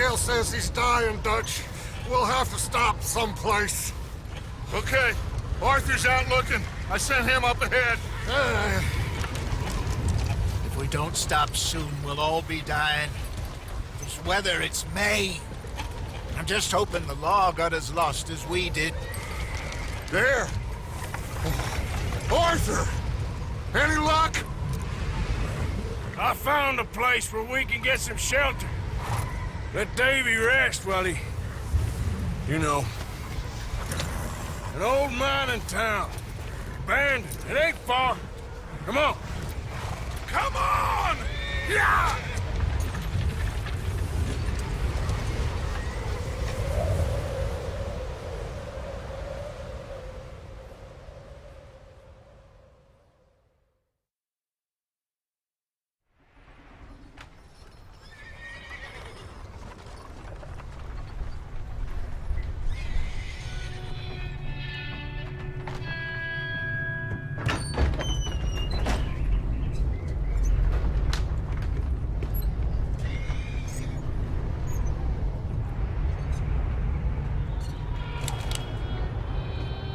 Miguel says he's dying, Dutch. We'll have to stop someplace. Okay. Arthur's out looking. I sent him up ahead. If we don't stop soon, we'll all be dying. This weather, it's May. I'm just hoping the law got as lost as we did. There! Arthur! Any luck? I found a place where we can get some shelter. Let Davy rest while he... You know. An old mining town. Abandoned. It ain't far. Come on. Come on! Yeah!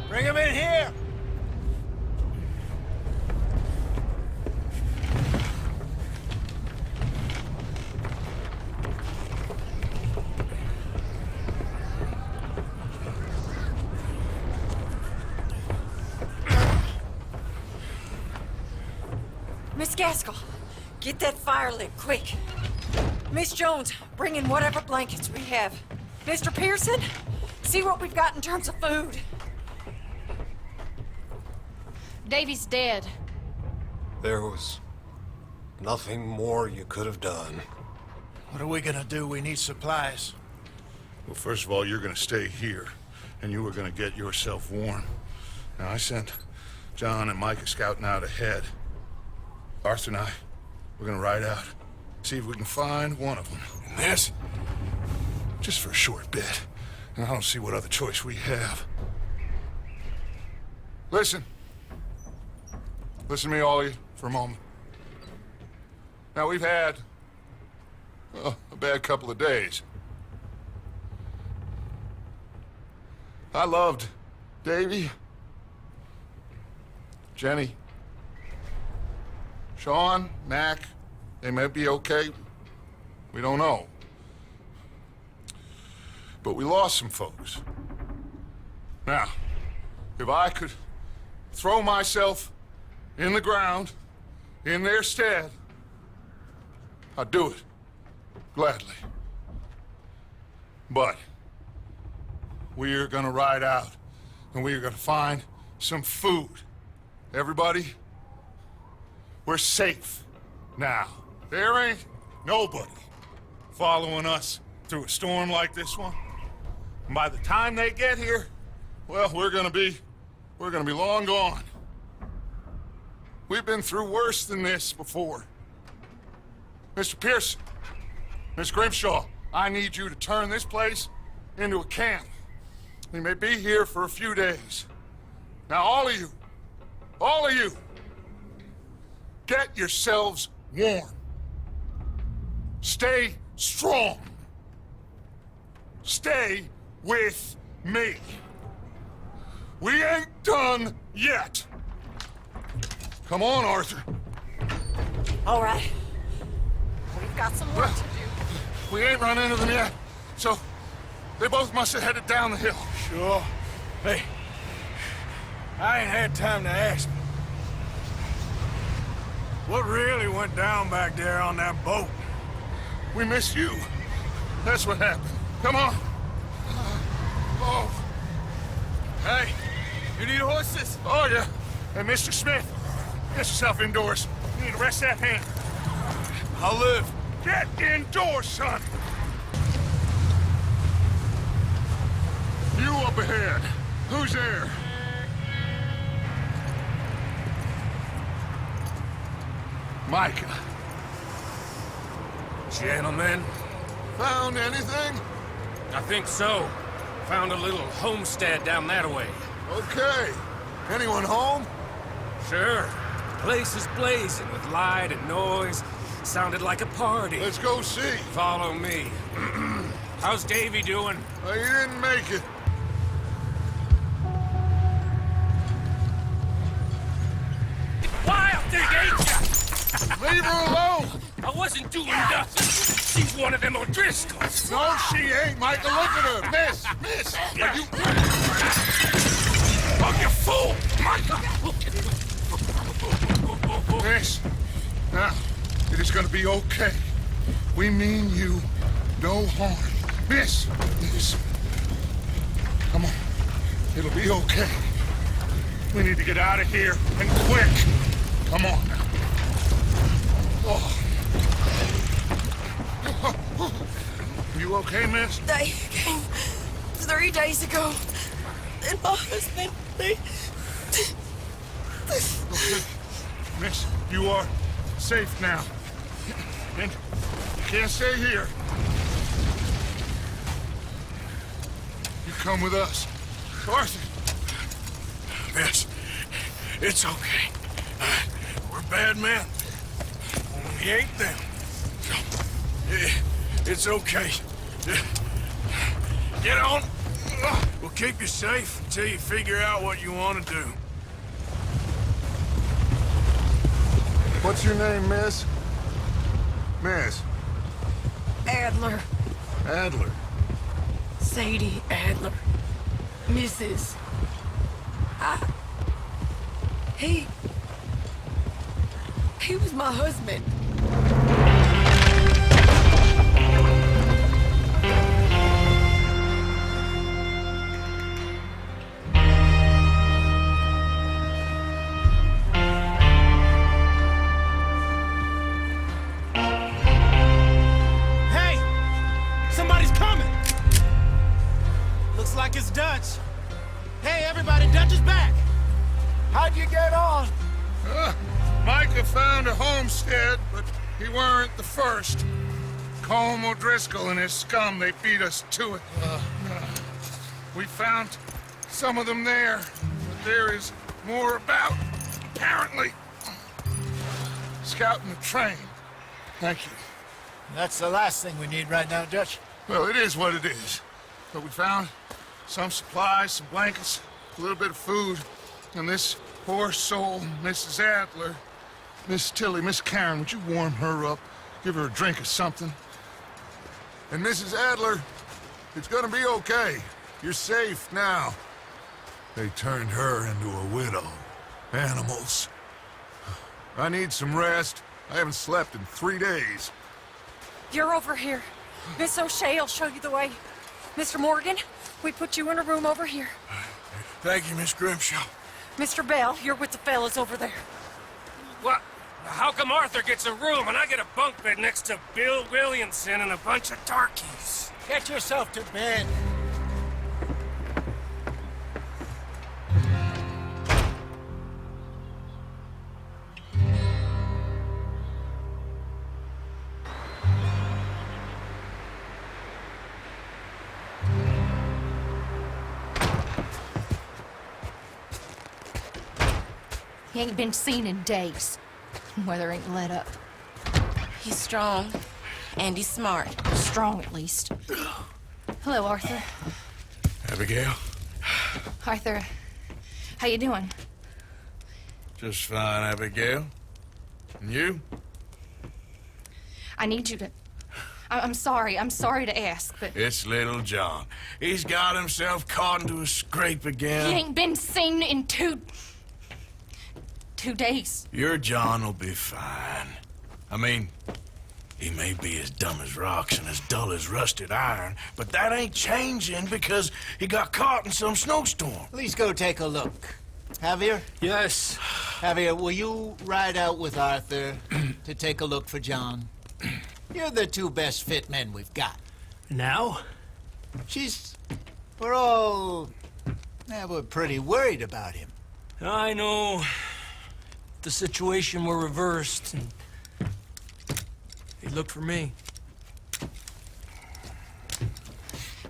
Bring him in here! Miss Gaskell, get that fire lit, quick. Miss Jones, bring in whatever blankets we have. Mr. Pearson, see what we've got in terms of food. Davy's dead. There was nothing more you could have done. What are we gonna do? We need supplies. Well, first of all, you're gonna stay here, and you were gonna get yourself warm. Now, I sent John and Micah scouting out ahead. Arthur and I, we're gonna ride out, see if we can find one of them. And this, just for a short bit. And I don't see what other choice we have. Listen. Listen to me, all of you, for a moment. Now, we've had a bad couple of days. I loved Davy, Jenny, Sean, Mac. They may be okay. We don't know. But we lost some folks. Now, if I could throw myself in the ground, in their stead, I'd do it, gladly. But we are gonna ride out, and we are gonna find some food. Everybody, we're safe now. There ain't nobody following us through a storm like this one. And by the time they get here, well, we're gonna be long gone. We've been through worse than this before. Mr. Pearson, Miss Grimshaw, I need you to turn this place into a camp. We may be here for a few days. Now, all of you, get yourselves warm. Stay strong. Stay with me. We ain't done yet. Come on, Arthur. All right. We've got some work to do. We ain't run into them yet, so they both must have headed down the hill. Sure. Hey, I ain't had time to ask. What really went down back there on that boat? We missed you. That's what happened. Come on. Oh. Hey, you need horses? Oh, yeah. Hey, Mr. Smith, get yourself indoors. You need to rest that hand. I'll live. Get indoors, son. You up ahead. Who's there? Micah. Gentlemen, Found anything? I think so. Found a little homestead down that way. Okay. Anyone home? Sure. Place is blazing with light and noise. Sounded like a party. Let's go see. Follow me. How's Davy doing? Well, you didn't make it. Wild thing, ain't ya? Leave her alone! I wasn't doing nothing. She's one of them O'Driscolls. No, she ain't, Michael. Look at her. Miss, are you... Oh, you fool! Michael! Miss, now, it is gonna be okay. We mean you no harm. Miss, come on. It'll be okay. We need to get out of here, and quick. Come on now. Oh. You okay, miss? They came 3 days ago. And my husband, Okay. Miss, you are safe now. And you can't stay here. You come with us. Arthur. Miss, it's okay. We're bad men. We ain't them. It's okay. Get on. We'll keep you safe until you figure out what you want to do. What's your name, miss? Miss. Adler, Adler. Sadie Adler, Mrs. He was my husband. Hey! Somebody's coming! Looks like it's Dutch. Hey, everybody, Dutch is back! How'd you get on? Micah found a homestead, but he weren't the first. Colm O'Driscoll and his scum, they beat us to it. We found some of them there, but there is more about, apparently. Scouting the train. Thank you. That's the last thing we need right now, Dutch. Well, it is what it is. But we found some supplies, some blankets, a little bit of food, and this poor soul, Mrs. Adler, Miss Tilly, Miss Karen, would you warm her up? Give her a drink or something? And Mrs. Adler, it's gonna be okay. You're safe now. They turned her into a widow. Animals. I need some rest. I haven't slept in 3 days. You're over here. Miss O'Shea will show you the way. Mr. Morgan, we put you in a room over here. Thank you, Miss Grimshaw. Mr. Bell, you're with the fellas over there. What? How come Arthur gets a room and I get a bunk bed next to Bill Williamson and a bunch of darkies? Get yourself to bed. He ain't been seen in days. Weather ain't let up. He's strong, and he's smart. Strong, at least. Hello, Arthur. Abigail? Arthur, how you doing? Just fine, Abigail. And you? I need you to... I'm sorry to ask, but... It's little John. He's got himself caught into a scrape again. He ain't been seen in 2 days. Your John will be fine. I mean, he may be as dumb as rocks and as dull as rusted iron, but that ain't changing because he got caught in some snowstorm. Please go take a look. Javier? Yes. Javier, will you ride out with Arthur to take a look for John? You're the 2 best fit men we've got. Now? We're pretty worried about him. I know. The situation were reversed, and he looked for me.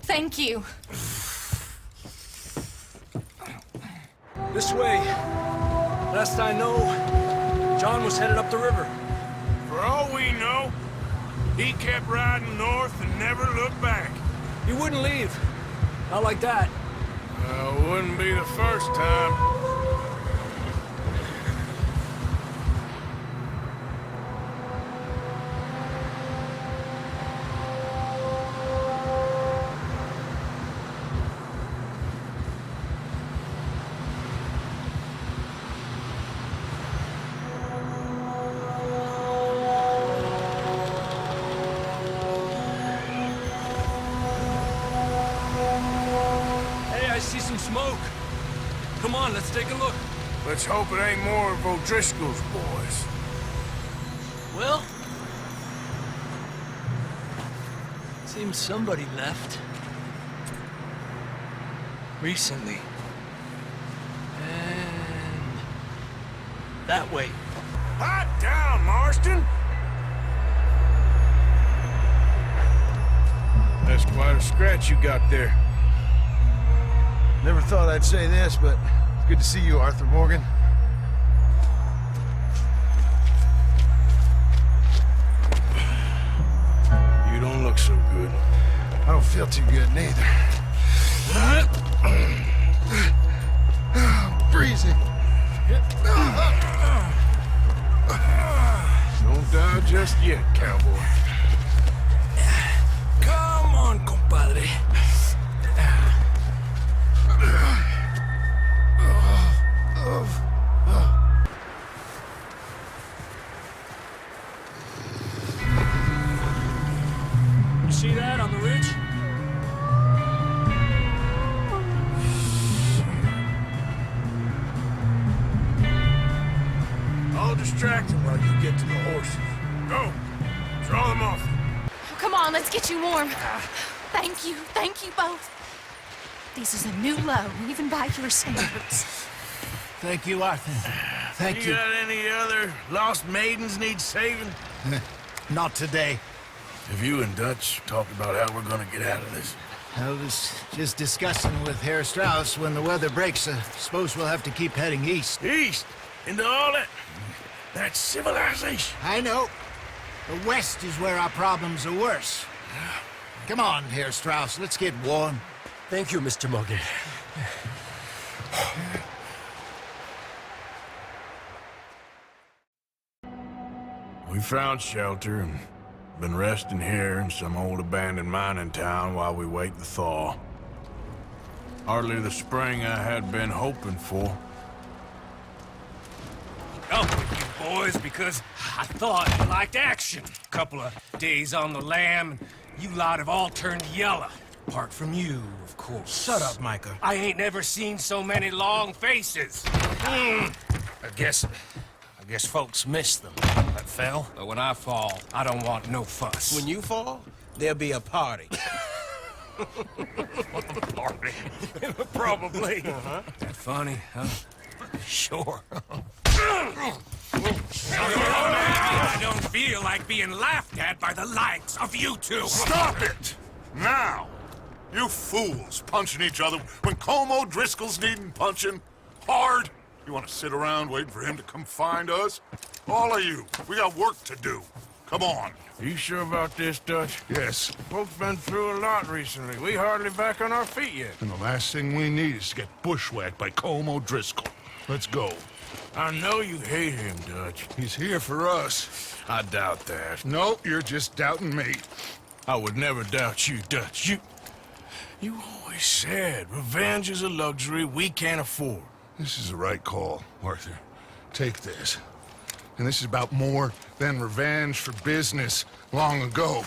Thank you. This way. Last I know, John was headed up the river. For all we know, he kept riding north and never looked back. You wouldn't leave. Not like that. Wouldn't be the first time. I see some smoke. Come on, let's take a look. Let's hope it ain't more of O'Driscoll's boys. Well, seems somebody left. Recently. And that way. Hot down, Marston! That's quite a scratch you got there. Never thought I'd say this, but it's good to see you, Arthur Morgan. You don't look so good. I don't feel too good, neither. Breezy. Don't die just yet, cowboy. Come on, compadre. You see that on the ridge? I'll distract him while you get to the horses. Go! Draw them off. Come on, let's get you warm. Thank you both. This is a new low, even by your standards. Thank you, Arthur. Thank you. You got any other lost maidens need saving? Not today. Have you and Dutch talked about how we're gonna get out of this? I was just discussing with Herr Strauss when the weather breaks. I suppose we'll have to keep heading east. East? Into all that... That's civilization. I know. The west is where our problems are worse. Come on, Herr Strauss, let's get warm. Thank you, Mr. Morgan. We found shelter and been resting here in some old abandoned mining town while we wait the thaw. Hardly the spring I had been hoping for. Up with you boys because I thought you liked action. Couple of days on the lam, and you lot have all turned yellow. Apart from you, of course. Shut up, Micah. I ain't never seen so many long faces. I guess folks miss them. I fell, but when I fall, I don't want no fuss. When you fall, there'll be a party. Party. Probably. That funny, huh? Sure. I don't feel like being laughed at by the likes of you two. Stop it! Now! You fools punching each other when Colm O'Driscoll's needing punching. Hard! You want to sit around waiting for him to come find us? All of you, we got work to do. Come on. You sure about this, Dutch? Yes. Folks been through a lot recently. We hardly back on our feet yet. And the last thing we need is to get bushwhacked by Colm O'Driscoll. Let's go. I know you hate him, Dutch. He's here for us. I doubt that. No, you're just doubting me. I would never doubt you, Dutch. You always said revenge is a luxury we can't afford. This is the right call, Arthur. Take this. And this is about more than revenge for business long ago.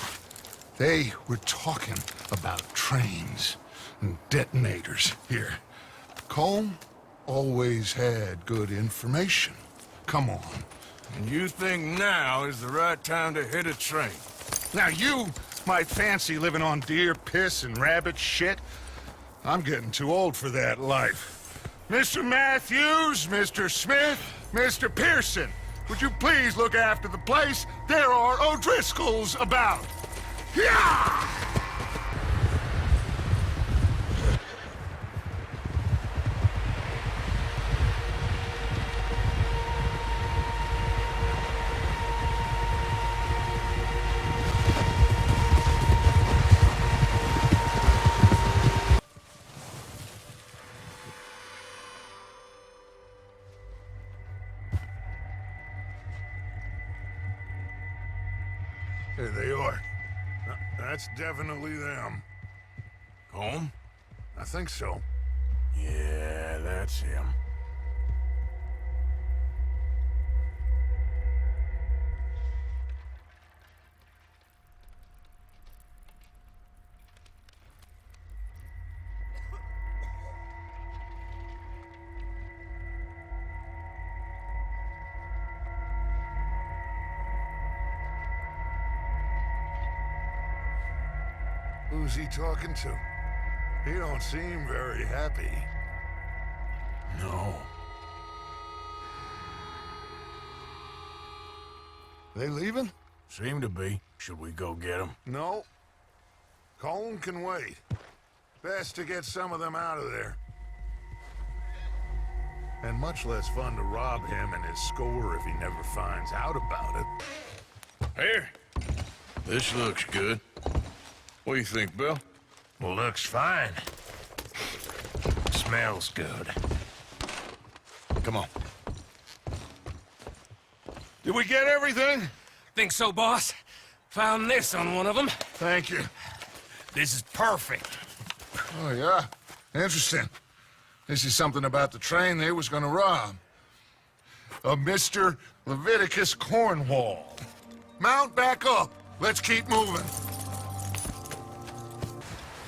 They were talking about trains and detonators here. Colm always had good information. Come on. And you think now is the right time to hit a train? Now you might fancy living on deer piss and rabbit shit. I'm getting too old for that life. Mr. Matthews, Mr. Smith, Mr. Pearson, would you please look after the place? There are O'Driscolls about. Yeah! That's definitely them. Home? I think so. Yeah, that's him. Who's he talking to? He don't seem very happy. No. They leaving? Seem to be. Should we go get him? No. Colin can wait. Best to get some of them out of there. And much less fun to rob him and his score if he never finds out about it. Here. This looks good. What do you think, Bill? Well, looks fine. Smells good. Come on. Did we get everything? Think so, boss? Found this on one of them. Thank you. This is perfect. Oh, yeah? Interesting. This is something about the train they was gonna rob. A Mr. Leviticus Cornwall. Mount back up. Let's keep moving.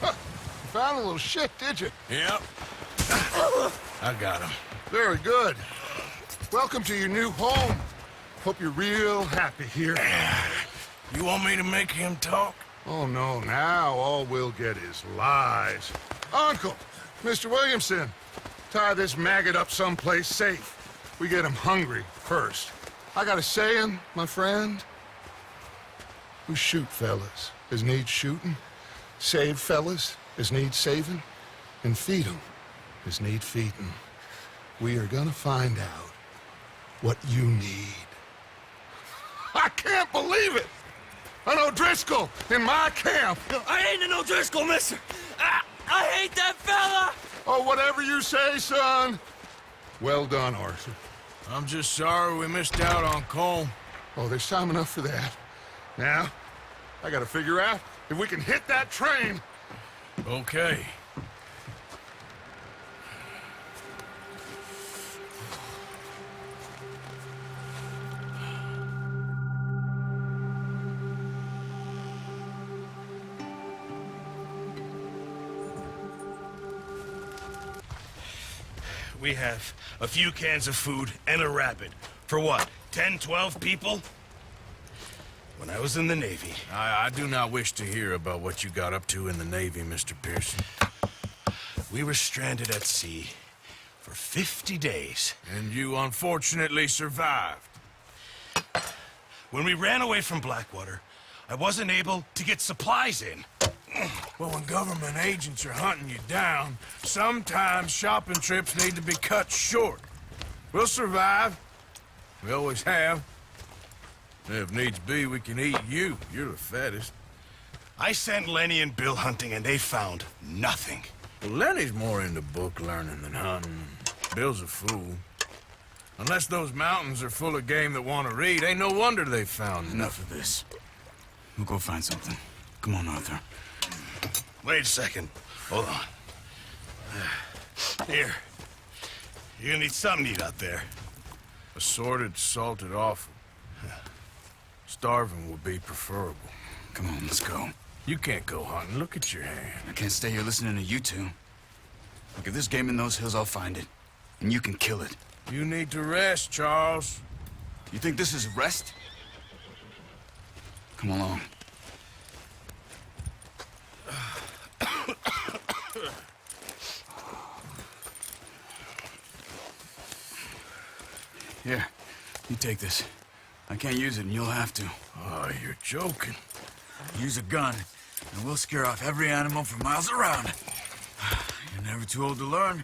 Huh. You found a little shit, did you? Yep. I got him. Very good. Welcome to your new home. Hope you're real happy here. You want me to make him talk? Oh, no, now all we'll get is lies. Uncle, Mr. Williamson, tie this maggot up someplace safe. We get him hungry first. I got a saying, my friend. We shoot fellas as need shooting, save fellas as need saving, and feed 'em as need feeding. We are gonna find out what you need. I can't believe it! An O'Driscoll in my camp! I ain't an O'Driscoll, mister! I hate that fella! Oh, whatever you say, son. Well done, Arthur. I'm just sorry we missed out on Colm. Oh, there's time enough for that. Now, I gotta figure out if we can hit that train. Okay. We have a few cans of food and a rapid. For what, 10, 12 people? When I was in the Navy... I do not wish to hear about what you got up to in the Navy, Mr. Pearson. We were stranded at sea for 50 days. And you unfortunately survived. When we ran away from Blackwater, I wasn't able to get supplies in. Well, when government agents are hunting you down, sometimes shopping trips need to be cut short. We'll survive. We always have. If needs be, we can eat you. You're the fattest. I sent Lenny and Bill hunting, and they found nothing. Well, Lenny's more into book learning than hunting. Bill's a fool. Unless those mountains are full of game that want to read, ain't no wonder they found Enough of this. We'll go find something. Come on, Arthur. Wait a second. Hold on. Here. You're gonna need something to eat out there. Assorted, salted offal. Starving would be preferable. Come on, let's go. You can't go hunting. Look at your hand. I can't stay here listening to you two. Look, if there's game in those hills, I'll find it. And you can kill it. You need to rest, Charles. You think this is rest? Come along. Here, you take this. I can't use it, and you'll have to. Oh, you're joking. Use a gun, and we'll scare off every animal for miles around. You're never too old to learn,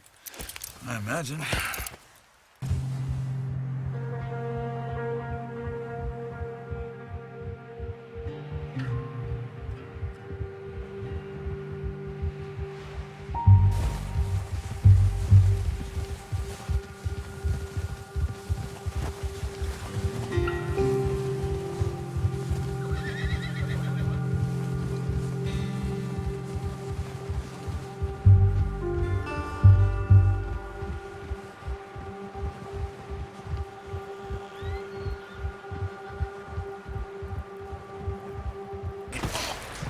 I imagine.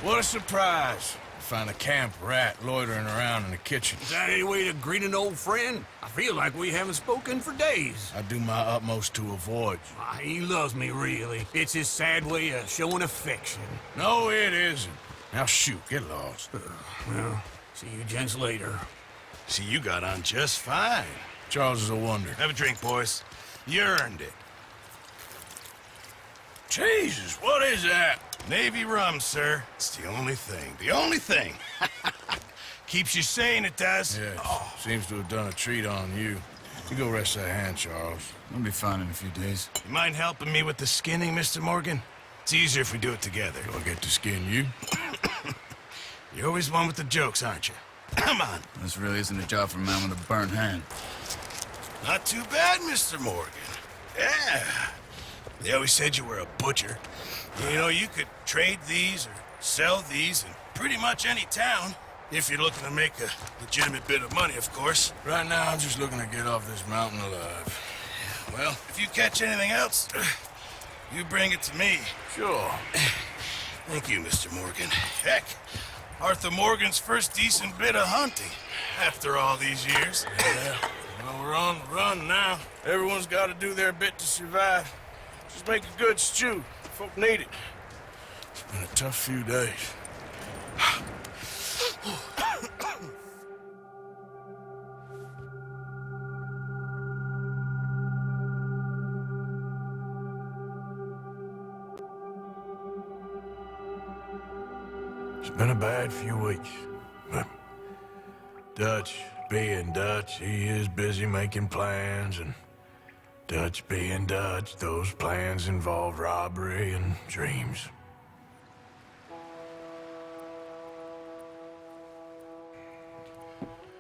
What a surprise. Find a camp rat loitering around in the kitchen. Is that any way to greet an old friend? I feel like we haven't spoken for days. I do my utmost to avoid you. He loves me, really. It's his sad way of showing affection. No, it isn't. Now shoot, get lost. Well, see you gents later. See, you got on just fine. Charles is a wonder. Have a drink, boys. You earned it. Jesus, what is that? Navy rum, sir. It's the only thing. The only thing. Keeps you sane, it does. Yes. Seems to have done a treat on you. You go rest that hand, Charles. I'll be fine in a few days. You mind helping me with the skinning, Mr. Morgan? It's easier if we do it together. Do I get to skin you? You're always one with the jokes, aren't you? Come on. This really isn't a job for a man with a burnt hand. Not too bad, Mr. Morgan. Yeah. They always said you were a butcher. You know, you could trade these or sell these in pretty much any town. If you're looking to make a legitimate bit of money, of course. Right now, I'm just looking to get off this mountain alive. Well, if you catch anything else, you bring it to me. Sure. Thank you, Mr. Morgan. Heck, Arthur Morgan's first decent bit of hunting after all these years. Yeah. Well, we're on the run now. Everyone's got to do their bit to survive. Just make a good stew. Folk need it. It's been a tough few days. It's been a bad few weeks. But Dutch being Dutch, he is busy making plans, and Dutch being Dutch, those plans involve robbery and dreams.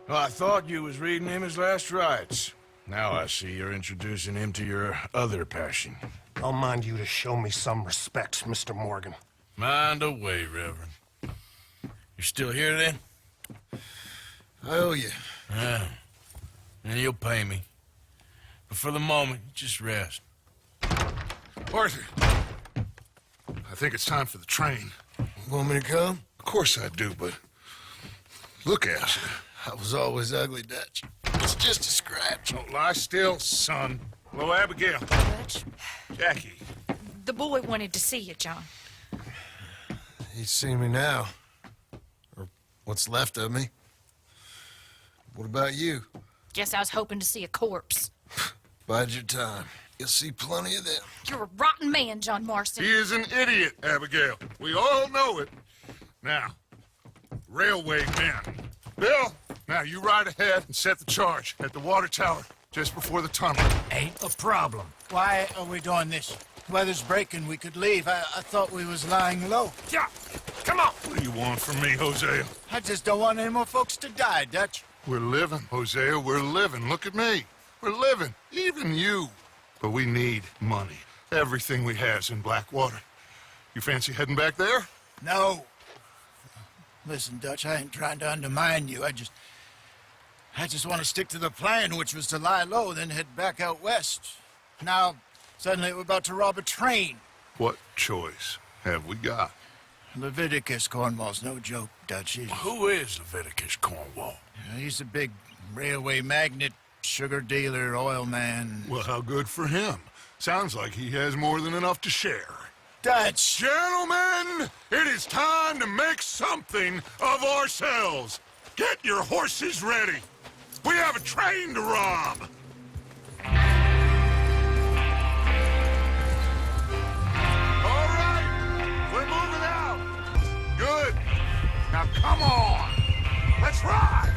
Well, I thought you was reading him his last rites. Now I see you're introducing him to your other passion. I'll mind you to show me some respect, Mr. Morgan. Mind away, Reverend. You're still here, then? I owe you. Yeah. And you'll pay me. But for the moment, just rest. Arthur, I think it's time for the train. Want me to come? Of course I do, but look at you. I was always ugly, Dutch. It's just a scratch. Don't lie still, son. Hello, Abigail. Dutch, Jackie. the boy wanted to see you, John. He's seen me now. Or what's left of me. What about you? Guess I was hoping to see a corpse. Bide your time. You'll see plenty of them. You're a rotten man, John Marston. He is an idiot, Abigail. We all know it. Now, railway men. Bill, now you ride ahead and set the charge at the water tower just before the tunnel. Ain't a problem. Why are we doing this? Weather's breaking. We could leave. I thought we was lying low. Yeah, come on. What do you want from me, Hosea? I just don't want any more folks to die, Dutch. We're living, Hosea. We're living. Look at me. We're living. Even you. But we need money. Everything we have's in Blackwater. You fancy heading back there? No. Listen, Dutch, I ain't trying to undermine you. I just want to stick to the plan, which was to lie low, then head back out west. Now, suddenly we're about to rob a train. What choice have we got? Leviticus Cornwall's no joke, Dutch. Who is Leviticus Cornwall? He's a big railway magnate, sugar dealer, oil man. Well, how good for him. Sounds like he has more than enough to share. Dutch! Gentlemen, it is time to make something of ourselves. Get your horses ready. We have a train to rob. All right, we're moving out. Good. Now come on. Let's ride.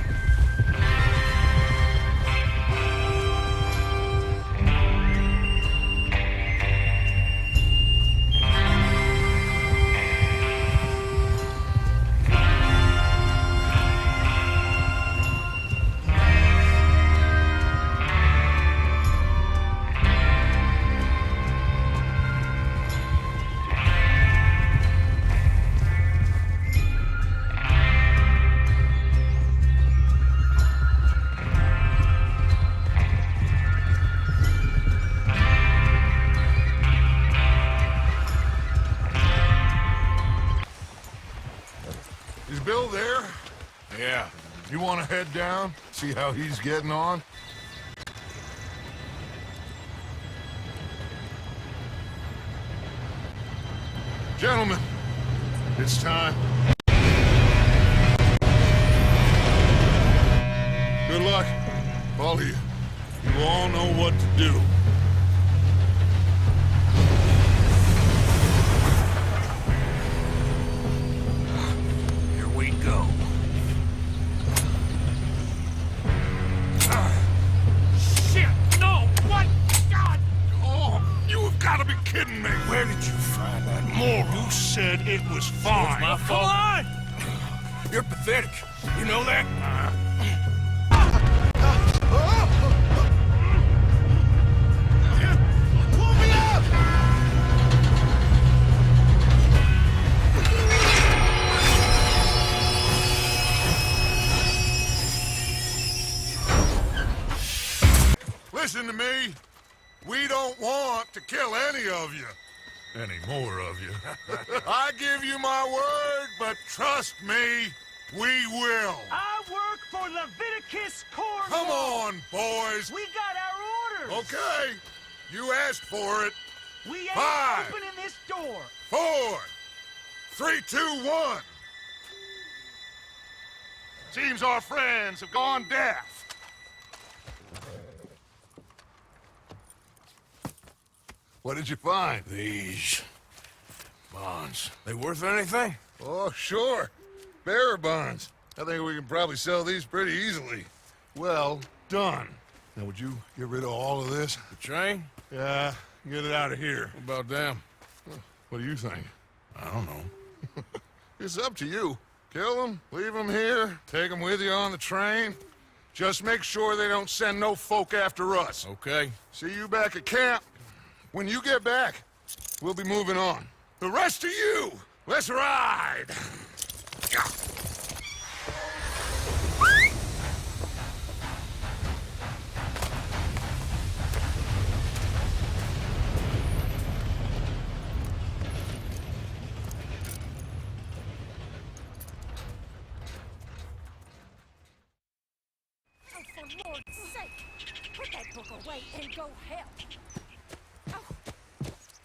You want to head down, see how he's getting on? Gentlemen, it's time. Good luck, all of you. You all know what to do. Here we go. Shit! No! What? God! Oh, you have got to be kidding me! Where did you find that moron? You said it was fine. It's my fault. Come on! You're pathetic. You know that? Pull me up! Listen to me. We don't want to kill any of you. Any more of you. I give you my word, but trust me, we will. I work for Leviticus Cornwall. Come on, boys. We got our orders. Okay. You asked for it. We ain't 5, opening this door. 4, 3, 2, 1. Seems our friends have gone deaf. What did you find? These bonds. They worth anything? Oh, sure. Bearer bonds. I think we can probably sell these pretty easily. Well done. Now, would you get rid of all of this? The train? Yeah, get it out of here. What about them? What do you think? I don't know. It's up to you. Kill them, leave them here, take them with you on the train. Just make sure they don't send no folk after us. Okay. See you back at camp. When you get back, we'll be moving on. The rest of you, let's ride! Oh, for Lord's sake! Put that book away and go help! Oh,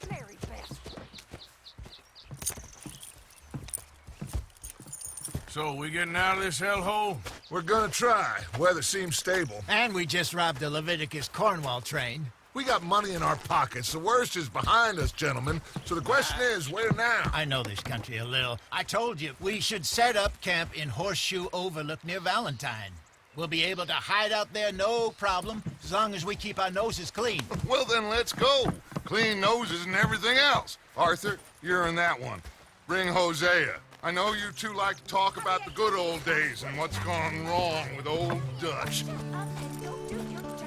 Mary Beth. So, we getting out of this hellhole? We're gonna try. Weather seems stable. And we just robbed the Leviticus Cornwall train. We got money in our pockets. The worst is behind us, gentlemen. So the question is, where now? I know this country a little. I told you, we should set up camp in Horseshoe Overlook near Valentine. We'll be able to hide out there, no problem, as long as we keep our noses clean. Well, then let's go. Clean noses and everything else. Arthur, you're in that one. Bring Hosea. I know you two like to talk about the good old days and what's gone wrong with old Dutch. Shut up and go do your job.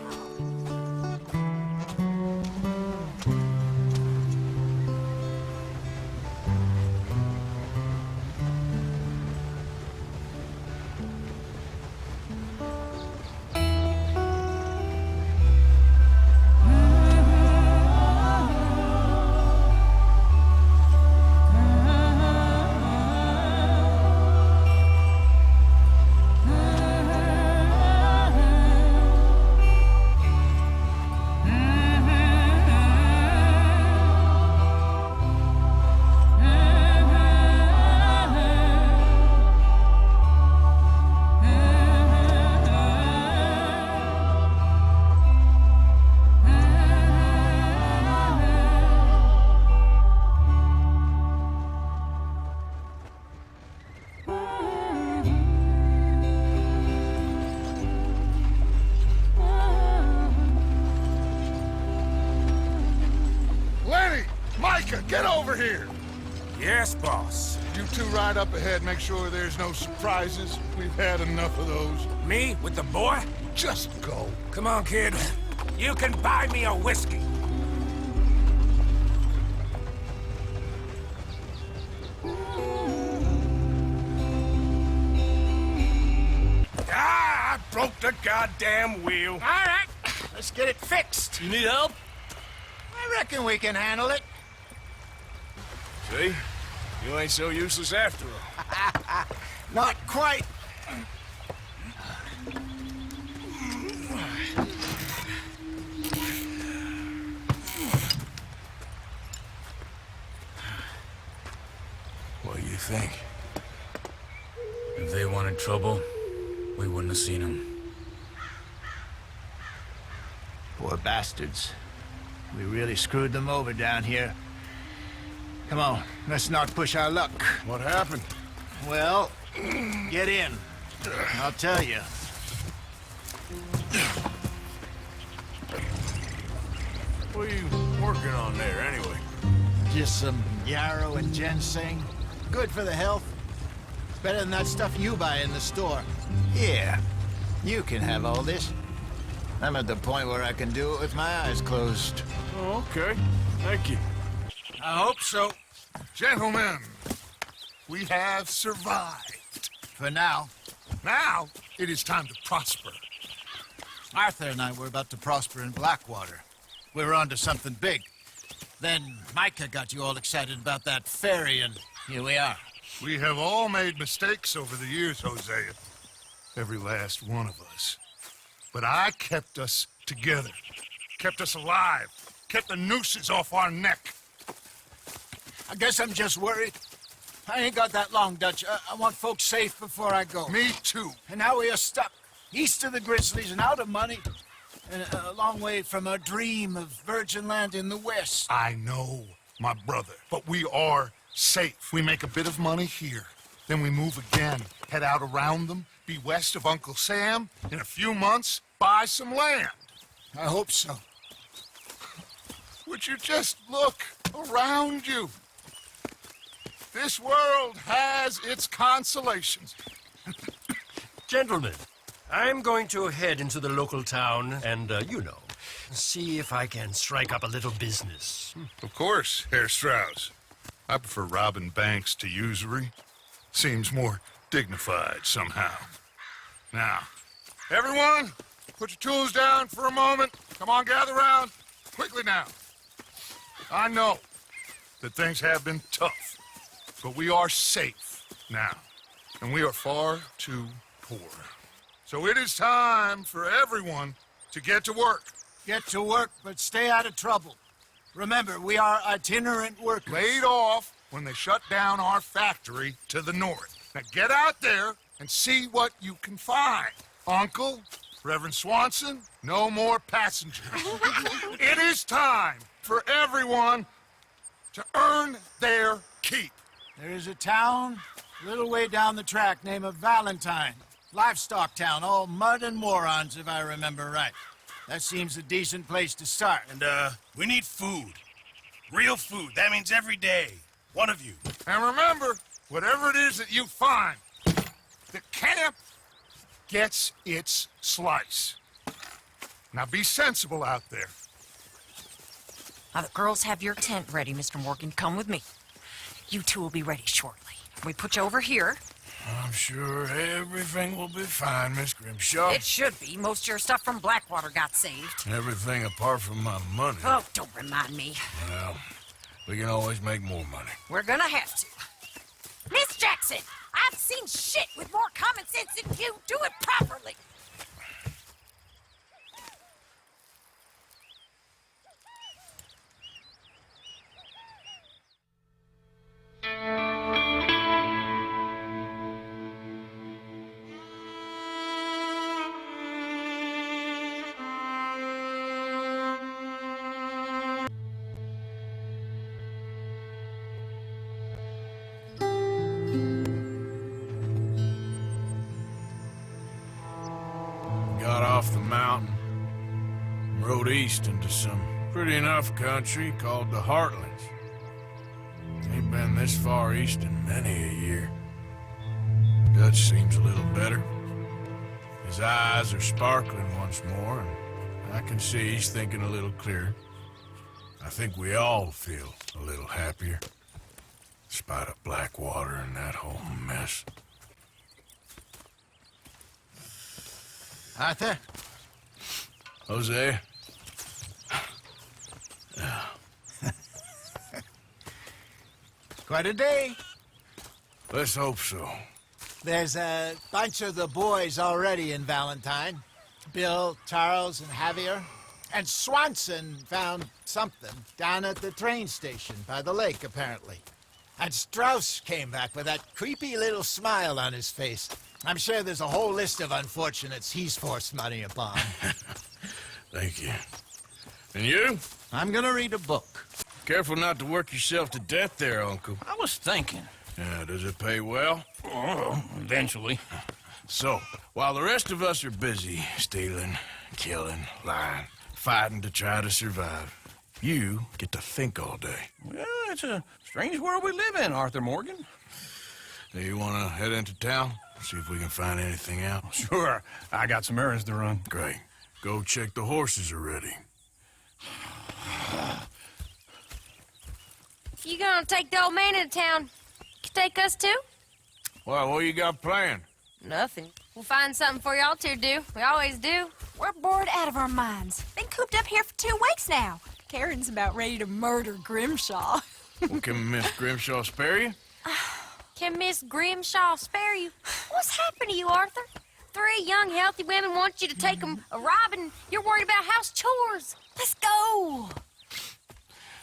Get over here! Yes, boss. You two ride up ahead, make sure there's no surprises. We've had enough of those. Me with the boy? Just go. Come on, kid. You can buy me a whiskey. Ah, I broke the goddamn wheel. All right, let's get it fixed. You need help? I reckon we can handle it. See? You ain't so useless after all. Not quite. trouble, we wouldn't have seen him. Poor bastards. We really screwed them over down here. Come on, let's not push our luck. What happened? Well, get in. I'll tell you. What are you working on there, anyway? Just some yarrow and ginseng. Good for the health. Better than that stuff you buy in the store. Yeah, you can have all this. I'm at the point where I can do it with my eyes closed. Oh, okay. Thank you. I hope so. Gentlemen, we have survived. For now. Now, it is time to prosper. Arthur and I were about to prosper in Blackwater. We were onto something big. Then Micah got you all excited about that ferry, and here we are. We have all made mistakes over the years, Hosea. Every last one of us. But I kept us together. Kept us alive. Kept the nooses off our neck. I guess I'm just worried. I ain't got that long, Dutch. I want folks safe before I go. Me too. And now we are stuck. East of the Grizzlies and out of money. And a long way from our dream of virgin land in the west. I know, my brother. But we are safe. We make a bit of money here. Then we move again. Head out around them. Be west of Uncle Sam. In a few months, buy some land. I hope so. Would you just look around you? This world has its consolations. Gentlemen, I'm going to head into the local town and, see if I can strike up a little business. Of course, Herr Strauss. I prefer robbing banks to usury. Seems more dignified somehow. Now, everyone, put your tools down for a moment. Come on, gather round. Quickly now. I know that things have been tough, but we are safe now, and we are far too poor. So it is time for everyone to get to work. Get to work, but stay out of trouble. Remember, we are itinerant workers. Laid off when they shut down our factory to the north. Now get out there and see what you can find. Uncle, Reverend Swanson, no more passengers. It is time for everyone to earn their keep. There is a town a little way down the track named Valentine. Livestock town, all mud and morons, if I remember right. That seems a decent place to start. And, we need food. Real food. That means every day. One of you. And remember, whatever it is that you find, the camp gets its slice. Now be sensible out there. Now, the girls have your tent ready, Mr. Morgan. Come with me. You two will be ready shortly. We put you over here. I'm sure everything will be fine, Miss Grimshaw. It should be. Most of your stuff from Blackwater got saved. Everything apart from my money. Oh, don't remind me. Well, we can always make more money. We're gonna have to. Miss Jackson, I've seen shit with more common sense than you. Do it properly. Got off the mountain, rode east into some pretty enough country called the Heartlands. Ain't been this far east in many a year. Dutch seems a little better. His eyes are sparkling once more, and I can see he's thinking a little clearer. I think we all feel a little happier, in spite of Blackwater and that whole mess. Arthur? Jose? Quite a day. Let's hope so. There's a bunch of the boys already in Valentine. Bill, Charles, and Javier. And Swanson found something down at the train station by the lake, apparently. And Strauss came back with that creepy little smile on his face. I'm sure there's a whole list of unfortunates he's forced money upon. Thank you. And you? I'm gonna read a book. Careful not to work yourself to death there, Uncle. I was thinking. Yeah, does it pay well? Oh, eventually. So, while the rest of us are busy stealing, killing, lying, fighting to try to survive, you get to think all day. Well, it's a strange world we live in, Arthur Morgan. Do you want to head into town? See if we can find anything out? Sure. I got some errands to run. Great. Go check the horses are ready. You gonna take the old man into town? Can take us too? Well, what you got planned? Nothing. We'll find something for y'all to do. We always do. We're bored out of our minds. Been cooped up here for 2 weeks now. Karen's about ready to murder Grimshaw. Well, can Miss Grimshaw spare you? Can Miss Grimshaw spare you? What's happened to you, Arthur? 3 young, healthy women want you to take them a robbing. You're worried about house chores. Let's go.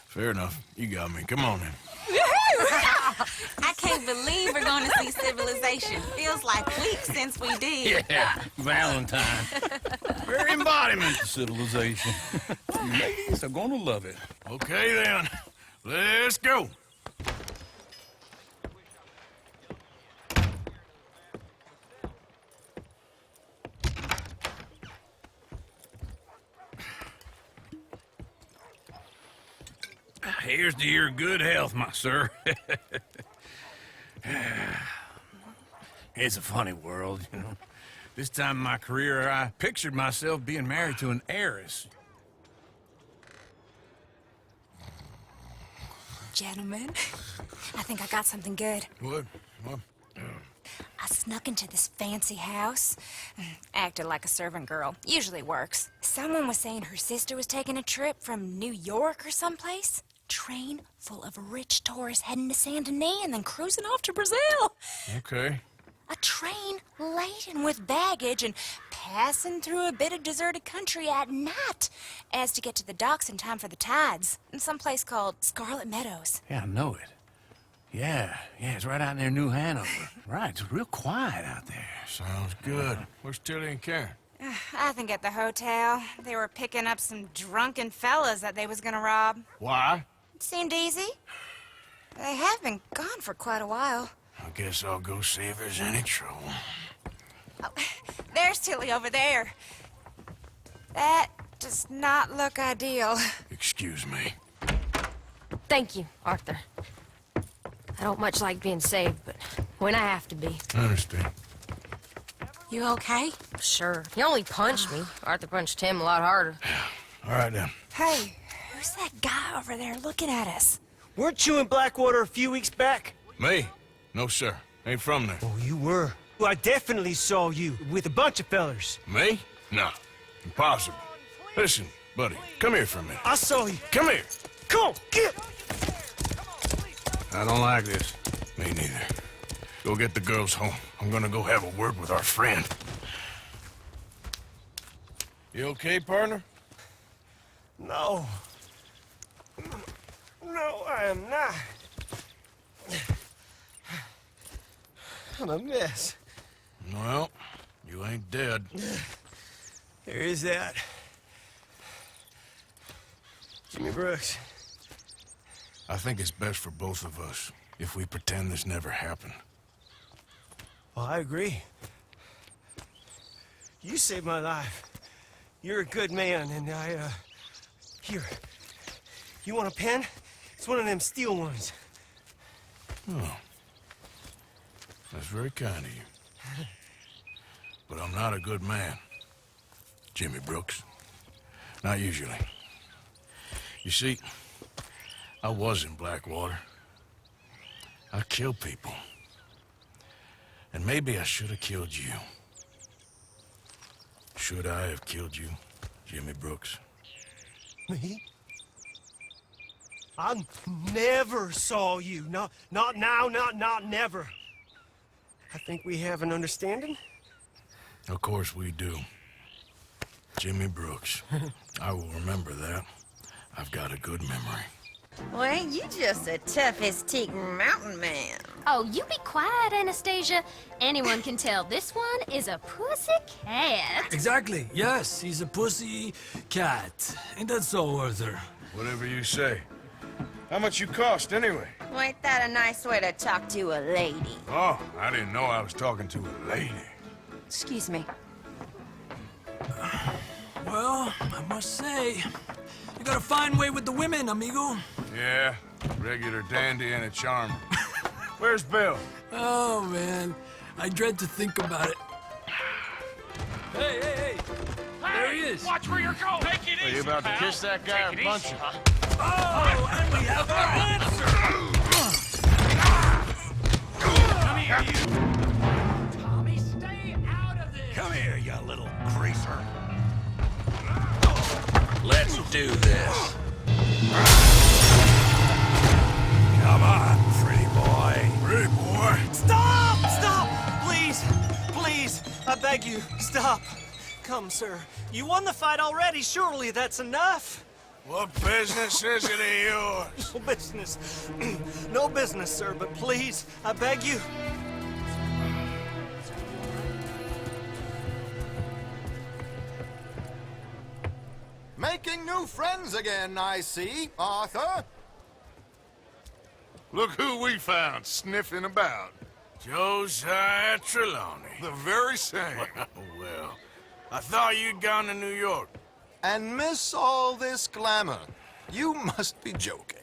Fair enough. You got me. Come on, then. I can't believe we're going to see civilization. Feels like weeks since we did. Yeah, Valentine. Very embodiment of civilization. Ladies are gonna love it. Okay, then. Let's go. Here's to your good health, my sir. It's a funny world, you know. This time in my career, I pictured myself being married to an heiress. Gentlemen, I think I got something good. What? I snuck into this fancy house, acted like a servant girl. Usually works. Someone was saying her sister was taking a trip from New York or someplace. Train full of rich tourists heading to Saint Denis and then cruising off to Brazil. Okay. A train laden with baggage and passing through a bit of deserted country at night as to get to the docks in time for the tides in some place called Scarlet Meadows. Yeah, I know it. Yeah, it's right out near New Hanover. Right, it's real quiet out there. Sounds good. Where's Tilly and Karen? I think at the hotel. They were picking up some drunken fellas that they was gonna rob. Why? It seemed easy. They have been gone for quite a while. I guess I'll go see if there's any trouble. Oh, there's Tilly over there. That does not look ideal. Excuse me. Thank you, Arthur. I don't much like being saved, but when I have to be. I understand. You okay? Sure. He only punched me. Arthur punched him a lot harder. All right, then. Hey, who's that guy over there looking at us? Weren't you in Blackwater a few weeks back? Me? No, sir. Ain't from there. Oh, you were. Well, I definitely saw you with a bunch of fellers. Me? No. Impossible. Listen, buddy, come here for a minute. I saw you. Come here. Come on, get! I don't like this. Me neither. Go get the girls home. I'm gonna go have a word with our friend. You okay, partner? No. No, I am not. I'm a mess. Well, you ain't dead. There is that. Jimmy Brooks. I think it's best for both of us if we pretend this never happened. Well, I agree. You saved my life. You're a good man, and here. You want a pen? It's one of them steel ones. Oh. That's very kind of you. But I'm not a good man, Jimmy Brooks. Not usually. You see, I was in Blackwater. I killed people. And maybe I should have killed you. Should I have killed you, Jimmy Brooks? Me? I never saw you. Not now, not never. I think we have an understanding. Of course we do. Jimmy Brooks. I will remember that. I've got a good memory. Well, ain't you just a tough as teak mountain man? Oh, you be quiet, Anastasia. Anyone can tell this one is a pussy cat. Exactly. Yes, he's a pussy cat. Ain't that so, Arthur? Whatever you say. How much you cost, anyway? Well, ain't that a nice way to talk to a lady? Oh, I didn't know I was talking to a lady. Excuse me. Well, I must say, you got a fine way with the women, amigo. Yeah, regular dandy and a charmer. Where's Bill? Oh, man. I dread to think about it. Hey, hey, hey! There he is! Watch where you're going! Take it Are easy, you about to pal. kiss that guy Take or it punch easy, him? Oh, and we have our answer! Come here, you! Tommy, stay out of this! Come here, you little greaser. Let's do this. Come on, pretty boy. Pretty boy. Stop! Stop! Please! Please! I beg you, stop. Come, sir. You won the fight already. Surely that's enough. What business is it of yours? No business. No business, sir, but please, I beg you. Making new friends again, I see, Arthur. Look who we found sniffing about. Josiah Trelawney. The very same. Well, I thought you'd gone to New York. And miss all this glamour. You must be joking.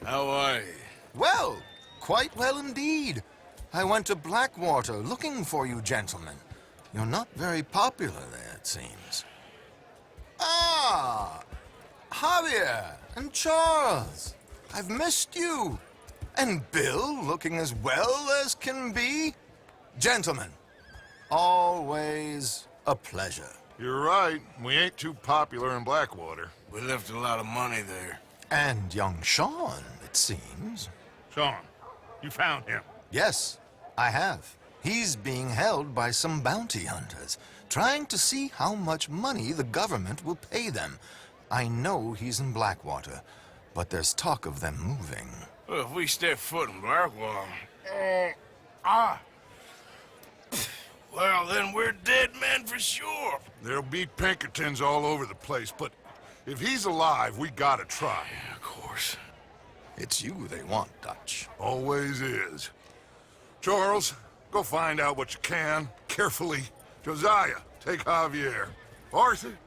How are you? Well, quite well indeed. I went to Blackwater looking for you gentlemen. You're not very popular there, it seems. Ah, Javier and Charles. I've missed you. And Bill looking as well as can be. Gentlemen, always a pleasure. You're right. We ain't too popular in Blackwater. We left a lot of money there. And young Sean, it seems. Sean, you found him. Yes, I have. He's being held by some bounty hunters, trying to see how much money the government will pay them. I know he's in Blackwater, but there's talk of them moving. Well, if we step foot in Blackwater... Well, then we're dead men for sure. There'll be Pinkertons all over the place, but if he's alive, we gotta try. Yeah, of course. It's you they want, Dutch. Always is. Charles, go find out what you can, carefully. Josiah, take Javier. Arthur,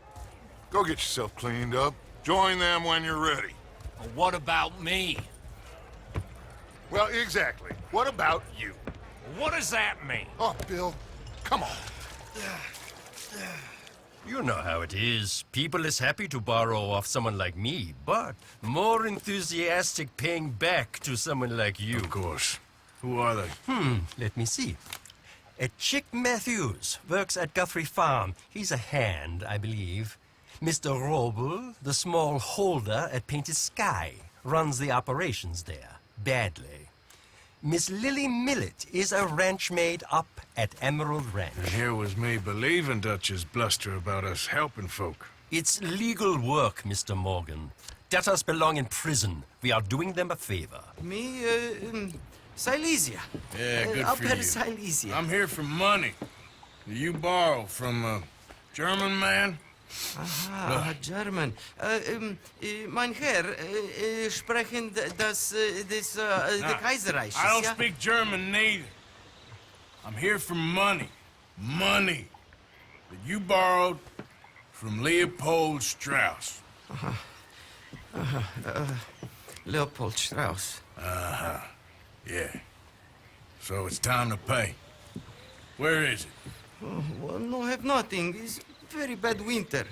go get yourself cleaned up. Join them when you're ready. Well, what about me? Well, exactly. What about you? What does that mean? Oh, Bill, come on. You know how it is. People is happy to borrow off someone like me, but more enthusiastic paying back to someone like you. Of course. Who are they? Let me see. Chick Matthews works at Guthrie Farm. He's a hand, I believe. Mr. Roble, the small holder at Painted Sky, runs the operations there. Badly. Miss Lily Millet is a ranch maid up at Emerald Ranch. And here was me believing Dutch's bluster about us helping folk. It's legal work, Mr. Morgan. Debtors belong in prison. We are doing them a favor. Me, Silesia. Yeah, good up for at you. Silesia. I'm here for money. You borrow from a German man? Aha, German. Mein Herr, sprechen das the Kaiserreich. I don't ja? speak German neither. I'm here for money. Money that you borrowed from Leopold Strauss. Leopold Strauss. Yeah. So it's time to pay. Where is it? Oh, well, no, have nothing. It's very bad winter.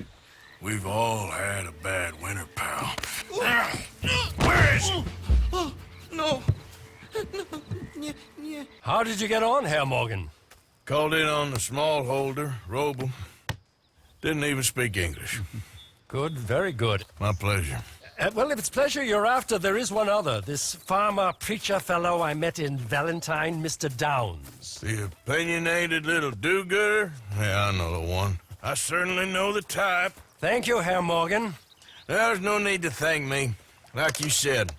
We've all had a bad winter, pal. Where is it? Oh, no. How did you get on, Herr Morgan? Called in on the small holder, Roble. Didn't even speak English. Good, very good. My pleasure. Well, if it's pleasure you're after, there is one other. This farmer preacher fellow I met in Valentine, Mr. Downs. The opinionated little do-gooder? Yeah, I know the one. I certainly know the type. Thank you, Herr Morgan. There's no need to thank me. Like you said,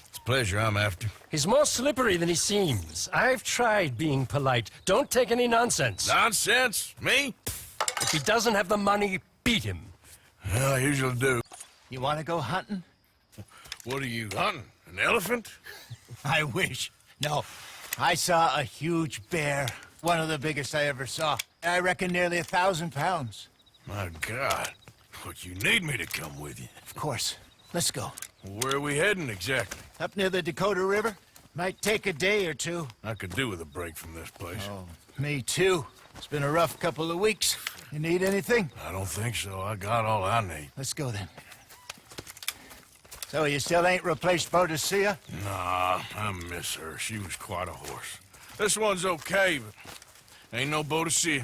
it's pleasure I'm after. He's more slippery than he seems. I've tried being polite. Don't take any nonsense. Nonsense? Me? If he doesn't have the money, beat him. Well, I usually do. You want to go hunting? What are you hunting? An elephant? I wish. No. I saw a huge bear. One of the biggest I ever saw. I reckon nearly 1,000 pounds. My God. What, you need me to come with you? Of course. Let's go. Where are we heading exactly? Up near the Dakota River. Might take a day or two. I could do with a break from this place. Oh, me too. It's been a rough couple of weeks. You need anything? I don't think so. I got all I need. Let's go then. So you still ain't replaced Boadicea? Nah, I miss her. She was quite a horse. This one's okay, but ain't no Boadicea.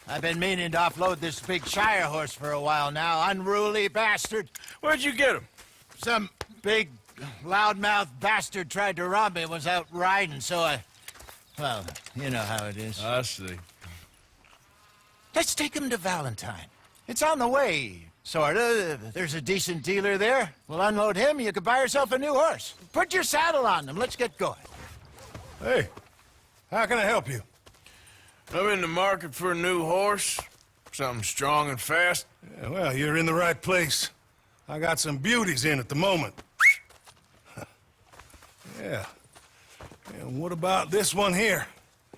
I've been meaning to offload this big Shire horse for a while now. Unruly bastard. Where'd you get him? Some big, loudmouth bastard tried to rob me and was out riding, so I... Well, you know how it is. I see. Let's take him to Valentine. It's on the way, sorta. There's a decent dealer there. We'll unload him, you could buy yourself a new horse. Put your saddle on them, let's get going. Hey, how can I help you? I'm in the market for a new horse. Something strong and fast. Yeah, well, you're in the right place. I got some beauties in at the moment. Yeah. And what about this one here?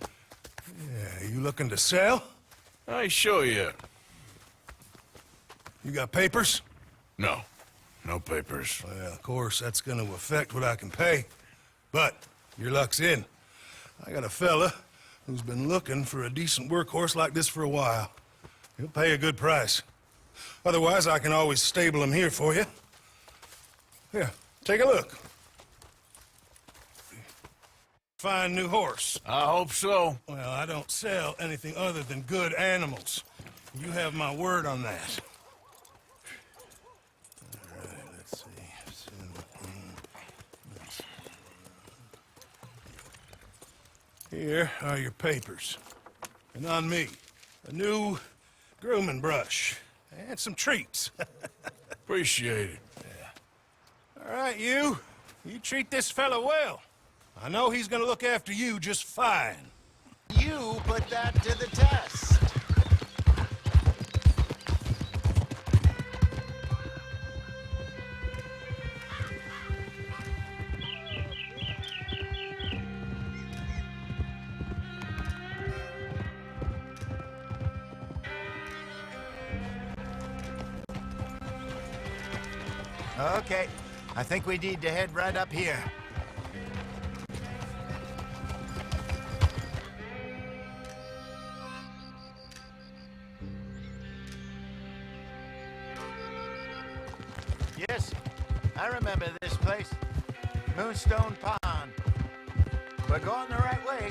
Yeah, you looking to sell? I ain't sure yet. You got papers? No. No papers. Well, of course, that's gonna affect what I can pay. But your luck's in. I got a fella who's been looking for a decent workhorse like this for a while. He'll pay a good price. Otherwise, I can always stable him here for you. Here, take a look. Fine new horse. I hope so. Well, I don't sell anything other than good animals. You have my word on that. All right, let's see. Here are your papers. And on me, a new grooming brush and some treats. Appreciate it. Yeah. All right, you treat this fella well. I know he's gonna look after you just fine. You put that to the test. Okay, I think we need to head right up here. Yes, I remember this place. Moonstone Pond. We're going the right way.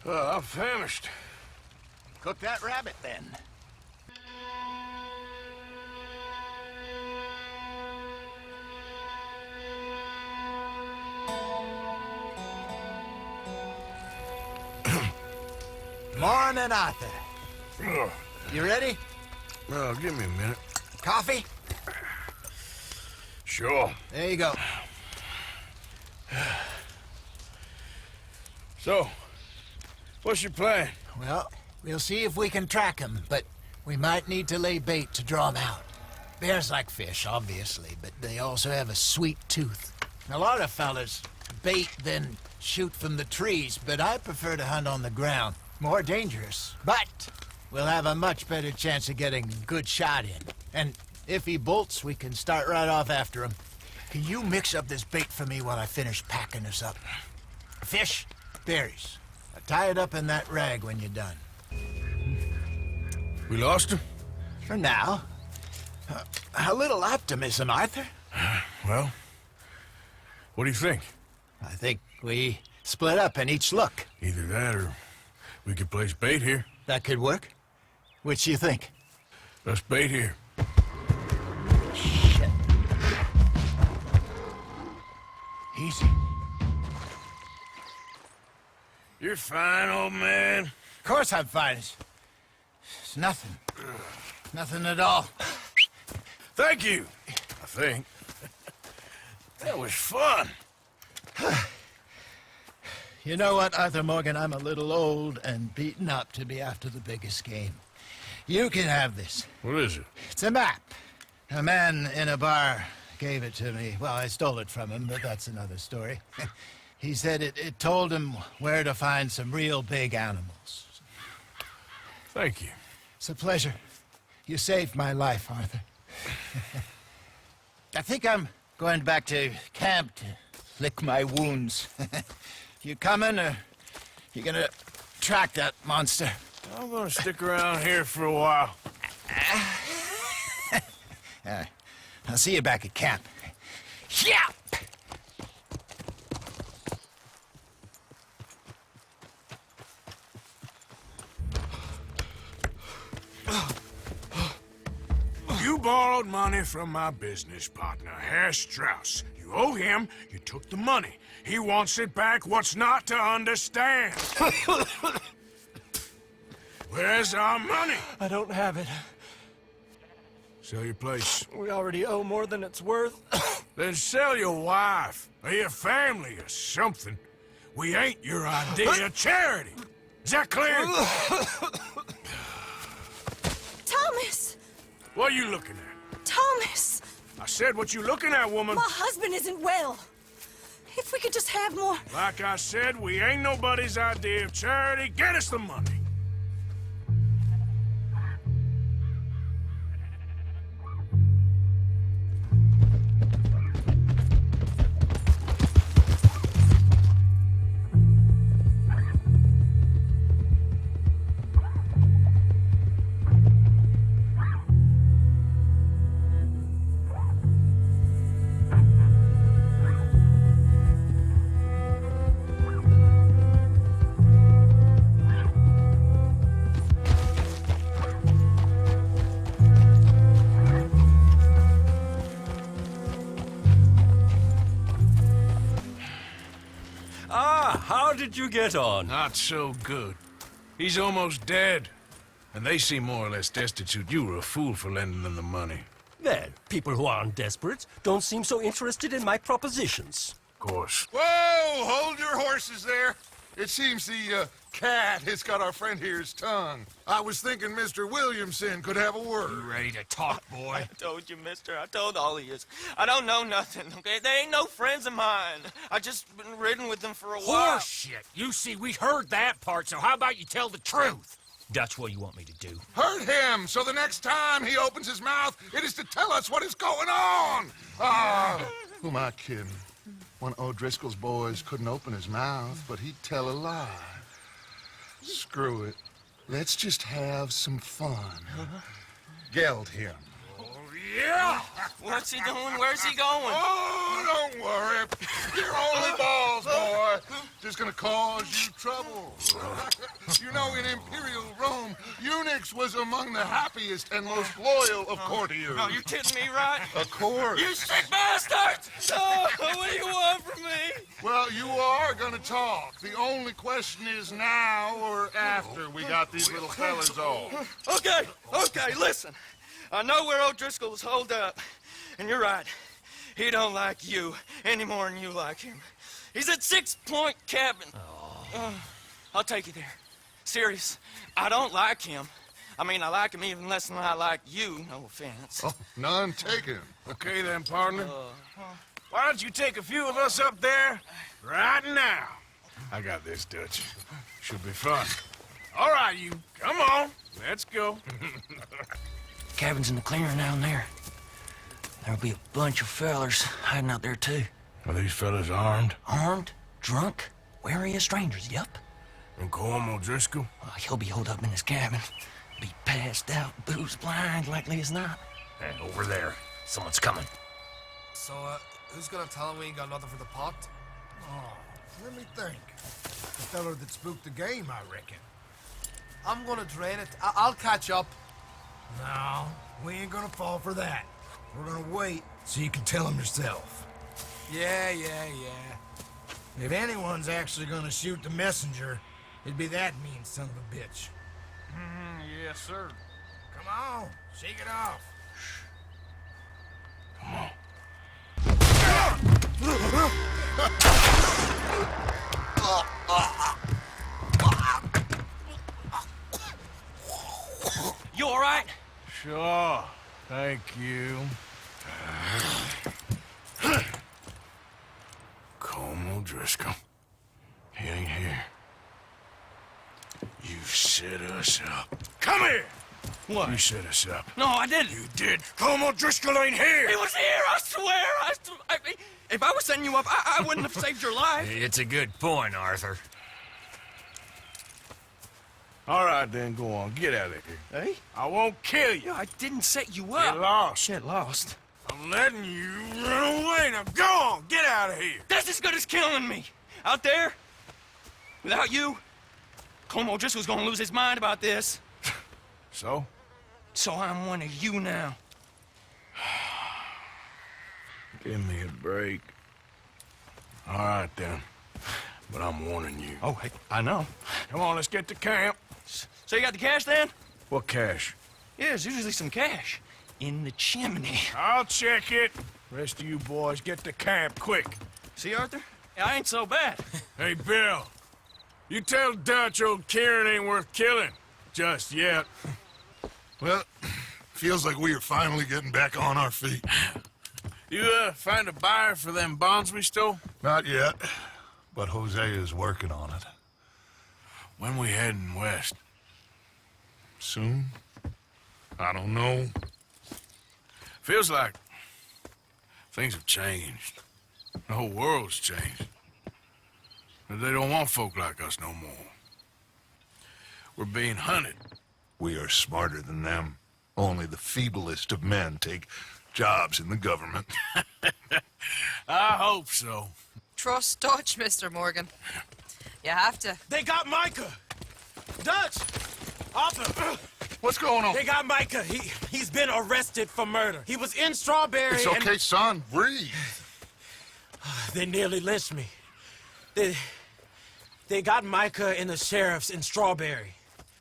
I'm famished. Cook that rabbit, then. Morning, Arthur. You ready? Well, give me a minute. Coffee? Sure. There you go. So, what's your plan? Well, we'll see if we can track him, but we might need to lay bait to draw him out. Bears like fish, obviously, but they also have a sweet tooth. A lot of fellas bait, then shoot from the trees, but I prefer to hunt on the ground. More dangerous, but we'll have a much better chance of getting a good shot in. And if he bolts, we can start right off after him. Can you mix up this bait for me while I finish packing us up? Fish, berries. Tie it up in that rag when you're done. We lost him? For now. A little optimism, Arthur. Well, what do you think? I think we split up and each look. Either that or we could place bait here. That could work. Which you think? Let's bait here. Shit. Easy. You're fine, old man. Of course I'm fine. It's nothing. Nothing at all. Thank you, I think. That was fun. You know what, Arthur Morgan? I'm a little old and beaten up to be after the biggest game. You can have this. What is it? It's a map. A man in a bar gave it to me. Well, I stole it from him, but that's another story. He said it told him where to find some real big animals. Thank you. It's a pleasure. You saved my life, Arthur. I think I'm going back to camp to lick my wounds. You coming, or you gonna track that monster? I'm gonna stick around here for a while. I'll see you back at camp. Yeah! You borrowed money from my business partner, Herr Strauss. You owe him, you took the money. He wants it back. What's not to understand? Where's our money? I don't have it. Sell your place. We already owe more than it's worth. Then sell your wife, or your family, or something. We ain't your idea of charity. Is that clear? Thomas! What are you looking at? Thomas! I said what you looking at, woman. My husband isn't well. If we could just have more... Like I said, we ain't nobody's idea of charity. Get us the money. How did you get on? Not so good. He's almost dead. And they seem more or less destitute. You were a fool for lending them the money. Well, people who aren't desperate don't seem so interested in my propositions. Of course. Whoa! Hold your horses there. It seems the cat has got our friend here's tongue. I was thinking Mr. Williamson could have a word. You ready to talk, boy? I told you, mister. I told all of you. I don't know nothing, okay? They ain't no friends of mine. I just been riding with them for a while. Horseshit! You see, we heard that part, so how about you tell the truth? That's what you want me to do. Hurt him, so the next time he opens his mouth, it is to tell us what is going on. Who am I kidding? One of O'Driscoll's boys couldn't open his mouth, but he'd tell a lie. Screw it. Let's just have some fun. Geld him. Yeah! What's he doing? Where's he going? Oh, don't worry. You're only balls, boy. Just gonna cause you trouble. You know, in Imperial Rome, eunuchs was among the happiest and most loyal of courtiers. No, you're kidding me, right? Of course. You sick bastard! Oh, what do you want from me? Well, you are gonna talk. The only question is now or after we got these little fellas off. Okay, listen. I know where O'Driscoll's holed up, and you're right. He don't like you any more than you like him. He's at 6 Point Cabin. I'll take you there. Serious, I don't like him. I mean, I like him even less than I like you, no offense. Oh, none taken. Okay then, partner. Why don't you take a few of us up there right now? I got this, Dutch. Should be fun. All right, you. Come on. Let's go. Cabin's in the clearing down there. There'll be a bunch of fellers hiding out there, too. Are these fellas armed? Armed, drunk, wary of strangers, yup. And Colm O'Driscoll? He'll be holed up in his cabin. Be passed out, booze blind, likely as not. Hey, over there. Someone's coming. So, who's gonna tell him we ain't got nothing for the pot? Oh, let me think. The feller that spooked the game, I reckon. I'm gonna drain it. I'll catch up. No, we ain't gonna fall for that. We're gonna wait so you can tell him yourself. Yeah. If anyone's actually gonna shoot the messenger, it'd be that mean son of a bitch. Yes, sir. Come on, shake it off. Come on. You all right? Sure. Thank you. Colm O'Driscoll. He ain't here. You set us up. Come here! What? You set us up. No, I didn't. You did. Colm O'Driscoll ain't here! He was here, I swear! If I was setting you up, I wouldn't have saved your life. It's a good point, Arthur. All right, then, go on. Get out of here. Hey? I won't kill you. I didn't set you up. Get lost. Get lost. I'm letting you run away. Now go on. Get out of here. That's as good as killing me. Out there, without you, Colm O'Driscoll's gonna lose his mind about this. So? So I'm one of you now. Give me a break. All right, then. But I'm warning you. Oh, hey, I know. Come on, let's get to camp. So you got the cash then? What cash? Yeah, there's usually some cash in the chimney. I'll check it. Rest of you boys, get to camp, quick. See, Arthur? I ain't so bad. Hey, Bill. You tell Dutch old Kieran ain't worth killing. Just yet. Well, feels like we are finally getting back on our feet. You, find a buyer for them bonds we stole? Not yet, but Jose is working on it. When we heading west? Soon? I don't know. Feels like things have changed. The whole world's changed. But they don't want folk like us no more. We're being hunted. We are smarter than them. Only the feeblest of men take jobs in the government. I hope so. Trust Dutch, Mr. Morgan. You have to. They got Micah! Dutch! Arthur! What's going on? They got Micah. He's been arrested for murder. He was in Strawberry. It's okay, son. Breathe. They nearly lynched me. They got Micah and the sheriffs in Strawberry.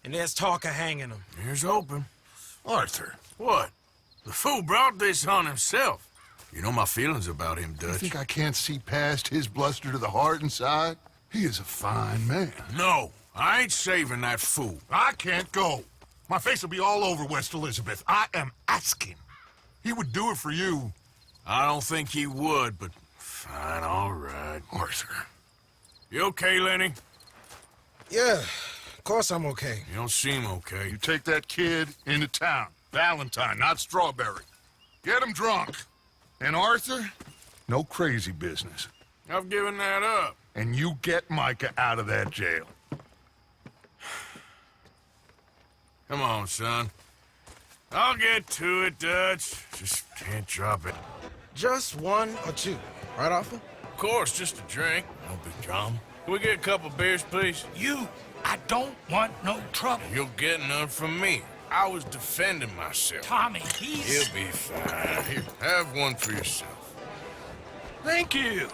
And there's talk of hanging him. Here's hoping. Arthur, what? The fool brought this on himself. You know my feelings about him, Dutch. You think I can't see past his bluster to the heart inside? He is a fine man. No, I ain't saving that fool. I can't go. My face will be all over West Elizabeth. I am asking. He would do it for you. I don't think he would, but fine, all right. Arthur. You okay, Lenny? Yeah, of course I'm okay. You don't seem okay. You take that kid into town. Valentine, not Strawberry. Get him drunk. And Arthur, no crazy business. I've given that up. And you get Micah out of that jail. Come on, son. I'll get to it, Dutch. Just can't drop it. Just one or two, right, Arthur? Of course, just a drink. No big drama. Can we get a couple beers, please? I don't want no trouble. You'll get none from me. I was defending myself. Tommy, he's... He'll be fine. Here, have one for yourself. Thank you.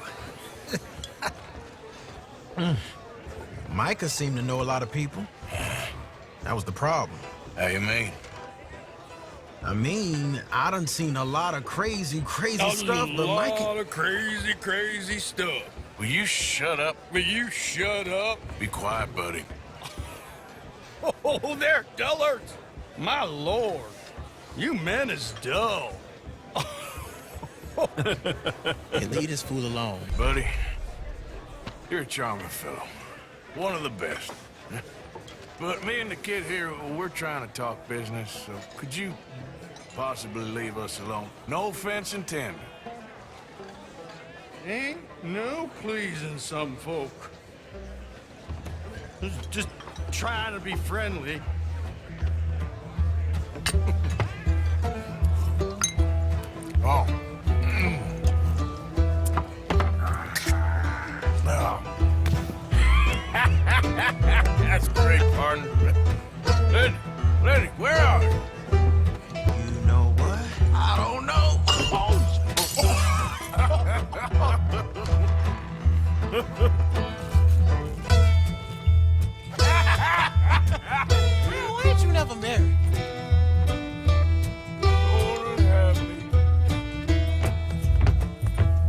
Micah seemed to know a lot of people. That was the problem. How you mean? I mean, I done seen a lot of crazy stuff, but Micah... A lot of crazy stuff. Will you shut up? Will you shut up? Be quiet, buddy. Oh, they're dullards. My lord. You men is dull. Hey, leave this fool alone. Buddy, you're a charming fellow. One of the best. But me and the kid here, we're trying to talk business, so could you possibly leave us alone? No offense intended. Ain't no pleasing some folk. Just trying to be friendly. Oh. That's great, partner. Lenny, where are you? You know what? I don't know. Why ain't you never married?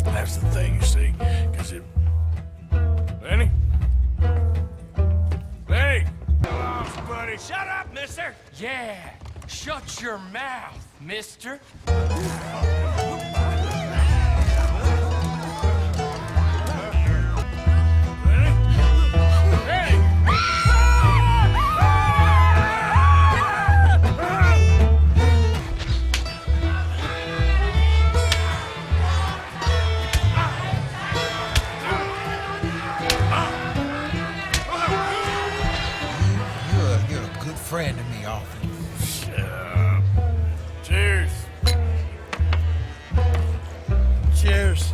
That's the thing, you see, because it... Lenny? Lenny! Oh, buddy. Shut up, mister! Yeah, shut your mouth, mister. You're a good friend to me, Arthur. Cheers. Cheers.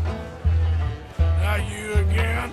Now you again?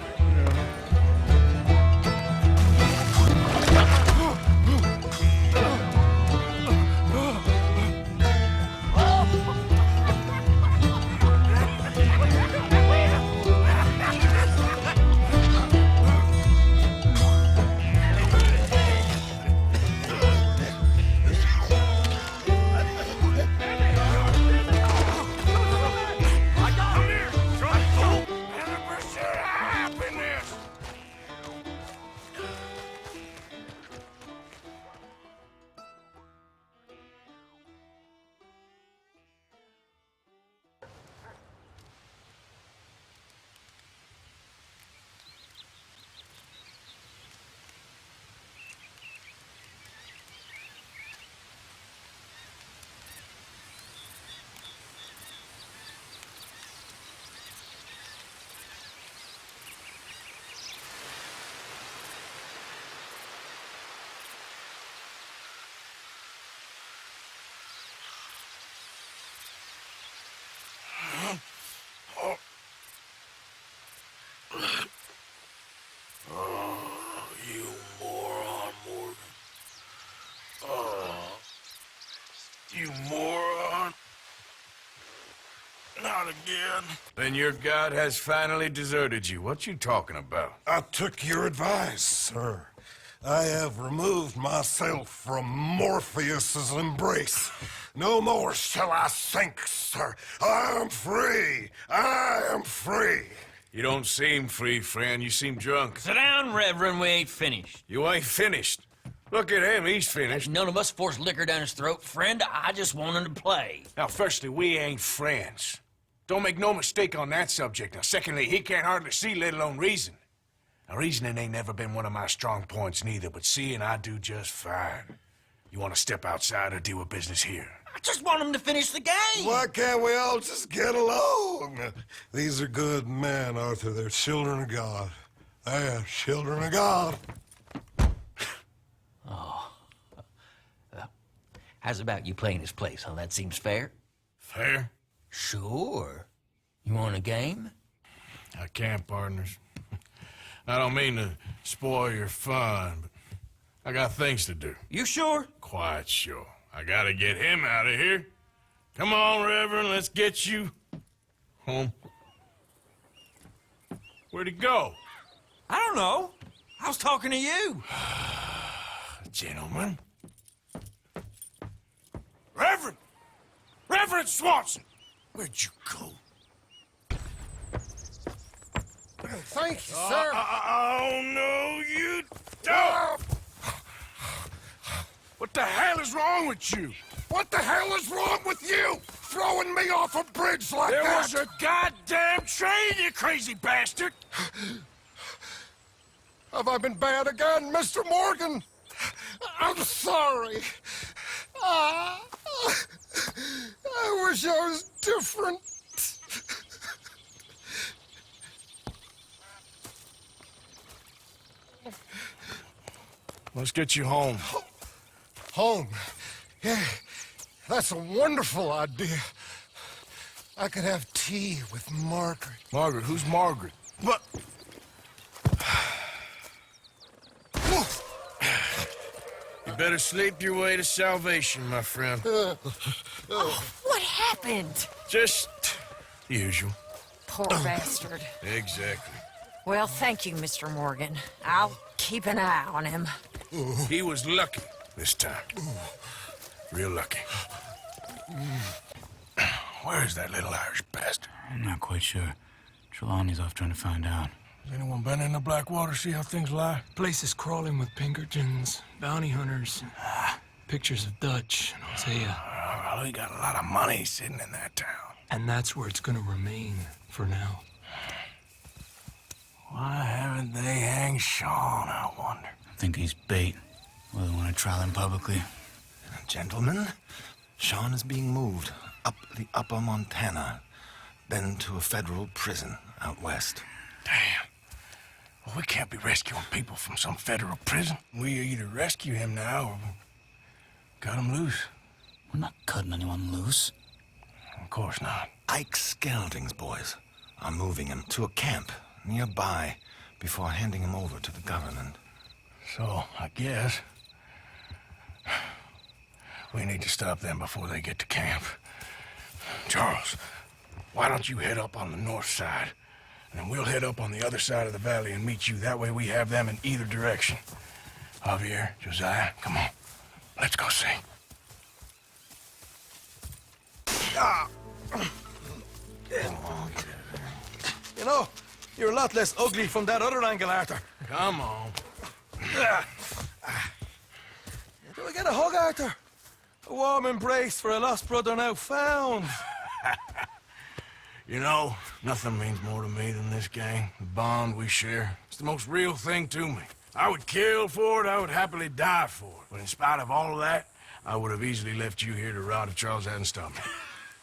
Oh, you moron, Morgan. Oh, you moron. Not again. Then your god has finally deserted you. What you talking about? I took your advice, sir. I have removed myself from Morpheus's embrace. No more shall I sink, sir. I am free. I am free. You don't seem free, friend. You seem drunk. Sit down, Reverend. We ain't finished. You ain't finished. Look at him. He's finished. None of us forced liquor down his throat, friend. I just want him to play. Now, firstly, we ain't friends. Don't make no mistake on that subject. Now, secondly, he can't hardly see, let alone reason. Now, reasoning ain't never been one of my strong points neither, but seeing I do just fine. You want to step outside or deal with business here? I just want him to finish the game. Why can't we all just get along? These are good men, Arthur. They're children of God. They are children of God. Oh. How's about you playing his place, huh? That seems fair? Fair? Sure. You want a game? I can't, partners. I don't mean to spoil your fun, but I got things to do. You sure? Quite sure. I gotta get him out of here. Come on, Reverend, let's get you home. Where'd he go? I don't know. I was talking to you. Gentlemen. Reverend! Reverend Swanson! Where'd you go? Thank you, sir. Oh, no, you don't! What the hell is wrong with you? What the hell is wrong with you? Throwing me off a bridge like There that? was a goddamn train, you crazy bastard! Have I been bad again, Mr. Morgan? I'm sorry. I wish I was different. Let's get you home. Home? Yeah, that's a wonderful idea. I could have tea with Margaret. Margaret? Who's Margaret? What? You better sleep your way to salvation, my friend. Oh, what happened? Just the usual. Poor bastard. Exactly. Well, thank you, Mr. Morgan. I'll keep an eye on him. He was lucky this time. Real lucky. Where's that little Irish bastard? I'm not quite sure. Trelawney's off trying to find out. Has anyone been in the Blackwater, see how things lie? Place is crawling with Pinkertons, bounty hunters, pictures of Dutch and Hosea. Well, we got a lot of money sitting in that town. And that's where it's gonna remain for now. Why haven't they hanged Sean, I wonder? I think he's bait. Well, they want to trial him publicly. Gentlemen, Sean is being moved up the upper Montana, then to a federal prison out west. Damn. Well, we can't be rescuing people from some federal prison. We either rescue him now or cut him loose. We're not cutting anyone loose. Of course not. Ike Skelding's boys are moving him to a camp nearby before handing him over to the government. So, I guess we need to stop them before they get to camp. Charles, why don't you head up on the north side, and then we'll head up on the other side of the valley and meet you. That way we have them in either direction. Javier, Josiah, come on. Let's go see. You know, you're a lot less ugly from that other angle, Arthur. Come on. Do we get a hug, Arthur? A warm embrace for a lost brother now found. You know, nothing means more to me than this gang, the bond we share. It's the most real thing to me. I would kill for it, I would happily die for it. But in spite of all of that, I would have easily left you here to rot if Charles hadn't stopped me.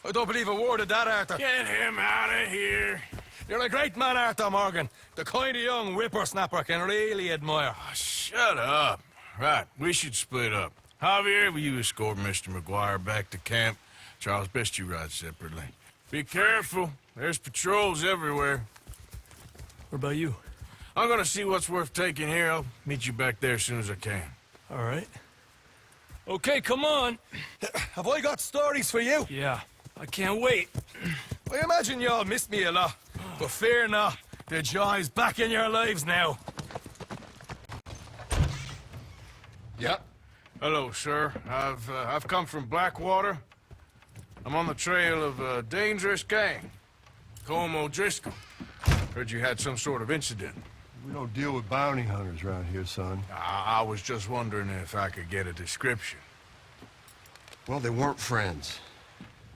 I don't believe a word of that, Arthur. Get him out of here. You're a great man, Arthur Morgan. The kind of young whippersnapper I can really admire. Oh, shut up. Right, we should split up. Javier, will you escort Mr. McGuire back to camp? Charles, best you ride separately. Be careful. There's patrols everywhere. What about you? I'm gonna see what's worth taking here. I'll meet you back there as soon as I can. All right. Okay, come on. Have I got stories for you? Yeah, I can't wait. I imagine y'all missed me a lot, but fear not. The joy's back in your lives now. Yep. Hello, sir. I've come from Blackwater. I'm on the trail of a dangerous gang. Colm O'Driscoll. Heard you had some sort of incident. We don't deal with bounty hunters around here, son. I was just wondering if I could get a description. Well, they weren't friends.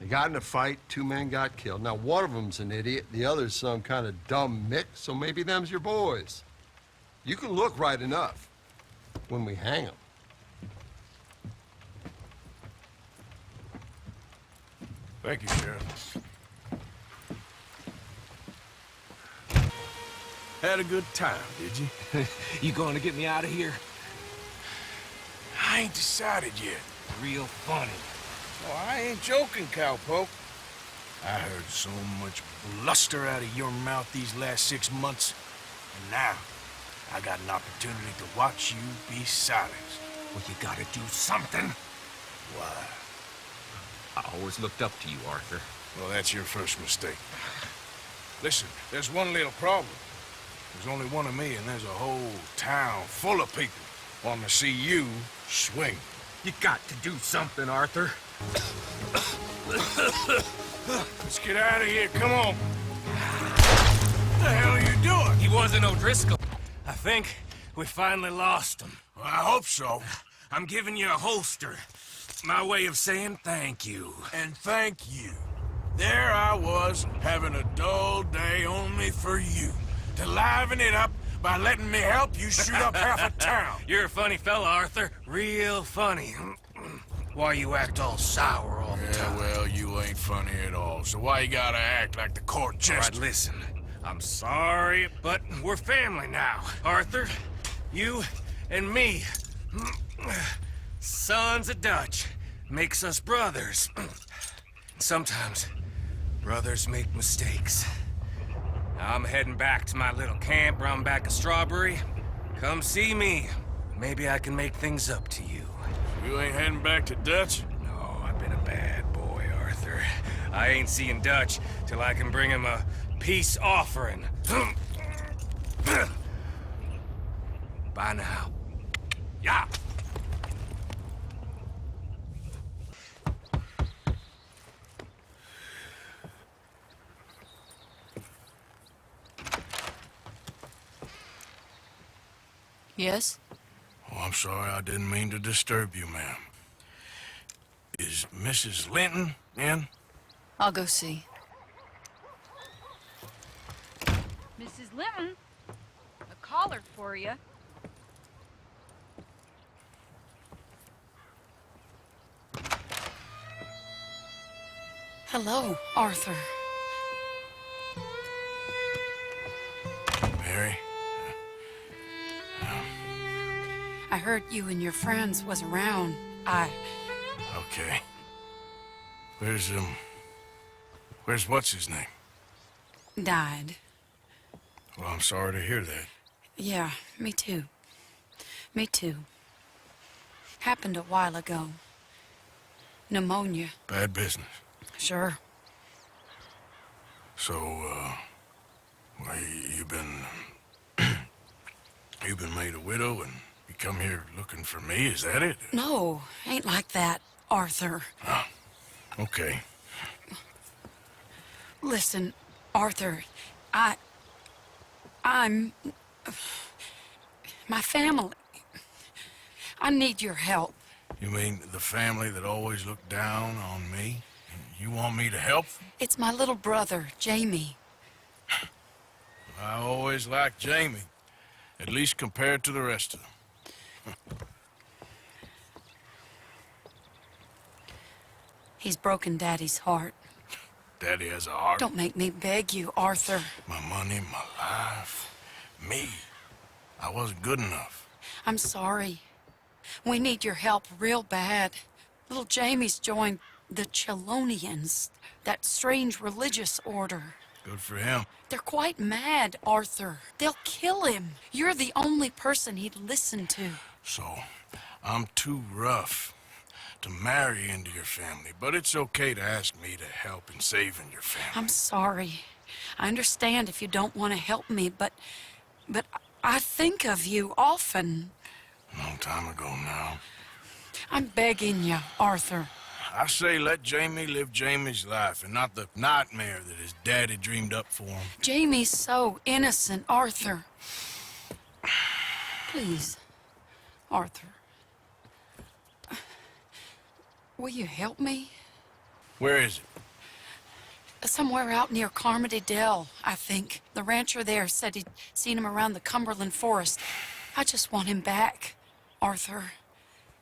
They got in a fight, 2 men got killed. Now, one of them's an idiot, the other's some kind of dumb mick, so maybe them's your boys. You can look right enough when we hang them. Thank you, Sheriff. Had a good time, did you? You going to get me out of here? I ain't decided yet. Real funny. Oh, I ain't joking, cowpoke. I heard so much bluster out of your mouth these last 6 months, and now I got an opportunity to watch you be silenced. Well, you gotta do something. Why? I always looked up to you, Arthur. Well, that's your first mistake. Listen, there's one little problem. There's only one of me, and there's a whole town full of people wanting to see you swing. You got to do something, Arthur. Let's get out of here. Come on. What the hell are you doing? He wasn't O'Driscoll. I think we finally lost him. Well, I hope so. I'm giving you a holster. My way of saying thank you. And thank you. There I was, having a dull day only for you. To liven it up by letting me help you shoot up half a town. You're a funny fella, Arthur. Real funny. Why you act all sour all the time? Yeah, well, you ain't funny at all. So why you gotta act like the court jester? All right, listen. I'm sorry, but we're family now. Arthur, you and me. Sons of Dutch. Makes us brothers. Sometimes brothers make mistakes. I'm heading back to my little camp round back of Strawberry. Come see me. Maybe I can make things up to you. You ain't heading back to Dutch? No, I've been a bad boy, Arthur. I ain't seeing Dutch till I can bring him a peace offering. Bye now. Yeah. Yes? Oh, I'm sorry. I didn't mean to disturb you, ma'am. Is Mrs. Linton in? I'll go see. Mrs. Linton, a caller for you. Hello, Arthur. Mary? I heard you and your friends was around. Okay. Where's what's his name? Died. Well, I'm sorry to hear that. Yeah, me too. Me too. Happened a while ago. Pneumonia. Bad business. Sure. So, well, you've been made a widow and you come here looking for me, is that it? No, ain't like that, Arthur. Oh, okay. Listen, Arthur, I'm... my family. I need your help. You mean the family that always looked down on me? You want me to help? It's my little brother, Jamie. I always liked Jamie, at least compared to the rest of them. He's broken Daddy's heart. Daddy has a heart. Don't make me beg you, Arthur. My money, my life, me. I wasn't good enough. I'm sorry. We need your help real bad. Little Jamie's joined the Chelonians, that strange religious order. Good for him. They're quite mad, Arthur. They'll kill him. You're the only person he'd listen to. So, I'm too rough to marry into your family, but it's okay to ask me to help in saving your family. I'm sorry. I understand if you don't want to help me, but I think of you often. Long time ago now. I'm begging you, Arthur. I say let Jamie live Jamie's life and not the nightmare that his daddy dreamed up for him. Jamie's so innocent, Arthur. Please, Arthur. Will you help me? Where is it? Somewhere out near Carmody Dell, I think. The rancher there said he'd seen him around the Cumberland Forest. I just want him back, Arthur.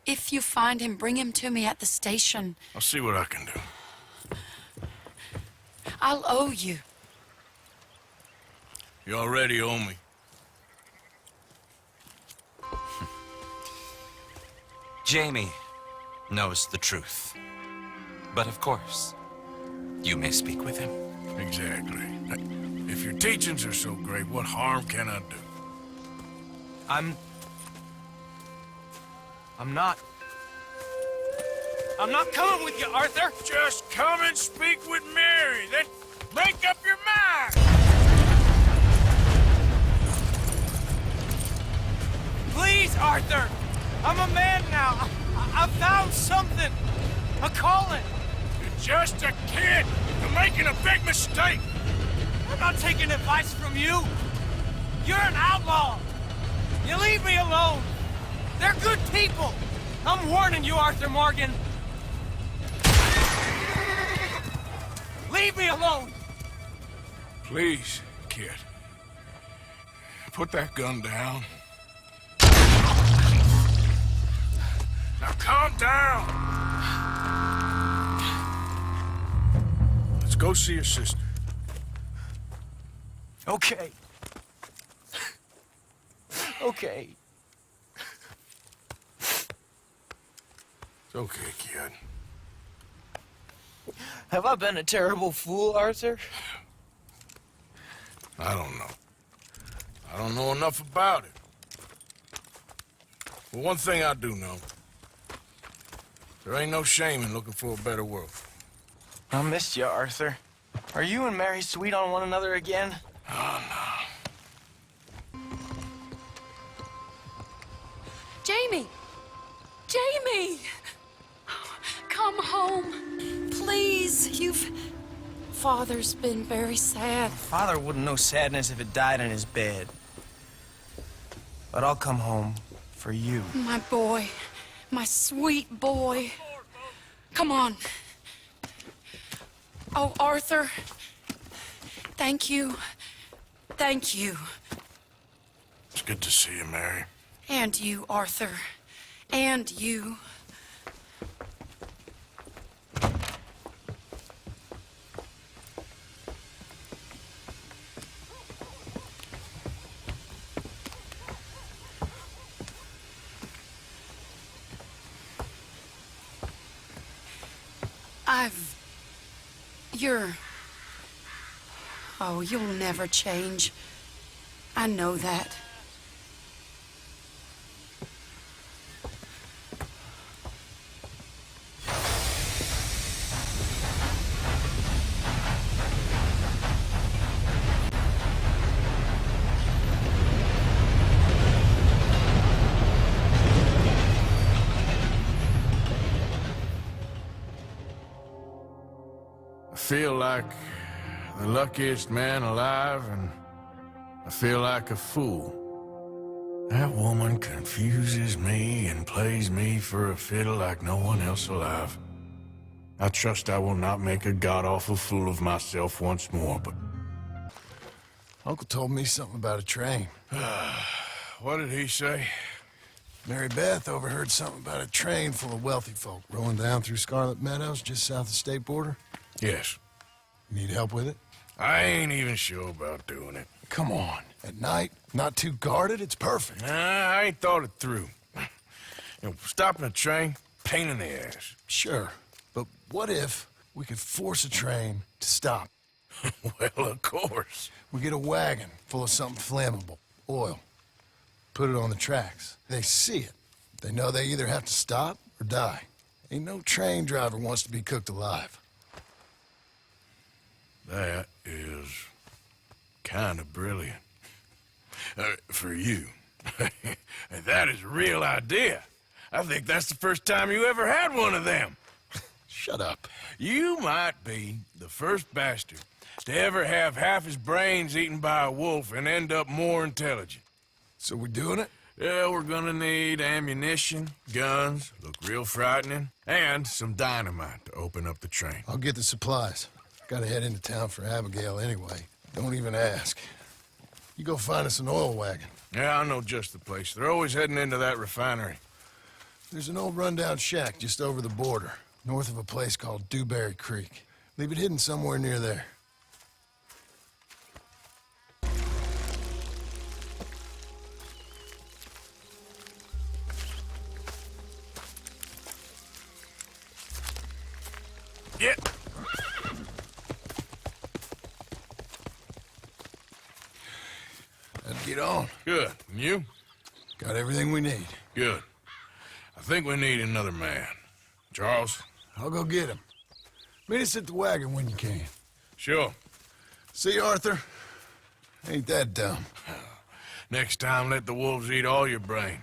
If you find him, bring him to me at the station. I'll see what I can do. I'll owe you. You already owe me. Jamie knows the truth. But of course, you may speak with him. Exactly. If your teachings are so great, what harm can I do? I'm not coming with you, Arthur. Just come and speak with Mary, then make up your mind. Please, Arthur. I'm a man now. I found something. A calling. You're just a kid. You're making a big mistake. I'm not taking advice from you. You're an outlaw. You leave me alone. They're good people. I'm warning you, Arthur Morgan. Leave me alone. Please, kid. Put that gun down. Now calm down. Let's go see your sister. Okay. Okay. It's okay, kid. Have I been a terrible fool, Arthur? I don't know. I don't know enough about it. But one thing I do know. There ain't no shame in looking for a better world. I missed you, Arthur. Are you and Mary sweet on one another again? Oh, no. Jamie! Jamie! Come home. Please, Father's been very sad. Father wouldn't know sadness if it died in his bed. But I'll come home for you. My boy. My sweet boy. Come on. Oh, Arthur. Thank you. Thank you. It's good to see you, Mary. And you, Arthur. And you. Oh, you'll never change. I know that. I feel like the luckiest man alive, and I feel like a fool. That woman confuses me and plays me for a fiddle like no one else alive. I trust I will not make a god-awful fool of myself once more, but... Uncle told me something about a train. What did he say? Mary Beth overheard something about a train full of wealthy folk rolling down through Scarlet Meadows just south of the state border. Yes. Need help with it? I ain't even sure about doing it. Come on. At night, not too guarded, it's perfect. Nah, I ain't thought it through. You know, stopping a train, pain in the ass. Sure, but what if we could force a train to stop? Well, of course. We get a wagon full of something flammable, oil. Put it on the tracks. They see it. They know they either have to stop or die. Ain't no train driver wants to be cooked alive. That is kind of brilliant. For you. That is a real idea. I think that's the first time you ever had one of them. Shut up. You might be the first bastard to ever have half his brains eaten by a wolf and end up more intelligent. So we're doing it? Yeah, we're gonna need ammunition, guns, look real frightening, and some dynamite to open up the train. I'll get the supplies. Gotta head into town for Abigail anyway. Don't even ask. You go find us an oil wagon. Yeah, I know just the place. They're always heading into that refinery. There's an old rundown shack just over the border, north of a place called Dewberry Creek. Leave it hidden somewhere near there. Yeah. Let's get on. Good. And you? Got everything we need. Good. I think we need another man. Charles? I'll go get him. Meet us at the wagon when you can. Sure. See, Arthur? Ain't that dumb. Next time, let the wolves eat all your brain.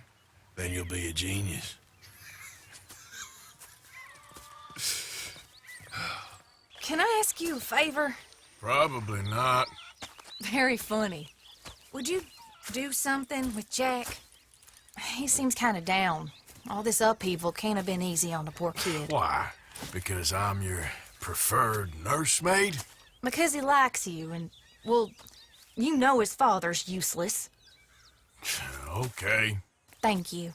Then you'll be a genius. Can I ask you a favor? Probably not. Very funny. Would you do something with Jack? He seems kind of down. All this upheaval can't have been easy on the poor kid. Why? Because I'm your preferred nursemaid? Because he likes you, and, well, you know his father's useless. Okay. Thank you.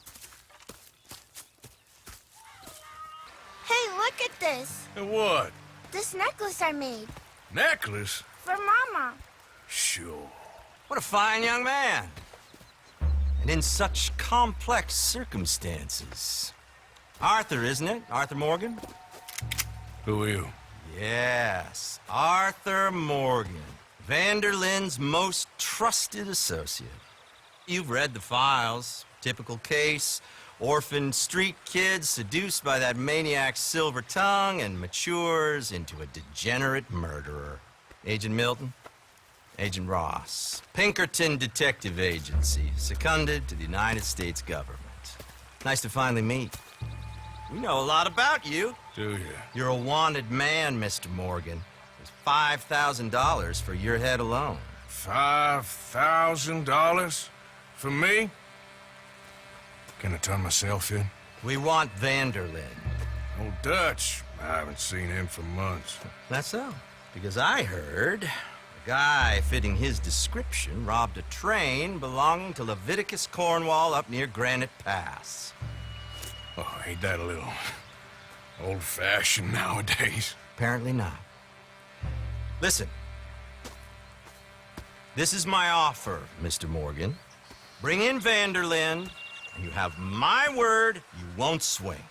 Hey, look at this. What? This necklace I made. Necklace? For Mama. Sure. What a fine young man. And in such complex circumstances. Arthur, isn't it? Arthur Morgan? Who are you? Yes, Arthur Morgan. Vanderlyn's most trusted associate. You've read the files. Typical case. Orphaned street kid seduced by that maniac's silver tongue and matures into a degenerate murderer. Agent Milton? Agent Ross. Pinkerton Detective Agency, seconded to the United States government. Nice to finally meet. We know a lot about you. Do you? You're a wanted man, Mr. Morgan. There's $5,000 for your head alone. $5,000? For me? Can I turn myself in? We want Vanderlyn. Old Dutch. I haven't seen him for months. That's so. Because I heard a guy fitting his description robbed a train belonging to Leviticus Cornwall up near Granite Pass. Oh, ain't that a little old-fashioned nowadays? Apparently not. Listen. This is my offer, Mr. Morgan. Bring in Vanderlyn, and you have my word you won't swing.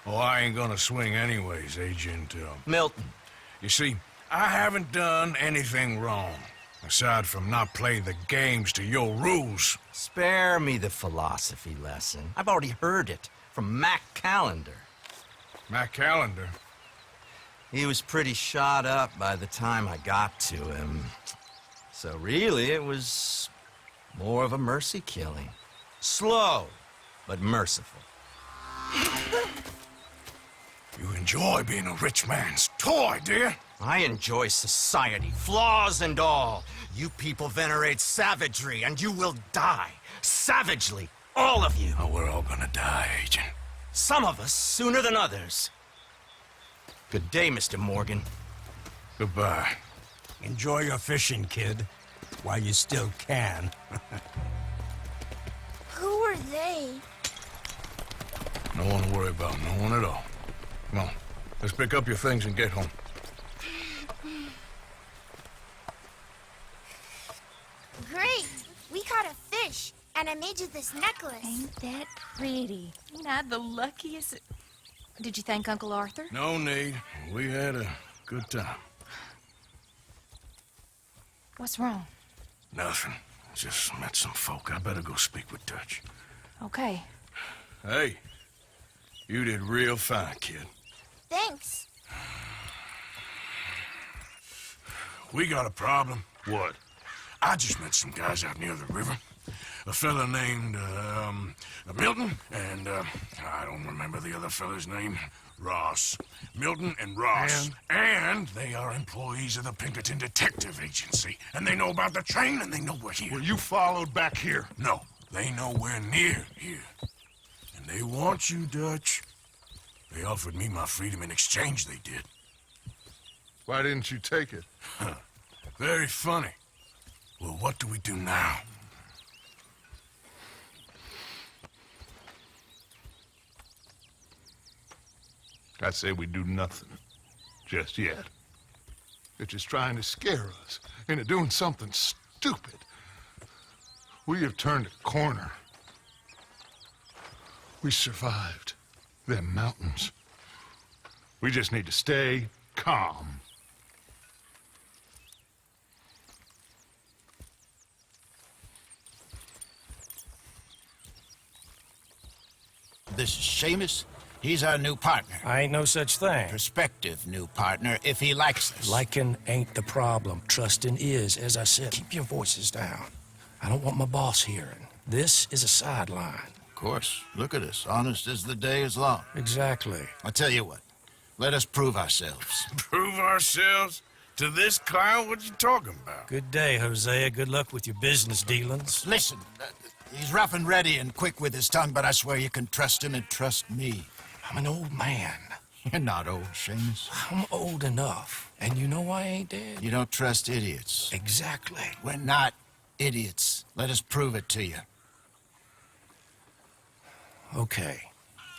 Oh, I ain't gonna swing anyways, Agent, Milton. You see, I haven't done anything wrong, aside from not playing the games to your rules. Spare me the philosophy lesson. I've already heard it from Mac Callender. Mac Callender? He was pretty shot up by the time I got to him. So really, it was more of a mercy killing. Slow, but merciful. You enjoy being a rich man's toy, dear. I enjoy society, flaws and all. You people venerate savagery, and you will die. Savagely, all of you. Oh, we're all gonna die, Agent. Some of us sooner than others. Good day, Mr. Morgan. Goodbye. Enjoy your fishing, kid, while you still can. Who are they? No one to worry about, no one at all. Come on, let's pick up your things and get home. Great! We caught a fish, and I made you this necklace. Ain't that pretty? Ain't I the luckiest? Did you thank Uncle Arthur? No need. We had a good time. What's wrong? Nothing. Just met some folk. I better go speak with Dutch. Okay. Hey, you did real fine, kid. Thanks. We got a problem. What? I just met some guys out near the river. A fella named, Milton, and, I don't remember the other fella's name. Ross. Milton and Ross. And they are employees of the Pinkerton Detective Agency. And they know about the train, and they know we're here. Were you followed back here? No, they know we're near here. And they want you, Dutch. They offered me my freedom in exchange, they did. Why didn't you take it? Very funny. Well, what do we do now? I say we do nothing. Just yet. They're just trying to scare us into doing something stupid. We have turned a corner. We survived them mountains. We just need to stay calm. This is Seamus. He's our new partner. I ain't no such thing. Prospective new partner, if he likes us. Liking ain't the problem. Trusting is. As I said, keep your voices down. I don't want my boss hearing. This is a sideline. Of course. Look at us. Honest as the day is long. Exactly. I tell you what. Let us prove ourselves. Prove ourselves? To this clown? What you talking about? Good day, Hosea. Good luck with your business dealings. Listen, he's rough and ready and quick with his tongue, but I swear you can trust him and trust me. I'm an old man. You're not old, Seamus. I'm old enough. And you know I ain't dead. You don't trust idiots. Exactly. We're not idiots. Let us prove it to you. Okay.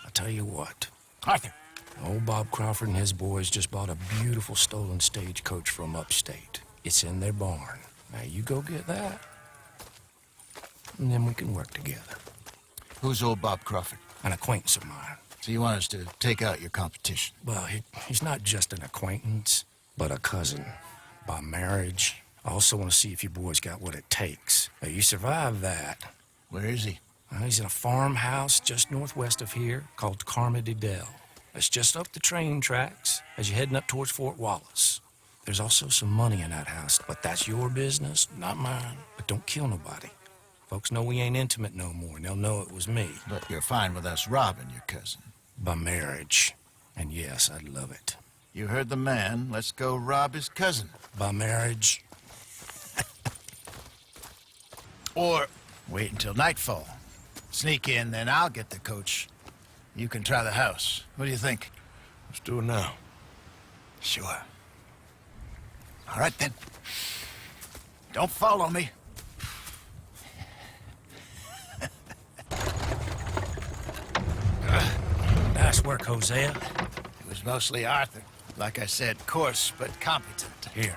I'll tell you what. Arthur. Old Bob Crawford and his boys just bought a beautiful stolen stagecoach from upstate. It's in their barn. Now you go get that, and then we can work together. Who's old Bob Crawford? An acquaintance of mine. So you want us to take out your competition? Well, he's not just an acquaintance, but a cousin. By marriage. I also want to see if you boys got what it takes. Now, you survive that. Where is he? Well, he's in a farmhouse just northwest of here called Carmody Dell. It's just up the train tracks as you're heading up towards Fort Wallace. There's also some money in that house, but that's your business, not mine. But don't kill nobody. Folks know we ain't intimate no more, and they'll know it was me. But you're fine with us robbing your cousin. By marriage. And yes, I'd love it. You heard the man. Let's go rob his cousin. By marriage. Or wait until nightfall. Sneak in, then I'll get the coach. You can try the house. What do you think? Let's do it now. Sure. All right, then. Don't follow me. Nice work, Hosea. It was mostly Arthur. Like I said, coarse but competent. Here.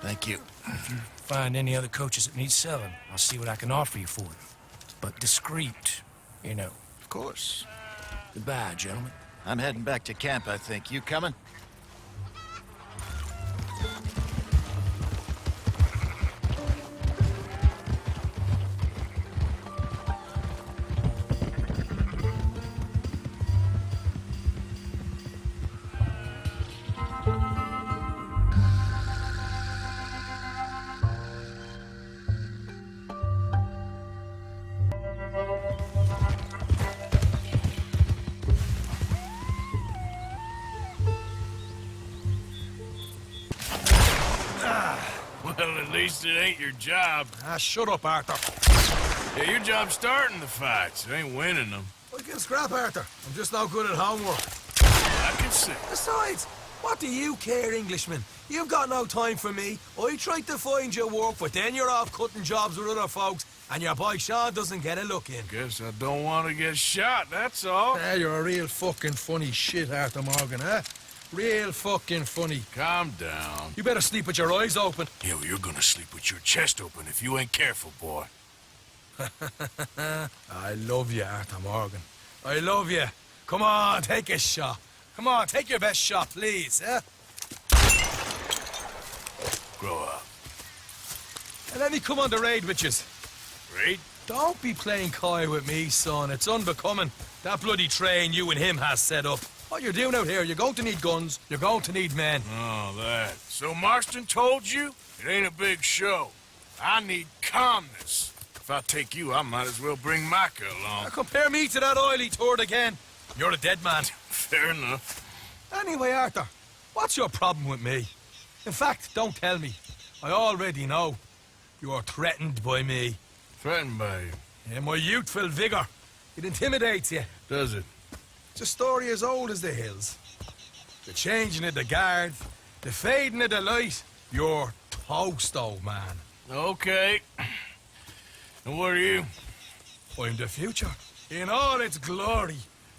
Thank you. If you find any other coaches that need selling, I'll see what I can offer you for them. But discreet, you know. Of course. Goodbye, gentlemen. I'm heading back to camp, I think. You coming? Well, at least it ain't your job. Ah, shut up, Arthur. Yeah, your job's starting the fights. It ain't winning them. I can scrap, Arthur. I'm just not good at homework. I can see. Besides, what do you care, Englishman? You've got no time for me. I tried to find you work, but then you're off cutting jobs with other folks, and your boy Sean doesn't get a look in. Guess I don't want to get shot, that's all. Ah, you're a real fucking funny shit, Arthur Morgan, huh? Real fucking funny. Calm down. You better sleep with your eyes open. Yeah, well, you're gonna sleep with your chest open if you ain't careful, boy. I love you, Arthur Morgan. I love you. Come on, take a shot. Come on, take your best shot, please, eh? Grow up. And let me come on the raid with yous. Raid? Don't be playing coy with me, son. It's unbecoming. That bloody train you and him has set up. What you're doing out here, you're going to need guns, you're going to need men. Oh, that. So Marston told you? It ain't a big show. I need calmness. If I take you, I might as well bring Micah along. Now compare me to that oily turd again. You're a dead man. Fair enough. Anyway, Arthur, what's your problem with me? In fact, don't tell me. I already know. You're threatened by me. Threatened by you? Yeah, my youthful vigor. It intimidates you. Does it? It's a story as old as the hills. The changing of the guard, the fading of the light. You're toast, old man. Okay. And what are you? I'm the future, in all its glory.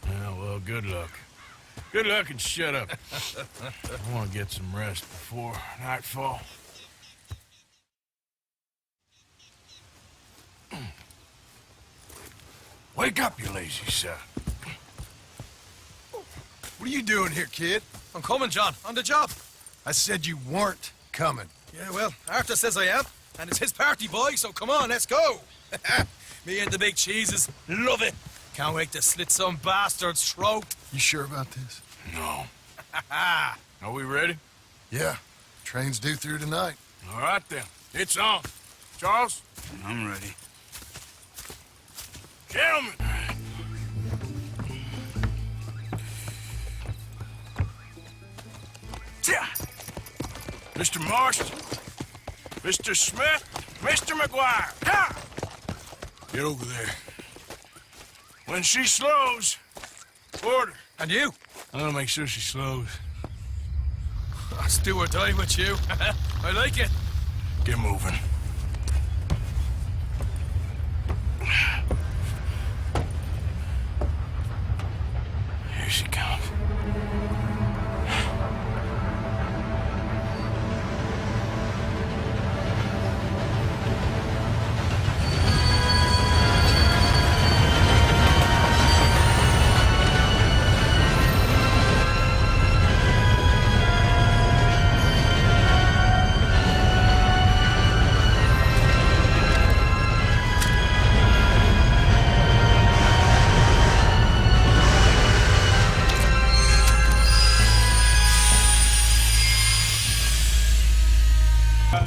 Yeah, well, good luck. Good luck and shut up. I want to get some rest before nightfall. Wake up, you lazy son. What are you doing here, kid? I'm coming, John. On the job. I said you weren't coming. Yeah, well, Arthur says I am. And it's his party, boy, so come on, let's go. Me and the big cheeses. Love it. Can't wait to slit some bastard's throat. You sure about this? No. Are we ready? Yeah. Train's due through tonight. All right, then. It's on. Charles? I'm ready. Gentlemen! Mr. Marston, Mr. Smith, Mr. McGuire, ha! Get over there. When she slows, order. And you? I'm gonna make sure she slows. Let's do or die with you. I like it. Get moving. Here she comes.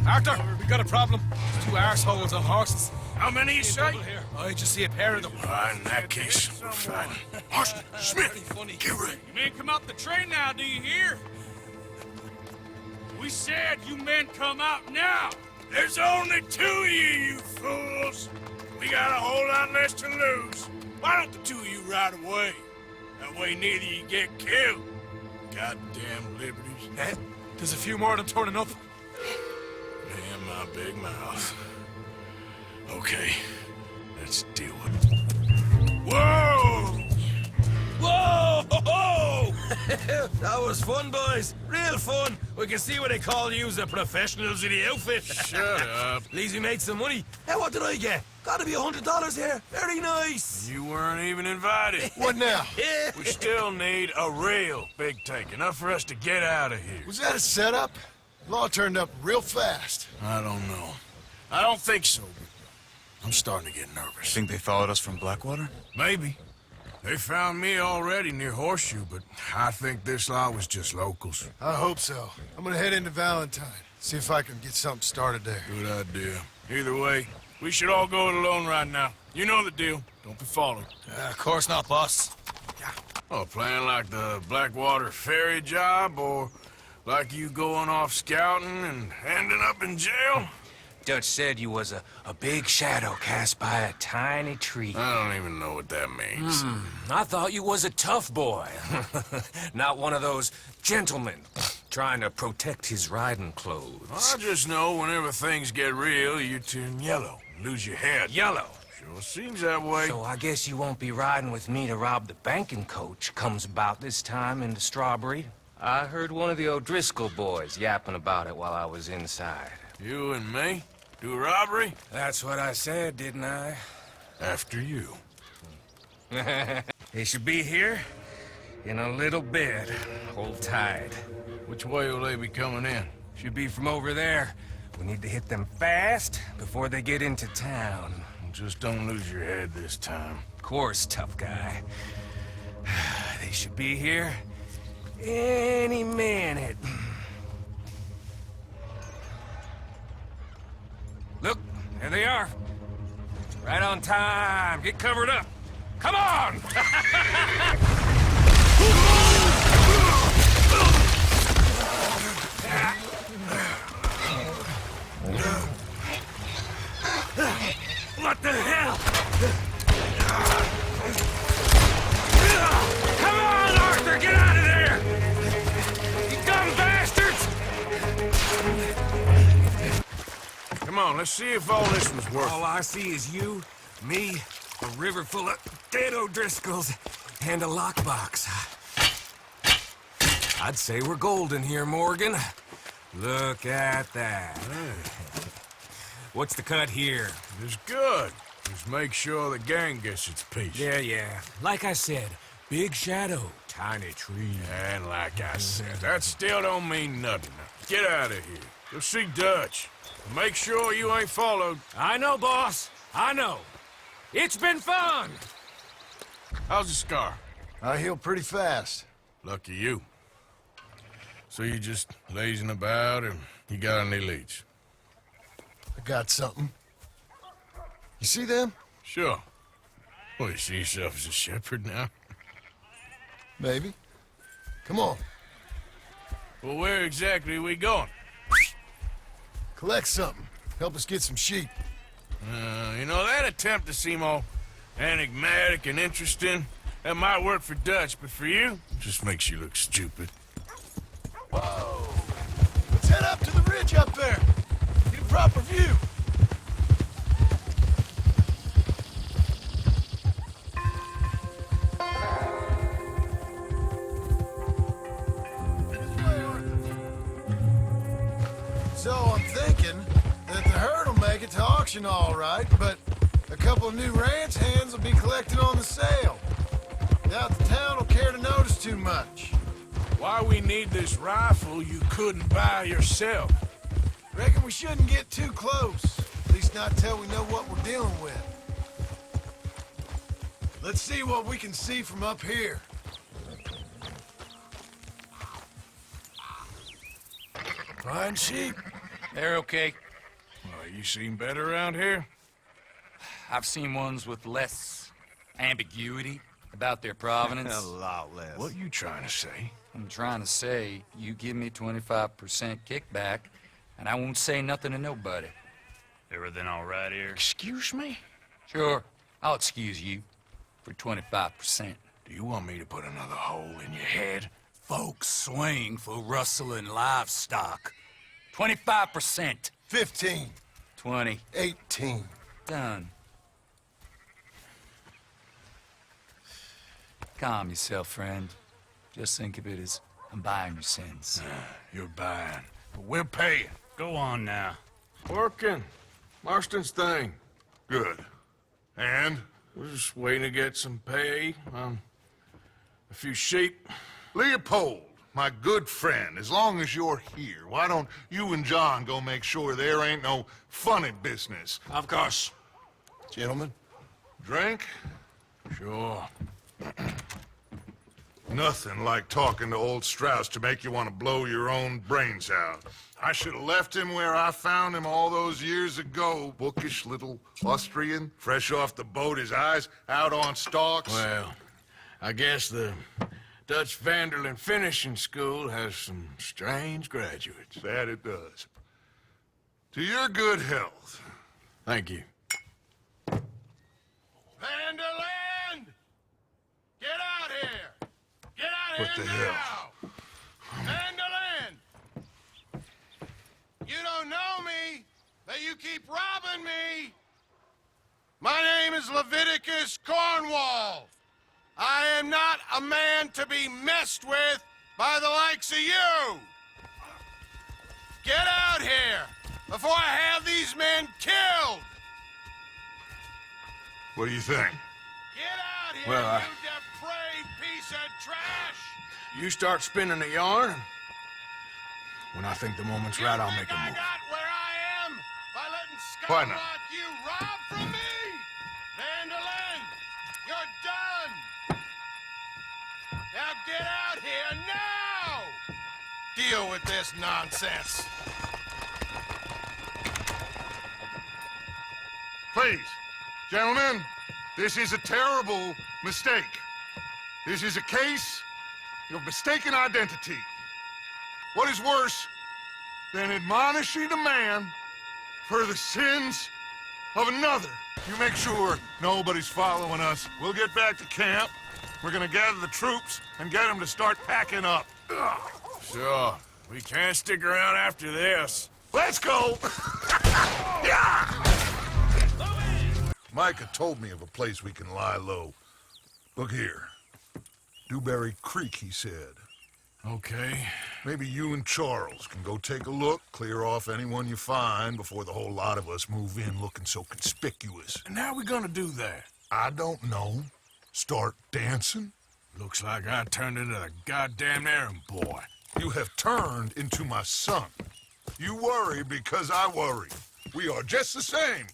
Arthur, we got a problem. There's two arseholes on horses. How many you say? I just see a pair of them. In that case, we're fighting. Marston, Smith, get ready. You men come out the train now, do you hear? We said you men come out now. There's only 2 of you fools. We got a whole lot less to lose. Why don't the 2 of you ride away? That way neither you get killed. Goddamn liberties. There's a few more of them turning up. Damn my big mouth. Okay, let's deal with it. Whoa! Whoa! That was fun, boys. Real fun. We can see what they call you the professionals of the outfit. Shut up. At least we made some money. Hey, what did I get? Gotta be $100 here. Very nice. You weren't even invited. What now? We still need a real big tank, enough for us to get out of here. Was that a setup? Law turned up real fast. I don't know. I don't think so, but I'm starting to get nervous. Think they followed us from Blackwater? Maybe. They found me already near Horseshoe, but I think this lot was just locals. I hope so. I'm gonna head into Valentine. See if I can get something started there. Good idea. Either way, we should all go it alone right now. You know the deal. Don't be followed. Of course not, boss. Oh, playing like the Blackwater ferry job, or like you going off scouting and ending up in jail? Dutch said you was a big shadow cast by a tiny tree. I don't even know what that means. I thought you was a tough boy. Not one of those gentlemen trying to protect his riding clothes. I just know whenever things get real, you turn yellow, lose your head. Yellow? Sure seems that way. So I guess you won't be riding with me to rob the banking coach comes about this time in the Strawberry. I heard one of the O'Driscoll boys yapping about it while I was inside. You and me? Do a robbery? That's what I said, didn't I? After you. They should be here in a little bit. Hold tight. Which way will they be coming in? Should be from over there. We need to hit them fast before they get into town. Just don't lose your head this time. Of course, tough guy. They should be here any minute. Look, there they are. Right on time. Get covered up. Come on! What the hell? Come on, Arthur! Get out of there! You dumb bastards! Come on, let's see if all this was worth it. All I see is you, me, a river full of dead O'Driscolls, and a lockbox. I'd say we're golden here, Morgan. Look at that. What's the cut here? It's good. Just make sure the gang gets its piece. Yeah. Like I said, big shadow, tiny tree. And like I said, that still don't mean nothing. Get out of here. Go see Dutch. Make sure you ain't followed. I know, boss. I know. It's been fun. How's the scar? I heal pretty fast. Lucky you. So you just lazing about, and you got any leads? I got something. You see them? Sure. Well, you see yourself as a shepherd now? Maybe. Come on. Well, where exactly are we going? Collect something. Help us get some sheep. You know, that attempt to seem all enigmatic and interesting, that might work for Dutch, but for you, it just makes you look stupid. Whoa! Let's head up to the ridge up there. Get a proper view. So I'm thinking that the herd will make it to auction all right, but a couple of new ranch hands will be collected on the sale. Doubt the town will care to notice too much. Why we need this rifle you couldn't buy yourself? Reckon we shouldn't get too close. At least not till we know what we're dealing with. Let's see what we can see from up here. Fine sheep. They're okay. Well, you seem better around here? I've seen ones with less ambiguity about their provenance. A lot less. What you trying to say? I'm trying to say you give me 25% kickback, and I won't say nothing to nobody. Everything all right here? Excuse me? Sure, I'll excuse you for 25%. Do you want me to put another hole in your head? Folks swing for rustling livestock. 25%. 15. 20. 18. Done. Calm yourself, friend. Just think of it as I'm buying your sins. You're buying, but we're paying. Go on now. Working. Marston's thing. Good. And? We're just waiting to get some pay. A few sheep. Leopold, my good friend, as long as you're here, why don't you and John go make sure there ain't no funny business? Of course. Gentlemen? Drink? Sure. Nothing like talking to old Strauss to make you want to blow your own brains out. I should have left him where I found him all those years ago. Bookish little Austrian, fresh off the boat, his eyes out on stalks. Well, I guess the Dutch Vanderlyn Finishing School has some strange graduates. That it does. To your good health. Thank you. Vanderland! Get out here! Get out What here the now! hell? Vanderland! You don't know me, but you keep robbing me! My name is Leviticus Cornwall. I am not a man to be messed with by the likes of you! Get out here before I have these men killed! What do you think? Get out here, Well, you depraved piece of trash! You start spinning a yarn. When I think the moment's right, I'll make a I move. got where I am by letting Why scum not? like you rob from me! Vanderlyn, you're done! Now get out here now! Deal with this nonsense. Please, gentlemen, this is a terrible mistake. This is a case of mistaken identity. What is worse than admonishing a man for the sins of another? You make sure nobody's following us. We'll get back to camp. We're gonna gather the troops and get them to start packing up. Sure. We can't stick around after this. Let's go! Yeah! Micah told me of a place we can lie low. Look here. Dewberry Creek, he said. Okay. Maybe you and Charles can go take a look, clear off anyone you find before the whole lot of us move in looking so conspicuous. And how are we gonna do that? I don't know. Start dancing? Looks like I turned into the goddamn errand boy. You have turned into my son. You worry because I worry. We are just the same.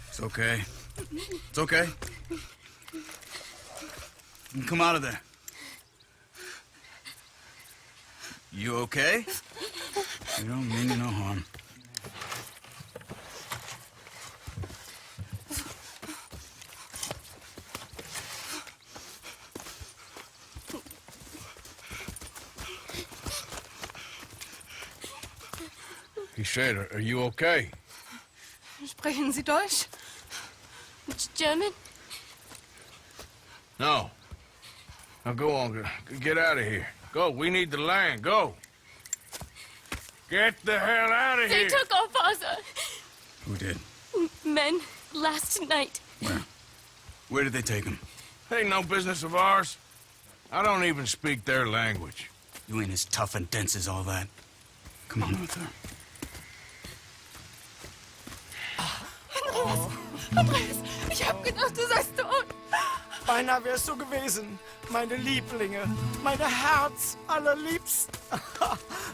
It's okay. It's okay. You can come out of there. You okay? You don't mean you no harm. He said, are you okay? Sprechen Sie Deutsch? German? No. Now go on, get out of here. Go, we need the land, go. Get the hell out of They here. took our father. Who did? Men, last night. Where? Where did they take him? Ain't no business of ours. I don't even speak their language. You ain't as tough and dense as all that. Come on, Arthur. Andreas, ich hab gedacht, du seist tot. Beinahe wärst du gewesen, meine Lieblinge, meine Herz allerliebsten.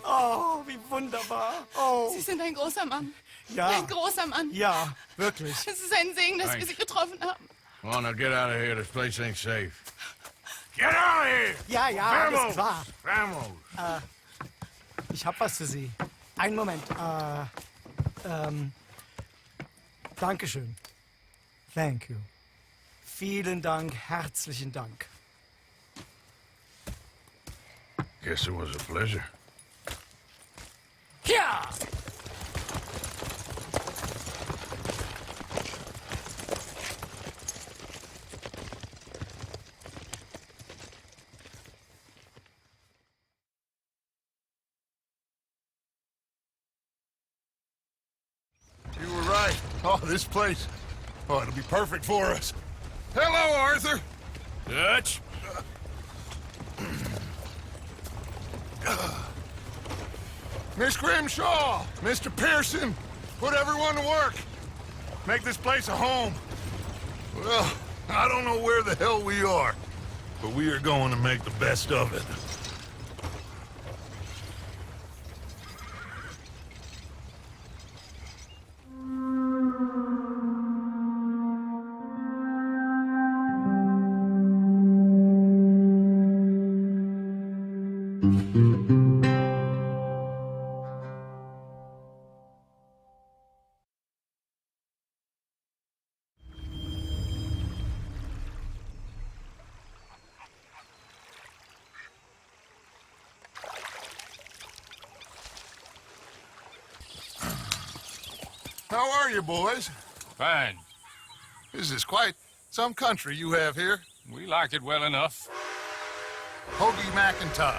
Oh, wie wunderbar. Oh. Sie sind ein großer Mann. Ja. Ein großer Mann. Ja, wirklich. Es ist ein Segen, dass wir Thanks. Sie getroffen haben. Come on, now get out of here. This place ain't safe. Get out of here! Ja, ja, Vamos! alles klar. Vamos! Ich hab was für Sie. Einen Moment. Dankeschön. Thank you. Vielen Dank, herzlichen Dank. Guess it was a pleasure. Ja! You were right. Oh, this place. Oh, it'll be perfect for us. Hello, Arthur. Dutch? Miss Grimshaw, Mr. Pearson, put everyone to work. Make this place a home. Well, I don't know where the hell we are, but we are going to make the best of it. How are you, boys? Fine. This is quite some country you have here. We like it well enough. Hoagie McIntosh,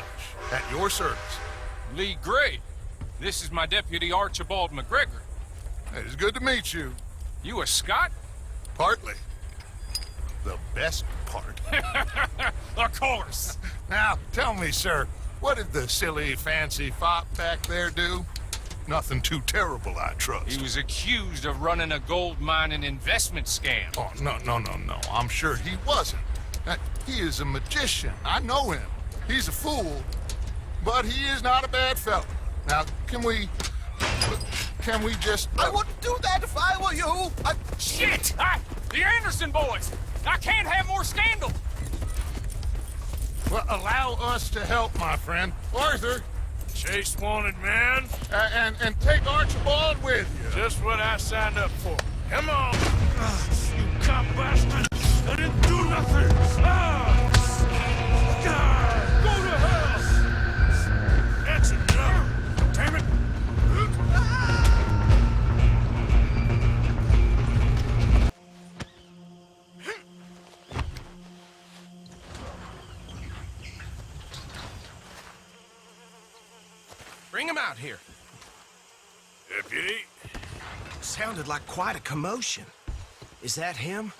at your service. Lee Gray. This is my deputy Archibald McGregor. It is good to meet you. You a Scot? Partly. The best part. Of course. Now, tell me, sir, what did the silly, fancy fop back there do? Nothing too terrible, I trust. He was accused of running a gold mining investment scam. Oh, no. I'm sure he wasn't. He is a magician. I know him. He's a fool, but he is not a bad fellow. Now, can we just... I wouldn't do that if I were you. Shit! The Anderson boys! I can't have more scandal! Well, allow us to help, my friend. Arthur! Chase wanted man. And take Archibald with you. Just what I signed up for. Come on! You cop bastard! I didn't do nothing! Go to hell! That's enough! Damn it! Bring him out here. Deputy? Sounded like quite a commotion. Is that him?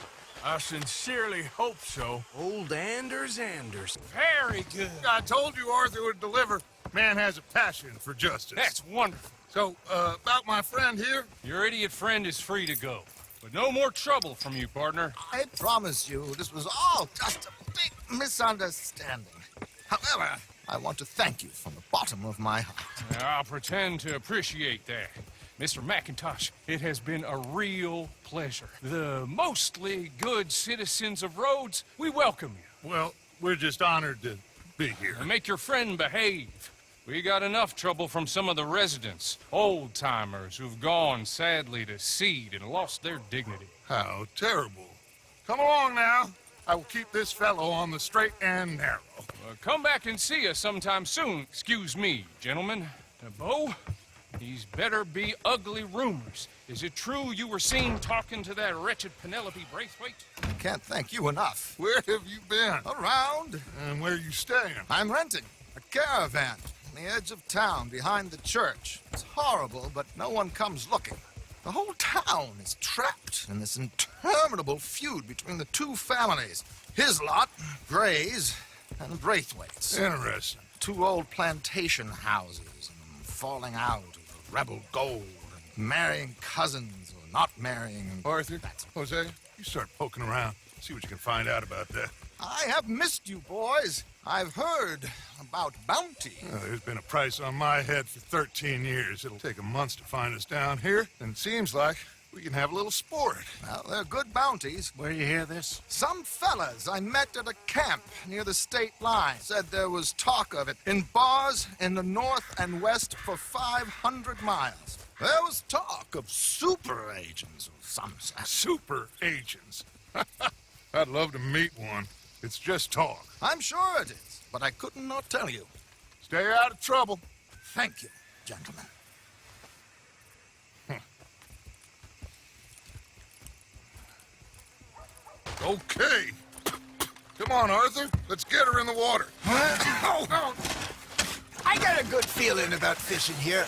I sincerely hope so. Old Anders. Very good. I told you Arthur would deliver. Man has a passion for justice. That's wonderful. So, about my friend here? Your idiot friend is free to go. But no more trouble from you, partner. I promise you, this was all just a big misunderstanding. However, I want to thank you from the bottom of my heart. I'll pretend to appreciate that. Mr. McIntosh, it has been a real pleasure. The mostly good citizens of Rhodes, we welcome you. Well, we're just honored to be here. And make your friend behave. We got enough trouble from some of the residents, old-timers who've gone, sadly, to seed and lost their dignity. How terrible. Come along now. I will keep this fellow on the straight and narrow. Come back and see us sometime soon. Excuse me, gentlemen. Bo, these better be ugly rumors. Is it true you were seen talking to that wretched Penelope Braithwaite? I can't thank you enough. Where have you been? Around. And where are you staying? I'm renting a caravan on the edge of town behind the church. It's horrible, but no one comes looking. The whole town is trapped in this interminable feud between the two families. His lot, Gray's, and Braithwaite's. Interesting. Two old plantation houses, and falling out over rebel gold, and marrying cousins or not marrying. Arthur, Jose, you start poking around. See what you can find out about that. I have missed you, boys. I've heard about bounty. There's been a price on my head for 13 years. It'll take a month to find us down here, and it seems like we can have a little sport. Well, they're good bounties. Where you hear this? Some fellas I met at a camp near the state line said there was talk of it in bars in the north and west for 500 miles. There was talk of super agents of some sort. Super agents. I'd love to meet one. It's just talk. I'm sure it is, but I couldn't not tell you. Stay out of trouble. Thank you, gentlemen. Okay. Come on, Arthur. Let's get her in the water. I got a good feeling about fishing here.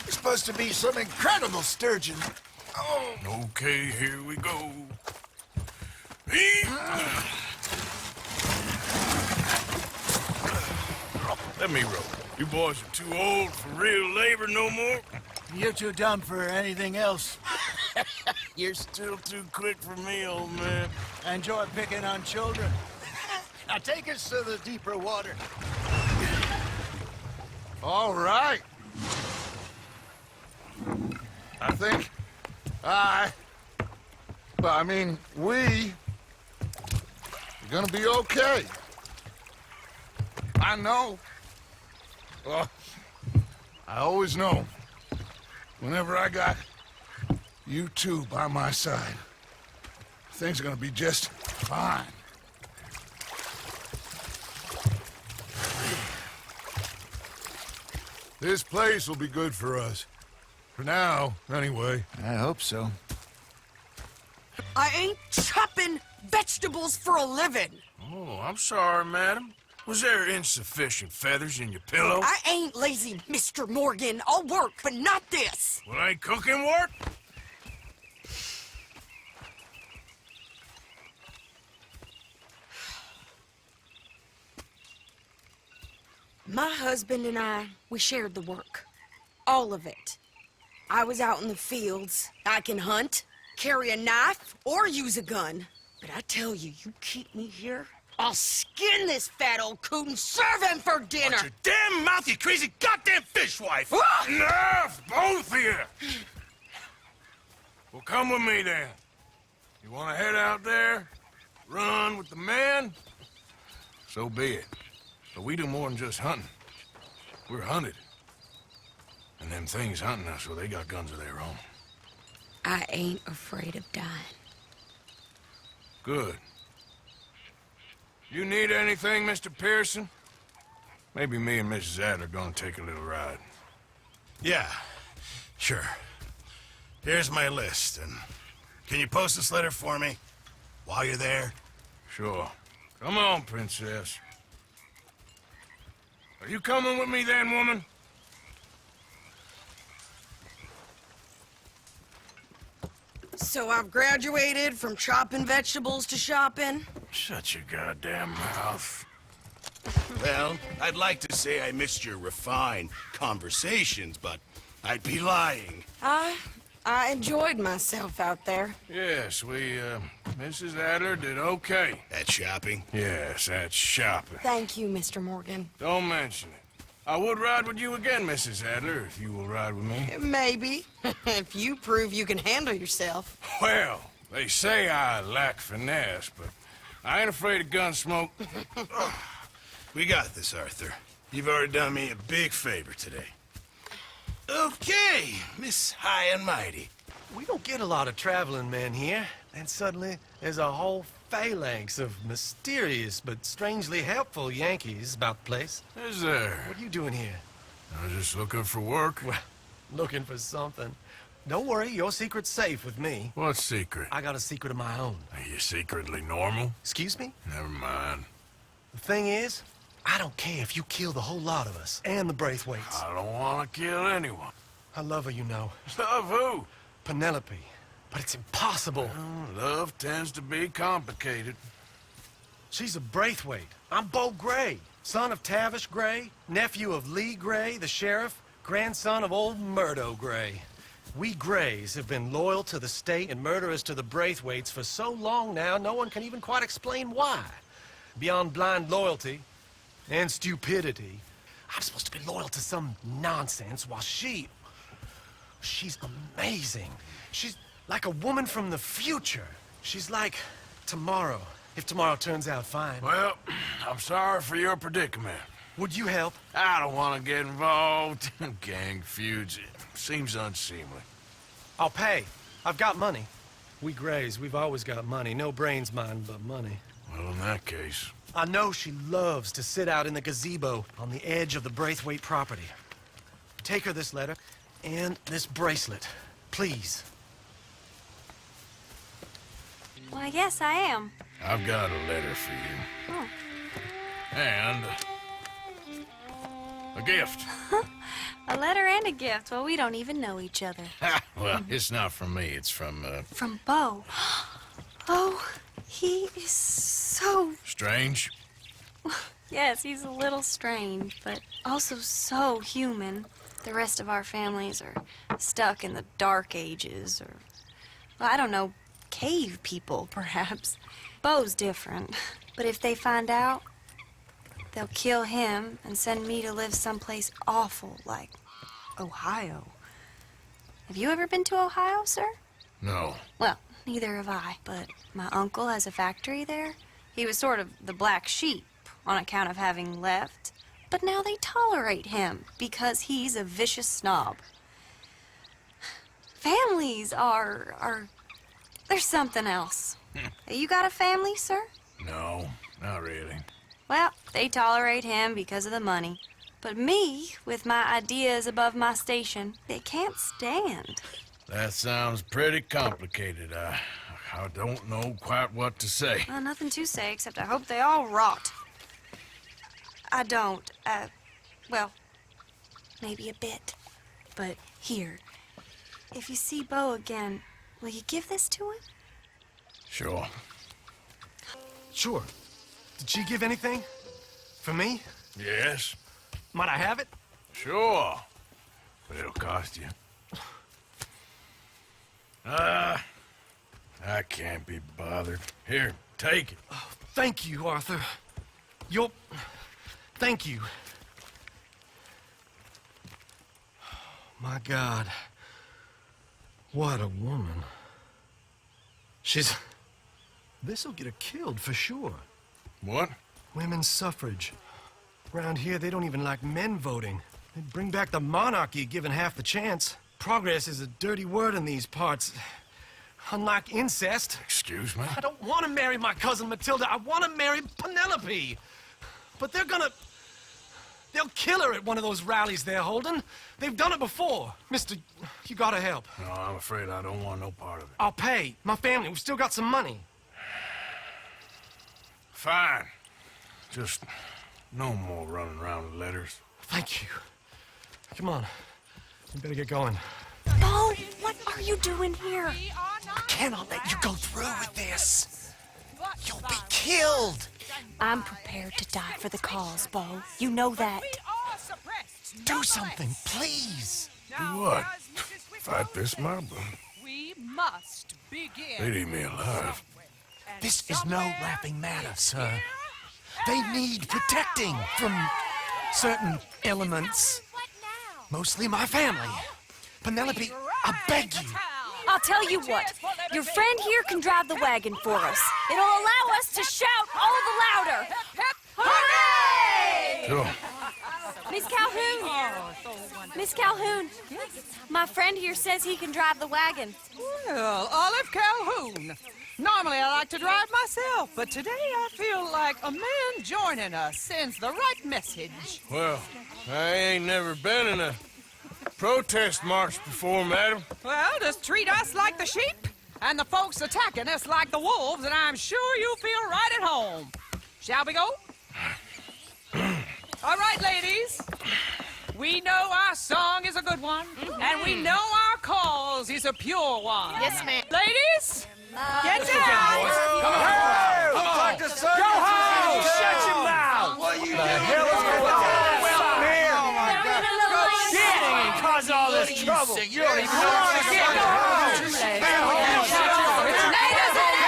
There's supposed to be some incredible sturgeon. Oh. Okay, here we go. Let me row. You boys are too old for real labor no more. You're too dumb for anything else. You're still too quick for me, old man. I enjoy picking on children. Now take us to the deeper water. All right. I think we are gonna be okay. I know. Well, I always know. Whenever I got you two by my side, things are gonna be just fine. This place will be good for us. For now, anyway. I hope so. I ain't chopping vegetables for a living. Oh, I'm sorry, madam. Was there insufficient feathers in your pillow? I ain't lazy, Mr. Morgan. I'll work, but not this. Well, ain't cooking work? My husband and I, we shared the work. All of it. I was out in the fields. I can hunt, carry a knife, or use a gun. But I tell you, you keep me here, I'll skin this fat old coot and serve him for dinner. Watch your damn mouth, you crazy goddamn fishwife! Ah! Enough, both of you! Well, come with me then. You want to head out there, run with the men? So be it. But we do more than just hunting. We're hunted. And them things hunting us, well, they got guns of their own. I ain't afraid of dying. Good. You need anything, Mr. Pearson? Maybe me and Mrs. Adler are gonna take a little ride. Yeah, sure. Here's my list, and can you post this letter for me while you're there? Sure. Come on, Princess. Are you coming with me then, woman? So I've graduated from chopping vegetables to shopping? Shut your goddamn mouth. Well, I'd like to say I missed your refined conversations, but I'd be lying. I enjoyed myself out there. Yes, Mrs. Adler did okay. At shopping? Yes, at shopping. Thank you, Mr. Morgan. Don't mention it. I would ride with you again, Mrs. Adler, if you will ride with me. Maybe. If you prove you can handle yourself. Well, they say I lack finesse, but I ain't afraid of gun smoke. We got this, Arthur. You've already done me a big favor today. Okay, Miss High and Mighty. We don't get a lot of traveling men here, and suddenly there's a whole phalanx of mysterious but strangely helpful Yankees about the place. Is there? What are you doing here? I was just looking for work. Well, looking for something. Don't worry, your secret's safe with me. What secret? I got a secret of my own. Are you secretly normal? Excuse me? Never mind. The thing is, I don't care if you kill the whole lot of us, and the Braithwaites. I don't want to kill anyone. I love her, you know. Love who? Penelope. But it's impossible. Well, love tends to be complicated. She's a Braithwaite. I'm Beau Gray, son of Tavish Gray, nephew of Lee Gray, the sheriff, grandson of old Murdo Gray. We Grays have been loyal to the state and murderers to the Braithwaites for so long now, no one can even quite explain why. Beyond blind loyalty and stupidity, I'm supposed to be loyal to some nonsense while she's amazing. Like a woman from the future. She's like tomorrow, if tomorrow turns out fine. Well, I'm sorry for your predicament. Would you help? I don't want to get involved in gang feuds. It seems unseemly. I'll pay. I've got money. We Grays, we've always got money. No brains, mind, but money. Well, in that case... I know she loves to sit out in the gazebo on the edge of the Braithwaite property. Take her this letter and this bracelet, please. Well, yes, I am. I've got a letter for you. Oh. And... a gift. A letter and a gift. Well, we don't even know each other. Well, it's not from me. It's from, From Bo. Oh, he is so... Strange? Yes, he's a little strange, but also so human. The rest of our families are stuck in the Dark Ages, or... well, I don't know, cave people, perhaps. Bo's different. But if they find out, they'll kill him and send me to live someplace awful like Ohio. Have you ever been to Ohio, sir? No. Well, neither have I, but my uncle has a factory there. He was sort of the black sheep on account of having left, but now they tolerate him because he's a vicious snob. Families are there's something else. You got a family, sir? No, not really. Well, they tolerate him because of the money. But me, with my ideas above my station, they can't stand. That sounds pretty complicated. I don't know quite what to say. Well, nothing to say, except I hope they all rot. I don't, well, maybe a bit. But here, if you see Bo again, will you give this to him? Sure. Sure. Did she give anything? For me? Yes. Might I have it? Sure. But it'll cost you. I can't be bothered. Here, take it. Oh, thank you, Arthur. You'll... Thank you. My God. What a woman. She's... This'll get her killed for sure. What? Women's suffrage. Around here, they don't even like men voting. They'd bring back the monarchy given half the chance. Progress is a dirty word in these parts. Unlike incest. Excuse me? I don't want to marry my cousin Matilda. I want to marry Penelope. But they're gonna... They'll kill her at one of those rallies they're holding. They've done it before. Mister, you gotta help. No, I'm afraid I don't want no part of it. I'll pay. My family, we've still got some money. Fine. Just no more running around with letters. Thank you. Come on. We better get going. Bo, what are you doing here? I cannot let you go through with this. You'll be killed. I'm prepared to die for the cause, Bo. You know that. Do something, please. Do what? Fight this mob? We must begin. They'd eat me alive. This is no laughing matter, sir. They need protecting from certain elements. Mostly my family. Penelope, I beg you. I'll tell you what. Your friend here can drive the wagon for us. It'll allow us to shout all the louder. Hooray! Sure. Miss Calhoun. Miss Calhoun. My friend here says he can drive the wagon. Well, Olive Calhoun. Normally I like to drive myself, but today I feel like a man joining us sends the right message. Well, I ain't never been in a protest march before, madam. Well, just treat us like the sheep, and the folks attacking us like the wolves, and I'm sure you'll feel right at home. Shall we go? All right, ladies. We know our song is a good one, and we know our cause is a pure one. Yes, ma'am. Ladies, get down. Come on. Hey, come on. Go home. Shut your mouth. What you the hell is going on? Well, here. Oh, my God. Go kidding and cause all this trouble. You don't even know what to get. Go home. It's late as it is.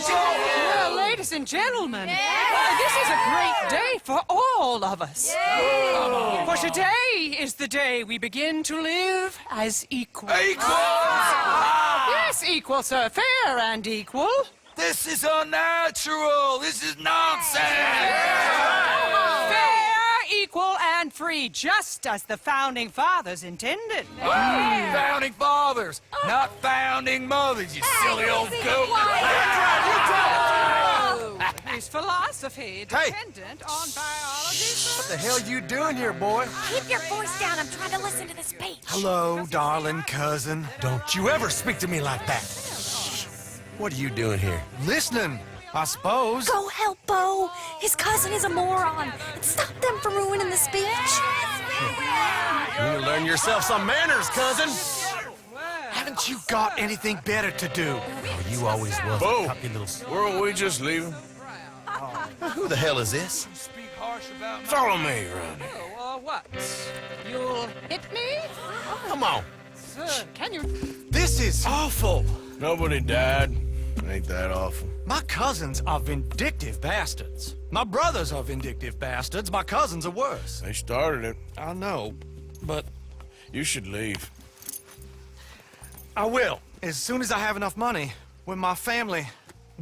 Well, ladies and gentlemen, this is a great day for all of us. For today is the day we begin to live as equals. Yes, equal, sir. Fair and equal. This is unnatural. This is nonsense. Fair, equal, and free, just as the Founding Fathers intended. Founding fathers, not founding mothers, you silly old goat. His philosophy dependent on biology. What the hell you doing here, boy? Keep your voice down. I'm trying to listen to the speech. Hello, darling cousin. Don't you ever speak to me like that. What are you doing here? Listening, I suppose. Go help Bo. His cousin is a moron. And stop them from ruining the speech. You need to learn yourself some manners, cousin. Haven't you got anything better to do? Oh, you always was Bo, a puppy little... weren't we just leaving? Who the hell is this? Follow me, Ronnie. What? You'll hit me? Come on. Sir, can you... This is awful. Nobody died. Ain't that awful? My cousins are vindictive bastards. My brothers are vindictive bastards. My cousins are worse. They started it. I know, but You should leave. I will. As soon as I have enough money. With my family,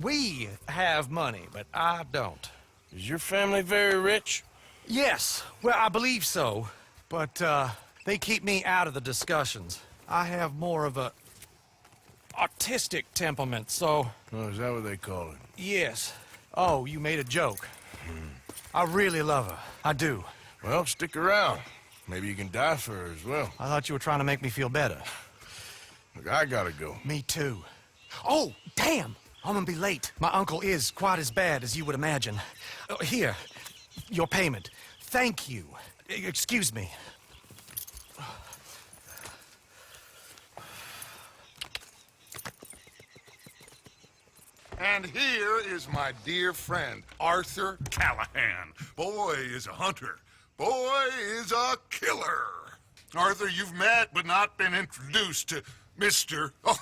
we have money, but I don't. Is your family very rich? Yes, well, I believe so. But, they keep me out of the discussions. I have more of a artistic temperament, so... Oh, is that what they call it? Yes. Oh, you made a joke. I really love her. I do. Well, stick around. Maybe you can die for her as well. I thought you were trying to make me feel better. Look, I gotta go. Me too. Oh, damn! I'm gonna be late. My uncle is quite as bad as you would imagine. Here, your payment. Thank you. Excuse me. And here is my dear friend, Arthur Callahan. Boy is a hunter. Boy is a killer. Arthur, you've met but not been introduced to Mr. Oh,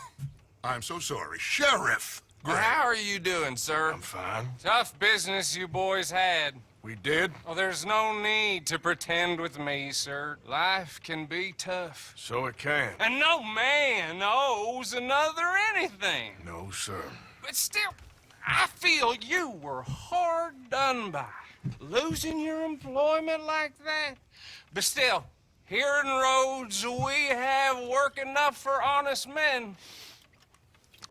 I'm so sorry, Sheriff Gray. How are you doing, sir? I'm fine. Tough business you boys had. We did? Well, there's no need to pretend with me, sir. Life can be tough. So it can. And no man owes another anything. No, sir. But still, I feel you were hard done by. Losing your employment like that. But still, here in Rhodes, we have work enough for honest men.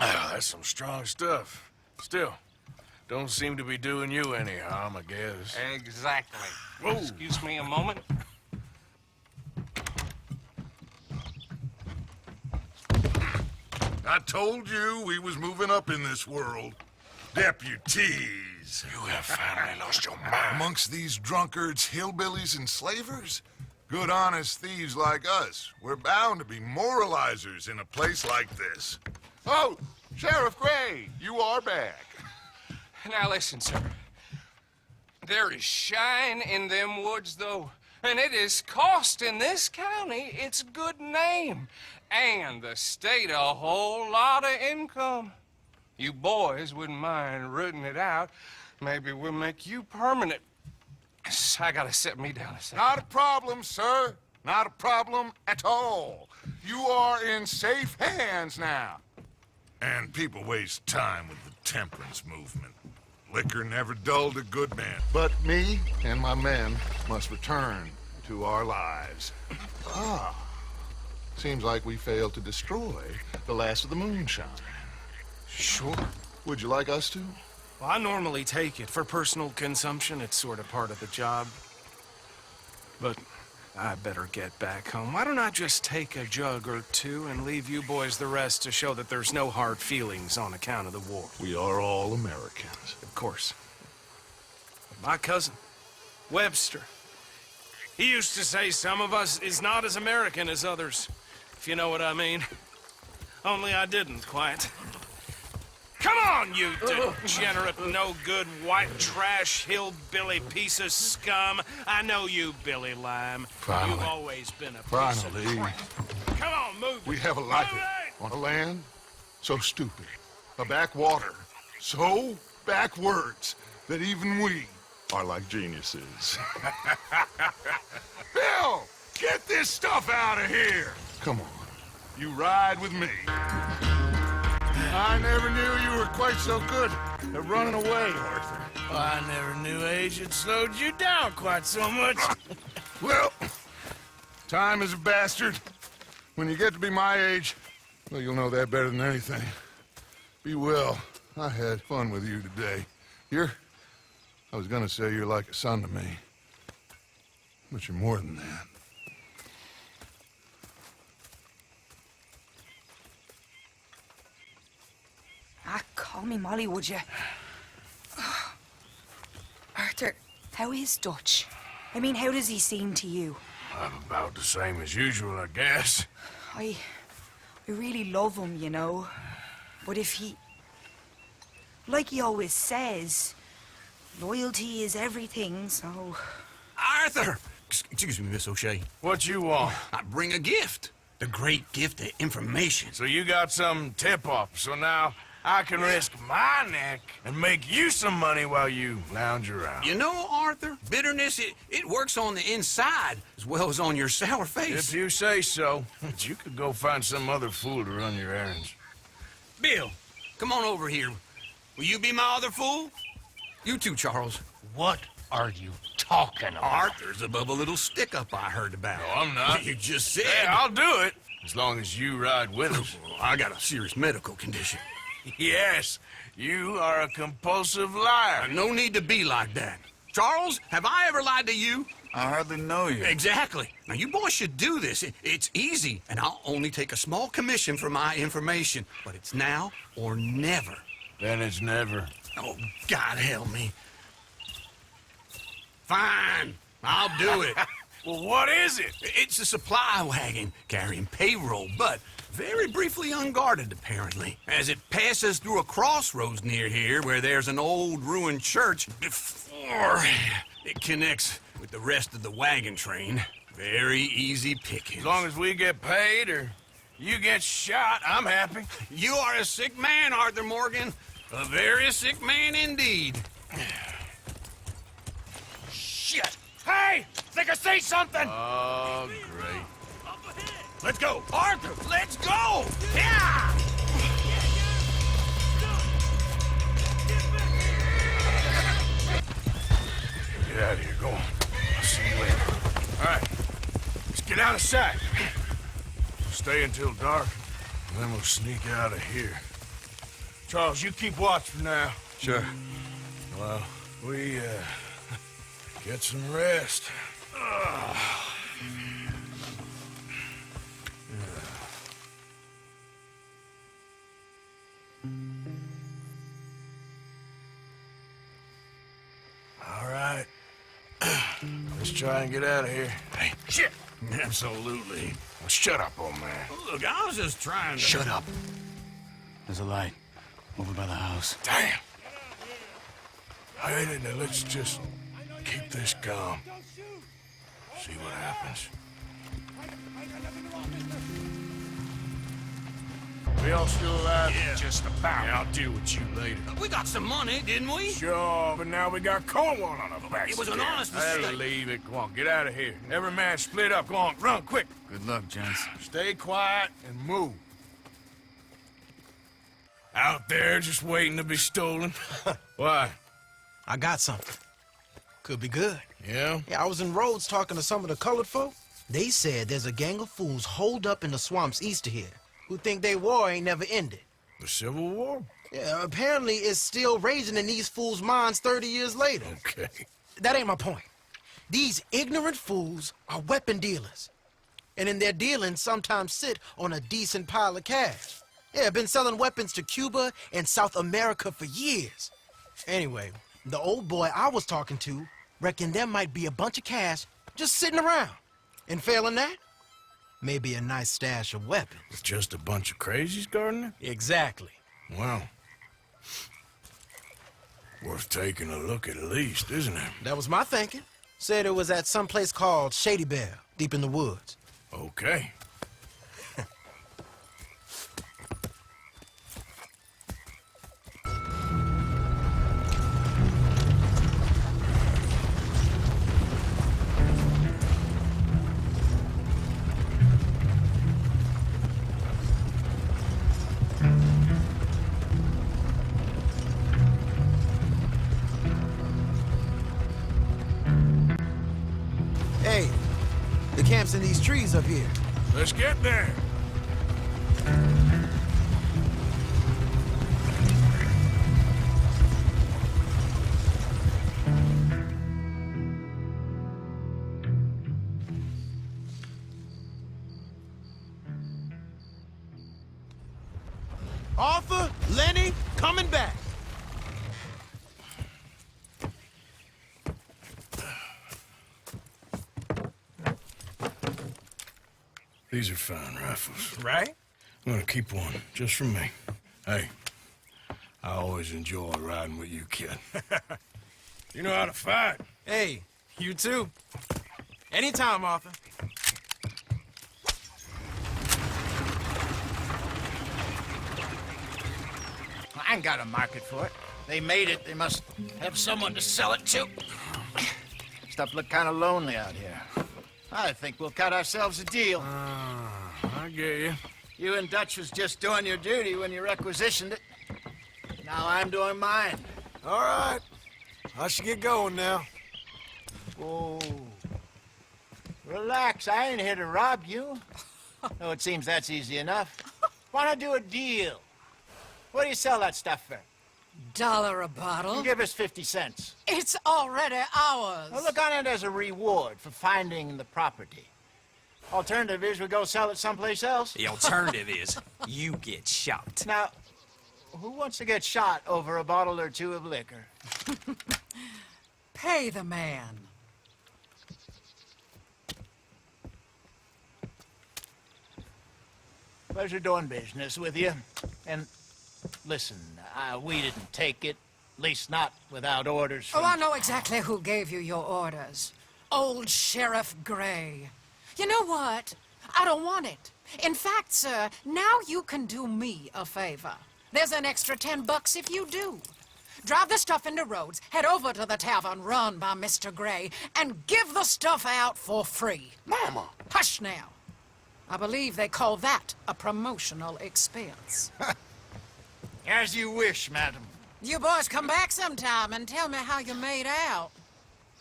Ah, that's some strong stuff. Still, don't seem to be doing you any harm, I guess. Exactly. Whoa. Excuse me a moment. I told you we was moving up in this world. Deputies. You have finally lost your mind. Amongst these drunkards, hillbillies, and slavers? Good, honest thieves like us. We're bound to be moralizers in a place like this. Oh, Sheriff Gray, you are back. Now listen, sir. There is shine in them woods, though, and it is costing this county its good name and the state a whole lot of income. You boys wouldn't mind rooting it out. Maybe we'll make you permanent. I gotta sit me down a second. Not a problem, sir. Not a problem at all. You are in safe hands now. And people waste time with the temperance movement. Liquor never dulled a good man. But me and my men must return to our lives. Ah. Seems like we failed to destroy the last of the moonshine. Sure. Would you like us to? Well, I normally take it for personal consumption. It's sort of part of the job. But I better get back home. Why don't I just take a jug or two and leave you boys the rest to show that there's no hard feelings on account of the war? We are all Americans. Of course. My cousin, Webster, he used to say some of us is not as American as others, if you know what I mean. Only I didn't quite. Come on, you degenerate, no-good, white trash, hillbilly piece of scum. I know you, Billy Lime. Finally. You've always been a piece Finally. of crap. Come on, move. We have a life on a land so stupid. A backwater so back words that even we are like geniuses. Bill, get this stuff out of here! Come on, you ride with me. I never knew you were quite so good at running away, Arthur. Well, I never knew age had slowed you down quite so much. Well, time is a bastard. When you get to be my age, well, you'll know that better than anything. Be well. I had fun with you today. I was gonna say you're like a son to me. But you're more than that. Call me Molly, would you? Oh. Arthur, how is Dutch? I mean, how does he seem to you? I'm about the same as usual, I guess. I really love him, you know. But if he... Like he always says, loyalty is everything, so... Arthur! Excuse me, Miss O'Shea. What you want? I bring a gift. The great gift of information. So you got some tip-off, so now I can risk my neck and make you some money while you lounge around. You know, Arthur, bitterness, it works on the inside as well as on your sour face. If you say so. But you could go find some other fool to run your errands. Bill, come on over here. Will you be my other fool? You too, Charles. What are you talking about? Arthur's above a little stick-up I heard about. No, I'm not. You just said... Hey, I'll do it, as long as you ride with us. I got a serious medical condition. Yes, you are a compulsive liar. No need to be like that. Charles, have I ever lied to you? I hardly know you. Exactly. Now, you boys should do this. It's easy, and I'll only take a small commission for my information. But it's now or never. Then it's never. Oh, God help me. Fine. I'll do it. Well, what is it? It's a supply wagon carrying payroll, but very briefly unguarded, apparently. As it passes through a crossroads near here where there's an old ruined church before it connects with the rest of the wagon train. Very easy pickings. As long as we get paid or you get shot, I'm happy. You are a sick man, Arthur Morgan. A very sick man indeed. Shit! Hey! Think I see something! Oh, great. Let's go! Arthur, let's go! Yeah! Get out of here. Go on. I'll see you later. All right. Let's get out of sight. Stay until dark, and then we'll sneak out of here. Charles, you keep watch for now. Sure. Well, we, get some rest. All right. Let's try and get out of here. Hey, shit! Absolutely. Well, shut up, old man. Look, I was just trying to... Shut up. There's a light over by the house. Damn! Hey, now let's just keep this calm. See what happens. We all still alive? Yeah. Just about. Yeah, I'll deal with you later. We got some money, didn't we? Sure, but now we got Cornwall on our backs. It was an again. honest That'll mistake. leave it. Come on, get out of here. Every man split up. Go on, run, quick. Good luck, gents. Stay quiet and move. Out there just waiting to be stolen. Why? I got something. Could be good. Yeah? Yeah, I was in Rhodes talking to some of the colored folk. They said there's a gang of fools holed up in the swamps east of here who think their war ain't never ended. The Civil War? Yeah, apparently it's still raging in these fools' minds 30 years later. Okay. That ain't my point. These ignorant fools are weapon dealers. And in their dealing, sometimes sit on a decent pile of cash. Yeah, been selling weapons to Cuba and South America for years. Anyway, the old boy I was talking to reckoned there might be a bunch of cash just sitting around. And failing that, maybe a nice stash of weapons. With just a bunch of crazies guarding it? Exactly. Well, worth taking a look at least, isn't it? That was my thinking. Said it was at some place called Shady Bear, deep in the woods. Okay. lives in these trees up here. Let's get there. Arthur, Lenny, coming back. These are fine rifles. Right? I'm gonna keep one, just for me. Hey, I always enjoy riding with you, kid. You know how to fight. Hey, you too. Anytime, Arthur. I ain't got a market for it. They made it. They must have someone to sell it to. Stuff look kind of lonely out here. I think we'll cut ourselves a deal. I get you. You and Dutch was just doing your duty when you requisitioned it. Now I'm doing mine. All right. I should get going now. Whoa. Relax. I ain't here to rob you. No, it seems that's easy enough. Wanna do a deal? What do you sell that stuff for? $1 a bottle. You give us 50 cents. It's already ours. Well, look on it as a reward for finding the property. Alternative is we go sell it someplace else. The alternative is you get shot. Now, who wants to get shot over a bottle or two of liquor? Pay the man. Pleasure doing business with you. And listen, we didn't take it. At least not without orders from... Oh, I know exactly who gave you your orders. Old Sheriff Gray. You know what? I don't want it. In fact, sir, now you can do me a favor. There's an extra $10 if you do. Drive the stuff into Rhodes, head over to the tavern run by Mr. Gray, and give the stuff out for free. Mama! Hush now. I believe they call that a promotional expense. As you wish, madam. You boys come back sometime and tell me how you made out.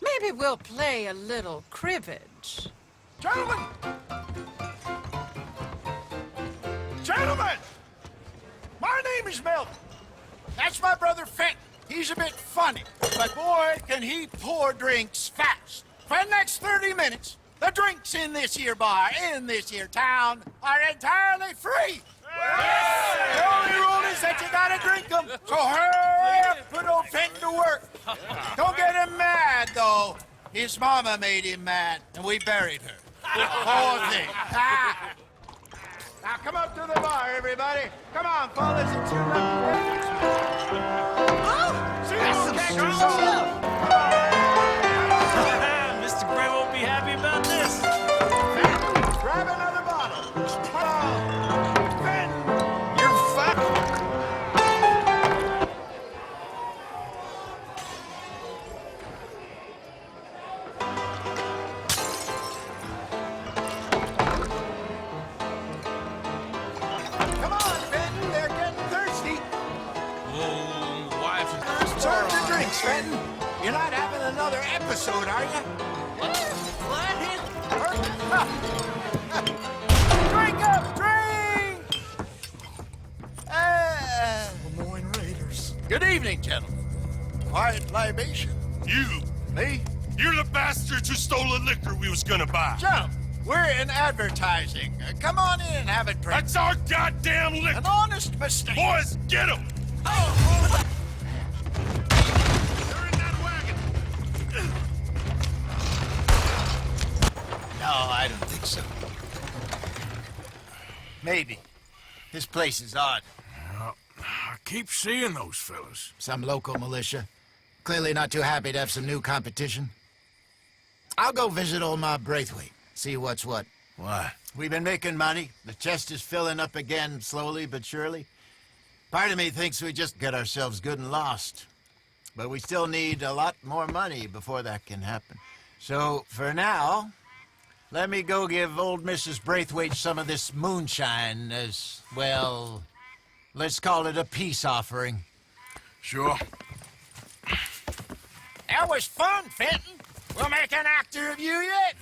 Maybe we'll play a little cribbage. Gentlemen! Gentlemen! My name is Melvin. That's my brother Fenton. He's a bit funny, but boy, can he pour drinks fast. For the next 30 minutes, the drinks in this here bar, in this here town, are entirely free. Yes. The only rule is that you gotta drink them. So hurry up, put old Fenton to work. Don't get him mad, though. His mama made him mad, and we buried her. Poor thing. Now come up to the bar, everybody. Come on, fellas. It's your lucky. See you, Kangaroo. Mr. Gray won't be happy about this. Grab another bottle. Come on. Ben, you're fucked. Come on, Fenton. They're getting thirsty. Wife. Serve the drinks, Fenton. You're not having another episode, are you? Drink up, drink! Lemoyne Raiders. Good evening, gentlemen. Quiet libation. You! Me? You're the bastards who stole the liquor we was gonna buy. Jump! We're in advertising. Come on in and have a drink. That's our goddamn liquor! An honest mistake. Boys, get him! No, I don't think so. Maybe. This place is odd. I keep seeing those fellas. Some local militia. Clearly not too happy to have some new competition. I'll go visit old Ma Braithwaite, see what's what. Why? We've been making money. The chest is filling up again, slowly but surely. Part of me thinks we just get ourselves good and lost. But we still need a lot more money before that can happen. So, for now, let me go give old Mrs. Braithwaite some of this moonshine as, well, let's call it a peace offering. Sure. That was fun, Fenton. We'll make an actor of you yet.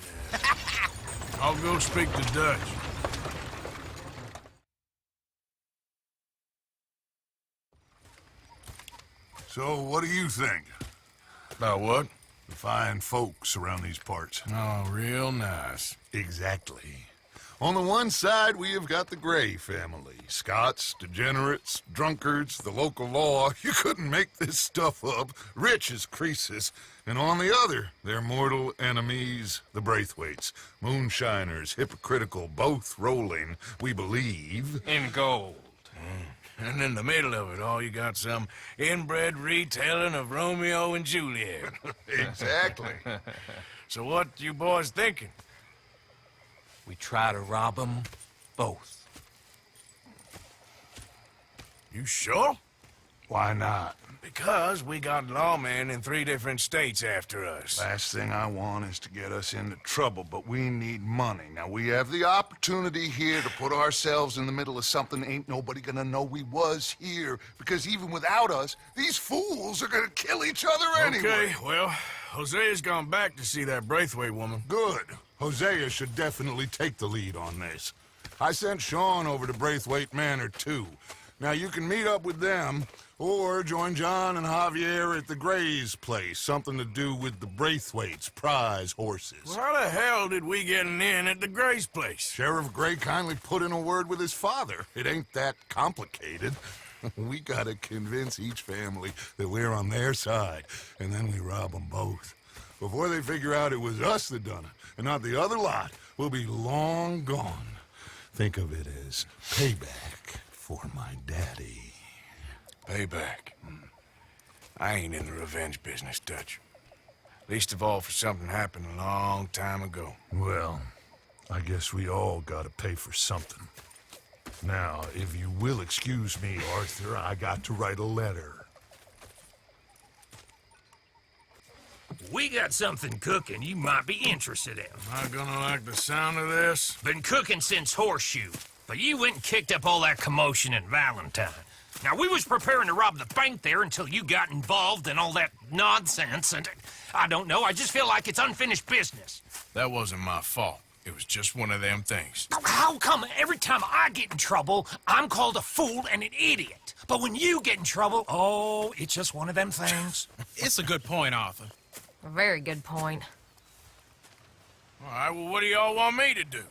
I'll go speak to Dutch. So, what do you think? About what? The fine folks around these parts. Oh, real nice. Exactly. On the one side, we have got the Gray family. Scots, degenerates, drunkards, the local law. You couldn't make this stuff up. Rich as Croesus. And on the other, their mortal enemies, the Braithwaites. Moonshiners, hypocritical, both rolling, we believe. In gold. And in the middle of it all, you got some inbred retelling of Romeo and Juliet. Exactly. So what you boys thinking? We try to rob them both. You sure? Why not? Because we got lawmen in 3 different states after us. Last thing I want is to get us into trouble, but we need money. Now, we have the opportunity here to put ourselves in the middle of something ain't nobody gonna know we was here, because even without us, these fools are gonna kill each other anyway. Okay, well, Hosea's gone back to see that Braithwaite woman. Good. Hosea should definitely take the lead on this. I sent Sean over to Braithwaite Manor, too. Now, you can meet up with them, or join John and Javier at the Gray's place. Something to do with the Braithwaite's prize horses. Well, how the hell did we get in at the Gray's place? Sheriff Gray kindly put in a word with his father. It ain't that complicated. We gotta convince each family that we're on their side, and then we rob them both. Before they figure out it was us that done it, and not the other lot, we'll be long gone. Think of it as payback for my daddy. Payback. I ain't in the revenge business, Dutch. Least of all for something happened a long time ago. Well, I guess we all gotta pay for something. Now, if you will excuse me, Arthur, I got to write a letter. We got something cooking you might be interested in. Am I gonna like the sound of this? Been cooking since Horseshoe, but you went and kicked up all that commotion in Valentine. Now, we was preparing to rob the bank there until you got involved in all that nonsense, and I don't know, I just feel like it's unfinished business. That wasn't my fault. It was just one of them things. How come every time I get in trouble, I'm called a fool and an idiot? But when you get in trouble, oh, it's just one of them things. It's a good point, Arthur. A very good point. All right, well, what do y'all want me to do?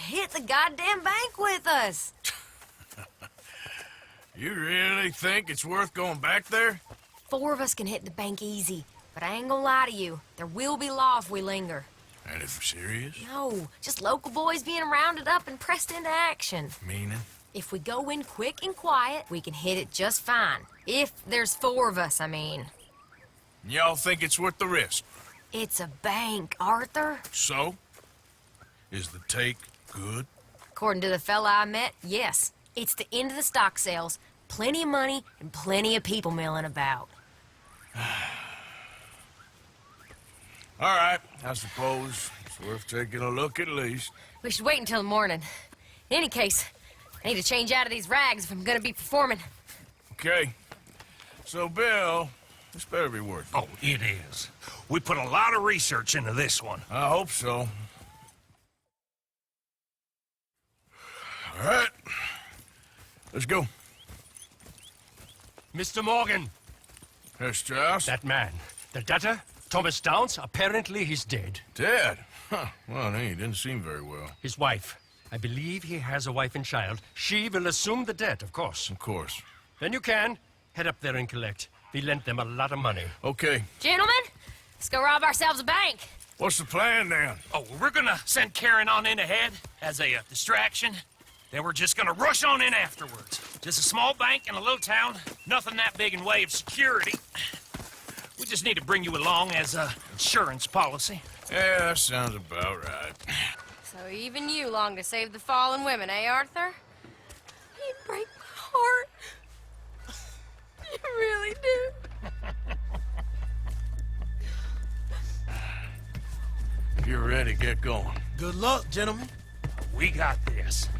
Hit the goddamn bank with us. You really think it's worth going back there? 4 of us can hit the bank easy, but I ain't gonna lie to you. There will be law if we linger. And if we're serious? No, just local boys being rounded up and pressed into action. Meaning? If we go in quick and quiet, we can hit it just fine. If there's 4 of us, I mean. Y'all think it's worth the risk? It's a bank, Arthur. So? Is the take good? According to the fella I met, yes. It's the end of the stock sales. Plenty of money and plenty of people milling about. All right, I suppose it's worth taking a look at least. We should wait until the morning. In any case, I need to change out of these rags if I'm gonna be performing. Okay. So, Bill, this better be worth it. Oh, it is. We put a lot of research into this one. I hope so. All right. Let's go. Mr. Morgan. Herr Strauss? That man. The debtor, Thomas Downs, apparently he's dead. Dead? Huh. Well, he didn't seem very well. His wife. I believe he has a wife and child. She will assume the debt, of course. Of course. Then you can head up there and collect. We lent them a lot of money. Okay. Gentlemen, let's go rob ourselves a bank. What's the plan, then? Oh, we're gonna send Karen on in ahead as a distraction. Then we're just gonna rush on in afterwards. Just a small bank in a little town. Nothing that big in way of security. We just need to bring you along as a insurance policy. Yeah, that sounds about right. So even you long to save the fallen women, eh, Arthur? You break my heart. You really do. If you're ready, get going. Good luck, gentlemen. We got this.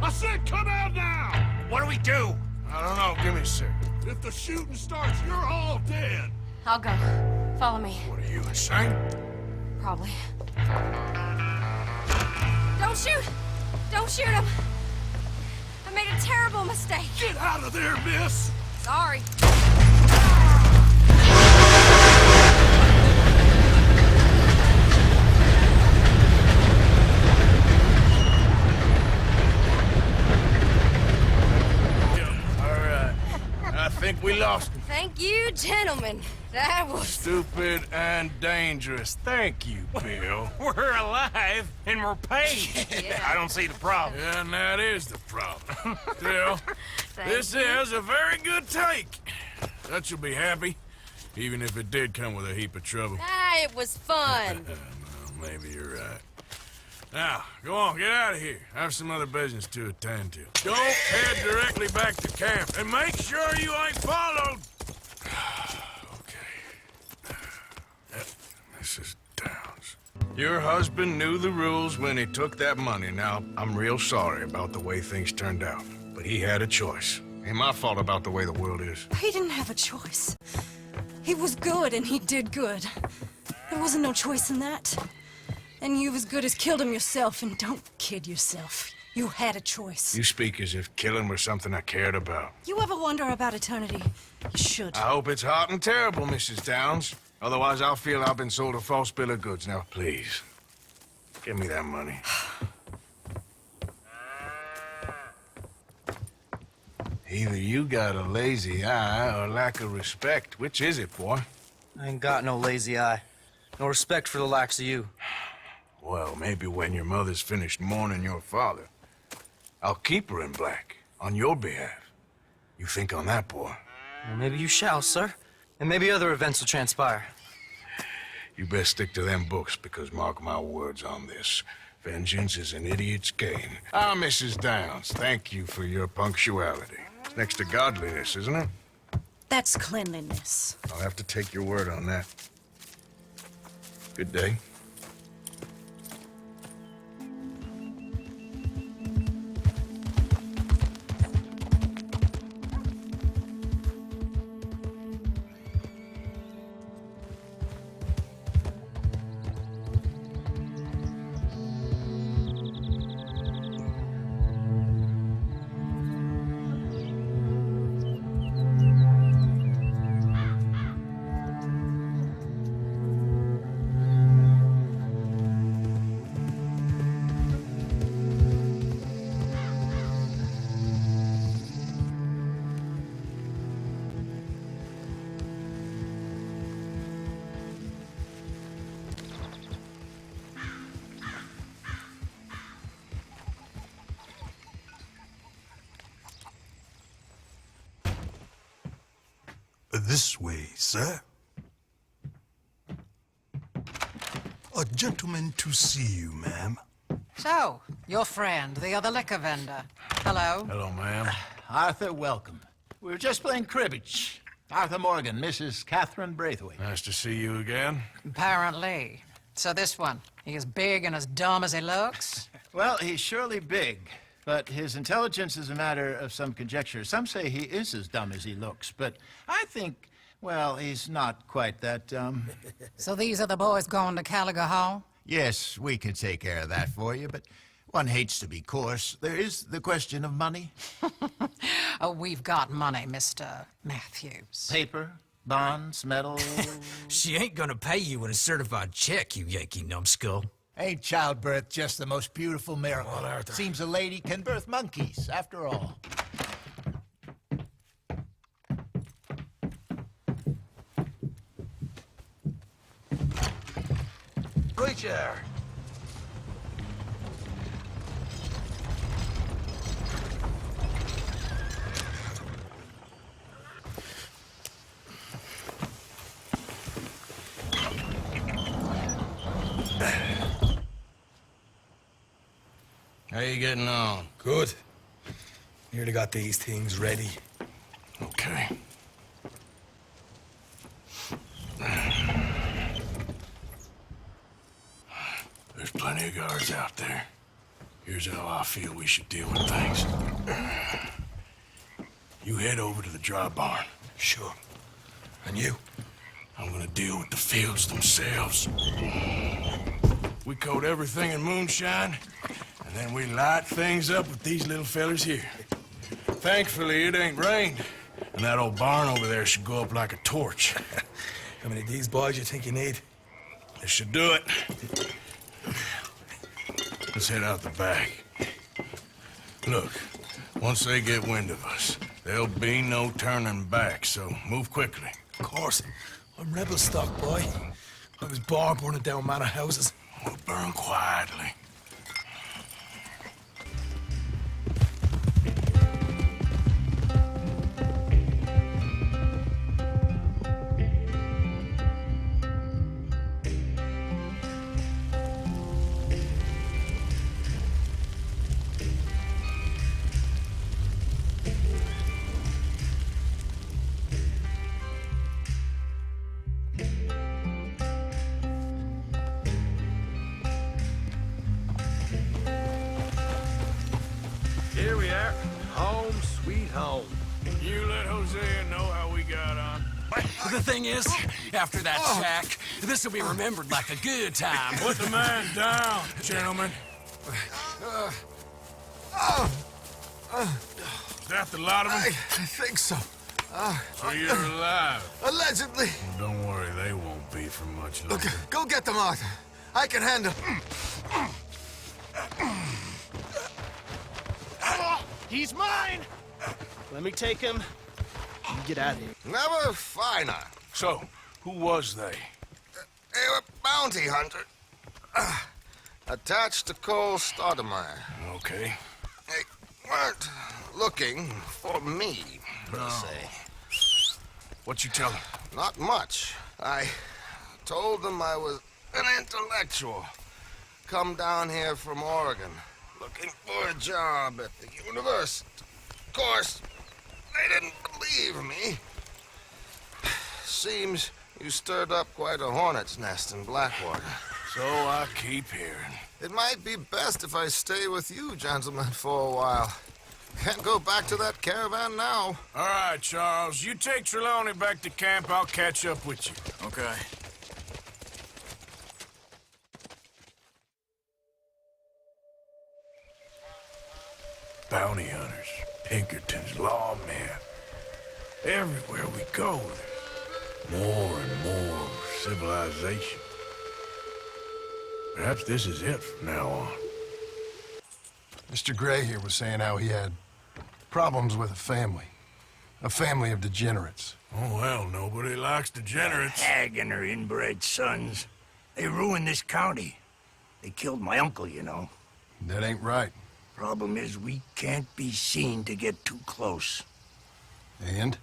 I said come out now! What do we do? I don't know. Give me a sec. If the shooting starts, you're all dead. I'll go. Follow me. What are you, insane? Probably. Don't shoot! Don't shoot him! I made a terrible mistake. Get out of there, miss! Sorry. I think we lost him. Thank you, gentlemen. That was... Stupid and dangerous. Thank you, Bill. We're alive and we're paid. I don't see the problem. And that is the problem. Still, this is a very good take. Dutch will be happy, even if it did come with a heap of trouble. Ah, it was fun. Well, maybe you're right. Now, go on, get out of here. I have some other business to attend to. Don't head directly back to camp, and make sure you ain't followed. Okay. Mrs. Downs. Your husband knew the rules when he took that money. Now, I'm real sorry about the way things turned out, but he had a choice. Ain't my fault about the way the world is. He didn't have a choice. He was good, and he did good. There wasn't no choice in that. And you've as good as killed him yourself, and don't kid yourself. You had a choice. You speak as if killing was something I cared about. You ever wonder about eternity? You should. I hope it's hot and terrible, Mrs. Downs. Otherwise, I'll feel I've been sold a false bill of goods. Now, please, give me that money. Either you got a lazy eye or lack of respect. Which is it, boy? I ain't got no lazy eye. No respect for the likes of you. Well, maybe when your mother's finished mourning your father, I'll keep her in black on your behalf. You think on that, boy? Well, maybe you shall, sir. And maybe other events will transpire. You best stick to them books, because mark my words on this. Vengeance is an idiot's game. Ah, Mrs. Downs, thank you for your punctuality. It's next to godliness, isn't it? That's cleanliness. I'll have to take your word on that. Good day. This way, sir. A gentleman to see you, ma'am. So, your friend, the other liquor vendor. Hello. Hello, ma'am. Arthur, welcome. We were just playing cribbage. Arthur Morgan, Mrs. Catherine Braithwaite. Nice to see you again. Apparently. So this one, he as big and as dumb as he looks? Well, he's surely big, but his intelligence is a matter of some conjecture. Some say he is as dumb as he looks, but I think, well, he's not quite that dumb. So these are the boys going to Caliga Hall? Yes, we could take care of that for you, but one hates to be coarse. There is the question of money. Oh, we've got money, Mr. Matthews. Paper, bonds, metal. She ain't gonna pay you with a certified check, you Yankee numbskull. Ain't childbirth just the most beautiful miracle? Come on, Arthur. Seems a lady can birth monkeys, after all. Preacher! How you getting on? Good. Nearly got these things ready. Okay. There's plenty of guards out there. Here's how I feel we should deal with things. You head over to the dry barn. Sure. And you? I'm gonna deal with the fields themselves. We coat everything in moonshine, then we light things up with these little fellers here. Thankfully, it ain't rained, and that old barn over there should go up like a torch. How many of these boys you think you need? This should do it. Let's head out the back. Look, once they get wind of us, there'll be no turning back, so move quickly. Of course. I'm rebel stock, boy. I was born burning down manor houses. We'll burn quietly. Here we are. Home sweet home. You let Hosea know how we got on. The thing is, after that shack, this will be remembered like a good time. Put the man down, gentlemen. Is that the lot of them? I think so. So you're alive? Allegedly. Well, don't worry, they won't be for much longer. Look, go get them, Arthur. I can handle. He's mine! Let me take him and get out of here. Never finer. So, who was they? They were bounty hunter. Attached to Cole Stoudemire. Okay. They weren't looking for me, per se. What you tell them? Not much. I told them I was an intellectual. Come down here from Oregon, looking for a job at the university. Of course, they didn't believe me. Seems you stirred up quite a hornet's nest in Blackwater. So I keep hearing. It might be best if I stay with you, gentlemen, for a while. Can't go back to that caravan now. All right, Charles. You take Trelawney back to camp. I'll catch up with you. Okay. Bounty hunters, Pinkertons, lawmen. Everywhere we go, there's more and more civilization. Perhaps this is it from now on. Mr. Gray here was saying how he had problems with a family of degenerates. Oh, well, nobody likes degenerates. Hag and her inbred sons. They ruined this county. They killed my uncle, you know. That ain't right. Problem is, we can't be seen to get too close. And?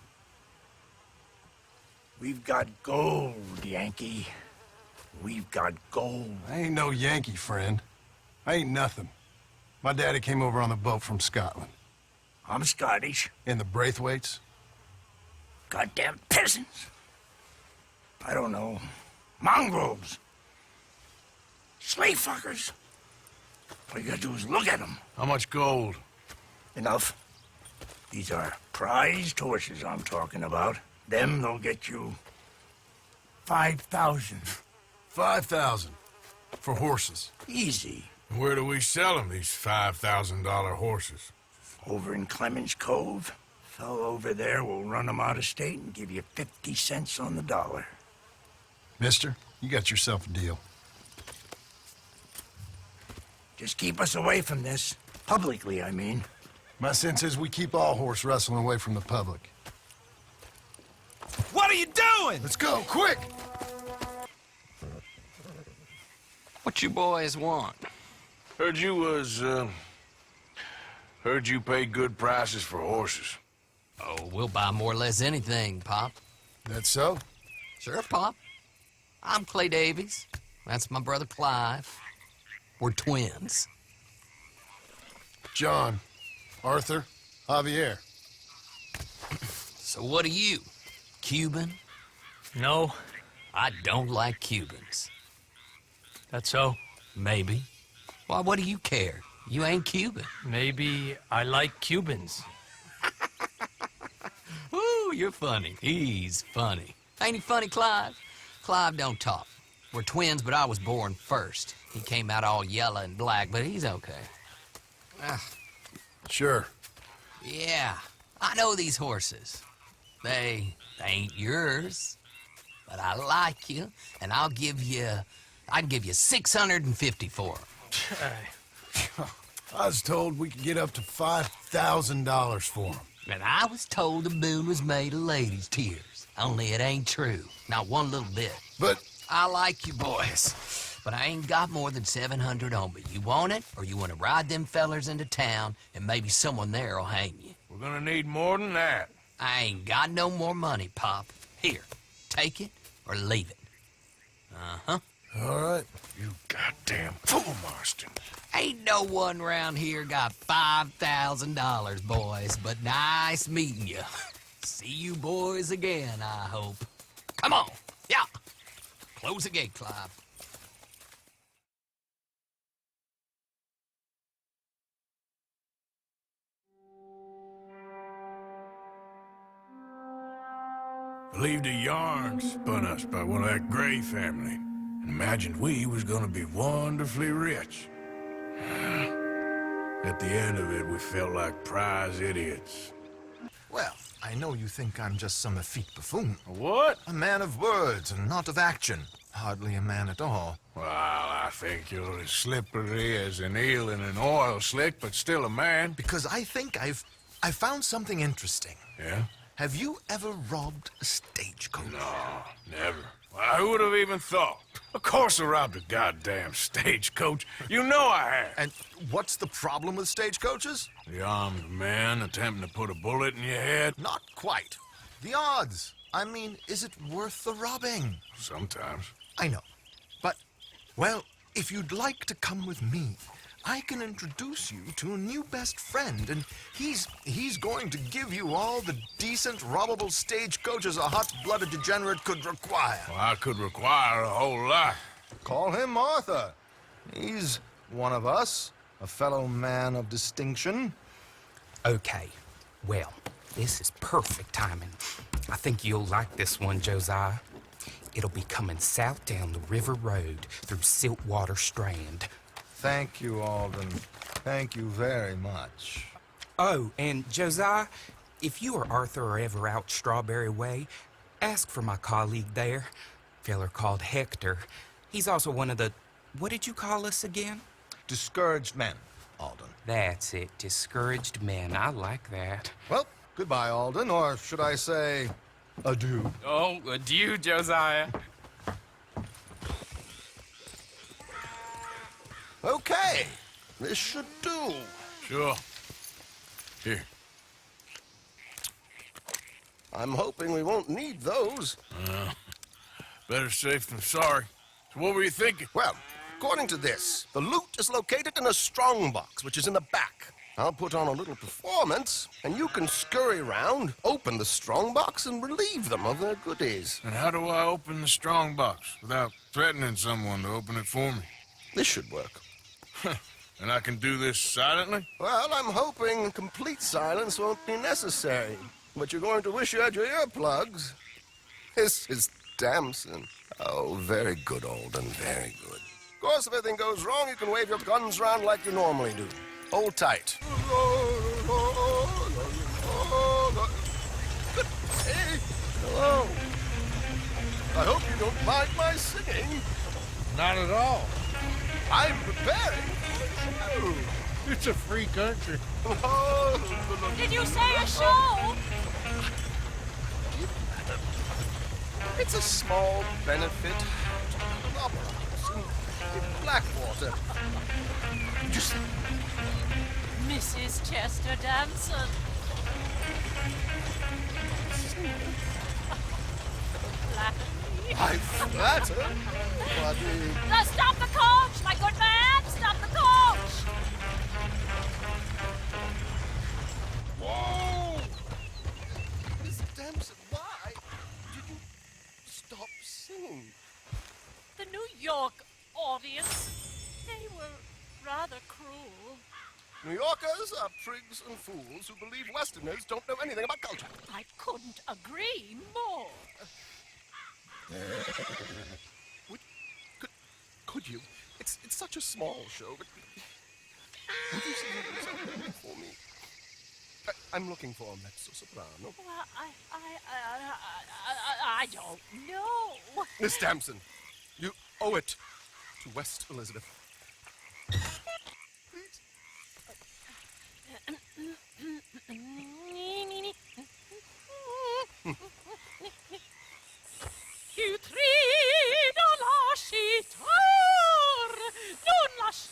We've got gold, Yankee. We've got gold. I ain't no Yankee, friend. I ain't nothing. My daddy came over on the boat from Scotland. I'm Scottish. In the Braithwaites? Goddamn peasants. I don't know. Mongrels. Slave fuckers. All you gotta do is look at them. How much gold? Enough. These are prized horses I'm talking about. Them, they'll get you 5,000. 5,000 for horses. Easy. Where do we sell them, these $5,000 horses? Over in Clemens Cove. Fellow over there will run them out of state and give you 50 cents on the dollar. Mister, you got yourself a deal. Just keep us away from this. Publicly, I mean. My sense is we keep all horse rustling away from the public. What are you doing? Let's go, quick! What you boys want? Heard you pay good prices for horses. Oh, we'll buy more or less anything, Pop. That so? Sure, Pop. I'm Clay Davies. That's my brother Clive. We're twins. John, Arthur, Javier. So what are you? Cuban? No. I don't like Cubans. That's so? Maybe. Why, what do you care? You ain't Cuban. Maybe I like Cubans. Ooh, you're funny. He's funny. Ain't he funny, Clive? Clive don't talk. We're twins, but I was born first. He came out all yellow and black, but he's okay. Sure. Yeah, I know these horses. They ain't yours, but I like you, and I can give you 650 for them. I was told we could get up to $5,000 for them. And I was told the moon was made of ladies' tears. Only it ain't true. Not one little bit. But I like you boys, but I ain't got more than 700 on me. You want it, or you want to ride them fellers into town, and maybe someone there'll hang you? We're gonna need more than that. I ain't got no more money, Pop. Here, take it or leave it. Uh-huh. All right. You goddamn fool, Marston. Ain't no one round here got $5,000, boys, but nice meeting you. See you boys again, I hope. Come on. Yeah. Close the gate, Clive. Believed a yarn spun us by one of that Gray family, and imagined we was gonna be wonderfully rich. At the end of it, we felt like prize idiots. Well, I know you think I'm just some effete buffoon. What? A man of words and not of action. Hardly a man at all. Well, I think you're as slippery as an eel in an oil slick, but still a man. Because I think I've found something interesting. Yeah? Have you ever robbed a stagecoach? No, never. Well, who would have even thought? Of course I robbed a goddamn stagecoach. You know I have. And what's the problem with stagecoaches? The armed man attempting to put a bullet in your head? Not quite. The odds. I mean, is it worth the robbing? Sometimes. I know. But, well, if you'd like to come with me, I can introduce you to a new best friend, and he's going to give you all the decent, robbable stagecoaches a hot-blooded degenerate could require. Well, I could require a whole lot. Call him Arthur. He's one of us, a fellow man of distinction. Okay, well, this is perfect timing. I think you'll like this one, Josiah. It'll be coming south down the river road through Siltwater Strand. Thank you, Alden. Thank you very much. Oh, and Josiah, if you or Arthur are ever out Strawberry Way, ask for my colleague there, feller called Hector. He's also one of the, what did you call us again? Discouraged men, Alden. That's it, discouraged men. I like that. Well, goodbye, Alden, or should I say, adieu. Oh, adieu, Josiah. Okay, this should do. Sure. Here. I'm hoping we won't need those. Better safe than sorry. So what were you thinking? Well, according to this, the loot is located in a strongbox, which is in the back. I'll put on a little performance, and you can scurry around, open the strongbox, and relieve them of their goodies. And how do I open the strongbox without threatening someone to open it for me? This should work. And I can do this silently? Well, I'm hoping complete silence won't be necessary. But you're going to wish you had your earplugs. This is Damson. Oh, very good, Alden, very good. Of course, if anything goes wrong, you can wave your guns around like you normally do. Hold tight. Hey, hello. I hope you don't mind my singing. Not at all. I'm preparing for a show. It's a free country. Did you say a show? It's a small benefit to the opera house in Blackwater. Just Mrs. Chester Damson. I flatter, buddy. Now stop the coach, my good man! Stop the coach! Whoa! Miss Damson, why did you stop singing? The New York audience, they were rather cruel. New Yorkers are prigs and fools who believe Westerners don't know anything about culture. I couldn't agree more. Could you? It's such a small show, but Would you sing something for me? I'm looking for a mezzo-soprano. Well, I don't know. Miss Damson, you owe it to West Elizabeth.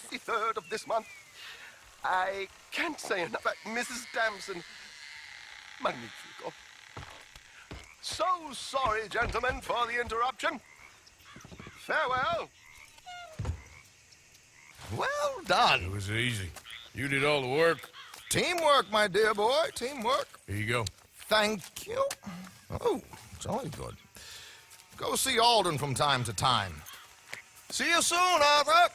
The 3rd of this month. I can't say enough about Mrs. Damson. Magnifico. So sorry, gentlemen, for the interruption. Farewell. Well done. It was easy. You did all the work. Teamwork, my dear boy, teamwork. Here you go. Thank you. Oh, jolly good. Go see Alden from time to time. See you soon, Arthur.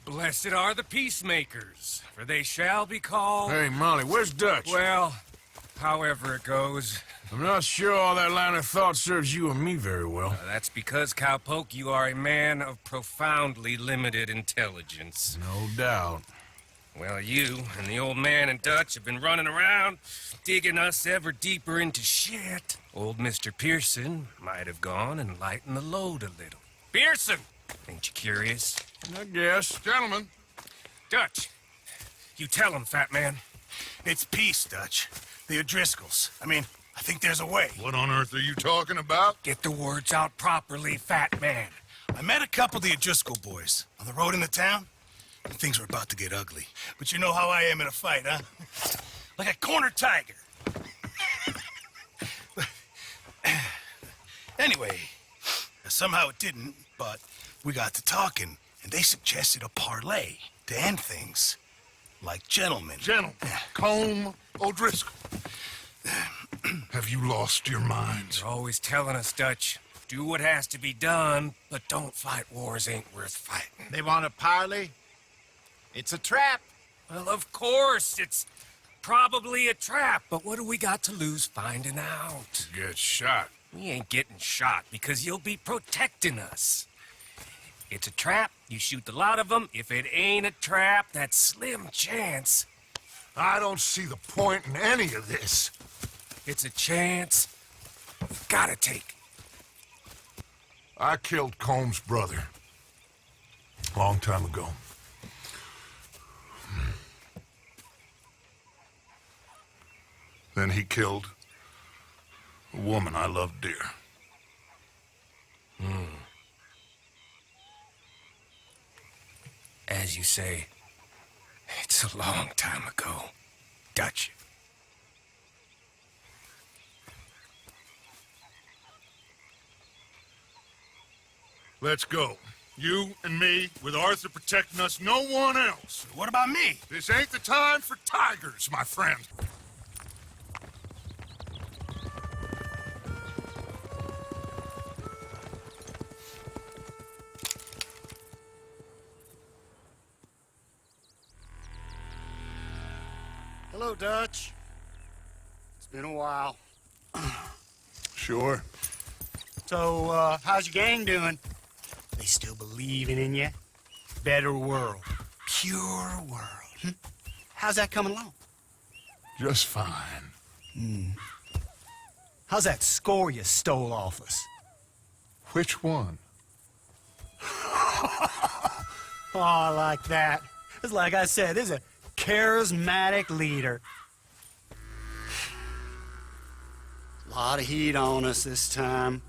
Blessed are the peacemakers, for they shall be called... Hey, Molly, where's Dutch? Well, however it goes. I'm not sure all that line of thought serves you and me very well. That's because, Cowpoke, you are a man of profoundly limited intelligence. No doubt. Well, you and the old man and Dutch have been running around, digging us ever deeper into shit. Old Mr. Pearson might have gone and lightened the load a little. Pearson! Ain't you curious? I guess. Gentlemen. Dutch, you tell him, fat man. It's peace, Dutch. The O'Driscolls. I think there's a way. What on earth are you talking about? Get the words out properly, fat man. I met a couple of the O'Driscoll boys on the road into town, and things were about to get ugly. But you know how I am in a fight, huh? Like a cornered tiger. Anyway, somehow it didn't, but we got to talking, and they suggested a parlay to end things like gentlemen. Gentlemen. Combe O'Driscoll. Have you lost your minds? You're always telling us, Dutch, do what has to be done, but don't fight wars ain't worth fighting. They want a parley? It's a trap. Well, of course, it's probably a trap, but what do we got to lose finding out? Get shot. We ain't getting shot because you'll be protecting us. It's a trap, you shoot the lot of them. If it ain't a trap, that's slim chance. I don't see the point in any of this. It's a chance you've gotta take. I killed Combs' brother a long time ago. Then he killed a woman I loved dear. As you say, it's a long time ago, Dutch. Let's go. You and me, with Arthur protecting us, no one else. What about me? This ain't the time for tigers, my friend. Hello, Dutch. It's been a while. Sure. So, how's your gang doing? They still believing in you? Better world. Pure world. How's that coming along? Just fine. How's that score you stole off us? Which one? Oh, I like that. It's like I said, this is a charismatic leader. A lot of heat on us this time.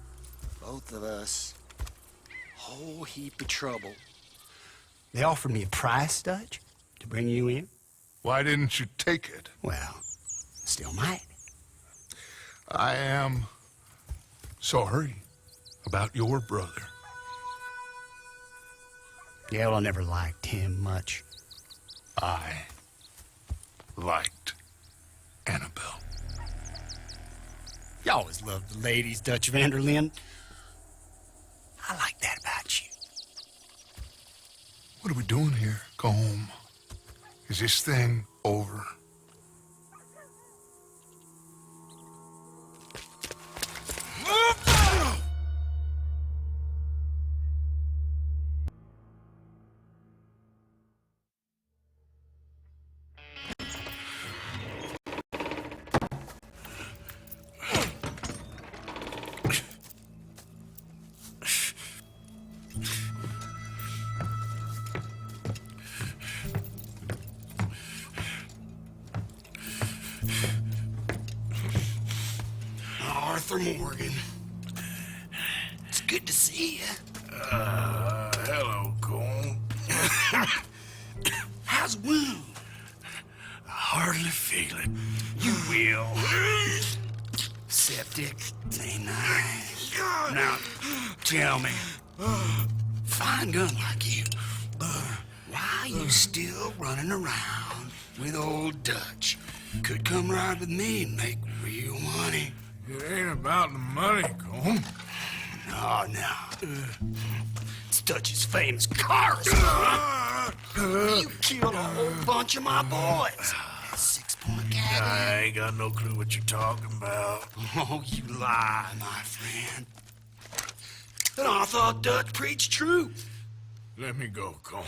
Both of us. Whole heap of trouble. They offered me a price, Dutch, to bring you in. Why didn't you take it? Well, still might. I am sorry about your brother. Yeah, well, I never liked him much. I liked Annabelle. You always loved the ladies, Dutch Vanderlyn. I like that about you. What are we doing here? Go home. Is this thing over? Arthur Morgan. It's good to see you. Hello, Cole. How's the wound? I hardly feel it. You will. Septic. Ain't nice. Now, tell me, fine gun like you, why you still running around with old Dutch? Could come ride with me and make real money. It ain't about the money, Cole. No. It's Dutch's famous cars. You killed a whole bunch of my boys. That 6-point cabin. I ain't got no clue what you're talking about. Oh, you lie, my friend. And I thought Dutch preached truth. Let me go, Cole,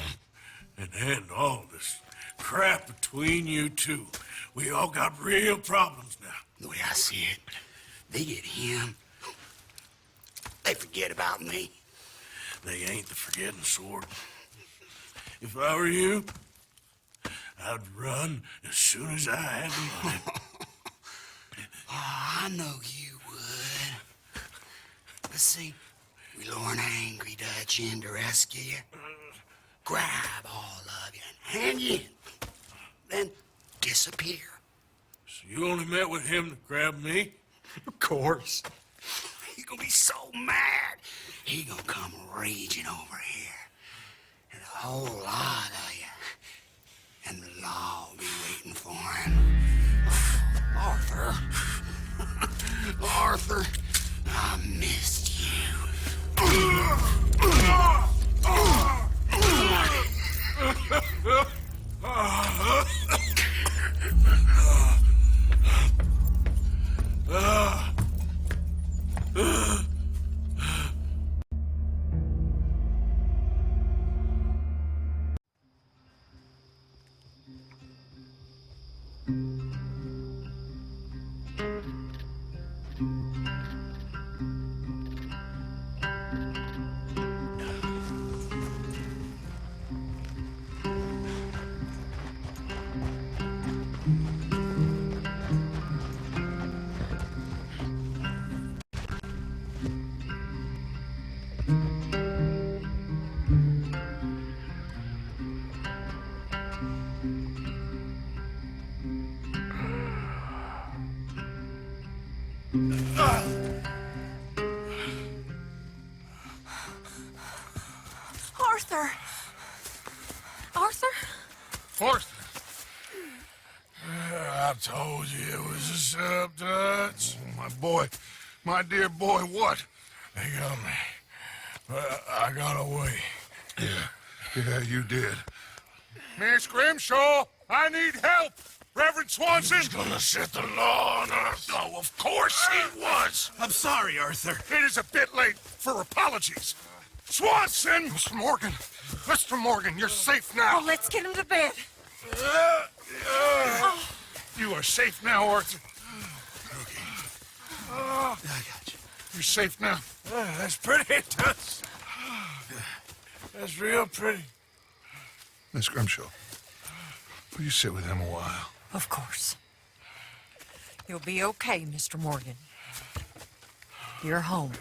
and end all this crap between you two. We all got real problems now. The way I see it, they get him, they forget about me. They ain't the forgetting sort. If I were you, I'd run as soon as I had the money. I know you would. But see, we lure an angry Dutch in to rescue you, grab all of you and hand you in, then disappear. So you only met with him to grab me? Of course. He gonna be so mad, he gonna come raging over here. And a whole lot of you. And the law will be waiting for him. Arthur. Arthur, I missed you. Arthur! Arthur? Arthur! I told you it was a setup, Dutch. Oh, my boy, my dear boy, what? They got me. But I got away. Yeah, you did. Miss Grimshaw, I need help! Reverend Swanson! He's gonna set the law on us. Oh, of course he was! I'm sorry, Arthur. It is a bit late for apologies. Swanson! Mr. Morgan, you're safe now. Oh, let's get him to bed. You are safe now, Arthur. I got you. You're safe now. That's pretty, Dutch. That's real pretty. Miss Grimshaw, will you sit with him a while? Of course. You'll be okay, Mr. Morgan. You're home.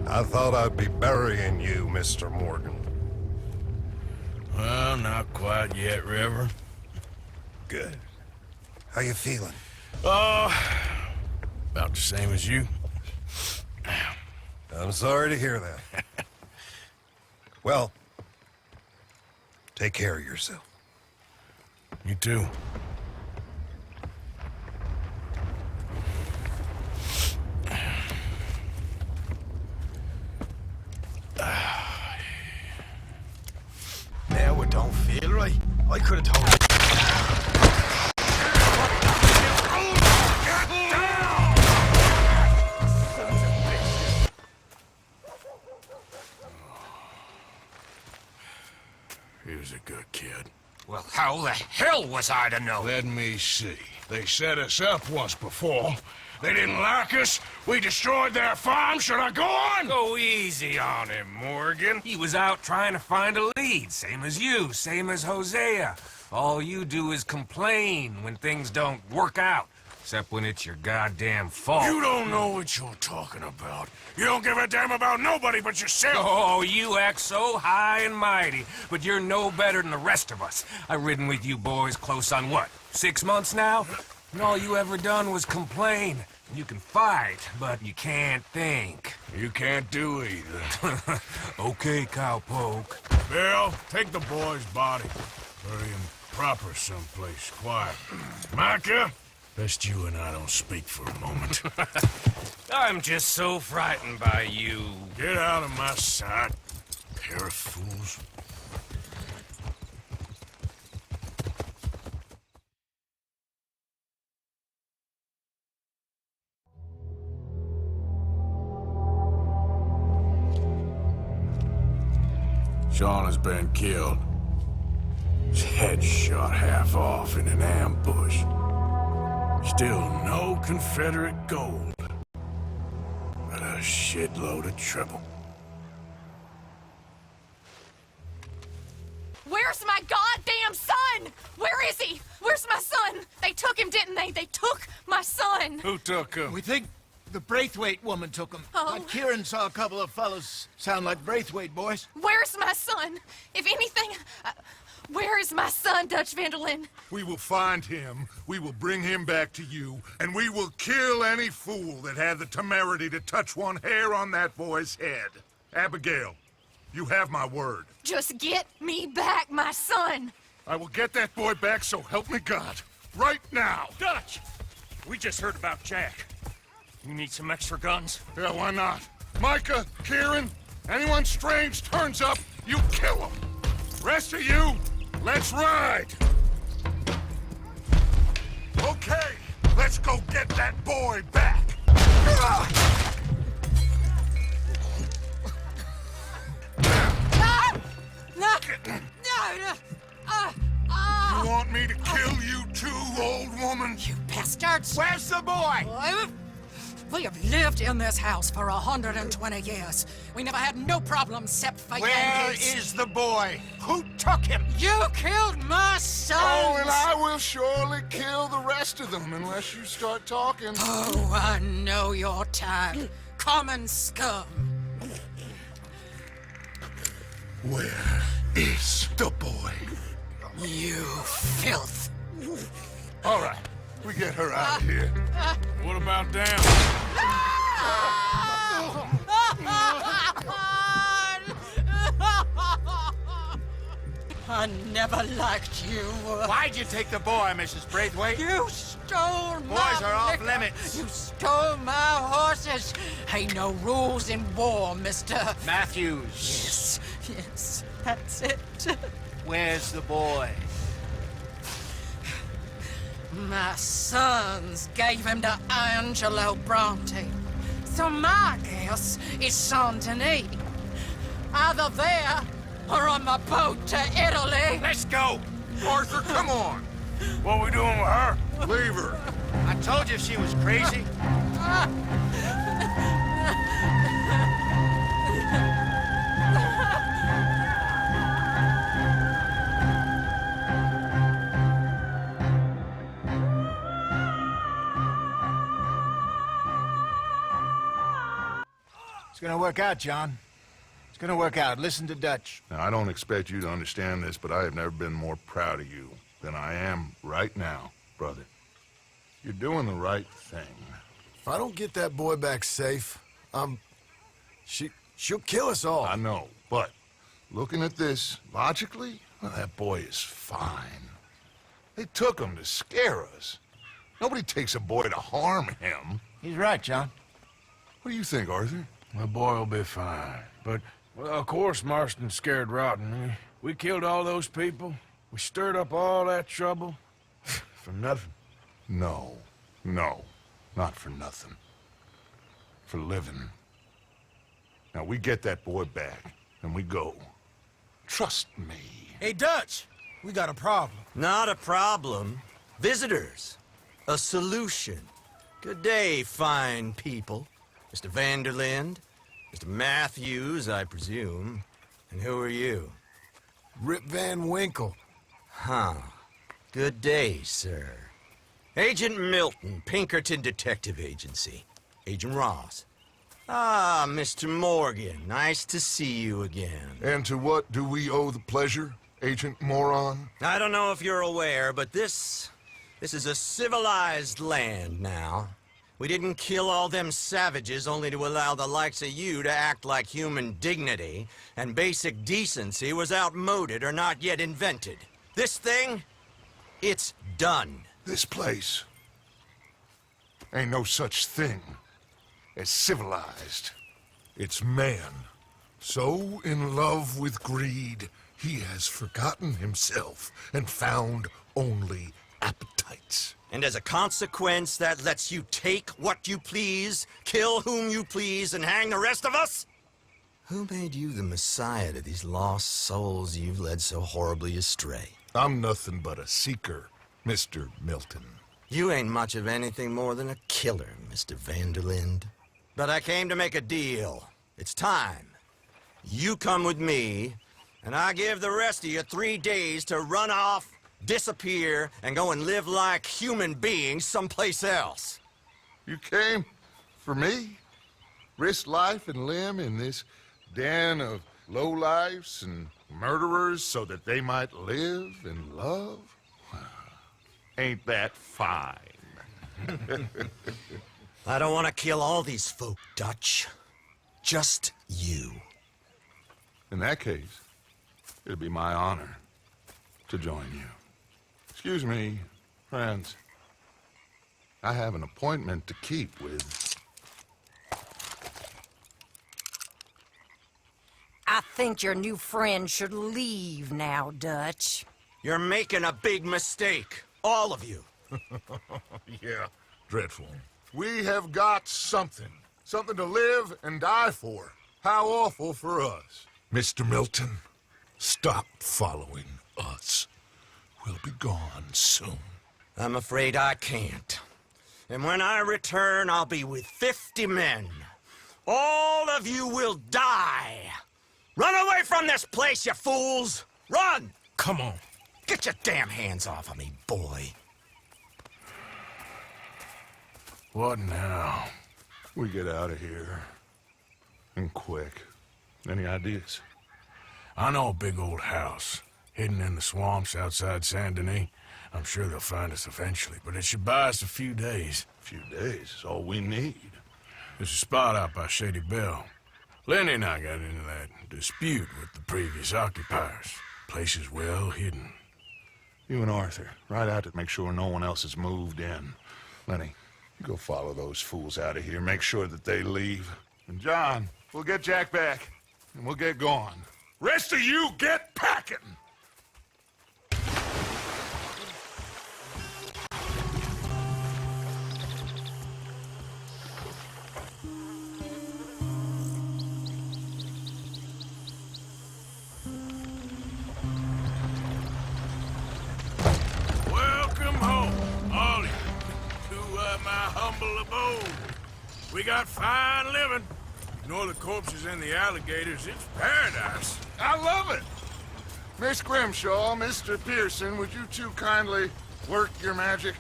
I thought I'd be burying you, Mr. Morgan. Well, not quite yet, Reverend. Good. How you feeling? Oh, about the same as you. I'm sorry to hear that. Well, take care of yourself. You too. Now it don't feel right. I could have told you. kid. Well, how the hell was I to know? Let me see. They set us up once before. They didn't like us. We destroyed their farm. Should I go on? Go easy on him, Morgan. He was out trying to find a lead, same as you, same as Hosea. All you do is complain when things don't work out, except when it's your goddamn fault. You don't know what you're talking about. You don't give a damn about nobody but yourself. Oh, you act so high and mighty, but you're no better than the rest of us. I've ridden with you boys close on what, 6 months now? And all you ever done was complain. You can fight, but you can't think. You can't do either. Okay, cowpoke. Bill, take the boy's body. Bury him proper someplace quiet. Micah, best you and I don't speak for a moment. I'm just so frightened by you. Get out of my sight, pair of fools. Sean has been killed. His head shot half off in an ambush. Still no Confederate gold, but a shitload of trouble. Where's my goddamn son? Where is he? Where's my son? They took him, didn't they? They took my son. Who took him? We think the Braithwaite woman took him. Oh. Kieran saw a couple of fellows sound like Braithwaite boys. Where's my son? If anything, where is my son, Dutch Vanderlyn? We will find him, we will bring him back to you, and we will kill any fool that had the temerity to touch one hair on that boy's head. Abigail, you have my word. Just get me back, my son. I will get that boy back, so help me God. Right now. Dutch! We just heard about Jack. You need some extra guns? Yeah, why not? Micah, Kieran, anyone strange turns up, you kill him. Rest of you, let's ride. Okay, let's go get that boy back. You want me to kill you too, old woman? You bastards! Where's the boy? We have lived in this house for 120 years. We never had no problems except for Where Yankees. is the boy? Who took him? You killed my son! Oh, and I will surely kill the rest of them unless you start talking. Oh, I know your type. Common scum. Where is the boy? You filth. All right, we get her out of here. What about them? I never liked you. Why'd you take the boy, Mrs. Braithwaite? You stole my Boys are off liquor. limits. You stole my horses. Ain't no rules in war, mister. Matthews. Yes, that's it. Where's the boy? My sons gave him to Angelo Bronte. So my guess is Saint Denis. Either there or on the boat to Italy. Let's go. Arthur, come on. What we doing with her? Leave her. I told you she was crazy. It's gonna work out, John. It's gonna work out. Listen to Dutch. Now, I don't expect you to understand this, but I have never been more proud of you than I am right now, brother. You're doing the right thing. If I don't get that boy back safe, she'll kill us all. I know, but looking at this logically, well, that boy is fine. They took him to scare us. Nobody takes a boy to harm him. He's right, John. What do you think, Arthur? The boy will be fine. But, well, of course Marston's scared rotten. We killed all those people. We stirred up all that trouble. For nothing. No, not for nothing. For living. Now, we get that boy back, and we go. Trust me. Hey, Dutch! We got a problem. Not a problem. Visitors. A solution. Good day, fine people. Mr. Vanderlind, Mr. Matthews, I presume. And who are you? Rip Van Winkle. Huh. Good day, sir. Agent Milton, Pinkerton Detective Agency. Agent Ross. Ah, Mr. Morgan, nice to see you again. And to what do we owe the pleasure, Agent Moron? I don't know if you're aware, but this is a civilized land now. We didn't kill all them savages only to allow the likes of you to act like human dignity, and basic decency was outmoded or not yet invented. This thing, it's done. This place ain't no such thing as civilized. It's man, so in love with greed, he has forgotten himself and found only appetites. And as a consequence, that lets you take what you please, kill whom you please, and hang the rest of us? Who made you the messiah to these lost souls you've led so horribly astray? I'm nothing but a seeker, Mr. Milton. You ain't much of anything more than a killer, Mr. Vanderlind. But I came to make a deal. It's time. You come with me, and I give the rest of you 3 days to run off, disappear, and go and live like human beings someplace else. You came for me? Risk life and limb in this den of lowlifes and murderers so that they might live and love? Ain't that fine? I don't want to kill all these folk, Dutch. Just you. In that case, it'd be my honor to join you. Excuse me, friends. I have an appointment to keep with... I think your new friend should leave now, Dutch. You're making a big mistake. All of you. Yeah, dreadful. We have got something. Something to live and die for. How awful for us. Mr. Milton, stop following us. We'll be gone soon. I'm afraid I can't. And when I return, I'll be with 50 men. All of you will die. Run away from this place, you fools! Run! Come on. Get your damn hands off of me, boy. What now? We get out of here. And quick. Any ideas? I know a big old house, hidden in the swamps outside Saint Denis. I'm sure they'll find us eventually, but it should buy us a few days. A few days is all we need. There's a spot out by Shady Bell. Lenny and I got into that dispute with the previous occupiers. Place is well hidden. You and Arthur, ride out to make sure no one else has moved in. Lenny, you go follow those fools out of here. Make sure that they leave. And John, we'll get Jack back, and we'll get going. Rest of you, get packing! Welcome home, all of you, to my humble abode. We got fine living. Ignore the corpses and the alligators, it's paradise. I love it! Miss Grimshaw, Mr. Pearson, would you two kindly work your magic?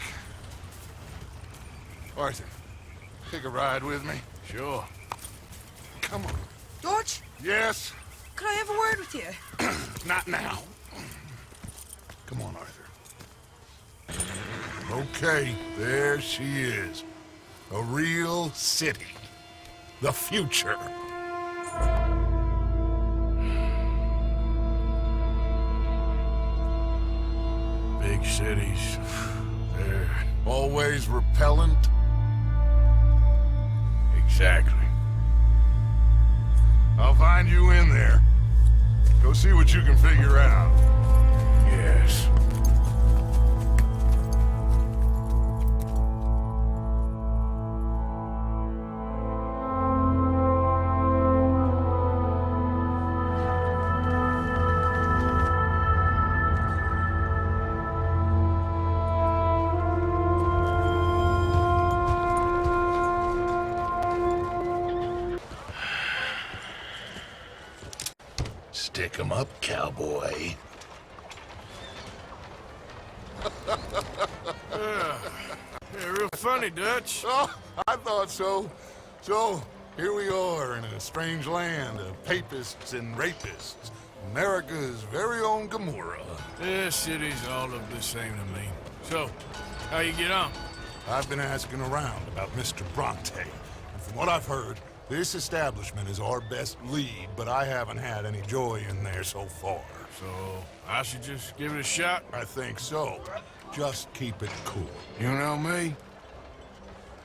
Arthur, take a ride with me. Sure. Come on. George? Yes? Could I have a word with you? Not now. Come on, Arthur. Okay, there she is. A real city. The future. Big cities, they're... Always repellent? Exactly. I'll find you in there. Go see what you can figure out. Yes. Stick 'em up, cowboy. Yeah, real funny, Dutch. Oh, I thought so. So, here we are in a strange land of papists and rapists. America's very own Gomorrah. This city's all look the same to me. So, how you get on? I've been asking around about Mr. Bronte, and from what I've heard, this establishment is our best lead, but I haven't had any joy in there so far. So, I should just give it a shot? I think so. Just keep it cool. You know me?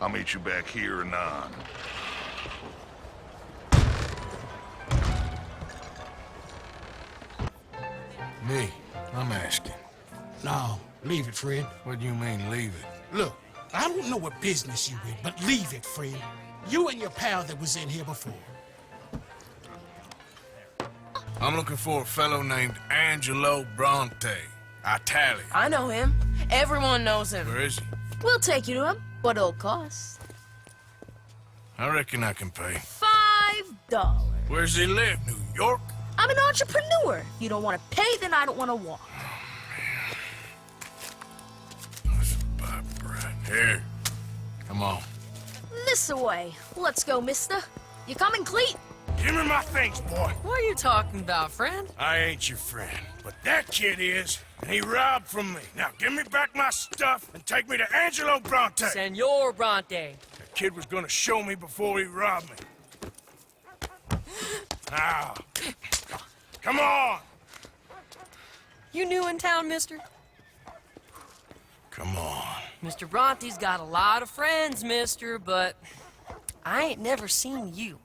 I'll meet you back here anon. Me? I'm asking. No, leave it, Fred. What do you mean, leave it? Look, I don't know what business you in, but leave it, Fred. You and your pal that was in here before. I'm looking for a fellow named Angelo Bronte. Italian. I know him. Everyone knows him. Where is he? We'll take you to him, but it'll cost I reckon I can pay. $5. Where's he live? New York? I'm an entrepreneur. You don't want to pay, then I don't want to walk. Here. Come on. This away. Let's go, mister. You coming, Cleet? Give me my things, boy. What are you talking about, friend? I ain't your friend, but that kid is, and he robbed from me. Now give me back my stuff and take me to Angelo Bronte. Senor Bronte. That kid was gonna show me before he robbed me. Now, come on. You new in town, mister? Come on. Mr. Bronte's got a lot of friends, mister, but I ain't never seen you.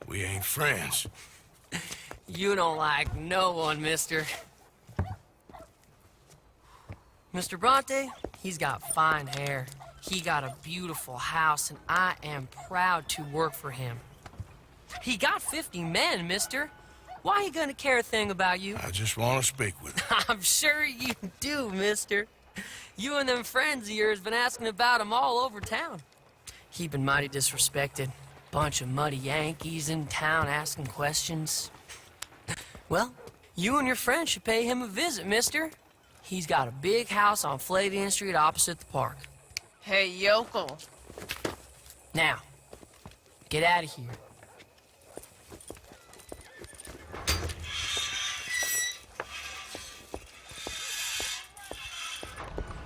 We ain't friends. You don't like no one, mister. Mr. Bronte, he's got fine hair. He got a beautiful house, and I am proud to work for him. He got 50 men, mister. Why he gonna care a thing about you? I just want to speak with him. I'm sure you do, mister. You and them friends of yours been asking about him all over town. He been mighty disrespected. Bunch of muddy Yankees in town asking questions. Well, you and your friend should pay him a visit, mister. He's got a big house on Flavian Street opposite the park. Hey, yokel. Now, get out of here.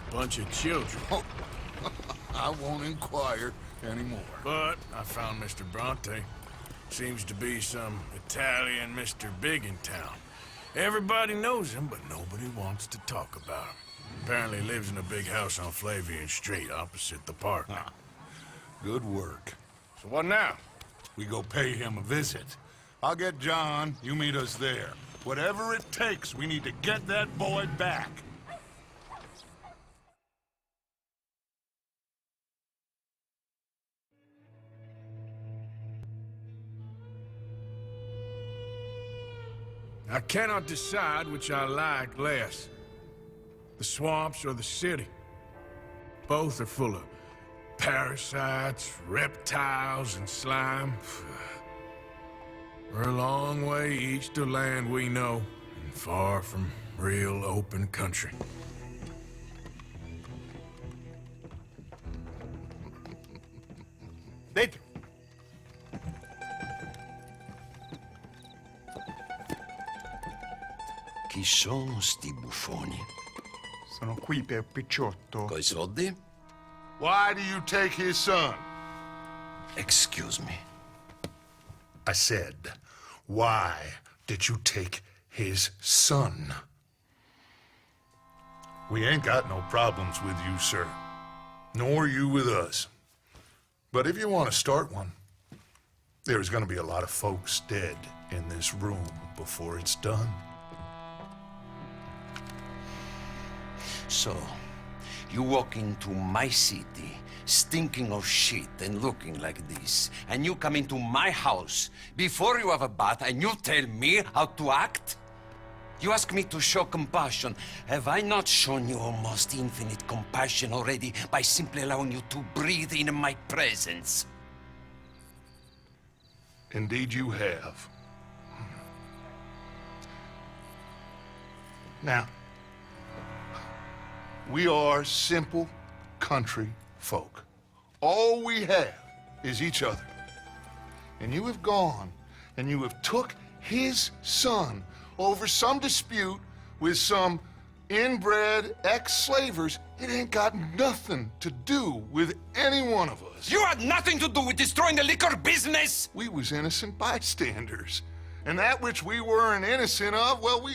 Bunch of children. Oh, I won't inquire anymore. But I found Mr. Bronte. Seems to be some Italian Mr. Big in town. Everybody knows him, but nobody wants to talk about him. Apparently lives in a big house on Flavian Street opposite the park. Good work. So what now? We go pay him a visit. I'll get John, you meet us there. Whatever it takes, we need to get that boy back. I cannot decide which I like less. The swamps or the city. Both are full of parasites, reptiles, and slime. We're a long way east of land we know, and far from real open country. Baby. Chi sono sti buffoni? Sono qui per Picciotto. Coi soldi? Why do you take his son? Excuse me. I said, why did you take his son? We ain't got no problems with you, sir. Nor you with us. But if you want to start one, there's gonna be a lot of folks dead in this room before it's done. So, you walk into my city, stinking of shit and looking like this, and you come into my house before you have a bath and you tell me how to act? You ask me to show compassion. Have I not shown you almost infinite compassion already by simply allowing you to breathe in my presence? Indeed you have. Now, we are simple country folk. All we have is each other. And you have gone and you have took his son over some dispute with some inbred ex-slavers. It ain't got nothing to do with any one of us. You had nothing to do with destroying the liquor business! We was innocent bystanders. And that which we weren't innocent of, well,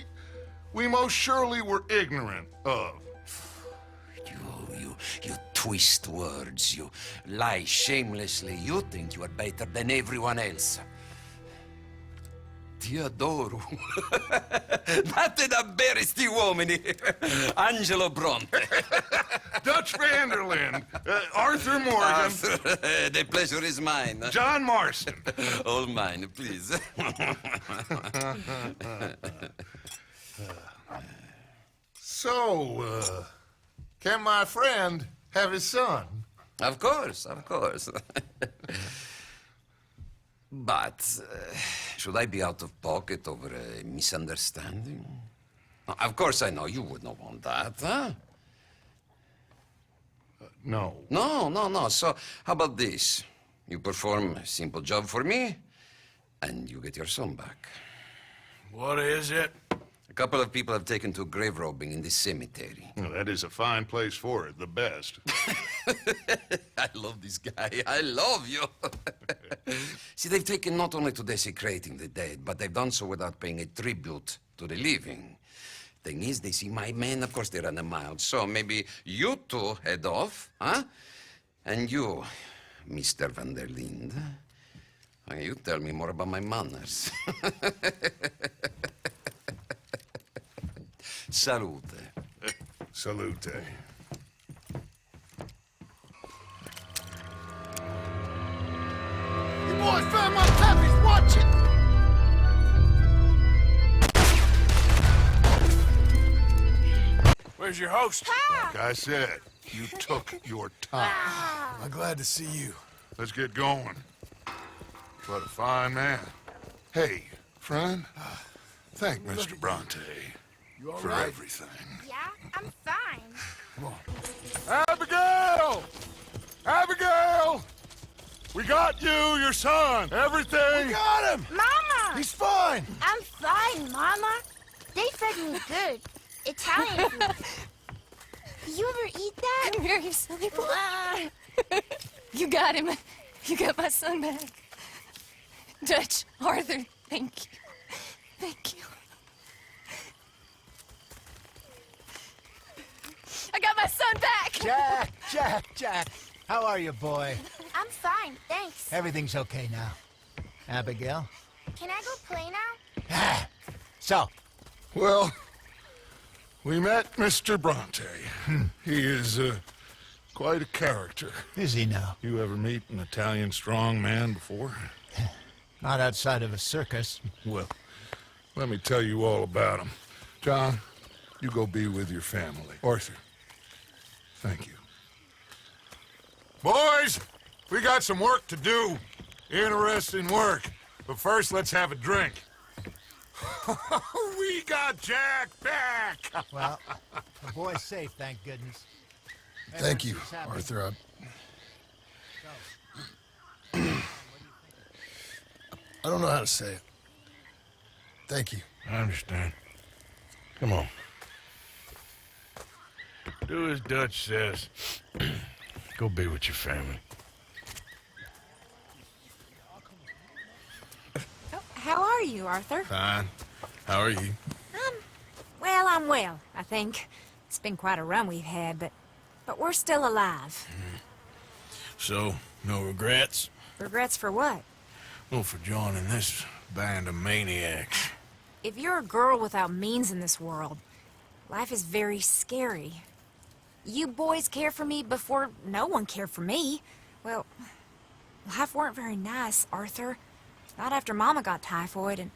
we most surely were ignorant of. You twist words, you lie shamelessly. You think you are better than everyone else. Ti adoro. Date davvero sti uomini. Angelo Bronte. Dutch Vanderland. Arthur Morgan. Arthur, the pleasure is mine. John Marston. All mine, please. So, can my friend have his son? Of course, of course. But should I be out of pocket over a misunderstanding? Of course I know you would not want that, huh? No. No. So how about this? You perform a simple job for me, and you get your son back. What is it? A couple of people have taken to grave robbing in this cemetery. Well, that is a fine place for it, the best. I love this guy. I love you. See, they've taken not only to desecrating the dead, but they've done so without paying a tribute to the living. Thing is, they see my men, of course they run a mile. So maybe you two head off, huh? And you, Mr. Van der Linde, you tell me more about my manners. Salute. Salute. You boys found my puppies, watch it! Where's your host? Like I said, you took your time. I'm glad to see you. Let's get going. What a fine man. Hey, friend, thank Mr. Bronte for right? everything. Yeah, I'm fine. Come on. Abigail! Abigail! We got you, your son, everything. We got him! Mama! He's fine! I'm fine, Mama. They fed me good. Italian food. You ever eat that? Come here, you silly boy. You got him. You got my son back. Dutch, Arthur, thank you. Thank you. I got my son back! Jack. How are you, boy? I'm fine, thanks. Everything's okay now. Abigail? Can I go play now? So? Well, we met Mr. Bronte. He is quite a character. Is he now? You ever meet an Italian strong man before? Not outside of a circus. Well, let me tell you all about him. John, you go be with your family. Arthur, thank you. Boys, we got some work to do. Interesting work. But first, let's have a drink. We got Jack back! Well, the boy's safe, thank goodness. Thank you, Arthur. I don't know how to say it. Thank you. I understand. Come on. Do as Dutch says. Go be with your family. How are you, Arthur? Fine. How are you? Well, I'm well, I think. It's been quite a run we've had, but we're still alive. So, no regrets? Regrets for what? Well, for joining this band of maniacs. If you're a girl without means in this world, life is very scary. You boys cared for me before no one cared for me. Well, life weren't very nice, Arthur. Not after Mama got typhoid, and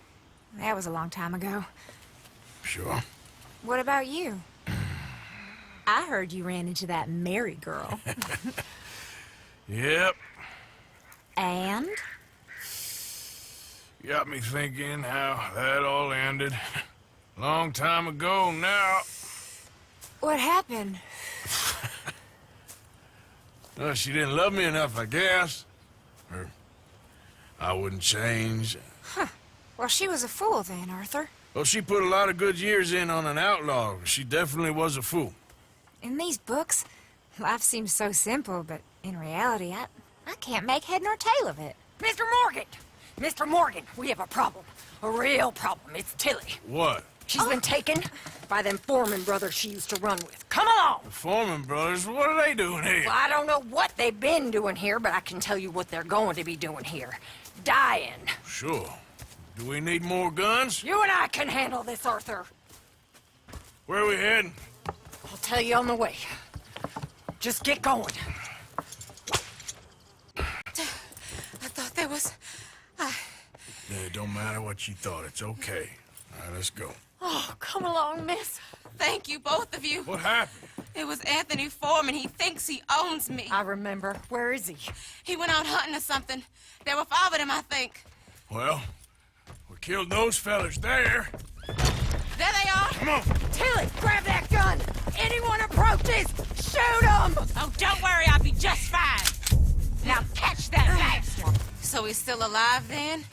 that was a long time ago. Sure. What about you? I heard you ran into that Mary girl. Yep. And? Got me thinking how that all ended. Long time ago now. What happened? Well, she didn't love me enough, I guess. Or I wouldn't change. Huh. Well, she was a fool then, Arthur. Well, she put a lot of good years in on an outlaw. She definitely was a fool. In these books, life seems so simple, but in reality, I can't make head nor tail of it. Mr. Morgan! Mr. Morgan, we have a problem. A real problem. It's Tilly. What? She's been taken by them Foreman brothers she used to run with. Come along! The Foreman brothers? What are they doing here? Well, I don't know what they've been doing here, but I can tell you what they're going to be doing here. Dying. Sure. Do we need more guns? You and I can handle this, Arthur. Where are we heading? I'll tell you on the way. Just get going. I thought there was... Yeah, it don't matter what you thought. It's okay. All right, let's go. Oh, come along, miss. Thank you, both of you. What happened? It was Anthony Foreman. He thinks he owns me. I remember. Where is he? He went out hunting or something. There were 5 of them, I think. Well, we killed those fellas there. There they are. Come on. Tilly, grab that gun. Anyone approaches, shoot them. Oh, don't worry. I'll be just fine. Now catch that bastard. So he's still alive then?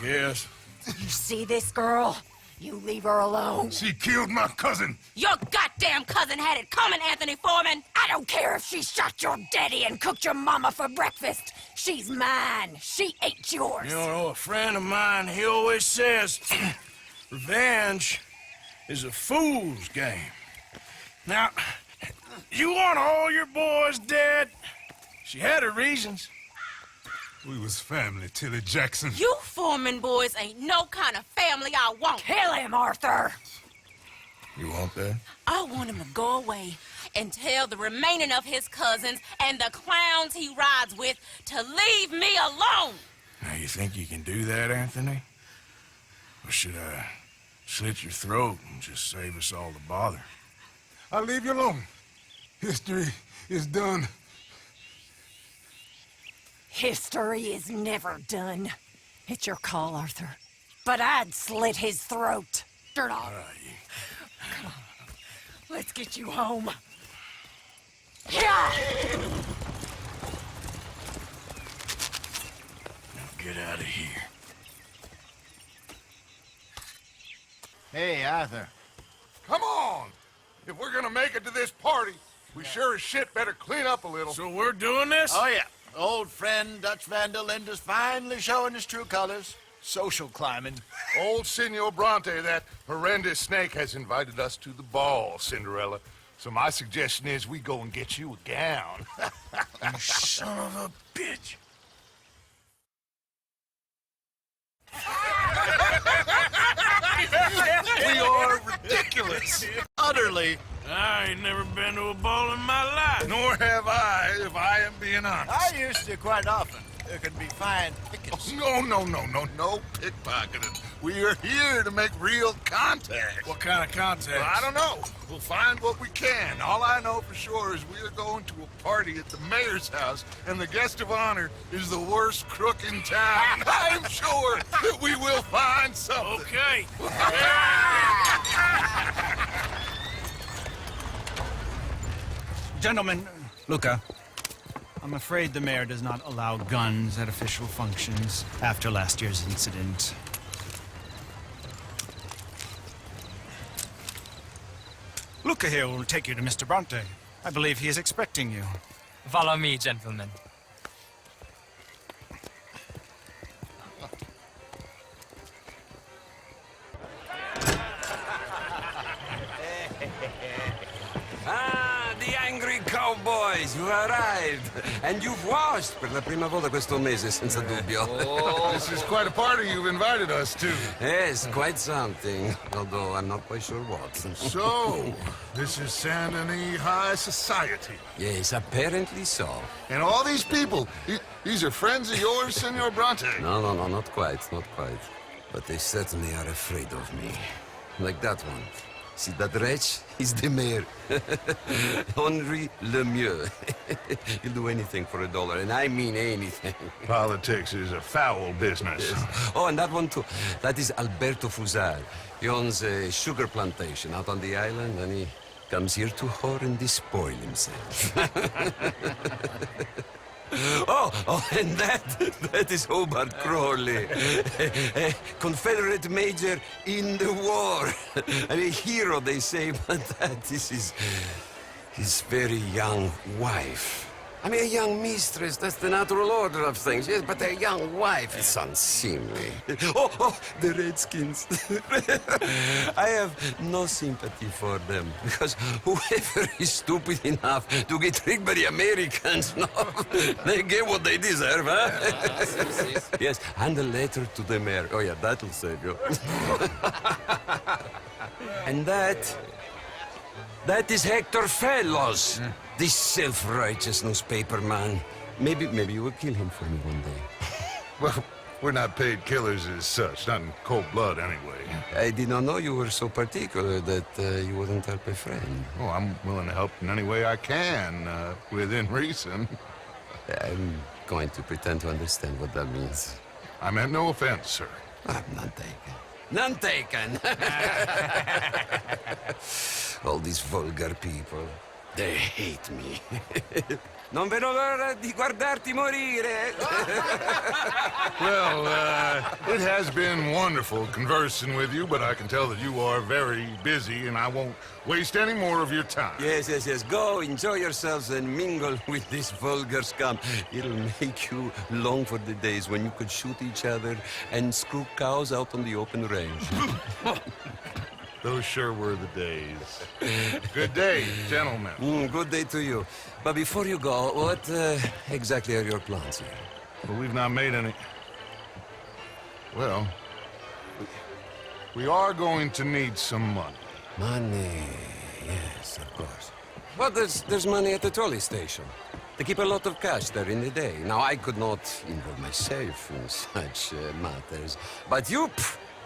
Yes. You see this girl? You leave her alone. She killed my cousin. Your goddamn cousin had it coming, Anthony Foreman. I don't care if she shot your daddy and cooked your mama for breakfast. She's mine. She ate yours. You know, a friend of mine, he always says, revenge is a fool's game. Now, you want all your boys dead? She had her reasons. We was family, Tilly Jackson. You Foreman boys ain't no kind of family I want. Kill him, Arthur. You want that? I want him to go away and tell the remaining of his cousins and the clowns he rides with to leave me alone. Now, you think you can do that, Anthony? Or should I slit your throat and just save us all the bother? I'll leave you alone. History is done. History is never done. It's your call, Arthur. But I'd slit his throat. Dirt off. Come on. Let's get you home. Yeah! Now get out of here. Hey, Arthur. Come on! If we're gonna make it to this party, we sure as shit better clean up a little. So we're doing this? Oh, yeah. Old friend Dutch Van der Linde's finally showing his true colors. Social climbing. Old Senor Bronte, that horrendous snake, has invited us to the ball, Cinderella. So my suggestion is we go and get you a gown. You son of a bitch. We are ridiculous. Utterly. I ain't never been to a ball in my life. Nor have I, if I am being honest. I used to quite often. There can be fine pickets. No pickpocketing. We are here to make real contact. What kind of contact? Well, I don't know. We'll find what we can. All I know for sure is we are going to a party at the mayor's house, and the guest of honor is the worst crook in town. I'm sure that we will find something. Okay. Gentlemen, Luca, I'm afraid the mayor does not allow guns at official functions after last year's incident. Luca here will take you to Mr. Bronte. I believe he is expecting you. Follow me, gentlemen. The angry cowboys, you arrived. And you've washed per la prima volta questo mese, senza dubbio. This is quite a party you've invited us to. Yes, quite something. Although I'm not quite sure what. So, this is Saint Denis High Society. Yes, apparently so. And all these people, these are friends of yours, Senor Bronte? No, not quite. But they certainly are afraid of me. Like that one. See that wretch? He's the mayor. Henri Lemieux. He'll do anything for $1, and I mean anything. Politics is a foul business. Yes. Oh, and that one too. That is Alberto Fusar. He owns a sugar plantation out on the island, and he comes here to whore and despoil himself. Oh, and that is Hobart Crawley, a Confederate major in the war. I mean, a hero, they say, but that is his very young wife. I mean, a young mistress, that's the natural order of things, yes, but a young wife, it's unseemly. Oh, the Redskins. I have no sympathy for them, because whoever is stupid enough to get tricked by the Americans, no, they get what they deserve, huh? Yes, and a letter to the mayor. Oh, yeah, that'll save you. And that is Hector Fellows. This self-righteous newspaper man. Maybe you will kill him for me one day. Well, we're not paid killers as such, not in cold blood anyway. I did not know you were so particular that you wouldn't help a friend. Oh, I'm willing to help in any way I can, within reason. I'm going to pretend to understand what that means. I meant no offense, sir. I'm none taken. None taken! All these vulgar people. They hate me. Non vedo l'ora di guardarti morire. Well, it has been wonderful conversing with you, but I can tell that you are very busy, and I won't waste any more of your time. Yes. Go, enjoy yourselves, and mingle with this vulgar scum. It'll make you long for the days when you could shoot each other and screw cows out on the open range. Those sure were the days. Good day, gentlemen. Good day to you. But before you go, what exactly are your plans here? Well, we've not made any... Well, we are going to need some money. Money, yes, of course. But there's money at the trolley station. They keep a lot of cash there in the day. Now, I could not involve myself in such matters. But you...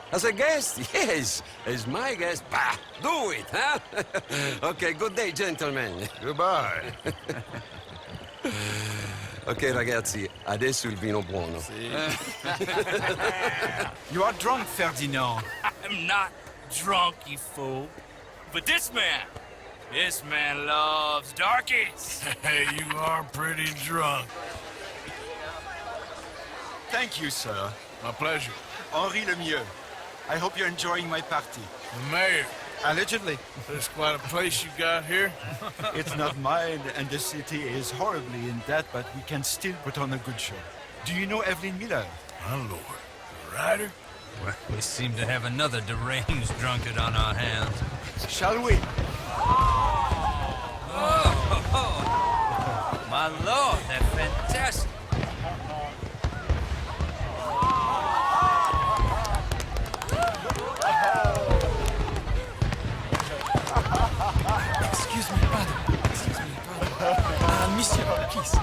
As a guest? Yes. As my guest? Bah! Do it, huh? Okay, good day, gentlemen. Goodbye. Ok, ragazzi, adesso il vino buono. You are drunk, Ferdinand. I'm not drunk, you fool. But this man loves darkies. Hey, you are pretty drunk. Thank you, sir. My pleasure. Henri Lemieux. I hope you're enjoying my party. The mayor. Allegedly. That's quite a place you got here. It's not mine, and the city is horribly in debt, but we can still put on a good show. Do you know Evelyn Miller? My lord. The writer? We seem to have another deranged drunkard on our hands. Shall we? My lord, they're fantastic. Excuse me, brother. Monsieur, please.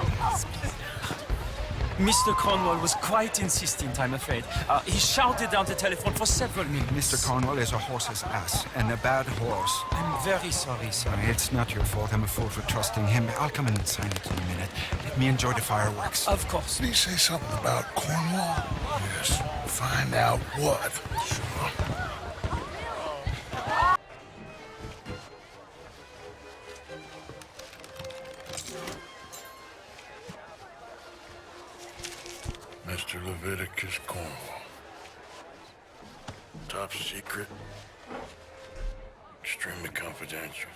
Mr. Cornwall was quite insistent, I'm afraid. He shouted down the telephone for several minutes. Mr. Cornwall is a horse's ass, and a bad horse. I'm very sorry, sir. It's not your fault. I'm a fool for trusting him. I'll come and sign it in a minute. Let me enjoy the fireworks. Of course. Did he say something about Cornwall? Yes. Find out what. Sure. Mr. Leviticus Cornwall. Top secret. Extremely confidential.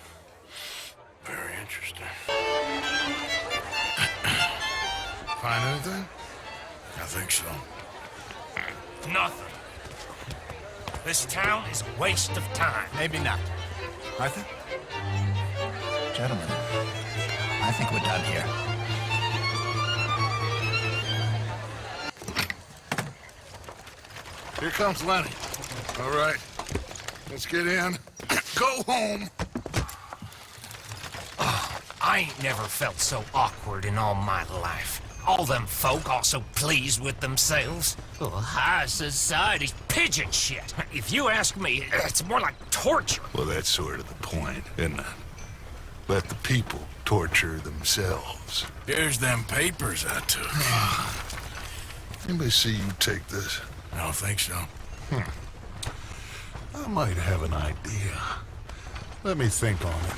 Very interesting. Find anything? I think so. Nothing. This town is a waste of time. Maybe not. Arthur? Gentlemen, I think we're done here. Here comes Lenny. All right, let's get in. Go home. I ain't never felt so awkward in all my life. All them folk all so pleased with themselves. Oh, high society's pigeon shit. If you ask me, it's more like torture. Well, that's sort of the point, isn't it? Let the people torture themselves. Here's them papers I took. Anybody see you take this? I don't think so. I might have an idea. Let me think on it.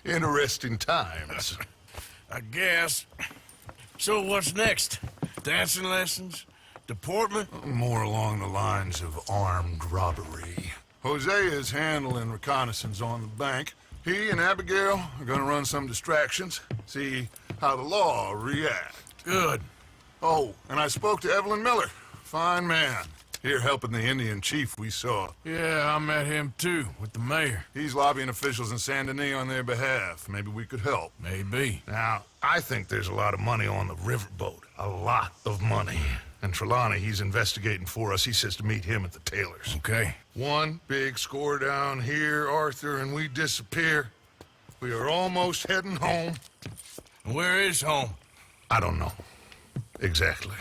Interesting times. I guess. So what's next? Dancing lessons? Deportment? More along the lines of armed robbery. Hosea is handling reconnaissance on the bank. He and Abigail are gonna run some distractions, see how the law reacts. Good. Oh, and I spoke to Evelyn Miller. Fine man. Here helping the Indian chief we saw. Yeah, I met him too, with the mayor. He's lobbying officials in Saint Denis on their behalf. Maybe we could help. Maybe. Now, I think there's a lot of money on the riverboat. A lot of money. And Trelawney, he's investigating for us. He says to meet him at the Taylor's. Okay. One big score down here, Arthur, and we disappear. We are almost heading home. Where is home? I don't know. Exactly.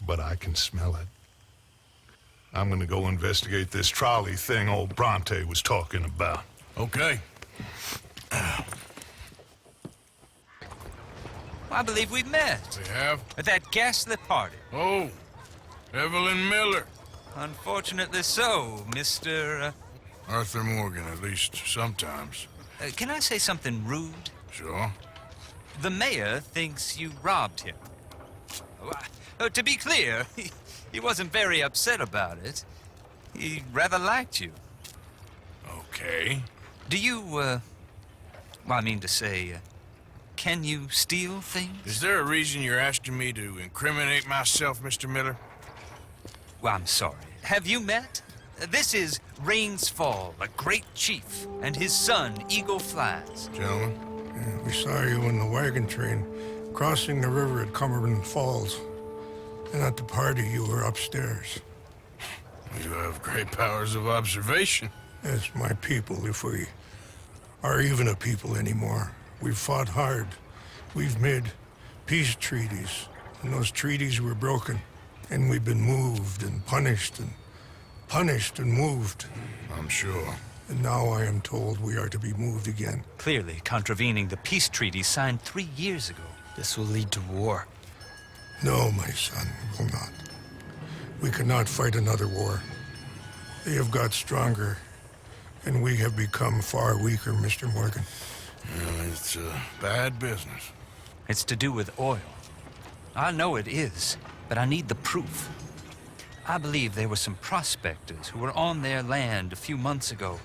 But I can smell it. I'm gonna go investigate this trolley thing old Bronte was talking about. Okay. I believe we've met. We have? At that ghastly party. Oh, Evelyn Miller. Unfortunately so, Mr. Arthur Morgan, at least sometimes. Can I say something rude? Sure. The mayor thinks you robbed him. To be clear, he wasn't very upset about it. He rather liked you. Okay. Do you, well, I mean to say, can you steal things? Is there a reason you're asking me to incriminate myself, Mr. Miller? Well, I'm sorry. Have you met? This is Rains Fall, a great chief, and his son, Eagle Flies. Gentlemen? Yeah, we saw you in the wagon train, crossing the river at Cumberland Falls. And at the party, you were upstairs. You have great powers of observation. Yes, my people, if we are even a people anymore. We've fought hard. We've made peace treaties, and those treaties were broken. And we've been moved and punished and moved. I'm sure. And now I am told we are to be moved again. Clearly contravening the peace treaty signed 3 years ago. This will lead to war. No, my son, it will not. We cannot fight another war. They have got stronger, and we have become far weaker, Mr. Morgan. Well, it's bad business. It's to do with oil. I know it is, but I need the proof. I believe there were some prospectors who were on their land a few months ago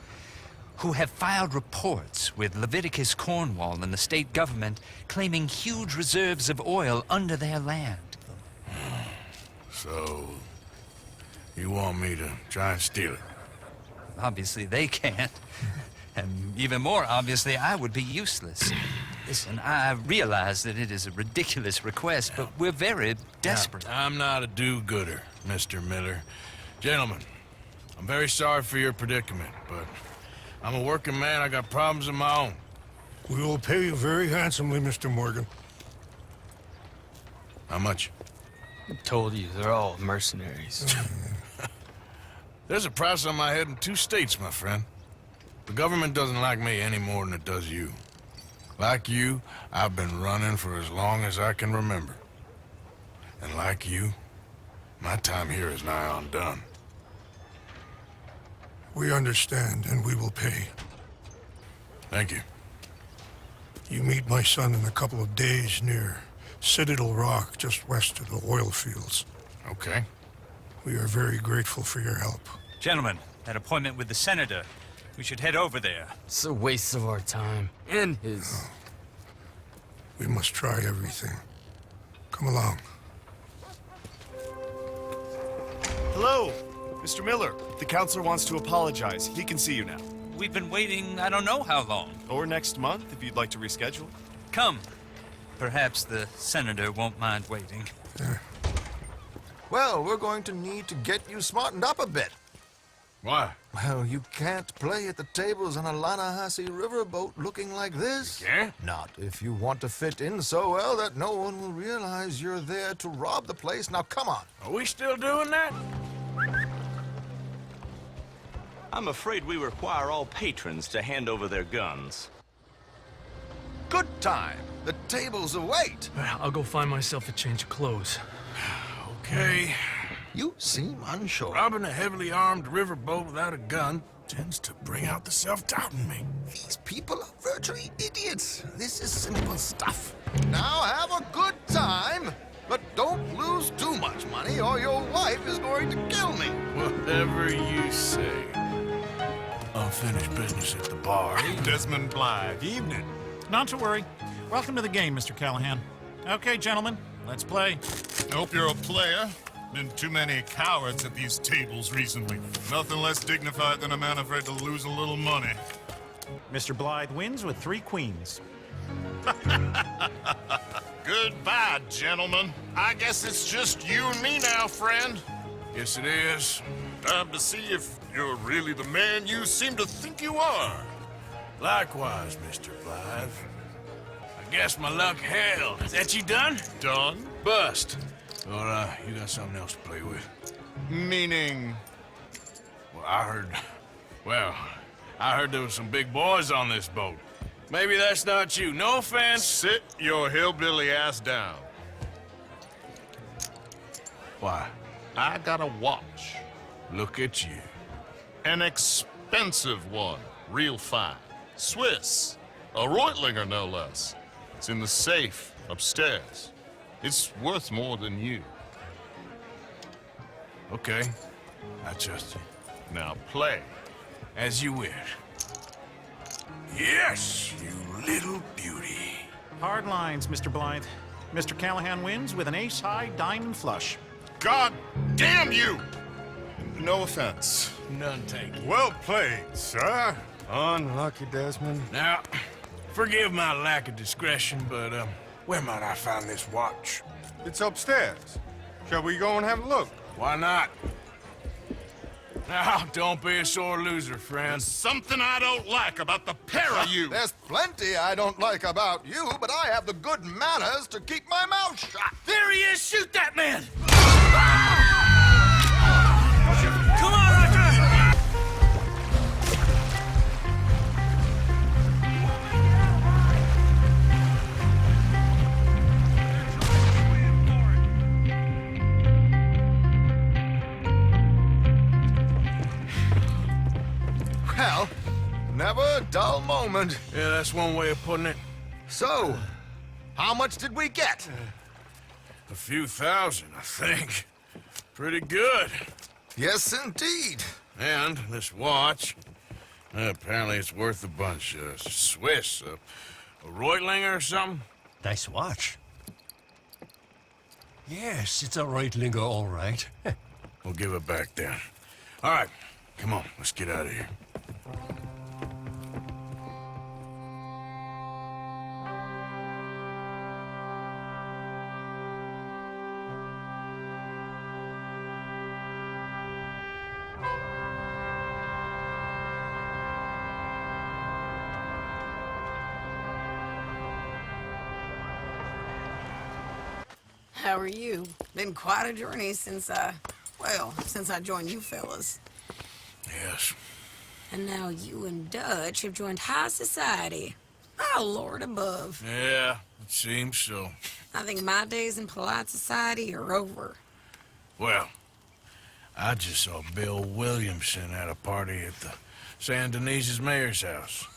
who have filed reports with Leviticus Cornwall and the state government claiming huge reserves of oil under their land. So, you want me to try and steal it? Obviously they can't. And even more obviously, I would be useless. Listen, I realize that it is a ridiculous request, but we're very desperate. Now, I'm not a do-gooder, Mr. Miller. Gentlemen, I'm very sorry for your predicament, but I'm a working man. I got problems of my own. We will pay you very handsomely, Mr. Morgan. How much? I told you, they're all mercenaries. There's a price on my head in 2 states, my friend. The government doesn't like me any more than it does you. Like you, I've been running for as long as I can remember. And like you, my time here is nigh undone. We understand, and we will pay. Thank you. You meet my son in a couple of days near Citadel Rock, just west of the oil fields. Okay. We are very grateful for your help. Gentlemen, that appointment with the senator. We should head over there. It's a waste of our time. And his. We must try everything. Come along. Hello, Mr. Miller. The counselor wants to apologize. He can see you now. We've been waiting I don't know how long. Or next month, if you'd like to reschedule. Come. Perhaps the senator won't mind waiting. Well, we're going to need to get you smartened up a bit. Why? Well, you can't play at the tables on a Lannahechee riverboat looking like this. You can't? Not if you want to fit in so well that no one will realize you're there to rob the place. Now, come on. Are we still doing that? I'm afraid we require all patrons to hand over their guns. Good time. The tables await. I'll go find myself a change of clothes. Okay. You seem unsure. Robbing a heavily armed riverboat without a gun tends to bring out the self-doubt in me. These people are virtually idiots. This is simple stuff. Now have a good time, but don't lose too much money or your wife is going to kill me. Whatever you say. Unfinished business at the bar. Desmond Blythe, evening. Not to worry. Welcome to the game, Mr. Callahan. Okay, gentlemen, let's play. Hope you're a player. Been too many cowards at these tables recently. Nothing less dignified than a man afraid to lose a little money. Mr. Blythe wins with 3 queens. Goodbye, gentlemen. I guess it's just you and me now, friend. Yes, it is. Time to see if you're really the man you seem to think you are. Likewise, Mr. Blythe. I guess my luck held. Is that you done? Done? Bust. Or, you got something else to play with? Meaning? Well, I heard there was some big boys on this boat. Maybe that's not you. No offense. Sit your hillbilly ass down. Why? I got a watch. Look at you. An expensive one. Real fine. Swiss. A Reutlinger, no less. It's in the safe upstairs. It's worth more than you. Okay. I trust you. Now play. As you wish. Yes, you little beauty. Hard lines, Mr. Blythe. Mr. Callahan wins with an ace-high diamond flush. God damn you! No offense. None taken. Well played, sir. Unlucky, Desmond. Now, forgive my lack of discretion, but, where might I find this watch? It's upstairs. Shall we go and have a look? Why not? Now, don't be a sore loser, friend. There's something I don't like about the pair of you. There's plenty I don't like about you, but I have the good manners to keep my mouth shut. There he is! Shoot that man! Come on, Arthur! Well, never a dull moment. Yeah, that's one way of putting it. So, how much did we get? A few thousand, I think. Pretty good. Yes, indeed. And this watch, apparently it's worth a bunch. Swiss, a Reutlinger or something? Nice watch. Yes, it's a Reutlinger, all right. We'll give it back then. All right, come on, let's get out of here. How are you? Been quite a journey since I joined you fellas. Yes. And now you and Dutch have joined high society. Oh, Lord above. Yeah, it seems so. I think my days in polite society are over. Well, I just saw Bill Williamson at a party at the San Denise's mayor's house.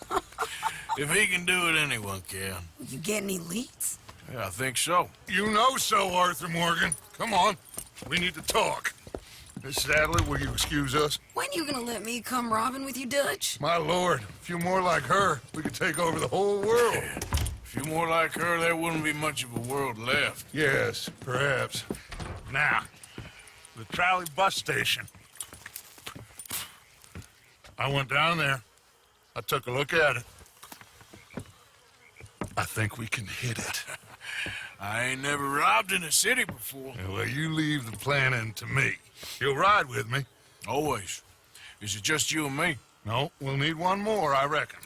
If he can do it, anyone can. You get any leads? Yeah, I think so. You know so, Arthur Morgan. Come on. We need to talk. Miss Sadler, will you excuse us? When you gonna let me come robbing with you, Dutch? My lord, a few more like her, we could take over the whole world. A few more like her, there wouldn't be much of a world left. Yes, perhaps. Now, the trolley bus station. I went down there. I took a look at it. I think we can hit it. I ain't never robbed in a city before. Yeah, well, you leave the planning to me. You'll ride with me? Always. Is it just you and me? No, we'll need one more, I reckon.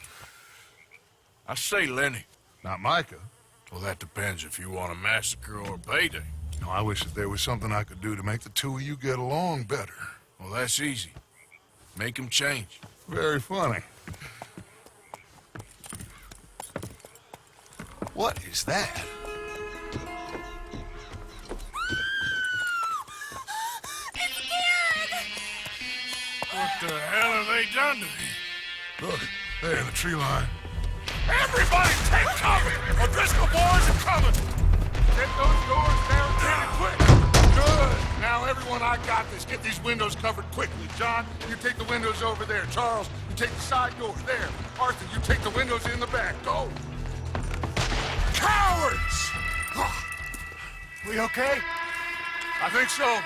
I say Lenny. Not Micah. Well, that depends if you want a massacre or a payday. No, I wish that there was something I could do to make the two of you get along better. Well, that's easy. Make him change. Very funny. What is that? What the hell have they done to me? Look, there in the tree line. Everybody take cover! O'Driscoll boys are coming! Get those doors barricaded quick! Good! Now, everyone, I got this. Get these windows covered quickly. John, you take the windows over there. Charles, you take the side doors there. Arthur, you take the windows in the back. Go! Cowards! We okay? I think so.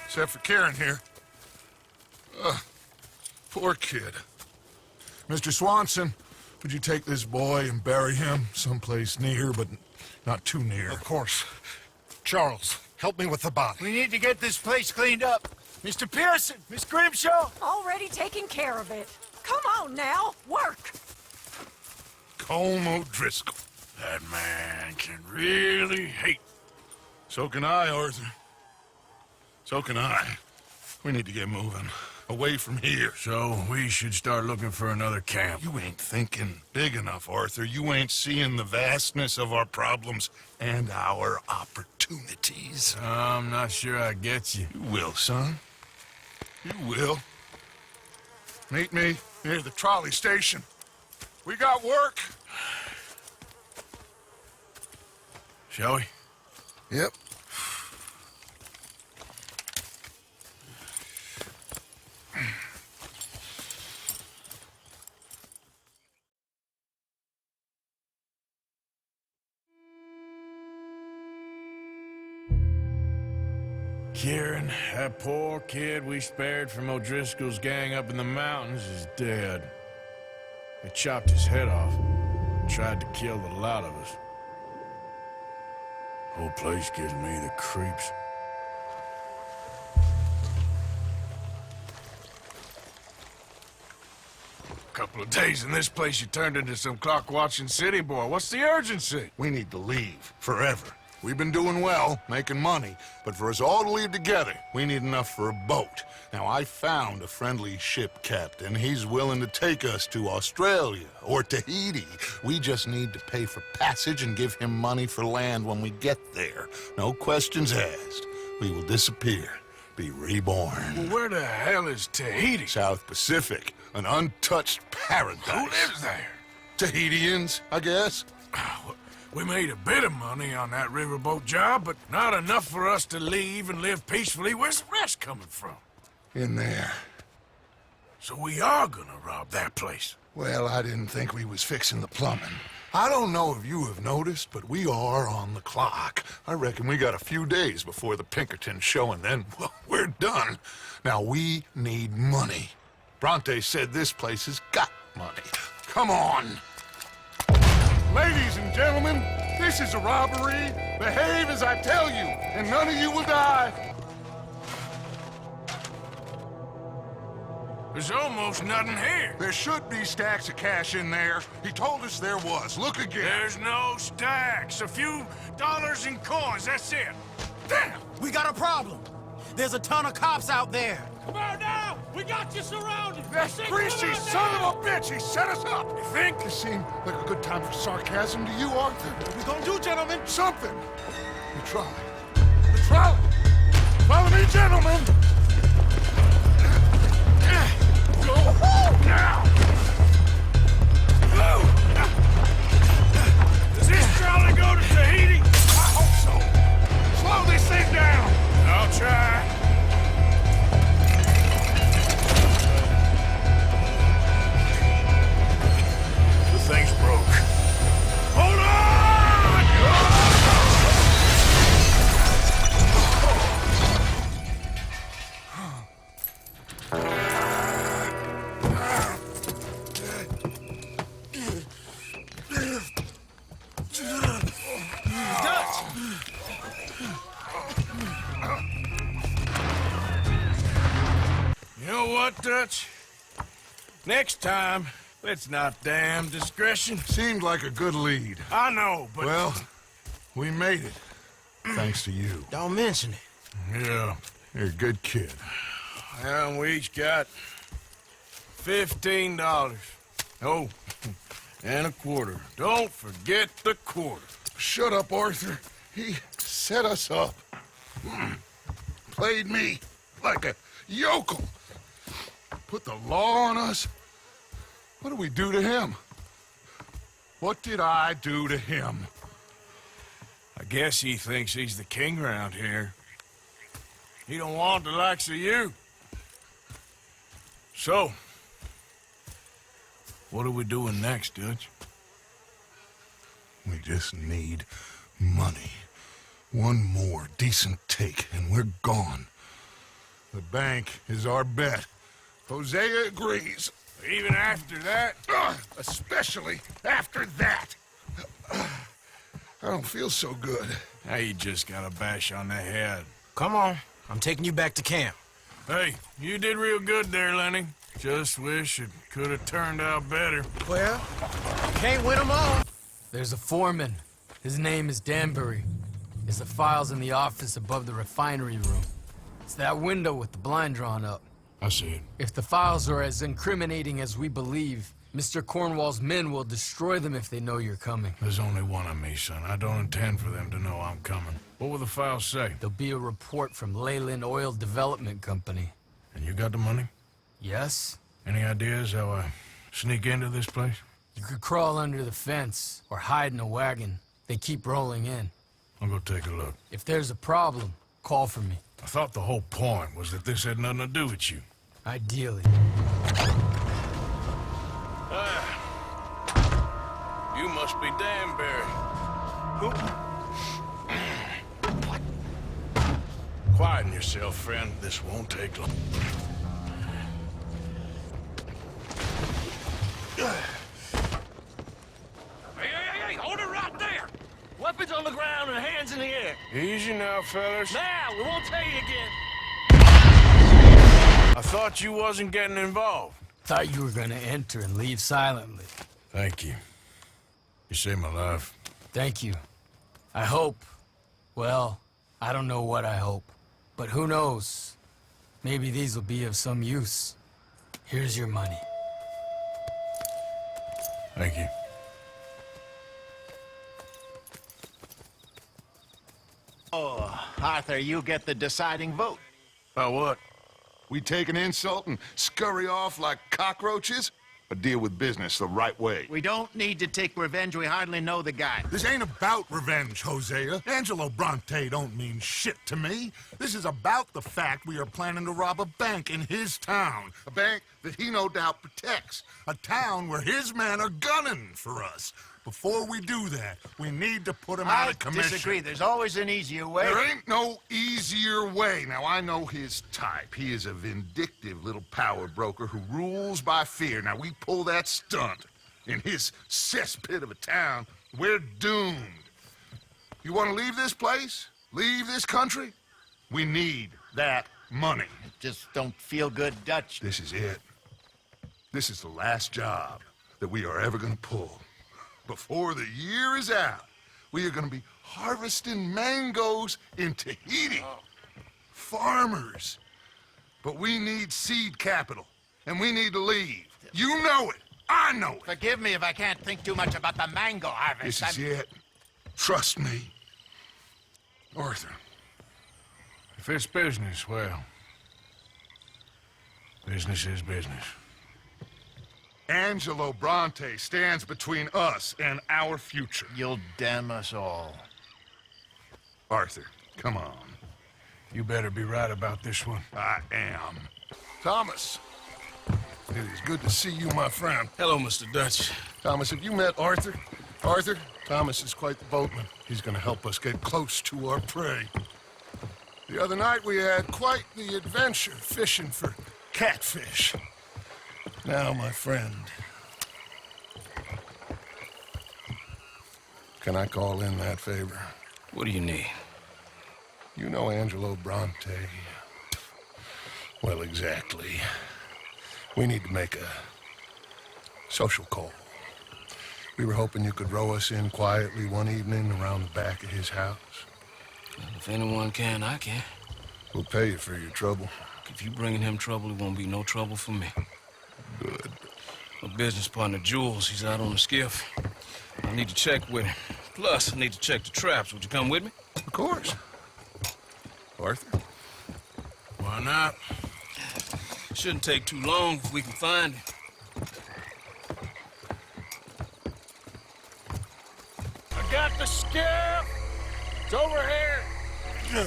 Except for Karen here. Poor kid. Mr. Swanson, would you take this boy and bury him someplace near, but not too near? Of course. Charles, help me with the body. We need to get this place cleaned up. Mr. Pearson, Miss Grimshaw. Already taking care of it. Come on now, work. Colm O'Driscoll. That man can really hate. So can I, Arthur. So can I. We need to get moving. Away from here. So we should start looking for another camp. You ain't thinking big enough, Arthur. You ain't seeing the vastness of our problems and our opportunities. I'm not sure I get you. You will, son. You will. Meet me near the trolley station. We got work. Shall we? Yep. Kieran, that poor kid we spared from O'Driscoll's gang up in the mountains is dead. They chopped his head off and tried to kill the lot of us. Whole place gives me the creeps. Couple of days in this place, you turned into some clock-watching city boy. What's the urgency? We need to leave. Forever. We've been doing well, making money, but for us all to leave together, we need enough for a boat. Now, I found a friendly ship captain. He's willing to take us to Australia or Tahiti. We just need to pay for passage and give him money for land when we get there. No questions asked. We will disappear, be reborn. Well, where the hell is Tahiti? South Pacific, an untouched paradise. Who lives there? Tahitians, I guess. We made a bit of money on that riverboat job, but not enough for us to leave and live peacefully. Where's the rest coming from? In there. So we are gonna rob that place. Well, I didn't think we was fixing the plumbing. I don't know if you have noticed, but we are on the clock. I reckon we got a few days before the Pinkertons show, and then, well, we're done. Now, we need money. Bronte said this place has got money. Come on! Ladies and gentlemen, this is a robbery. Behave as I tell you, and none of you will die. There's almost nothing here. There should be stacks of cash in there. He told us there was. Look again. There's no stacks. A few dollars in coins, that's it. Damn! We got a problem. There's a ton of cops out there. Come on now! We got you surrounded! That greasy son of a bitch! He set us up! You think? It seemed like a good time for sarcasm to you, Arthur. What we gonna do, gentlemen? Something! The trolley. The trolley! Follow me, gentlemen! Go now! Does this trolley go to Tahiti? I hope so. Slow this thing down! I'll try. The thing's broke. Hold on! what, Dutch? Next time, let's not damn discretion. Seemed like a good lead. I know, but... Well, we made it. Thanks to you. Don't mention it. Yeah. You're a good kid. And we each got $15. Oh, and a quarter. Don't forget the quarter. Shut up, Arthur. He set us up. Played me like a yokel. Put the law on us. What did we do to him? What did I do to him? I guess he thinks he's the king around here. He don't want the likes of you. So, what are we doing next, Dutch? We just need money. One more decent take, and we're gone. The bank is our bet. Hosea agrees. Even after that? Especially after that. I don't feel so good. Now you just got a bash on the head. Come on. I'm taking you back to camp. Hey, you did real good there, Lenny. Just wish it could have turned out better. Well, can't win them all. There's a foreman. His name is Danbury. There's the files in the office above the refinery room. It's that window with the blind drawn up. I see it. If the files are as incriminating as we believe, Mr. Cornwall's men will destroy them if they know you're coming. There's only one of me, son. I don't intend for them to know I'm coming. What will the files say? There'll be a report from Leyland Oil Development Company. And you got the money? Yes. Any ideas how I sneak into this place? You could crawl under the fence or hide in a wagon. They keep rolling in. I'll go take a look. If there's a problem, call for me. I thought the whole point was that this had nothing to do with you. Ideally. You must be Danbury. Who? Quieten yourself, friend. This won't take long. Hey, hold it right there! Weapons on the ground and hands in the air. Easy now, fellas. Now, we won't tell you again. I thought you wasn't getting involved. Thought you were gonna enter and leave silently. Thank you. You saved my life. Thank you. I hope. Well, I don't know what I hope. But who knows? Maybe these will be of some use. Here's your money. Thank you. Oh, Arthur, you get the deciding vote. About what? We take an insult and scurry off like cockroaches? Or deal with business the right way? We don't need to take revenge. We hardly know the guy. This ain't about revenge, Hosea. Angelo Bronte don't mean shit to me. This is about the fact we are planning to rob a bank in his town. A bank that he no doubt protects. A town where his men are gunning for us. Before we do that, we need to put him out of commission. I disagree. There's always an easier way. There ain't no easier way. Now, I know his type. He is a vindictive little power broker who rules by fear. Now, we pull that stunt in his cesspit of a town, we're doomed. You want to leave this place? Leave this country? We need that money. Just don't feel good, Dutch. This is it. This is the last job that we are ever going to pull. Before the year is out, we are going to be harvesting mangoes in Tahiti. Farmers. But we need seed capital, and we need to leave. You know it. I know it. Forgive me if I can't think too much about the mango harvest. This is it. Trust me. Arthur. If it's business, well, business is business. Angelo Bronte stands between us and our future. You'll damn us all. Arthur, come on. You better be right about this one. I am. Thomas. It is good to see you, my friend. Hello, Mr. Dutch. Thomas, have you met Arthur? Arthur, Thomas is quite the boatman. He's gonna help us get close to our prey. The other night we had quite the adventure fishing for catfish. Now, my friend, can I call in that favor? What do you need? You know Angelo Bronte. Well, exactly. We need to make a social call. We were hoping you could row us in quietly one evening around the back of his house. If anyone can, I can. We'll pay you for your trouble. If you bringing him trouble, it won't be no trouble for me. Good. My business partner, Jules, he's out on the skiff. I need to check with him. Plus, I need to check the traps. Would you come with me? Of course. Arthur? Why not? Shouldn't take too long if we can find him. I got the skiff! It's over here!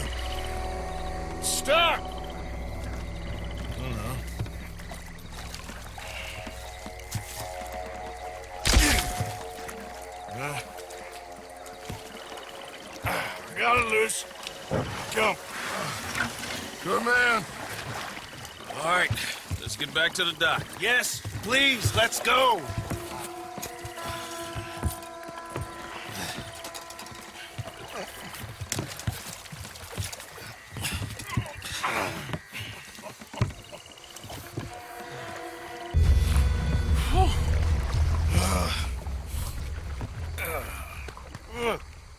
Stuck! Oh, no. Got it loose. Come. Good man. All right, let's get back to the dock. Yes, please, let's go.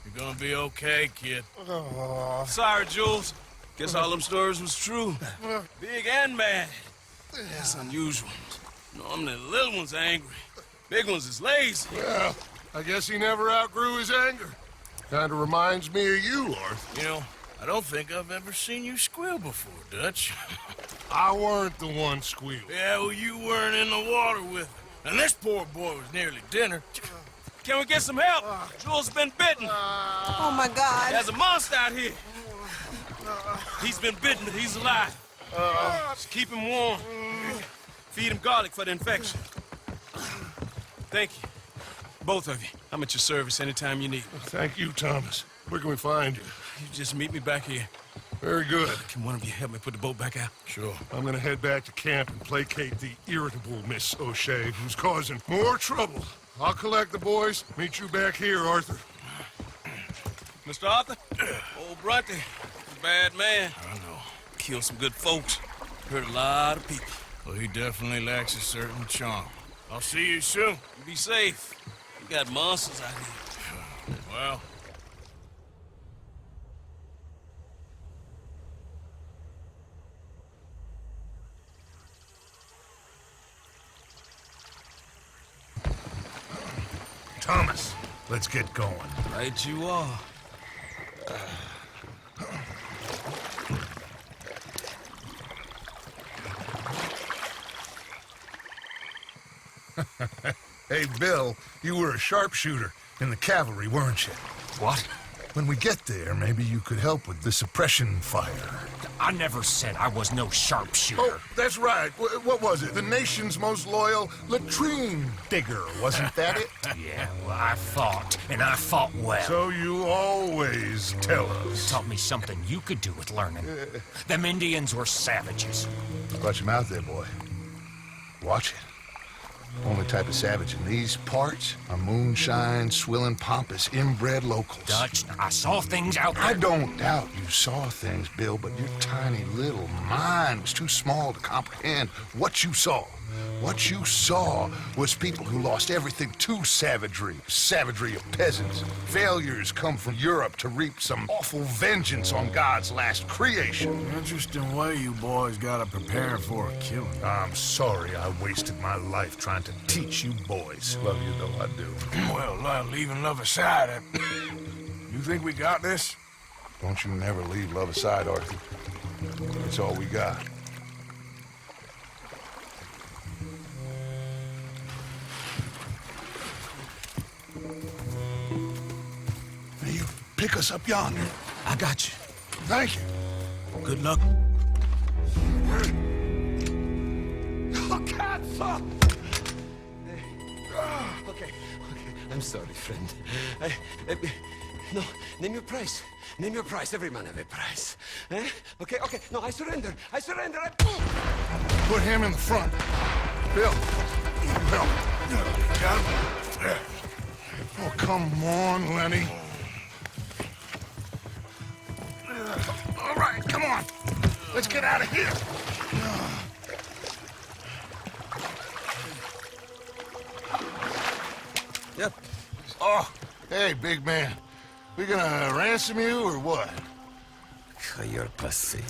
You're gonna be okay, kid. Sorry, Jules. Guess all them stories was true. Big and bad. That's unusual. Normally the little ones are angry. Big ones is lazy. Well, I guess he never outgrew his anger. Kinda reminds me of you, Arthur. You know, I don't think I've ever seen you squeal before, Dutch. I weren't the one squealing. Yeah, well, you weren't in the water with him. And this poor boy was nearly dinner. Can we get some help? Jules has been bitten. Oh, my God. There's a monster out here. He's been bitten, but he's alive. Just keep him warm. Feed him garlic for the infection. Thank you. Both of you. I'm at your service anytime you need me. Thank you, Thomas. Where can we find you? You just meet me back here. Very good. Can one of you help me put the boat back out? Sure. I'm gonna head back to camp and placate the irritable Miss O'Shea, who's causing more trouble. I'll collect the boys. Meet you back here, Arthur. Mr. Arthur? Old Brunty. A bad man. I know. Killed some good folks. Hurt a lot of people. Well, he definitely lacks a certain charm. I'll see you soon. Be safe. We got monsters out here. Well... Thomas, let's get going. Right you are. Hey, Bill, you were a sharpshooter in the cavalry, weren't you? What? When we get there, maybe you could help with the suppression fire. I never said I was no sharpshooter. Oh, that's right. What was it? The nation's most loyal latrine digger, wasn't that it? Yeah, well, I fought, and I fought well. So you always tell us. Taught me something you could do with learning. Them Indians were savages. Watch him out there, boy. Watch it. Only type of savage in these parts are moonshine, swilling, pompous, inbred locals. Dutch, I saw things out there. I don't doubt you saw things, Bill, but your tiny little mind was too small to comprehend what you saw. What you saw was people who lost everything to savagery. Savagery of peasants. Failures come from Europe to reap some awful vengeance on God's last creation. Interesting way you boys gotta prepare for a killing. I'm sorry I wasted my life trying to teach you boys. Love you though I do. Well, leaving love aside, you think we got this? Don't you never leave love aside, Arthur. It's all we got. You pick us up yonder. I got you. Thank you. Good luck. Oh, Katza! Okay. I'm sorry, friend. No, name your price. Name your price. Every man have a price. Eh? Okay. No, I surrender. Put him in the front. Bill. Got him? Oh, come on, Lenny. All right, come on. Let's get out of here. Yep. Oh, hey, big man. We gonna ransom you or what? You're pathetic.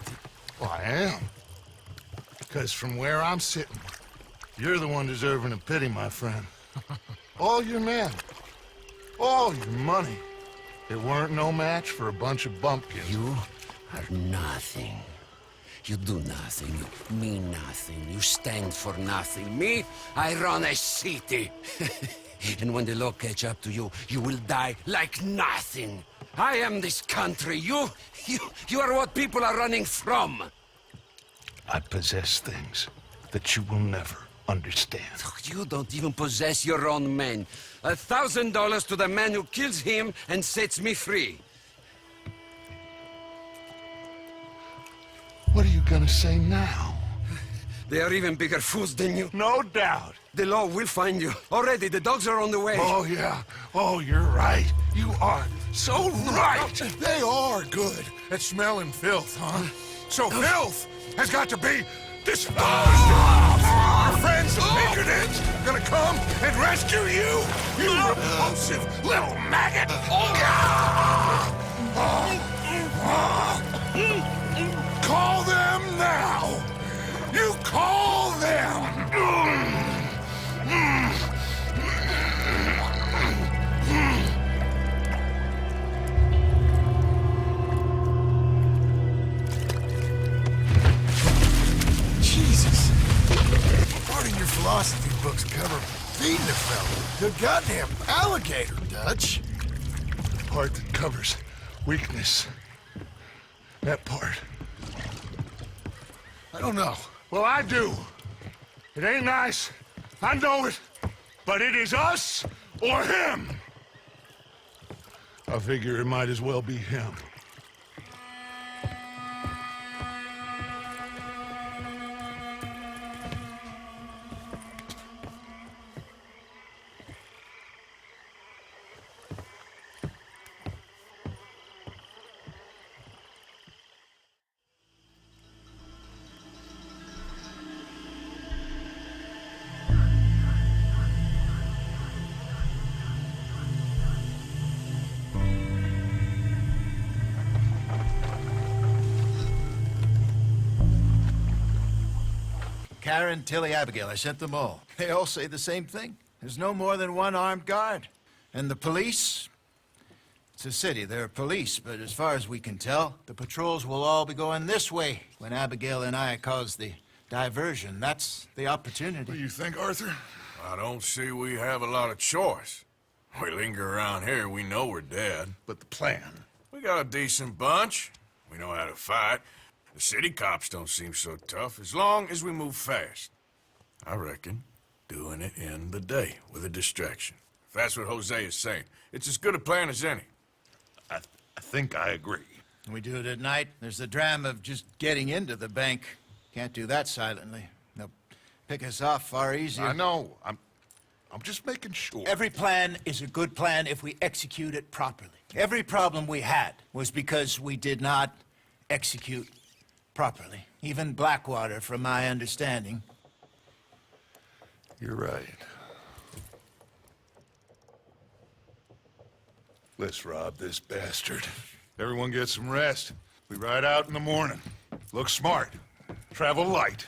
Well, I am. Because from where I'm sitting, you're the one deserving of pity, my friend. All your men, all your money, it weren't no match for a bunch of bumpkins. You are nothing. You do nothing. You mean nothing. You stand for nothing. Me, I run a city. And when the law catch up to you, you will die like nothing. I am this country. You are what people are running from. I possess things that you will never understand. You don't even possess your own men. $1,000 to the man who kills him and sets me free. What are you gonna say now? They are even bigger fools than you. No doubt. The law will find you. Already, the dogs are on the way. Oh, yeah. Oh, you're right. You are so right. They are good at smelling filth, huh? So filth has got to be disposed of. Our friends the patriots are gonna come and rescue you, you repulsive little maggot. Call them now. You call them. Jesus. Part of your philosophy books cover feeding a fella. The goddamn alligator, Dutch. The part that covers weakness. That part. I don't know. Well, I do. It ain't nice. I know it. But it is us or him. I figure it might as well be him. Karen, Tilly, Abigail, I sent them all. They all say the same thing. There's no more than one armed guard. And the police? It's a city, there are police, but as far as we can tell, the patrols will all be going this way when Abigail and I cause the diversion. That's the opportunity. What do you think, Arthur? I don't see we have a lot of choice. We linger around here, we know we're dead. But the plan? We got a decent bunch. We know how to fight. The city cops don't seem so tough, as long as we move fast. I reckon doing it in the day with a distraction. If that's what Jose is saying, it's as good a plan as any. I think I agree. We do it at night. There's the drama of just getting into the bank. Can't do that silently. They'll pick us off far easier. I know. I'm just making sure. Every plan is a good plan if we execute it properly. Every problem we had was because we did not execute properly. Even Blackwater, from my understanding. You're right. Let's rob this bastard. Everyone get some rest. We ride out in the morning. Look smart. Travel light.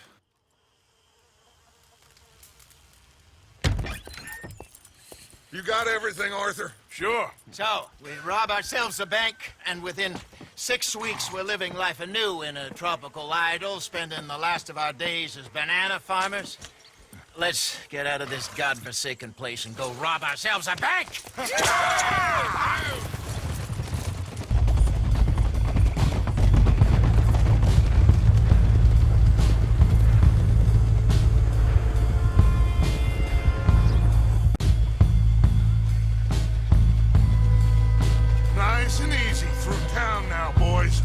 You got everything, Arthur? Sure. So, we rob ourselves a bank, and within 6 weeks we're living life anew in a tropical idyll, spending the last of our days as banana farmers. Let's get out of this godforsaken place and go rob ourselves a bank! Nice and easy through town now, boys.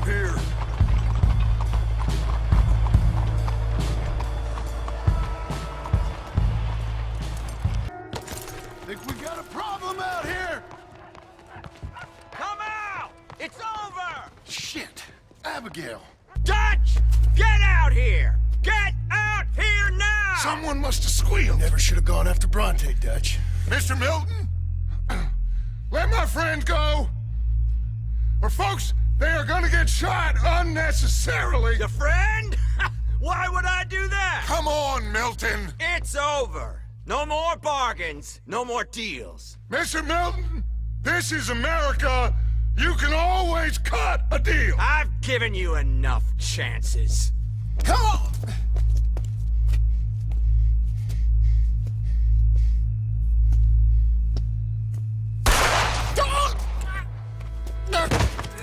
up here. Think we got a problem out here? Come out! It's over! Shit! Abigail! Dutch! Get out here! Get out here now! Someone must have squealed. Never should have gone after Bronte, Dutch. Mr. Milton? Let my friend go! Or folks, they are gonna get shot unnecessarily! Your friend? Why would I do that? Come on, Milton! It's over. No more bargains, no more deals. Mr. Milton, this is America. You can always cut a deal. I've given you enough chances. Come on!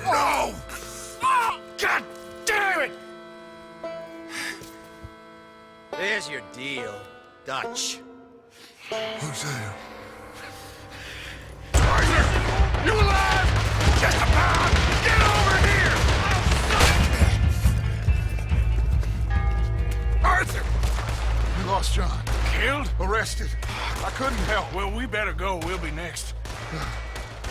No! God damn it! There's your deal, Dutch. Hosea. Arthur! You alive? Just about! Get over here! Arthur! We lost John. Killed? Arrested. I couldn't help. Well, we better go. We'll be next.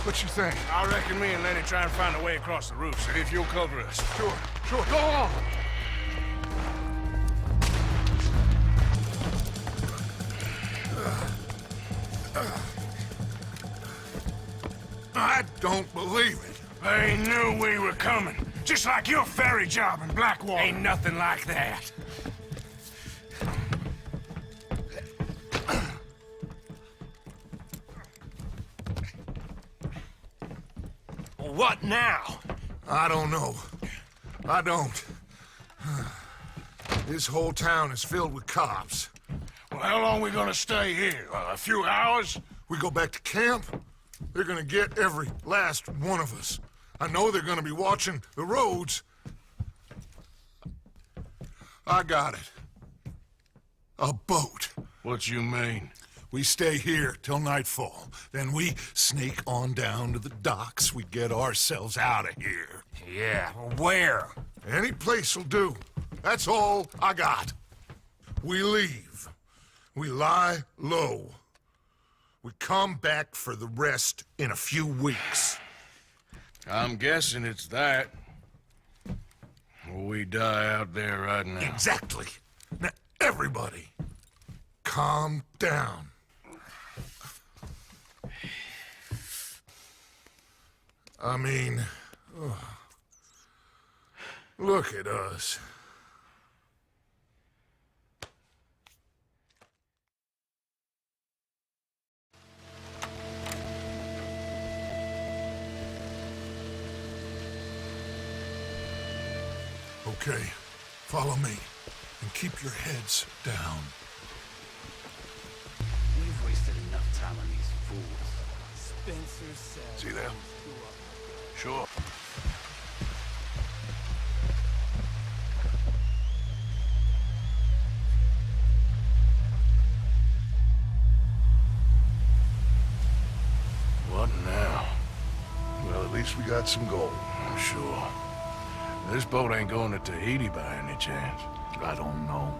What you think? I reckon me and Lenny try and find a way across the roof, so if you'll cover us. Sure. Go on. I don't believe it. They knew we were coming. Just like your ferry job in Blackwater. Ain't nothing like that. What now? I don't know. I don't. This whole town is filled with cops. Well, how long we gonna stay here? A few hours? We go back to camp, they're gonna get every last one of us. I know they're gonna be watching the roads. I got it. A boat. What you mean? We stay here till nightfall. Then we sneak on down to the docks. We get ourselves out of here. Yeah, where? Any place will do. That's all I got. We leave. We lie low. We come back for the rest in a few weeks. I'm guessing it's that. We die out there right now. Exactly. Now, everybody, calm down. I mean, look at us. Okay, follow me, and keep your heads down. We've wasted enough time on these fools. Spencer said... See them? Sure. What now? Well, at least we got some gold. I'm sure. This boat ain't going to Tahiti by any chance. I don't know.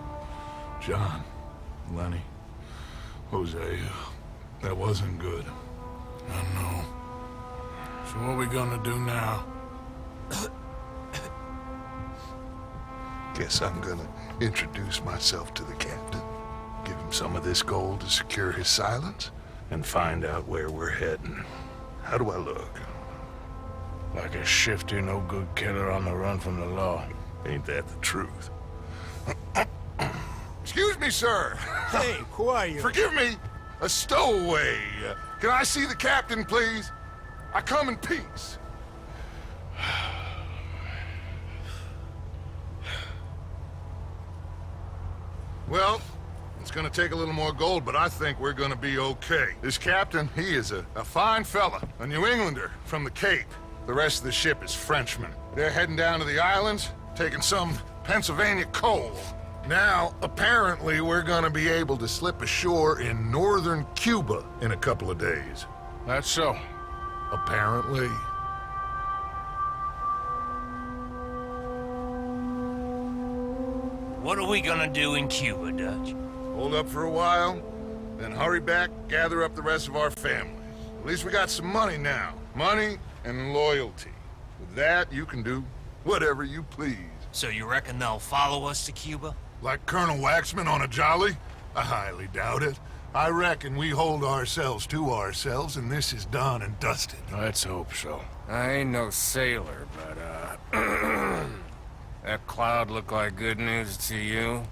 John, Lenny, Hosea, that wasn't good. I know. So what we gonna do now? Guess I'm gonna introduce myself to the captain. Give him some of this gold to secure his silence, and find out where we're heading. How do I look? Like a shifty, no-good killer on the run from the law. Ain't that the truth? Excuse me, sir. Hey, who are you? Forgive me. A stowaway. Can I see the captain, please? I come in peace. Well, it's gonna take a little more gold, but I think we're gonna be okay. This captain, he is a fine fella, a New Englander from the Cape. The rest of the ship is Frenchmen. They're heading down to the islands, taking some Pennsylvania coal. Now, apparently, we're gonna be able to slip ashore in northern Cuba in a couple of days. That's so. Apparently. What are we gonna do in Cuba, Dutch? Hold up for a while, then hurry back, gather up the rest of our family. At least we got some money now. Money and loyalty. With that, you can do whatever you please. So you reckon they'll follow us to Cuba? Like Colonel Waxman on a jolly? I highly doubt it. I reckon we hold ourselves to ourselves, and this is done and dusted. Let's hope so. I ain't no sailor, but, that cloud look like good news to you?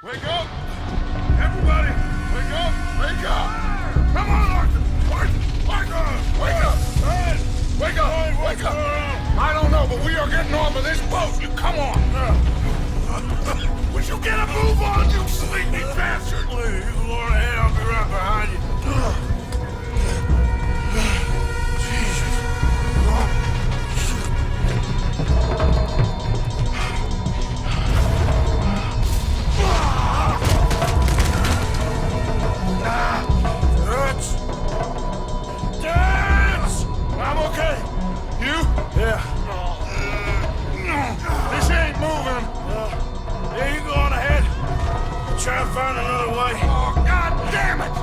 Wake up! Everybody! Wake up! Wake up! Come on, Arthur! Arthur! Wake up! Wake up! Wake up! I don't know, but we are getting off of this boat. You come on! Would you get a move on, you sleepy bastard? Please, you go on ahead. I'll be right behind you. I'm okay. You? Yeah. This ain't moving. Yeah, you go on ahead. Try and find another way. Oh, God damn it!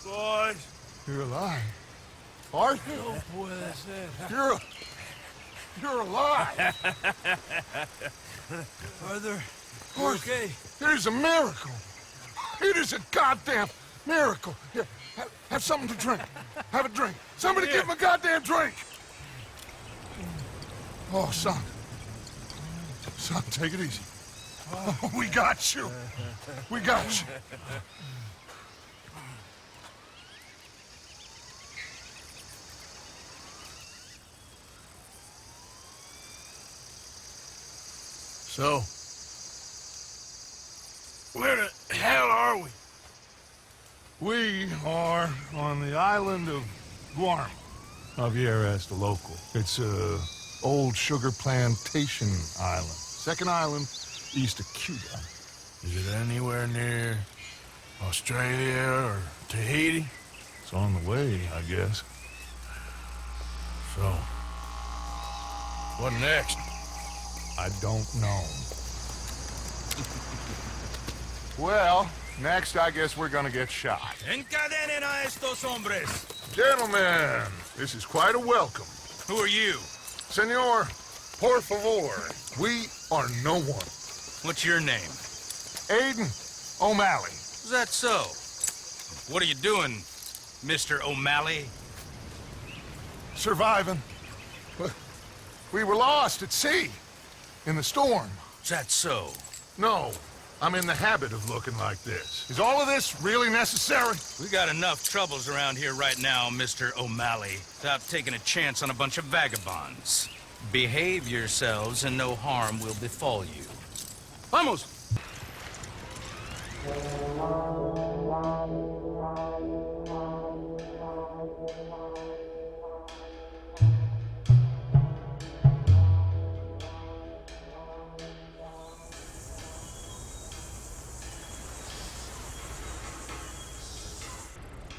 Boys. You're alive. Arthur? No puede ser. You're alive. Arthur, Arthur, okay? it is a miracle. It is a goddamn miracle. Here, have something to drink. Have a drink. Somebody give him a goddamn drink. Oh, son. Son, take it easy. Oh, we got you. We got you. So, where the hell are we? We are on the island of Guarma. Javier asked a local. It's a old sugar plantation island. Second island east of Cuba. Is it anywhere near Australia or Tahiti? It's on the way, I guess. So, what next? I don't know. Well, next I guess we're gonna get shot. Encadenen a estos hombres. Gentlemen, this is quite a welcome. Who are you? Senor, por favor, we are no one. What's your name? Aiden O'Malley. Is that so? What are you doing, Mr. O'Malley? Surviving. We were lost at sea, in the storm. Is that so? No, I'm in the habit of looking like this. Is all of this really necessary? We got enough troubles around here right now, Mr. O'Malley, without taking a chance on a bunch of vagabonds. Behave yourselves and no harm will befall you. Vamos!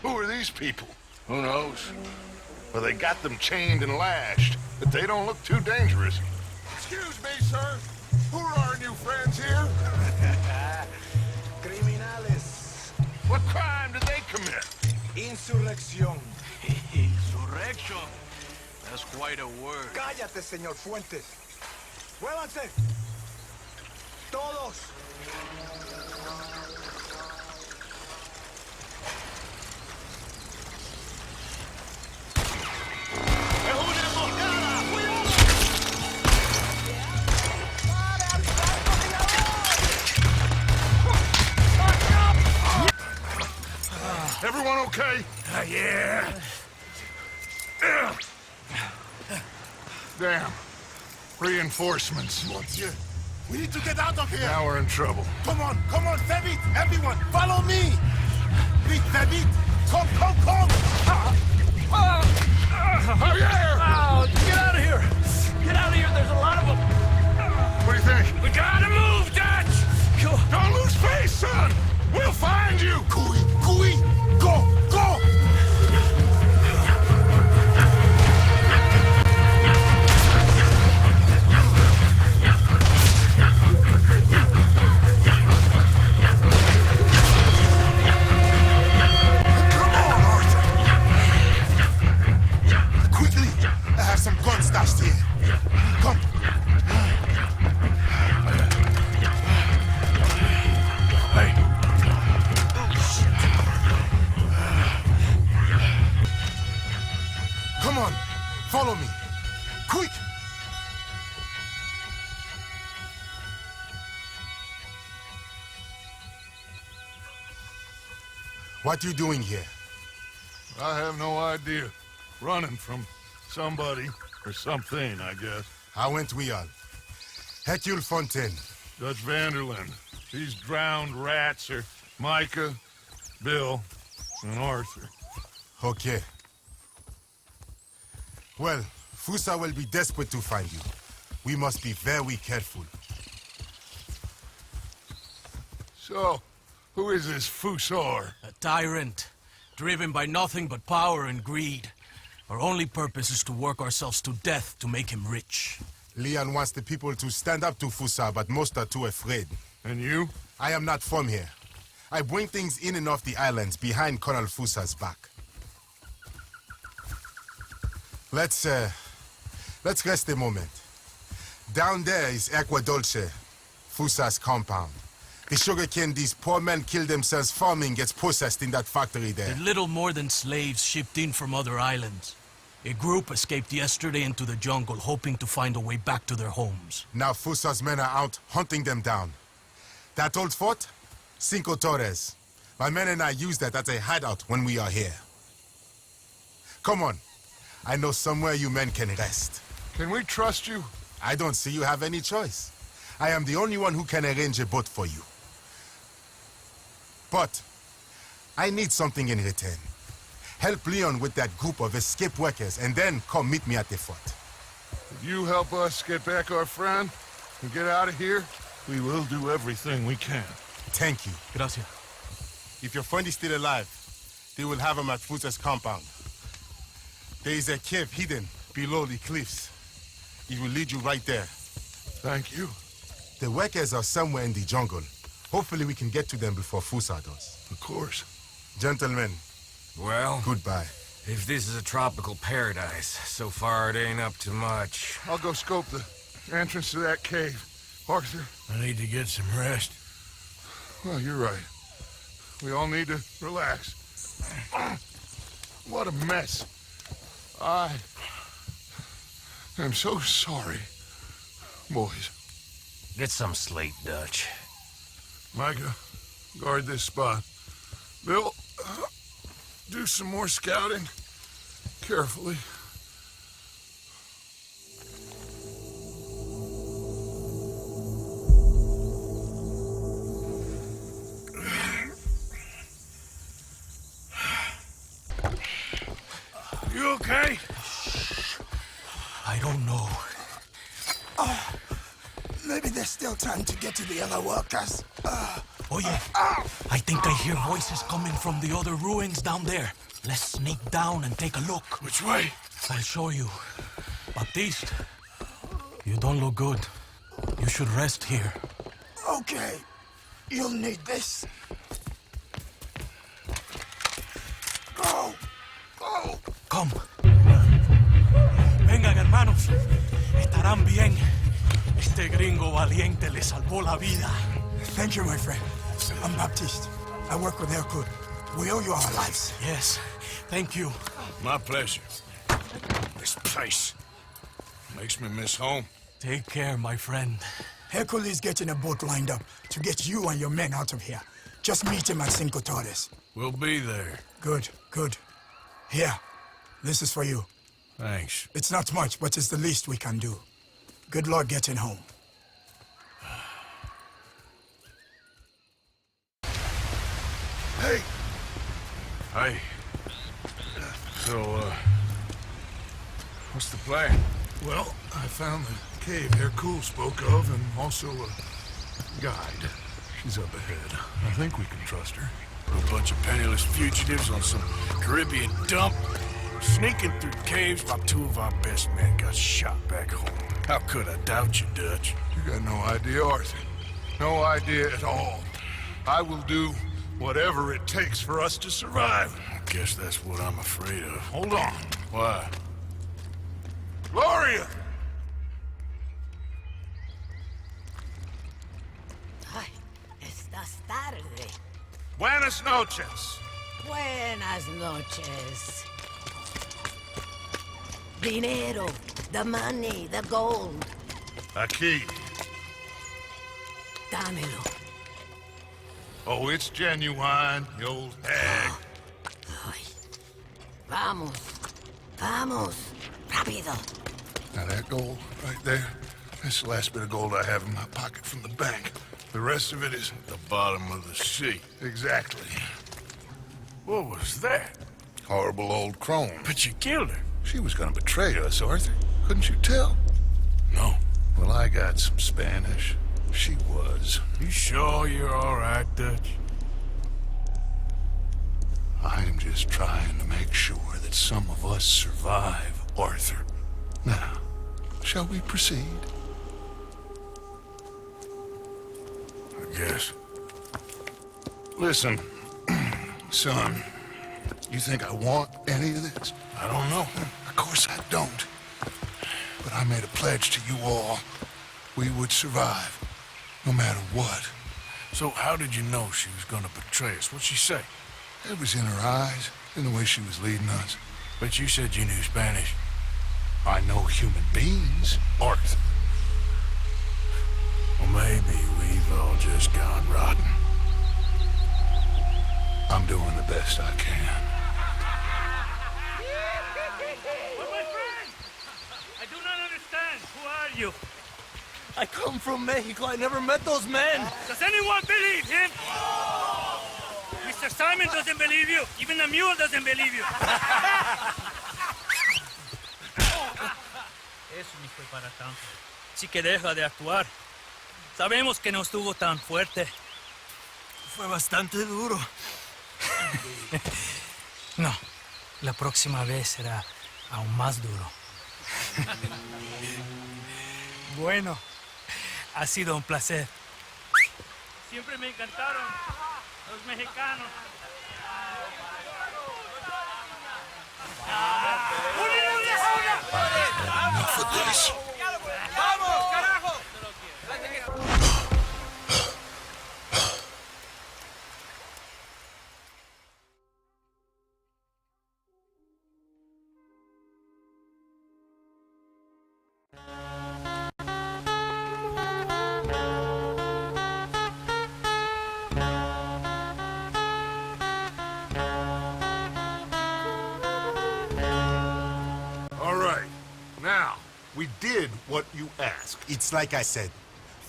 Who are these people? Who knows? Well, they got them chained and lashed, but they don't look too dangerous. Excuse me, sir. Who are our new friends here? Criminales. What crime did they commit? Insurrección. Insurrection? That's quite a word. Cállate, señor Fuentes. ¡Muévanse! ¡Todos! Everyone okay? Yeah. Damn. Reinforcements. Monsieur, we need to get out of here. Now we're in trouble. Come on, very vite, everyone, follow me. Vite, very vite. Come. Oh, yeah! Oh, get out of here! Get out of here, there's a lot of them! What do you think? We gotta move, Dutch! Don't lose face, son! We'll find you! Cooey, go! Stashed here. Come. Hey. Come on. Follow me. Quick. What are you doing here? I have no idea. Running from somebody. Or something, I guess. How went we all? Hercule Fontaine. Dutch Vanderlyn. These drowned rats are Micah, Bill, and Arthur. Okay. Well, Fusa will be desperate to find you. We must be very careful. So, who is this Fusar? A tyrant, driven by nothing but power and greed. Our only purpose is to work ourselves to death to make him rich. Leon wants the people to stand up to Fusa, but most are too afraid. And you? I am not from here. I bring things in and off the islands behind Colonel Fusa's back. Let's rest a moment. Down there is Agua Dulce, Fusa's compound. The sugarcane these poor men kill themselves farming gets processed in that factory there. They're little more than slaves shipped in from other islands. A group escaped yesterday into the jungle, hoping to find a way back to their homes. Now Fusa's men are out, hunting them down. That old fort? Cinco Torres. My men and I use that as a hideout when we are here. Come on. I know somewhere you men can rest. Can we trust you? I don't see you have any choice. I am the only one who can arrange a boat for you. But I need something in return. Help Leon with that group of escaped workers, and then come meet me at the fort. If you help us get back our friend and get out of here, we will do everything we can. Thank you. Gracias. If your friend is still alive, They will have him at Fusa's compound. There is a cave hidden below the cliffs. It will lead you right there. Thank you. The workers are somewhere in the jungle. Hopefully we can get to them before Fusa does. Of course. Gentlemen. Well, goodbye. If this is a tropical paradise, so far it ain't up to much. I'll go scope the entrance to that cave. Arthur? I need to get some rest. Well, you're right. We all need to relax. What a mess. I am so sorry, boys. Get some sleep, Dutch. Micah, guard this spot. Bill, do some more scouting. Carefully. You okay? I don't know. Maybe there's still time to get to the other workers. Oh yeah, I think I hear voices coming from the other ruins down there. Let's sneak down and take a look. Which way? I'll show you. Baptiste, you don't look good. You should rest here. Okay. You'll need this. Go! Go! Come. Vengan, hermanos. Estarán bien. Este gringo valiente le salvó la vida. Thank you, my friend. I'm Baptiste. I work with Hercule. We owe you our lives. Yes, thank you. My pleasure. This place makes me miss home. Take care, my friend. Hercule is getting a boat lined up to get you and your men out of here. Just meet him at Cinco Torres. We'll be there. Good, good. Here, this is for you. Thanks. It's not much, but it's the least we can do. Good luck getting home. Hey! Hey. So, what's the plan? Well, I found the cave Hercule spoke of, and also a guide. She's up ahead. I think we can trust her. A bunch of penniless fugitives on some Caribbean dump, sneaking through caves while two of our best men got shot back home. How could I doubt you, Dutch? You got no idea, Arthur. No idea at all. I will do whatever it takes for us to survive. I guess that's what I'm afraid of. Hold on. Why? Gloria! Ay, estás tarde. Buenas noches. Buenas noches. Dinero, the money, the gold. Aquí. Dámelo. Oh, it's genuine, you old hag. Ay. Vamos. Vamos. Rápido. Now that gold right there, that's the last bit of gold I have in my pocket from the bank. The rest of it is the bottom of the sea. Exactly. What was that? Horrible old crone. But you killed her. She was gonna betray us, Arthur. Couldn't you tell? No. Well, I got some Spanish. She was. You sure you're all right, Dutch? I'm just trying to make sure that some of us survive, Arthur. Now, shall we proceed? I guess. Listen, son, you think I want any of this? I don't know. Of course I don't. But I made a pledge to you all. We would survive, no matter what. So how did you know she was gonna betray us? What'd she say? It was in her eyes, in the way she was leading us. But you said you knew Spanish. I know human beings, Arthur. Well, maybe we've all just gone rotten. I'm doing the best I can. But my friend! I do not understand. Who are you? I come from Mexico. I never met those men. Does anyone believe him? Mr. Simon doesn't believe you. Even the mule doesn't believe you. Eso ni fue para tanto. Sí que deja de actuar. Sabemos que no estuvo tan fuerte. Fue bastante duro. No, la próxima vez será aún más duro. Bueno, ha sido un placer. Siempre me encantaron los mexicanos. Enough of this. ¡Vamos, carajo! All right. Now, we did what you asked. It's like I said.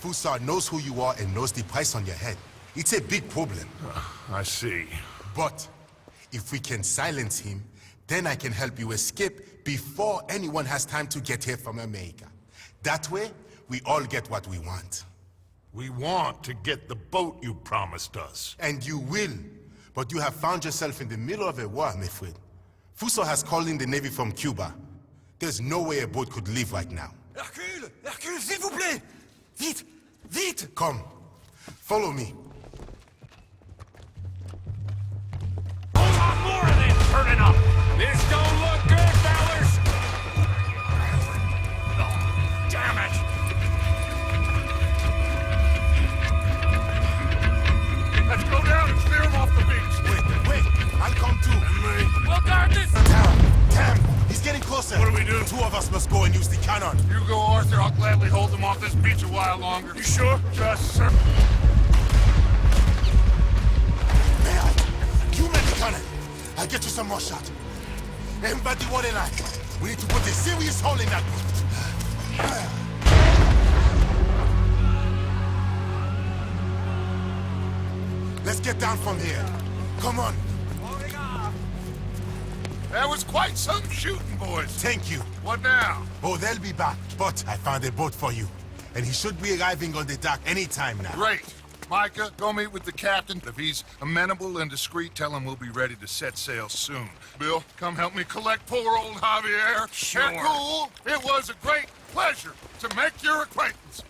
Fusar knows who you are and knows the price on your head. It's a big problem. I see. But if we can silence him, then I can help you escape before anyone has time to get here from America. That way, we all get what we want. We want to get the boat you promised us. And you will. But you have found yourself in the middle of a war, my friend. Fuso has called in the Navy from Cuba. There's no way a boat could leave right now. Hercule! Hercule, s'il vous plaît! Vite! Vite! Come. Follow me. More of this turning up! This don't look good, fellas! Oh, damn it! Let's go down and clear him off the beach. Wait, I'll come too. We'll guard this! Damn! He's getting closer. What do we do? Two of us must go and use the cannon. You go, Arthur. I'll gladly hold them off this beach a while longer. You sure? Just, sir. You make the cannon. I'll get you some more shot. Everybody water line. We need to put a serious hole in that boat. Let's get down from here. Come on. That was quite some shooting, boys. Thank you. What now? Oh, they'll be back. But I found a boat for you. And he should be arriving on the dock any time now. Great. Micah, go meet with the captain. If he's amenable and discreet, tell him we'll be ready to set sail soon. Bill, come help me collect poor old Javier. Sure. Hercule, it was a great pleasure to make your acquaintance.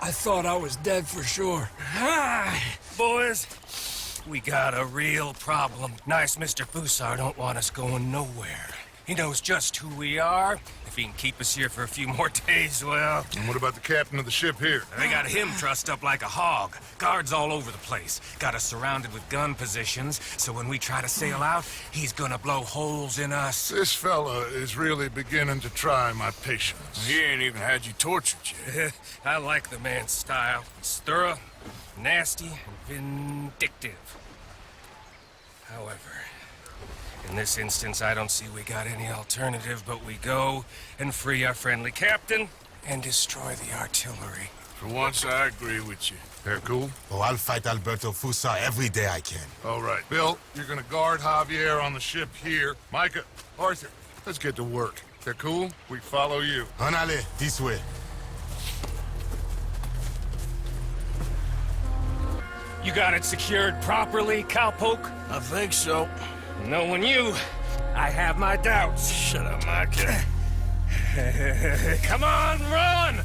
I thought I was dead for sure. Boys, we got a real problem. Nice Mr. Fusar don't want us going nowhere. He knows just who we are. If he can keep us here for a few more days, well... And what about the captain of the ship here? They got him trussed up like a hog. Guards all over the place. Got us surrounded with gun positions, so when we try to sail out, he's gonna blow holes in us. This fella is really beginning to try my patience. He ain't even had you tortured yet. I like the man's style. It's thorough, nasty, and vindictive. However, in this instance, I don't see we got any alternative, but we go and free our friendly captain and destroy the artillery. For once, I agree with you. Hercule? Oh, I'll fight Alberto Fusa every day I can. All right. Bill, you're gonna guard Javier on the ship here. Micah, Arthur, let's get to work. Hercule, we follow you. Anale, this way. You got it secured properly, cowpoke? I think so. Knowing you, I have my doubts. Shut up, Micah. Come on, run!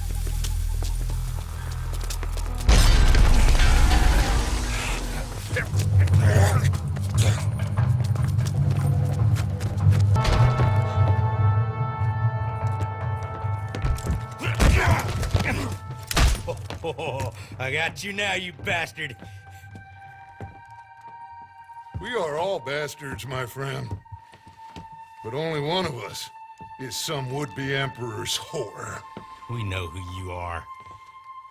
Oh, I got you now, you bastard. We are all bastards, my friend. But only one of us is some would-be emperor's whore. We know who you are.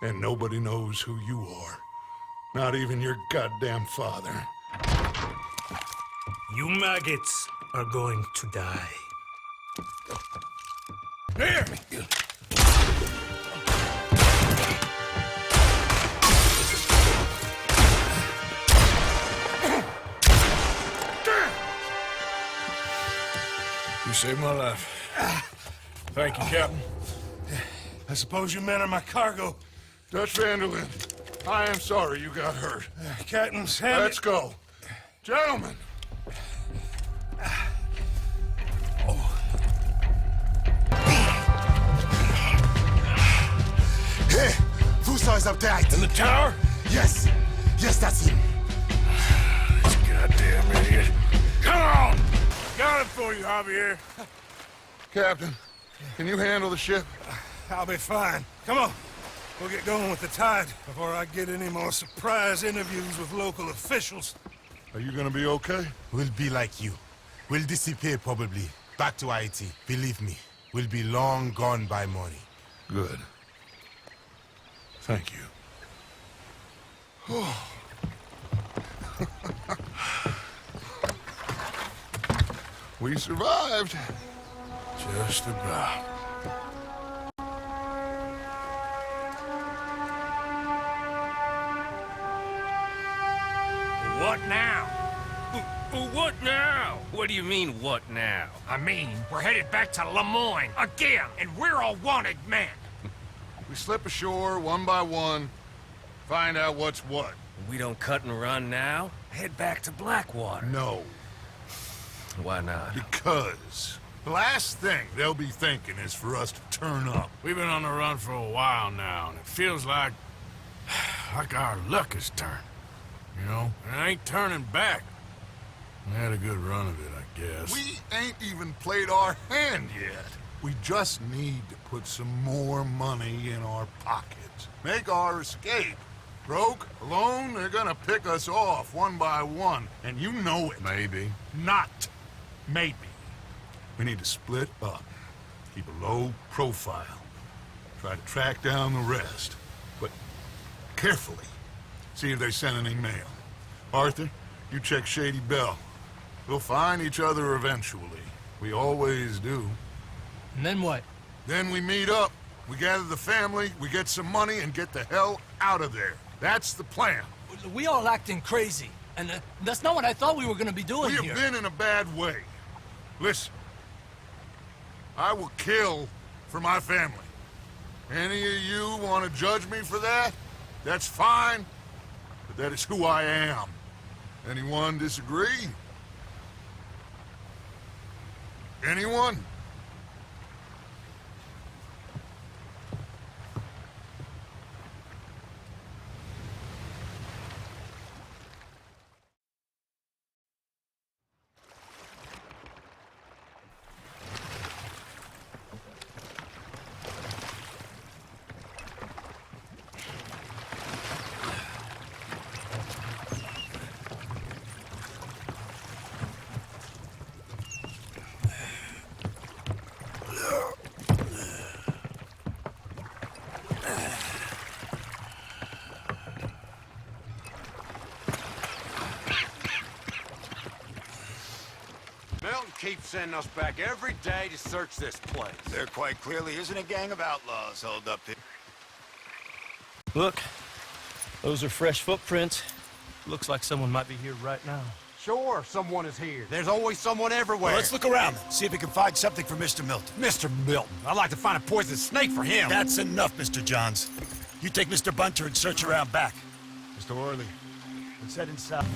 And nobody knows who you are. Not even your goddamn father. You maggots are going to die. Here! You saved my life. Thank you, Captain. I suppose you men are my cargo. Dutch Vanderlyn, I am sorry you got hurt. Captain Sam. Let's go. Gentlemen! Hey! Fuso is up there. In the tower? Yes. Yes, that's him. This goddamn idiot. Come on! Got it for you, Javier. Captain, can you handle the ship? I'll be fine. Come on. We'll get going with the tide before I get any more surprise interviews with local officials. Are you gonna be okay? We'll be like you. We'll disappear probably. Back to Haiti. Believe me, we'll be long gone by morning. Good. Thank you. We survived. Just about. What now? What now? What do you mean, what now? I mean, we're headed back to Lemoyne again, and we're all wanted men. We slip ashore one by one, find out what's what. We don't cut and run now? Head back to Blackwater. No. Why not? Because the last thing they'll be thinking is for us to turn up. We've been on the run for a while now, and it feels like our luck has turned. You know, and it ain't turning back. We had a good run of it, I guess. We ain't even played our hand yet. We just need to put some more money in our pockets. Make our escape. Broke, alone, they're gonna pick us off one by one, and you know it. Maybe. Not maybe. We need to split up. Keep a low profile. Try to track down the rest. But carefully. See if they send any mail. Arthur, you check Shady Bell. We'll find each other eventually. We always do. And then what? Then we meet up. We gather the family, we get some money, and get the hell out of there. That's the plan. We all acting crazy, and that's not what I thought we were gonna be doing We here. have been in a bad way. Listen, I will kill for my family. Any of you want to judge me for that? That's fine, but that is who I am. Anyone disagree? Anyone? Keep sending us back every day to search this place. There quite clearly isn't a gang of outlaws holed up here. Look, those are fresh footprints. Looks like someone might be here right now. Sure, someone is here. There's always someone everywhere. Well, let's look around and see if we can find something for Mr. Milton. Mr. Milton. I'd like to find a poisonous snake for him. That's enough, Mr. Johns. You take Mr. Bunter and search around back. Mr. Worley. Let's head inside.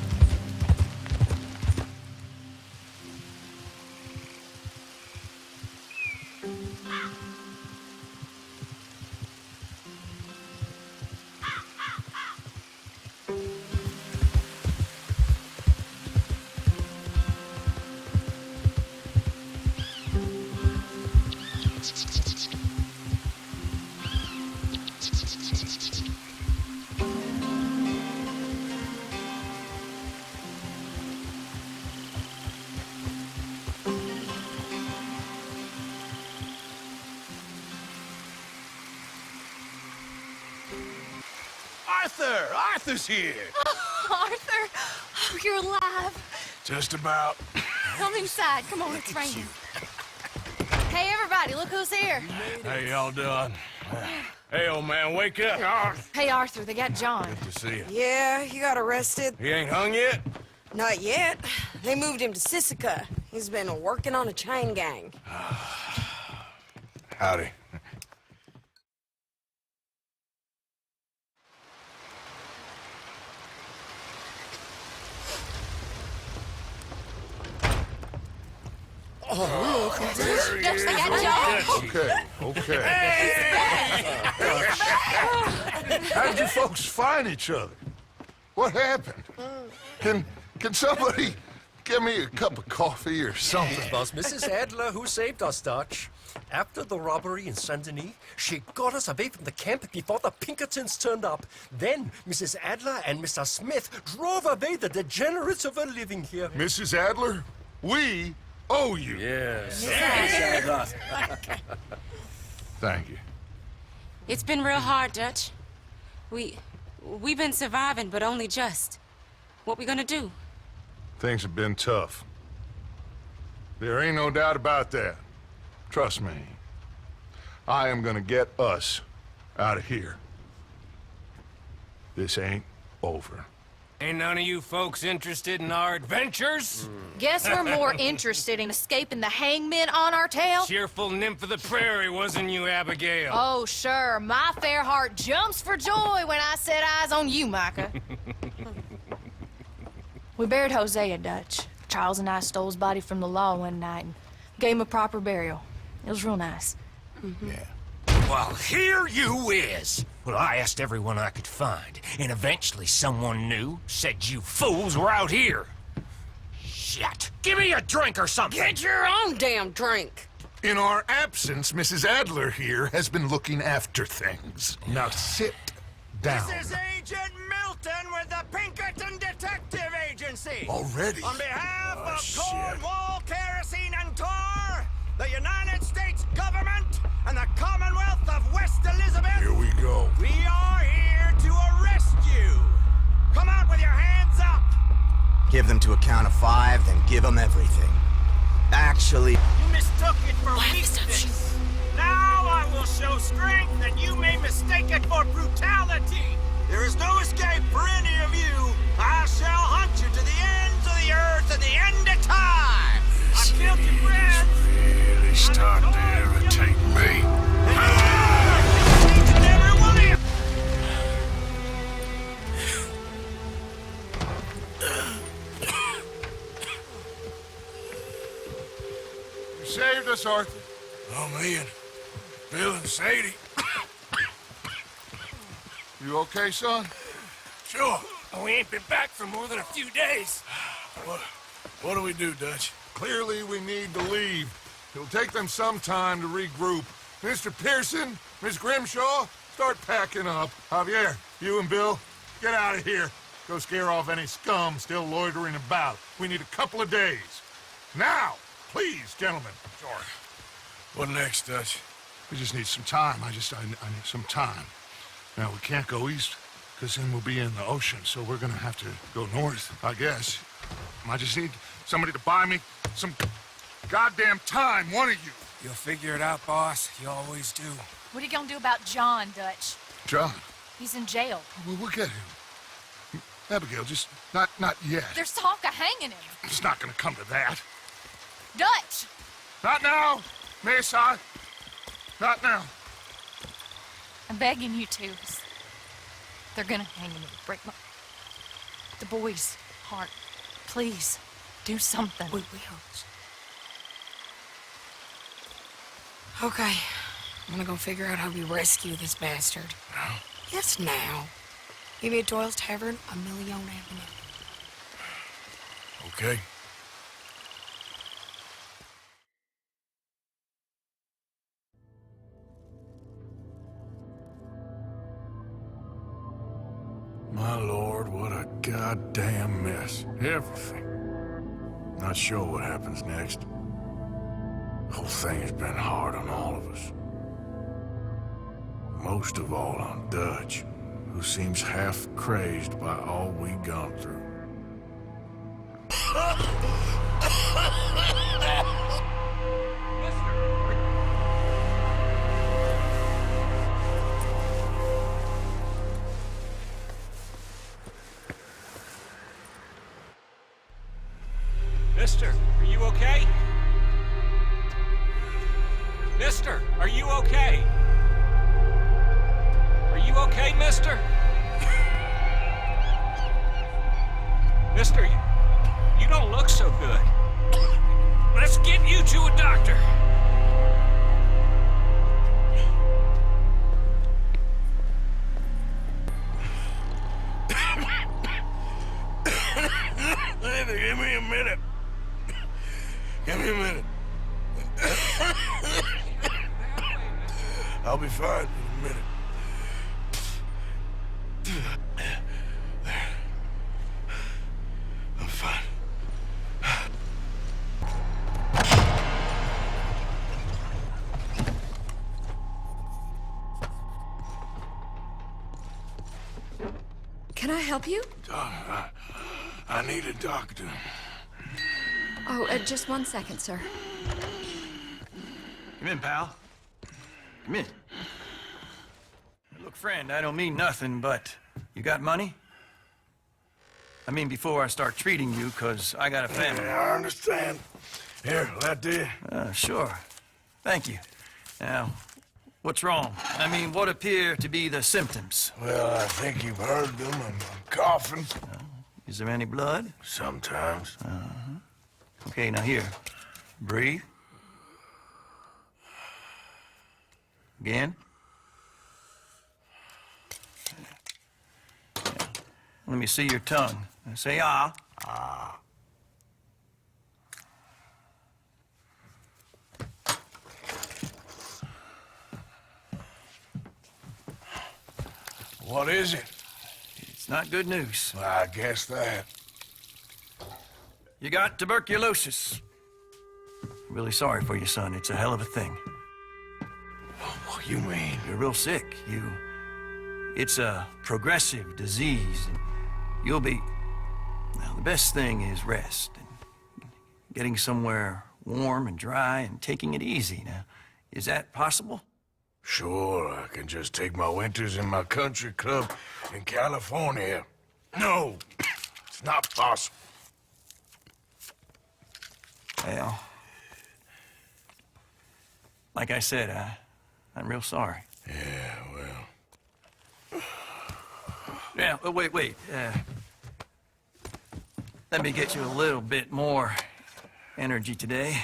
Arthur's here! Arthur! Oh, you're alive. Just about. Come inside. Come on, it's raining. Hey, everybody, look who's here. How y'all doing? Hey, old man, wake up. Hey, Arthur, they got John. Good to see you. Yeah, he got arrested. He ain't hung yet? Not yet. They moved him to Sisika. He's been working on a chain gang. Howdy. Oh, look who's this. Dutch, they got John. Okay. How did you folks find each other? What happened? Can somebody give me a cup of coffee or something? It was Mrs. Adler who saved us, Dutch. After the robbery in Saint Denis, she got us away from the camp before the Pinkertons turned up. Then Mrs. Adler and Mr. Smith drove away the degenerates who were living here. Mrs. Adler, we owe you. Yes. Thank you. It's been real hard, Dutch. We've been surviving, but only just. What we gonna do? Things have been tough. There ain't no doubt about that. Trust me. I am gonna get us out of here. This ain't over. Ain't none of you folks interested in our adventures? Guess we're more interested in escaping the hangmen on our tail. Cheerful nymph of the prairie, wasn't you, Abigail? Oh, sure. My fair heart jumps for joy when I set eyes on you, Micah. We buried Hosea, Dutch. Charles and I stole his body from the law one night and gave him a proper burial. It was real nice. Yeah. Well, here you is. Well, I asked everyone I could find, and eventually someone new said you fools were out here. Shit. Give me a drink or something. Get your own damn drink. In our absence, Mrs. Adler here has been looking after things. Now sit down. This is Agent Milton with the Pinkerton Detective Agency. Already? On behalf of Cornwall, Kerosene, and Tar, the United States government, and the Commonwealth of West Elizabeth. Here we go. We are here to arrest you. Come out with your hands up. Give them to a count of 5, then give them everything. Actually... You mistook it for weakness. Now I will show strength, and you may mistake it for brutality. There is no escape for any of you. I shall hunt you to the ends of the earth and the end of time. I killed your friends. Really starting to irritate me. Every one of you. You saved us, Arthur. Oh, me and Bill and Sadie. You okay, son? Sure. We ain't been back for more than a few days. What do we do, Dutch? Clearly, we need to leave. It'll take them some time to regroup. Mr. Pearson, Miss Grimshaw, start packing up. Javier, you and Bill, get out of here. Go scare off any scum still loitering about. We need a couple of days. Now, please, gentlemen. Sure. What next, Dutch? We just need some time. I need some time. Now, we can't go east, because then we'll be in the ocean, so we're gonna have to go north, I guess. I just need somebody to buy me some goddamn time, one of you. You'll figure it out, boss. You always do. What are you gonna do about John, Dutch? John, He's in jail. we'll get him. Abigail, just not yet. There's talk of hanging him. It's not gonna come to that. Dutch! Not now, Mesa. Not now. I'm begging you to. They're gonna hang him. It'll break the boy's heart. Please, do something. We will. Okay. I'm gonna go figure out how we rescue this bastard. Now? Yes, now. Maybe at Doyle's Tavern, a million Avenue. Okay. My lord, what a goddamn mess. Everything. Not sure what happens next. The whole thing has been hard on all of us. Most of all on Dutch, who seems half crazed by all we've gone through. Mister, are you okay? Mister, are you okay? Are you okay, mister? Mister, you don't look so good. Let's get you to a doctor. Give me a minute. Give me a minute. I'll be fine in a minute. I'm fine. Can I help you? I need a doctor. Oh, just 1 second, sir. Come in, pal. Come in. Look, friend, I don't mean nothing, but you got money? I mean, before I start treating you, 'cause I got a family. Yeah, I understand. Here, that there. Sure. Thank you. Now, what's wrong? I mean, what appear to be the symptoms? Well, I think you've heard them. I'm coughing. Is there any blood? Sometimes. Okay, now here. Breathe. Again. Let me see your tongue. Say ah. Ah. What is it? It's not good news. I guess that. You got tuberculosis. Really sorry for you, son. It's a hell of a thing. What you mean? You're real sick. It's a progressive disease. And you'll be... Well, the best thing is rest. And getting somewhere warm and dry and taking it easy. Now, is that possible? Sure, I can just take my winters in my country club in California. No, it's not possible. Well, like I said, I'm real sorry. Yeah, well... Yeah, wait. Let me get you a little bit more energy today.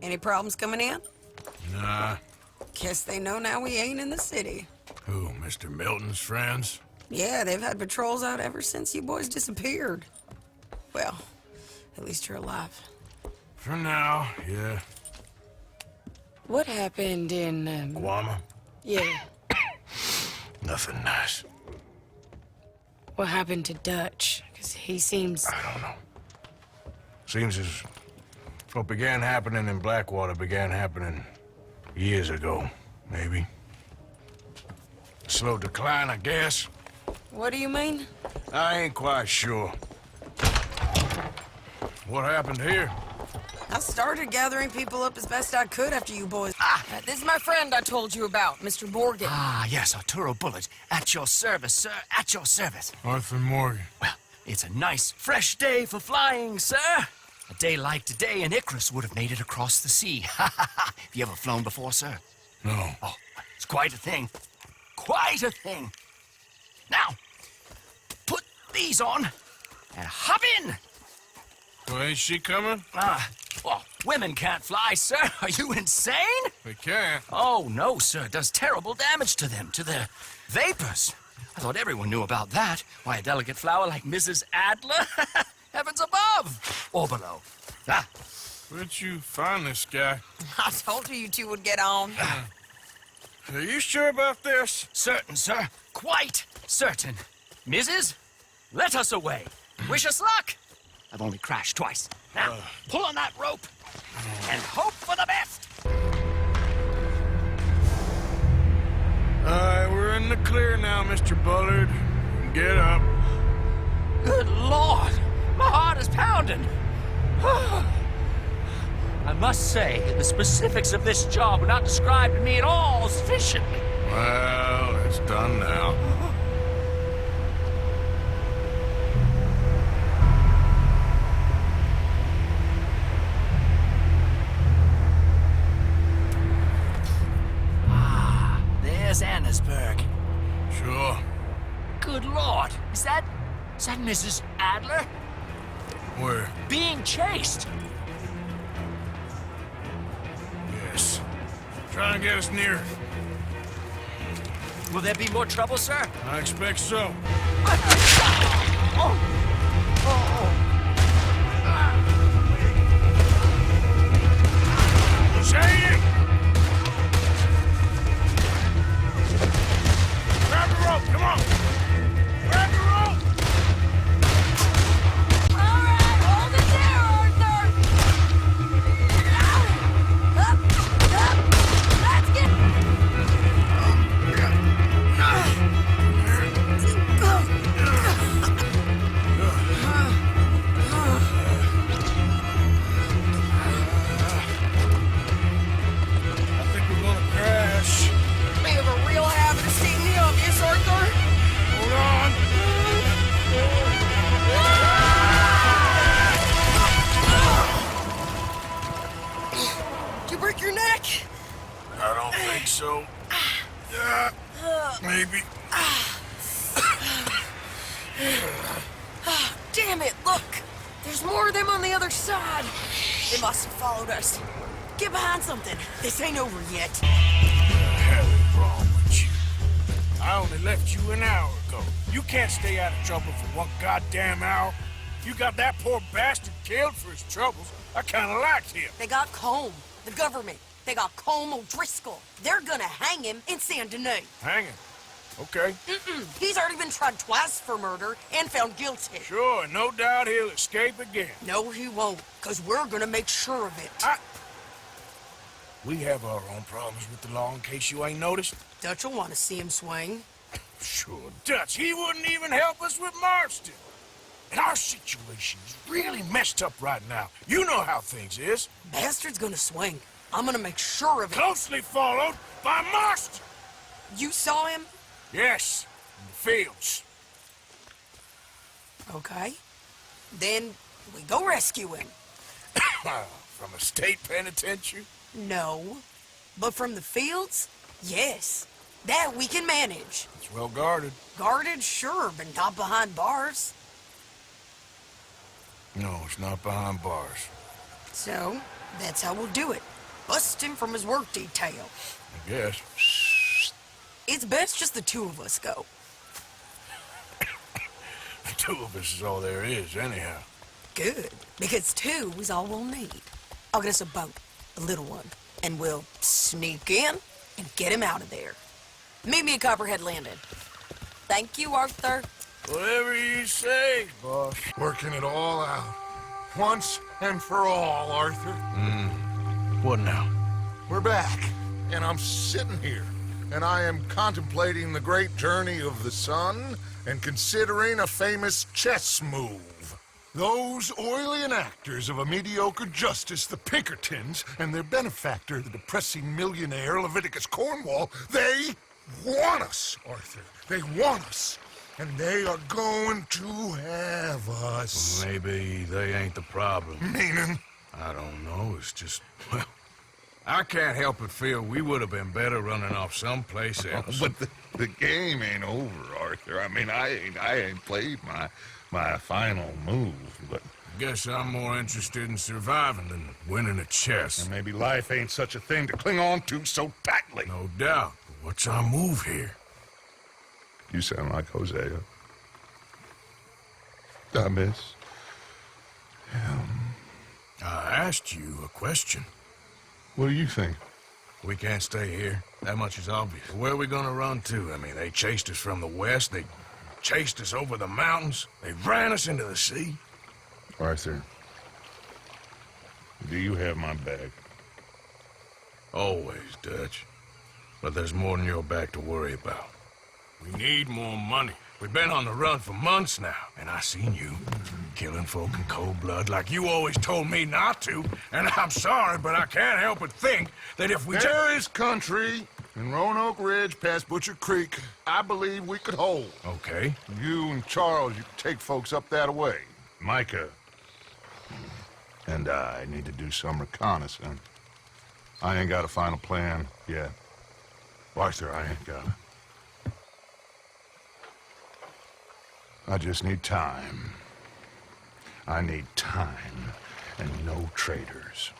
Any problems coming in? Nah. Guess they know now we ain't in the city. Who, Mr. Milton's friends? Yeah, they've had patrols out ever since you boys disappeared. Well, at least you're alive. For now, yeah. What happened in, Guama? Yeah. Nothing nice. What happened to Dutch? Because he seems... I don't know. Seems as what began happening in Blackwater began happening years ago, maybe. Slow decline, I guess. What do you mean? I ain't quite sure. What happened here? I started gathering people up as best I could after you boys... this is my friend I told you about, Mr. Morgan. Ah, yes, Arturo Bullet. At your service, sir. At your service. Arthur Morgan. Well, it's a nice, fresh day for flying, sir. A day like today, an Icarus would have made it across the sea. Have you ever flown before, sir? No. Oh, it's quite a thing. Quite a thing. Now, put these on and hop in. Well, ain't she coming? Well, women can't fly, sir. Are you insane? They can't. Oh, no, sir. It does terrible damage to them, to their vapors. I thought everyone knew about that. Why, a delicate flower like Mrs. Adler? Heavens above! Or below. Where'd you find this guy? I told you two would get on. Are you sure about this? Certain, sir. Quite certain. Mrs., let us away. Wish us luck. I've only crashed twice. Now, pull on that rope and hope for the best. All right, we're in the clear now, Mr. Bullard. Get up. Good Lord, my heart is pounding. I must say, the specifics of this job were not described to me at all sufficiently. Well, it's done now. There's Annesburg. Sure. Good Lord, is that Mrs. Adler? Where? Being chased. Yes. Try and get us near. Will there be more trouble, sir? I expect so. Shady! Grab the rope, come on! Grab the rope! All right, hold it there, Arthur! Up! Let's get... I think we're gonna crash. They have a real habit of seeing the obvious, Arthur. Hold on. Did you break your neck? I don't think so. Maybe. Damn it, look! There's more of them on the other side. They must have followed us. Get behind something. This ain't over yet. What the hell is wrong with you? I only left you an hour ago. You can't stay out of trouble for one goddamn hour. You got that poor bastard killed for his troubles. I kinda liked him. They got Combe, the government. They got Combe O'Driscoll. They're gonna hang him in Saint Denis. Hanging. Okay. He's already been tried twice for murder and found guilty. Sure, no doubt he'll escape again. No, he won't, because we're gonna make sure of it. We have our own problems with the law in case you ain't noticed. Dutch will want to see him swing. Sure, Dutch, he wouldn't even help us with Marston. And our situation is really messed up right now. You know how things is. Bastard's gonna swing. I'm gonna make sure of it. Closely followed by Marston. You saw him? Yes, in the fields. Okay. Then we go rescue him. From a state penitentiary? No. But from the fields? Yes. That we can manage. It's well guarded. Guarded, sure, but not behind bars. No, it's not behind bars. So, that's how we'll do it. Bust him from his work detail. I guess. It's best just the two of us go. The two of us is all there is, anyhow. Good, because two is all we'll need. I'll get us a boat, a little one, and we'll sneak in and get him out of there. Meet me at Copperhead Landing. Thank you, Arthur. Whatever you say, boss. Working it all out. Once and for all, Arthur. What now? We're back, and I'm sitting here, and I am contemplating the great journey of the sun and considering a famous chess move. Those oily enactors of a mediocre justice, the Pinkertons, and their benefactor, the depressing millionaire Leviticus Cornwall, they want us, Arthur. They want us. And they are going to have us. Well, maybe they ain't the problem. Meaning? I don't know. It's just, well, I can't help but feel we would have been better running off someplace else. But the game ain't over, Arthur. I mean, I ain't played my final move, but... Guess I'm more interested in surviving than winning at chess. And maybe life ain't such a thing to cling on to so tightly. No doubt. But what's our move here? You sound like Hosea. I miss him. I asked you a question. What do you think? We can't stay here. That much is obvious. Where are we gonna run to? I mean, they chased us from the west. They chased us over the mountains. They ran us into the sea. Arthur, do you have my back? Always, Dutch. But there's more than your back to worry about. We need more money. We've been on the run for months now, and I seen you killing folk in cold blood like you always told me not to. And I'm sorry, but I can't help but think that if we There is country in Roanoke Ridge past Butcher Creek I believe we could hold. Okay. You and Charles, you can take folks up that way. Micah and I need to do some reconnaissance. I ain't got a final plan yet. Arthur, I ain't got it. I just need time. I need time and no traitors.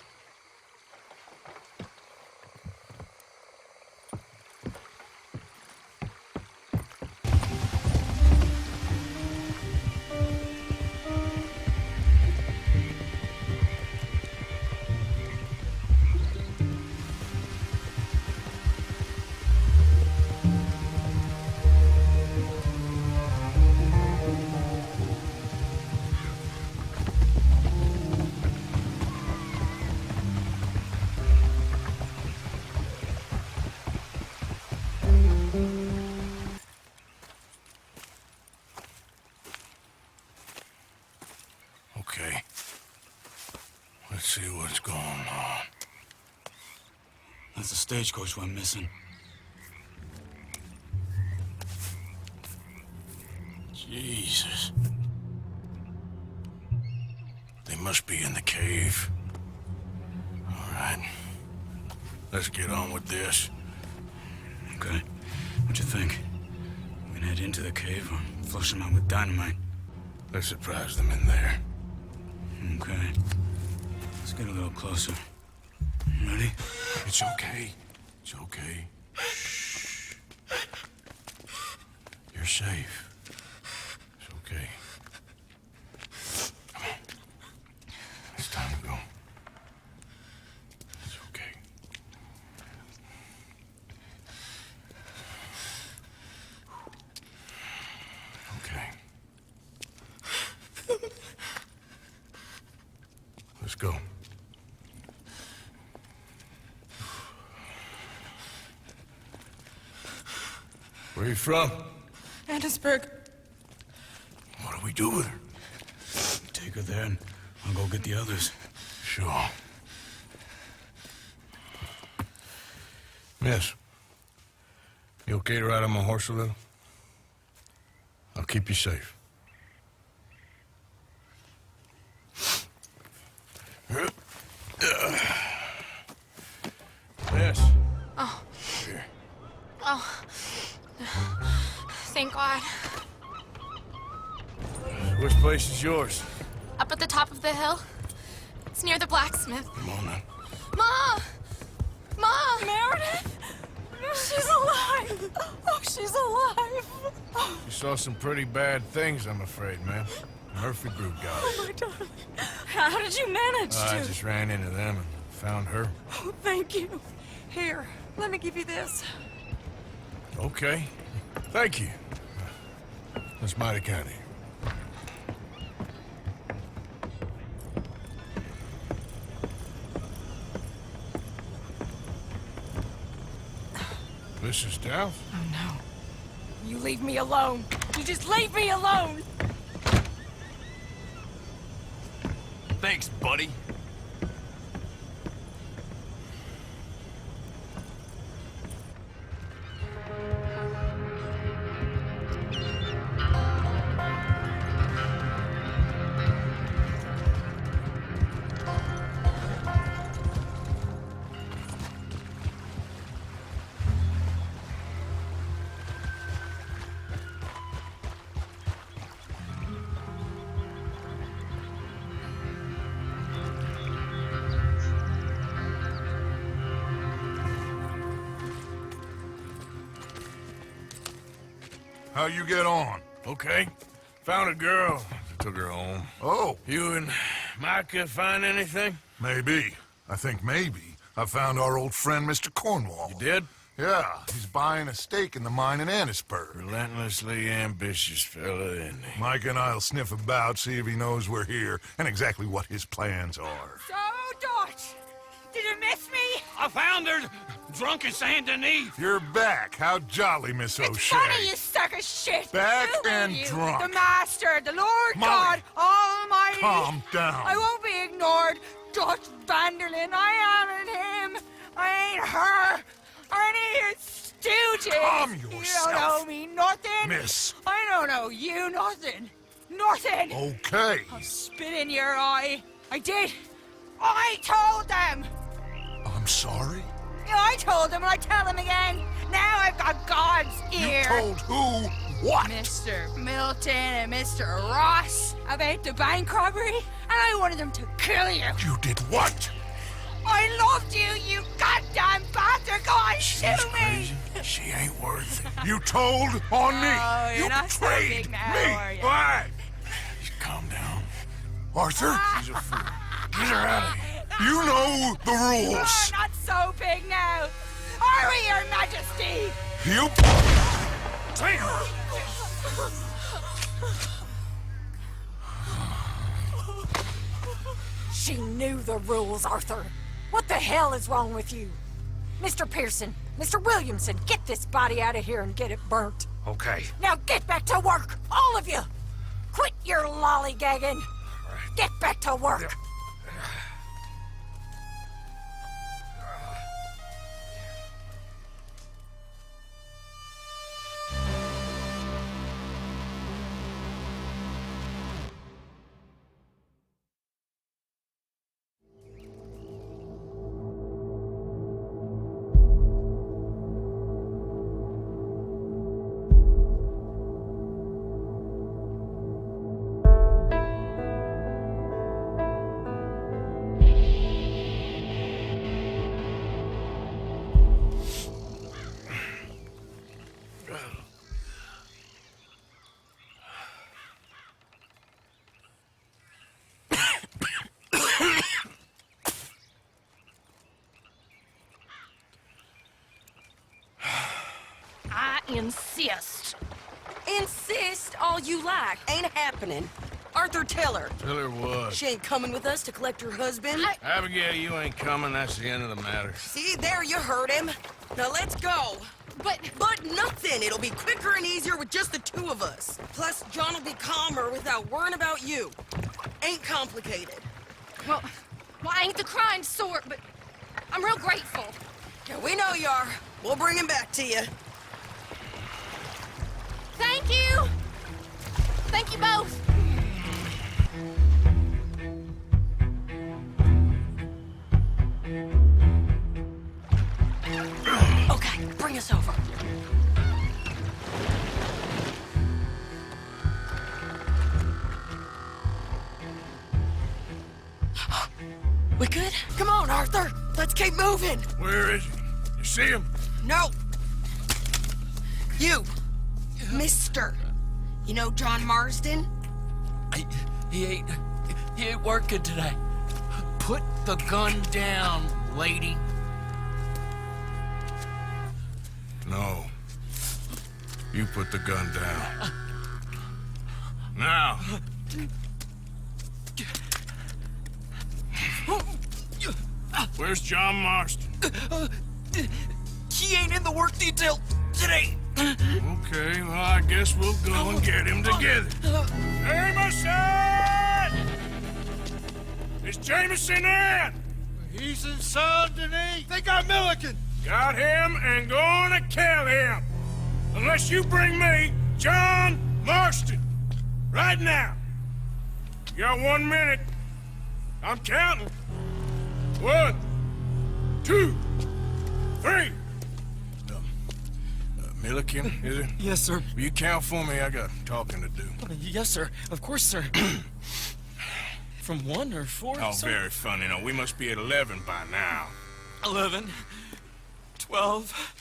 Okay. Let's see what's going on. That's the stagecoach went missing. Jesus. They must be in the cave. All right. Let's get on with this. Okay. What you think? We can head into the cave or flush them out with dynamite? Let's surprise them in there. Okay. Let's get a little closer. Ready? It's okay. It's okay. Shh. You're safe. It's okay. Come on. It's time to go. It's okay. Okay. Let's go. Where are you from? Annisburg. What do we do with her? Take her there and I'll go get the others. Sure. Miss, you okay to ride on my horse a little? I'll keep you safe. Miss. Oh. Here. Oh. Thank God. Which place is yours? Up at the top of the hill. It's near the blacksmith. Come on now. Ma! Ma! Meredith! She's alive! Oh, she's alive! You saw some pretty bad things, I'm afraid, ma'am. Murphy group got her. Oh, my darling. How did you manage to? I just ran into them and found her. Oh, thank you. Here, let me give you this. Okay. Thank you. That's mighty kind of you. Mrs. Dowd? Oh, no. You leave me alone. You just leave me alone. Thanks, buddy. How you get on? Okay. Found a girl. Took her home. Oh. You and Micah find anything? Maybe. I think maybe I found our old friend, Mr. Cornwall. You did? Yeah, he's buying a stake in the mine in Annisburg. Relentlessly ambitious fella, isn't he? Mike and I'll sniff about, see if he knows we're here, and exactly what his plans are. So, Dutch, did you miss me? I found her drunk in Saint Denis. You're back. How jolly, Miss O'Shea. It's funny, you suck of shit. Back Who and are you? drunk. The Master, the Lord Molly, God Almighty. calm down. I won't be ignored. Dutch Vanderlyn, I am him. I ain't her. Or any of your stooges. Calm You yourself. don't know me nothing. Miss. I don't know you nothing. Nothing. Okay. I'll spit in your eye. I did. I told them. I'm sorry? Yeah, I told them and I tell them again. Now I've got God's ear. You told who what? Mr. Milton and Mr. Ross about the bank robbery, and I wanted them to kill you. You did what? I loved you, you goddamn bastard! Go on, shoot me! She ain't worth it. You told on me. Oh, you're You not so betrayed big now, me. are you? Why? Calm down. Arthur? She's a fool. Get her out of here. You know the rules. You're not so big now. Are we, Your Majesty? You... Take her. She knew the rules, Arthur. What the hell is wrong with you? Mr. Pearson, Mr. Williamson, get this body out of here and get it burnt. Okay. Now get back to work, all of you! Quit your lollygagging! Get back to work! I insist. Insist all you like. Ain't happening. Arthur, tell her. Tell her what? She ain't coming with us to collect her husband. Abigail, you ain't coming. That's the end of the matter. See, there you heard him. Now let's go. But nothing. It'll be quicker and easier with just the two of us. Plus, John will be calmer without worrying about you. Ain't complicated. Well, I ain't the crime sort, but I'm real grateful. Yeah, we know you are. We'll bring him back to you. Thank you! Thank you both! Okay, bring us over. We good? Come on, Arthur. Let's keep moving. Where is he? You see him? No. You. Mister. You know John Marsden? He ain't working today. Put the gun down, lady. No. You put the gun down. Now. Where's John Marston? He ain't in the work detail today. Okay, well, I guess we'll go and get him together. Jameson! Is Jameson in? He's in Saint Denis. They got Milliken. Got him and gonna kill him. Unless you bring me John Marston. Right now. You got 1 minute. I'm counting. 1, 2, 3. Milliken, is it? Yes, sir. Will you count for me? I got talking to do. Yes, sir. Of course, sir. From 1 or 4? Oh, sir? very funny. No, we must be at 11 by now. 11, 12,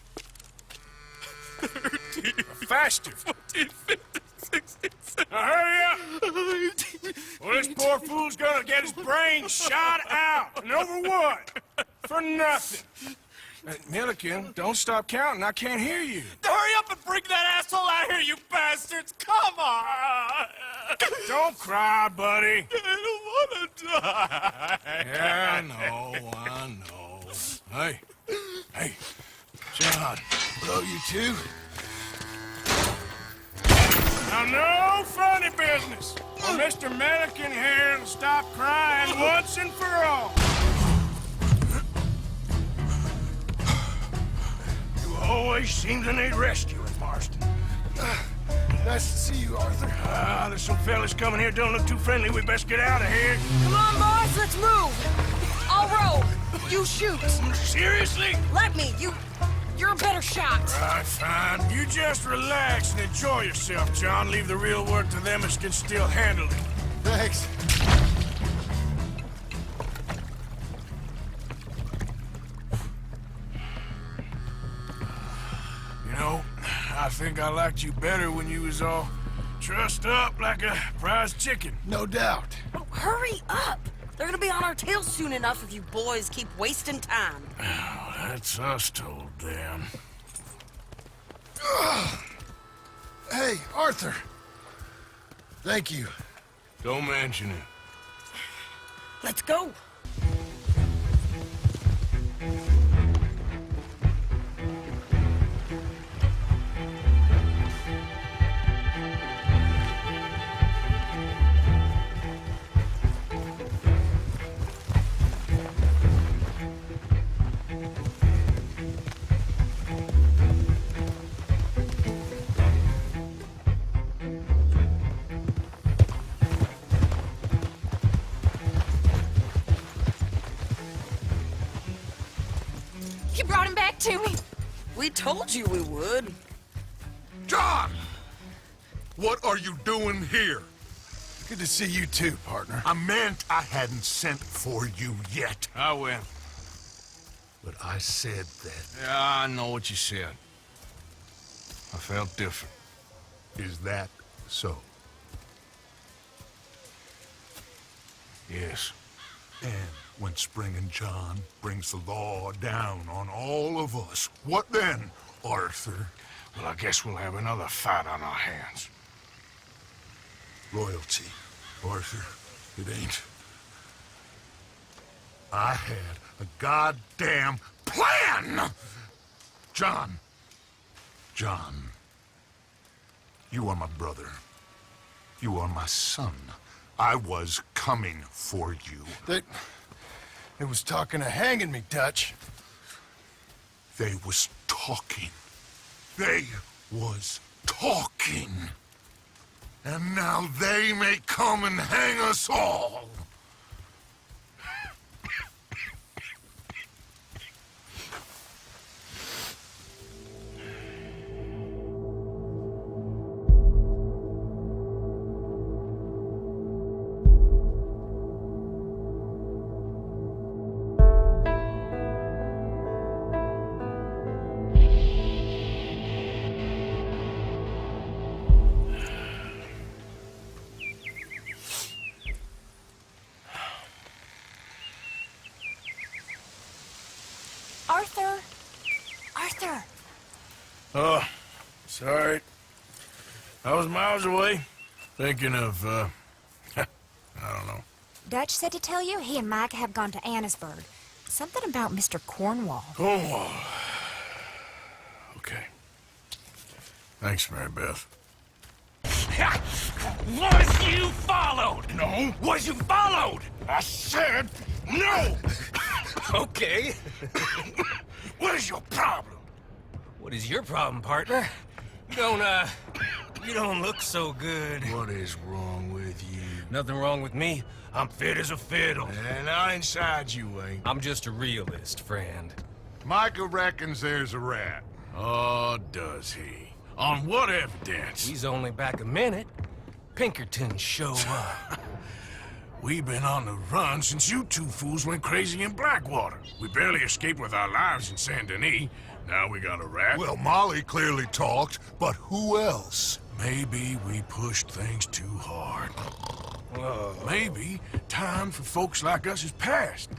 13, faster. 14, 15, 16, 17. Now hurry up! Well, this poor fool's gonna get his brains shot out. And over what? For nothing. Milliken, don't stop counting. I can't hear you. Hurry up and bring that asshole out here, you bastards! Come on! Don't cry, buddy. I don't want to die. Yeah, I know. Hey, John, blow you too? Now, no funny business. For Mr. Milliken here to stop crying once and for all. You always seem to need rescuing, Marston. Nice to see you, Arthur. There's some fellas coming here. Don't look too friendly. We best get out of here. Come on, boys, let's move. I'll row. You shoot. Seriously? Let me. You're a better shot. Right, fine. You just relax and enjoy yourself, John. Leave the real work to them as can still handle it. Thanks. You know, I think I liked you better when you was all trussed up like a prize chicken. No doubt. Oh, hurry up. They're gonna be on our tails soon enough if you boys keep wasting time. Oh, that's us told them. Hey, Arthur. Thank you. Don't mention it. Let's go. You brought him back to me. We told you we would. John! What are you doing here? Good to see you too, partner. I meant I hadn't sent for you yet. I will. But I said that. Yeah, I know what you said. I felt different. Is that so? Yes. And when Spring and John brings the law down on all of us, what then, Arthur? Well, I guess we'll have another fight on our hands. Loyalty, Arthur, it ain't. I had a goddamn plan! John, you are my brother. You are my son. I was coming for you. They was talking of hanging me, Dutch. They was talking. They was talking. And now they may come and hang us all. Arthur! Oh, sorry. I was miles away, thinking of, I don't know. Dutch said to tell you he and Mike have gone to Annisburg. Something about Mr. Cornwall. Cornwall. Okay. Thanks, Mary Beth. Was you followed? No. Was you followed? I said no! Okay. What is your problem? What is your problem, partner? You don't look so good. What is wrong with you? Nothing wrong with me. I'm fit as a fiddle. And not inside you ain't. I'm just a realist, friend. Micah reckons there's a rat. Oh, does he? On what evidence? He's only back a minute. Pinkerton show up. We've been on the run since you two fools went crazy in Blackwater. We barely escaped with our lives in Saint Denis. Now we got a rat. Well, Molly clearly talked, but who else? Maybe we pushed things too hard. Maybe time for folks like us is past.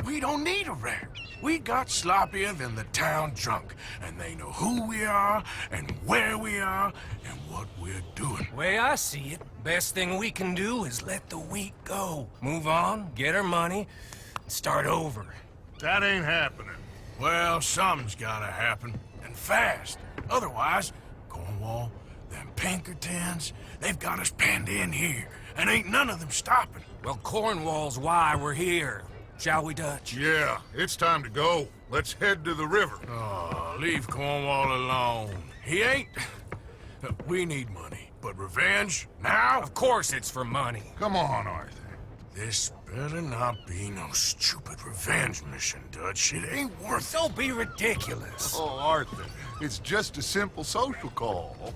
We don't need a rat. We got sloppier than the town drunk, and they know who we are, and where we are, and what we're doing. Way I see it, best thing we can do is let the week go. Move on, get our money, start over. That ain't happening. Well, something's gotta happen, and fast. Otherwise, Cornwall, them Pinkertons, they've got us penned in here, and ain't none of them stopping. Well, Cornwall's why we're here. Shall we, Dutch? Yeah, it's time to go. Let's head to the river. Oh, leave Cornwall alone. He ain't... We need money, but revenge? Now? Of course it's for money. Come on, Arthur. This better not be no stupid revenge mission, Dutch. It ain't worth it. Don't be ridiculous. Oh, Arthur, it's just a simple social call.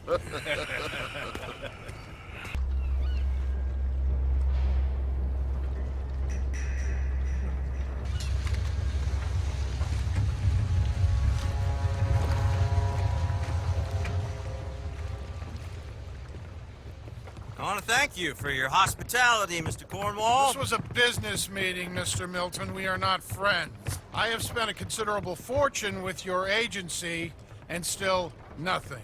I want to thank you for your hospitality, Mr. Cornwall. This was a business meeting, Mr. Milton. We are not friends. I have spent a considerable fortune with your agency, and still nothing.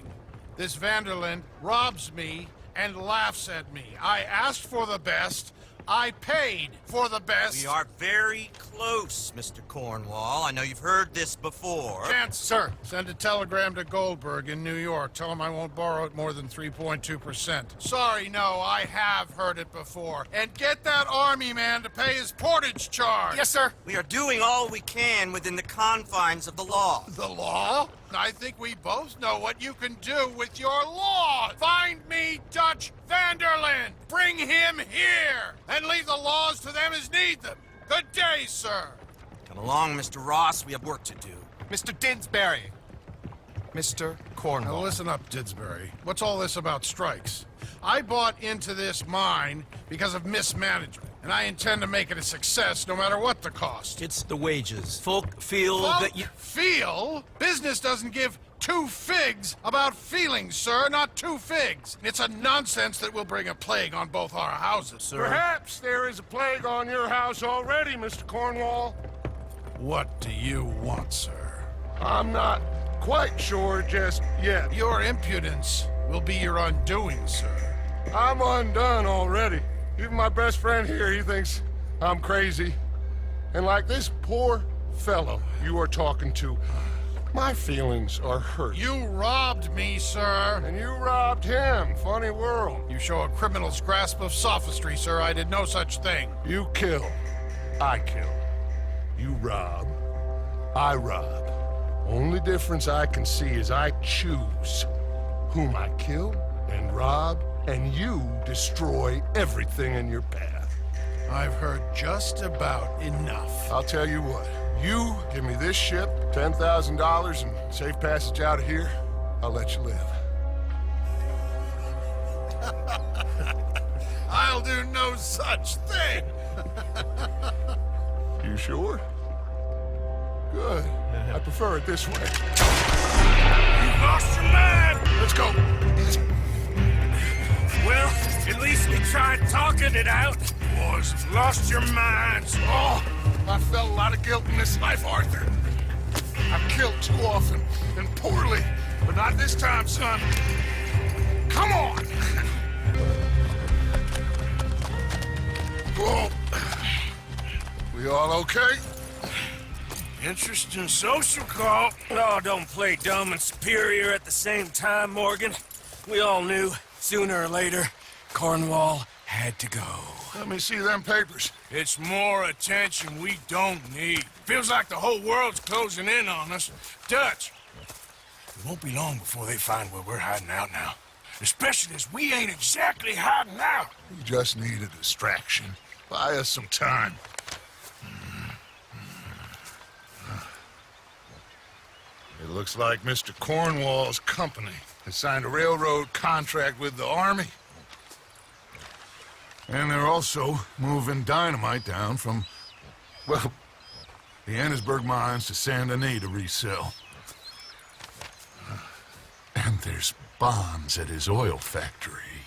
This Vanderland robs me and laughs at me. I asked for the best. I paid for the best. We are very close, Mr. Cornwall. I know you've heard this before. Chance, sir. Send a telegram to Goldberg in New York. Tell him I won't borrow at more than 3.2%. Sorry, no, I have heard it before. And get that army man to pay his portage charge. Yes, sir. We are doing all we can within the confines of the law. The law? I think we both know what you can do with your law. Find me Dutch Vanderland. Bring him here. And leave the laws to them as need them. Good day, sir. Come along, Mr. Ross. We have work to do. Mr. Didsbury. Mr. Cornwall. Now listen up, Didsbury. What's all this about strikes? I bought into this mine because of mismanagement, and I intend to make it a success no matter what the cost. It's the wages. Folk feel that you... Feel? Business doesn't give two figs about feelings, sir, not two figs. It's a nonsense that will bring a plague on both our houses, sir. Perhaps there is a plague on your house already, Mr. Cornwall. What do you want, sir? I'm not quite sure just yet. Your impudence will be your undoing, sir. I'm undone already. Even my best friend here, he thinks I'm crazy. And like this poor fellow you are talking to, my feelings are hurt. You robbed me, sir. And you robbed him. Funny world. You show a criminal's grasp of sophistry, sir. I did no such thing. You kill. I kill. You rob. I rob. Only difference I can see is I choose whom I kill and rob, and you destroy everything in your path. I've heard just about enough. I'll tell you what. You give me this ship, $10,000, and safe passage out of here, I'll let you live. I'll do no such thing. You sure? Good. I prefer it this way. You lost your mind! Let's go. Well, at least we tried talking it out. Boys have lost your minds. Oh, I felt a lot of guilt in this life, Arthur. I've killed too often and poorly, but not this time, son. Come on! Whoa. We all okay? Interesting social call. Oh, don't play dumb and superior at the same time, Morgan. We all knew, sooner or later, Cornwall had to go. Let me see them papers. It's more attention we don't need. Feels like the whole world's closing in on us. Dutch, it won't be long before they find where we're hiding out now. Especially as we ain't exactly hiding out. We just need a distraction. Buy us some time. It looks like Mr. Cornwall's company has signed a railroad contract with the Army. And they're also moving dynamite down from, well, the Annesburg mines to Saint Denis to resell. And there's bombs at his oil factory.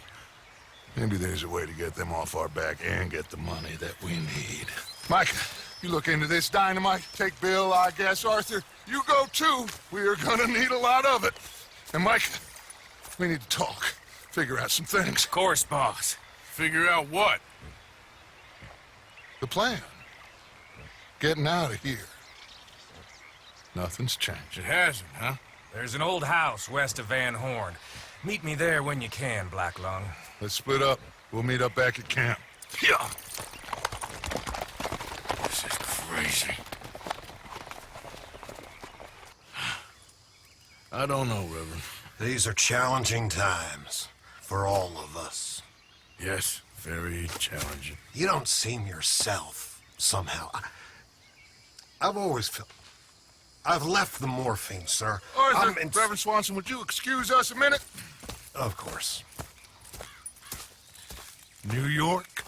Maybe there's a way to get them off our back and get the money that we need. Micah, You look into this dynamite. Take Bill, I guess. Arthur, you go too. We are gonna need a lot of it. And Mike, we need to talk. Figure out some things. Of course, boss. Figure out what? The plan. Getting out of here. Nothing's changed. It hasn't, huh? There's an old house west of Van Horn. Meet me there when you can, Black Lung. Let's split up. We'll meet up back at camp. Yeah. This is crazy. I don't know, Reverend. These are challenging times for all of us. Yes, very challenging. You don't seem yourself, somehow. I've always felt... I've left the morphine, sir. Arthur, Reverend Swanson, would you excuse us a minute? Of course. New York.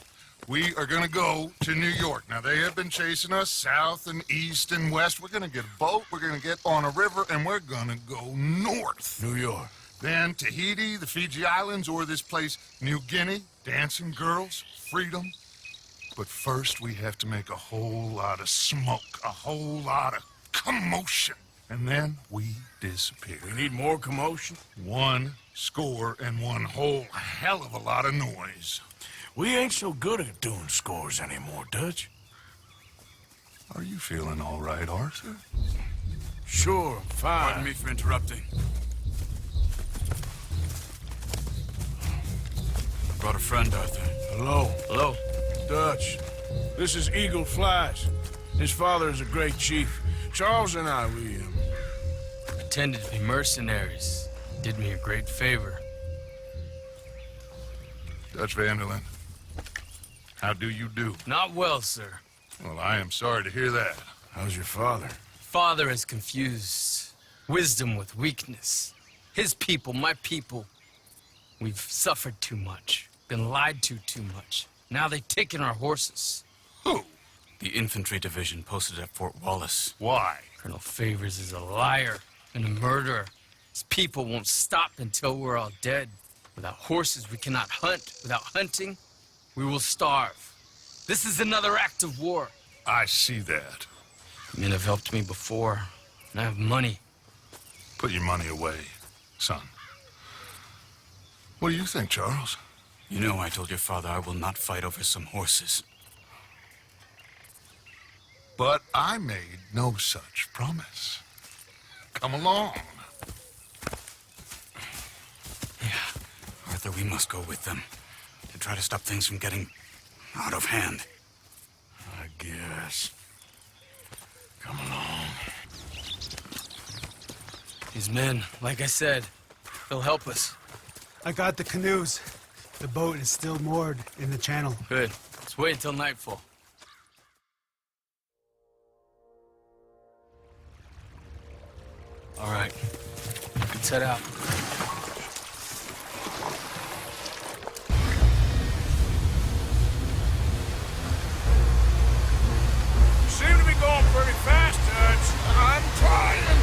We are gonna go to New York. Now, they have been chasing us south and east and west. We're gonna get a boat, we're gonna get on a river, and we're gonna go north. New York. Then Tahiti, the Fiji Islands, or this place, New Guinea, dancing girls, freedom. But first, we have to make a whole lot of smoke, a whole lot of commotion. And then we disappear. We need more commotion? 1 score and 1 whole hell of a lot of noise. We ain't so good at doing scores anymore, Dutch. Are you feeling all right, Arthur? Sure, I'm fine. Pardon me for interrupting. I brought a friend, Arthur. Hello. Hello. Dutch. This is Eagle Flies. His father is a great chief. Charles and I, we pretended to be mercenaries. Did me a great favor. Dutch Vanderlyn, how do you do? Not well, sir. Well, I am sorry to hear that. How's your father? Father has confused wisdom with weakness. His people, my people, we've suffered too much. Been lied to too much. Now they've taken our horses. Who? The infantry division posted at Fort Wallace. Why? Colonel Favors is a liar and a murderer. His people won't stop until we're all dead. Without horses, we cannot hunt. Without hunting, we will starve. This is another act of war. I see that. Men have helped me before, and I have money. Put your money away, son. What do you think, Charles? You know I told your father I will not fight over some horses. But I made no such promise. Come along. Yeah, Arthur, we must go with them to try to stop things from getting out of hand. I guess. Come along. These men, like I said, they'll help us. I got the canoes. The boat is still moored in the channel. Good. Let's wait until nightfall. All right. Let's head out. You seem to be going pretty fast, Dutch. I'm trying.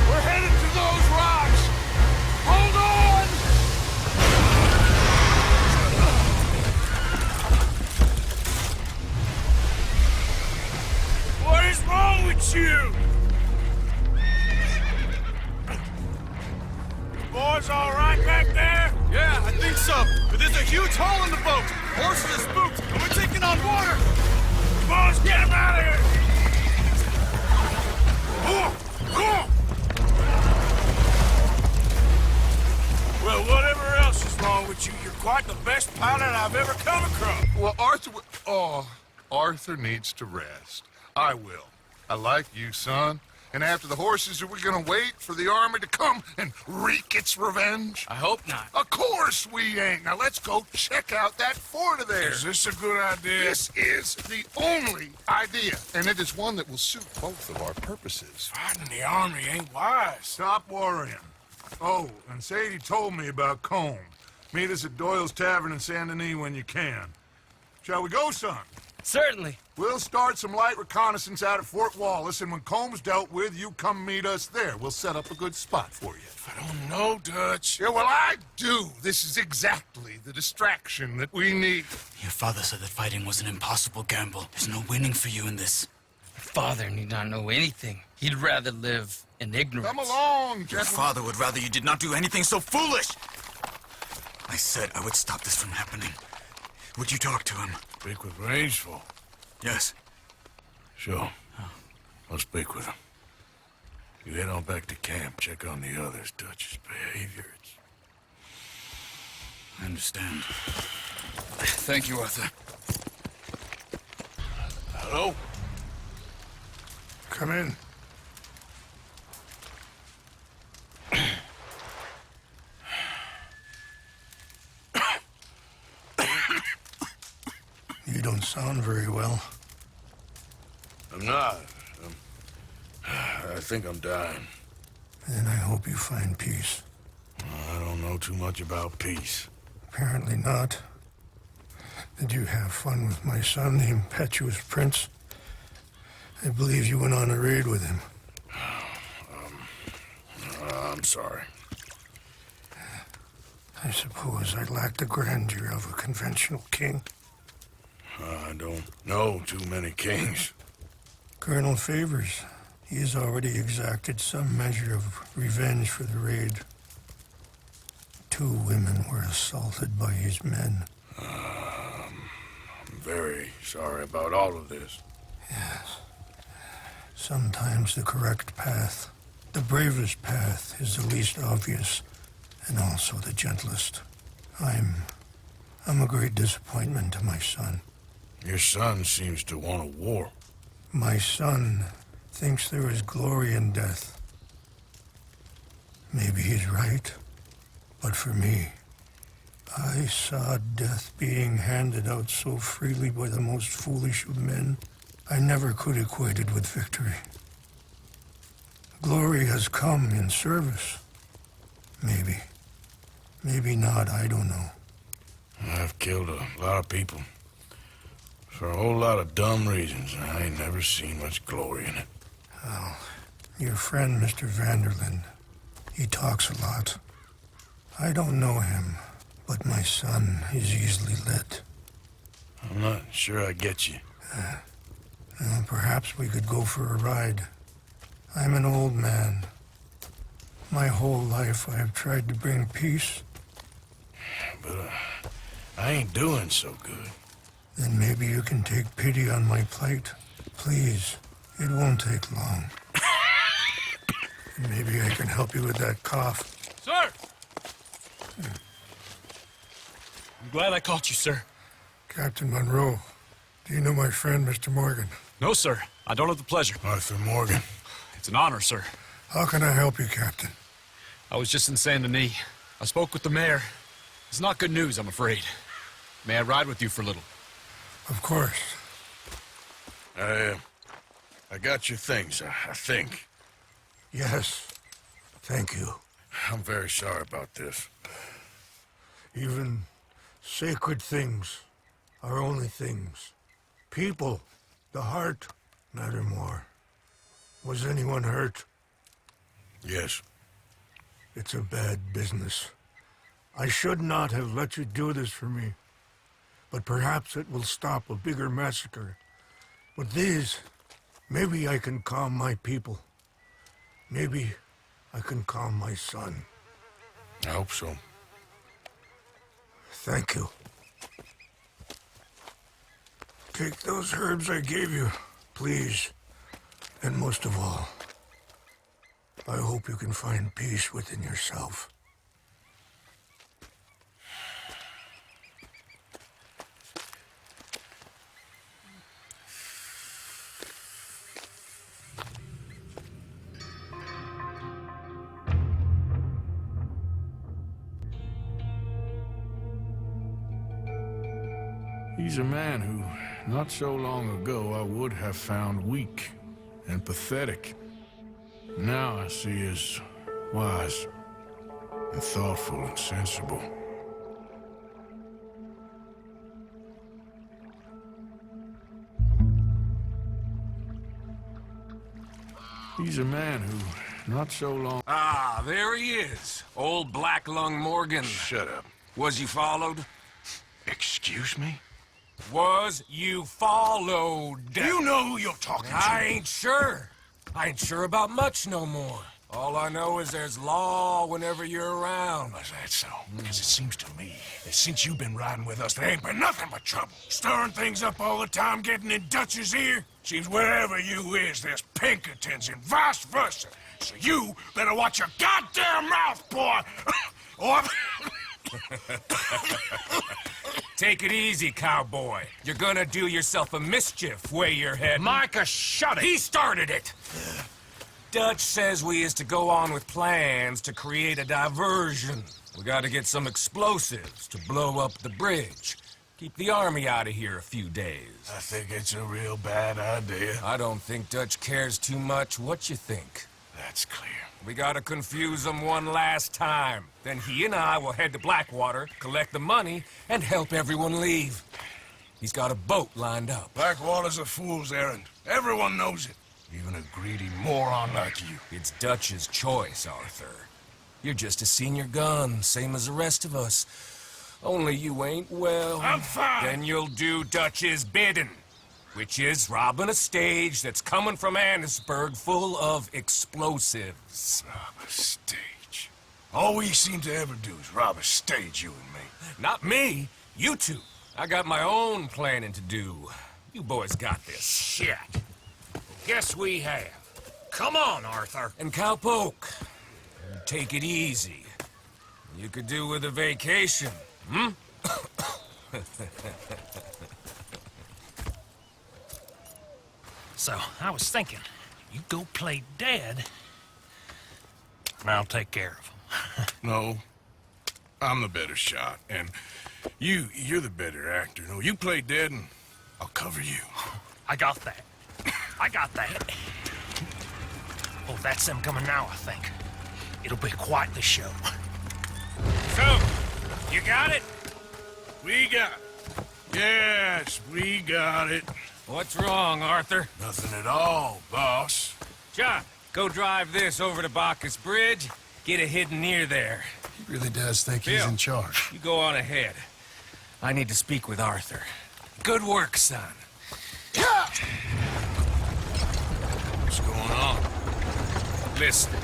We're headed to those rocks. Hold on! What is wrong with you? Boys all right back there? Yeah, I think so. But there's a huge hole in the boat. Horses are spooked, and we're taking on water. Come on, let's get him out of here. Well, whatever else is wrong with you, you're quite the best pilot I've ever come across. Well, Arthur needs to rest. I will. I like you, son. And after the horses, are we gonna wait for the army to come and wreak its revenge? I hope not. Of course we ain't. Now let's go check out that fort of theirs. Is this a good idea? This is the only idea, and it is one that will suit both of our purposes. Fighting the army ain't wise. Stop worrying. Oh, and Sadie told me about Combe. Meet us at Doyle's Tavern in Saint Denis when you can. Shall we go, son? Certainly. We'll start some light reconnaissance out at Fort Wallace, and when Combs dealt with, you come meet us there. We'll set up a good spot for you. I don't know, Dutch. Yeah, well, I do. This is exactly the distraction that we need. Your father said that fighting was an impossible gamble. There's no winning for you in this. Father need not know anything. He'd rather live in ignorance. Come along, Your gentlemen. father would rather you did not do anything so foolish. I said I would stop this from happening. Would you talk to him? Speak with Rangeful. Yes. Sure. I'll speak with him. You head on back to camp, check on the others. Dutch's behavior, I understand. Thank you, Arthur. Hello? Come in. You don't sound very well. I'm not. I think I'm dying. Then I hope you find peace. I don't know too much about peace. Apparently not. Did you have fun with my son, the impetuous prince? I believe you went on a raid with him. I'm sorry. I suppose I lack the grandeur of a conventional king. I don't know too many kings. Colonel Favors, he has already exacted some measure of revenge for the raid. 2 women were assaulted by his men. I'm very sorry about all of this. Yes. Sometimes the correct path, the bravest path, is the least obvious, and also the gentlest. I'm a great disappointment to my son. Your son seems to want a war. My son thinks there is glory in death. Maybe he's right, but for me, I saw death being handed out so freely by the most foolish of men. I never could equate it with victory. Glory has come in service. Maybe. Maybe not, I don't know. I've killed a lot of people. For a whole lot of dumb reasons. I ain't never seen much glory in it. Well, your friend, Mr. Vanderlyn, he talks a lot. I don't know him, but my son is easily led. I'm not sure I get you. Well, perhaps we could go for a ride. I'm an old man. My whole life I have tried to bring peace. But I ain't doing so good. Then maybe you can take pity on my plight. Please, it won't take long. And maybe I can help you with that cough. Sir! I'm glad I caught you, sir. Captain Monroe, do you know my friend, Mr. Morgan? No, sir. I don't have the pleasure. Arthur Morgan. It's an honor, sir. How can I help you, Captain? I was just in Saint Denis. I spoke with the mayor. It's not good news, I'm afraid. May I ride with you for a little? Of course. I got your things, I think. Yes. Thank you. I'm very sorry about this. Even sacred things are only things. People, the heart, matter more. Was anyone hurt? Yes. It's a bad business. I should not have let you do this for me. But perhaps it will stop a bigger massacre. With these, maybe I can calm my people. Maybe I can calm my son. I hope so. Thank you. Take those herbs I gave you, please. And most of all, I hope you can find peace within yourself. He's a man who, not so long ago, I would have found weak and pathetic. Now I see as wise and thoughtful and sensible. He's a man who, not so long... Ah, there he is. Old Black Lung Morgan. Shut up. Was you followed? Excuse me? Was you followed? You know who you're talking to. I ain't sure. I ain't sure about much no more. All I know is there's law whenever you're around. Is that so? Because it seems to me that since you've been riding with us, there ain't been nothing but trouble. Stirring things up all the time, getting in Dutch's ear. Seems wherever you is, there's Pinkertons and vice versa. So you better watch your goddamn mouth, boy! Or... Take it easy, cowboy. You're gonna do yourself a mischief way you're heading. Micah, shut it! He started it! Dutch says we is to go on with plans to create a diversion. We gotta get some explosives to blow up the bridge. Keep the army out of here a few days. I think it's a real bad idea. I don't think Dutch cares too much. What you think? That's clear. We gotta confuse him one last time. Then he and I will head to Blackwater, collect the money, and help everyone leave. He's got a boat lined up. Blackwater's a fool's errand. Everyone knows it. Even a greedy moron like you. It's Dutch's choice, Arthur. You're just a senior gun, same as the rest of us. Only you ain't well. I'm fine. Then you'll do Dutch's bidding, which is robbing a stage that's coming from Annisburg full of explosives. Rob a stage? All we seem to ever do is rob a stage, you and me. Not me. You two. I got my own planning to do. You boys got this. Shit. Guess we have. Come on, Arthur. And Cowpoke, take it easy. You could do with a vacation, hmm? So, I was thinking, you go play dead, and I'll take care of him. No, I'm the better shot, and you're the better actor. No, you play dead, and I'll cover you. I got that. I got that. Oh, that's them coming now, I think. It'll be quite the show. So, you got it? We got it. Yes, we got it. What's wrong, Arthur? Nothing at all, boss. John, go drive this over to Bacchus Bridge. Get it hidden near there. He really does think Bill, he's in charge. You go on ahead. I need to speak with Arthur. Good work, son. What's going on? Listen,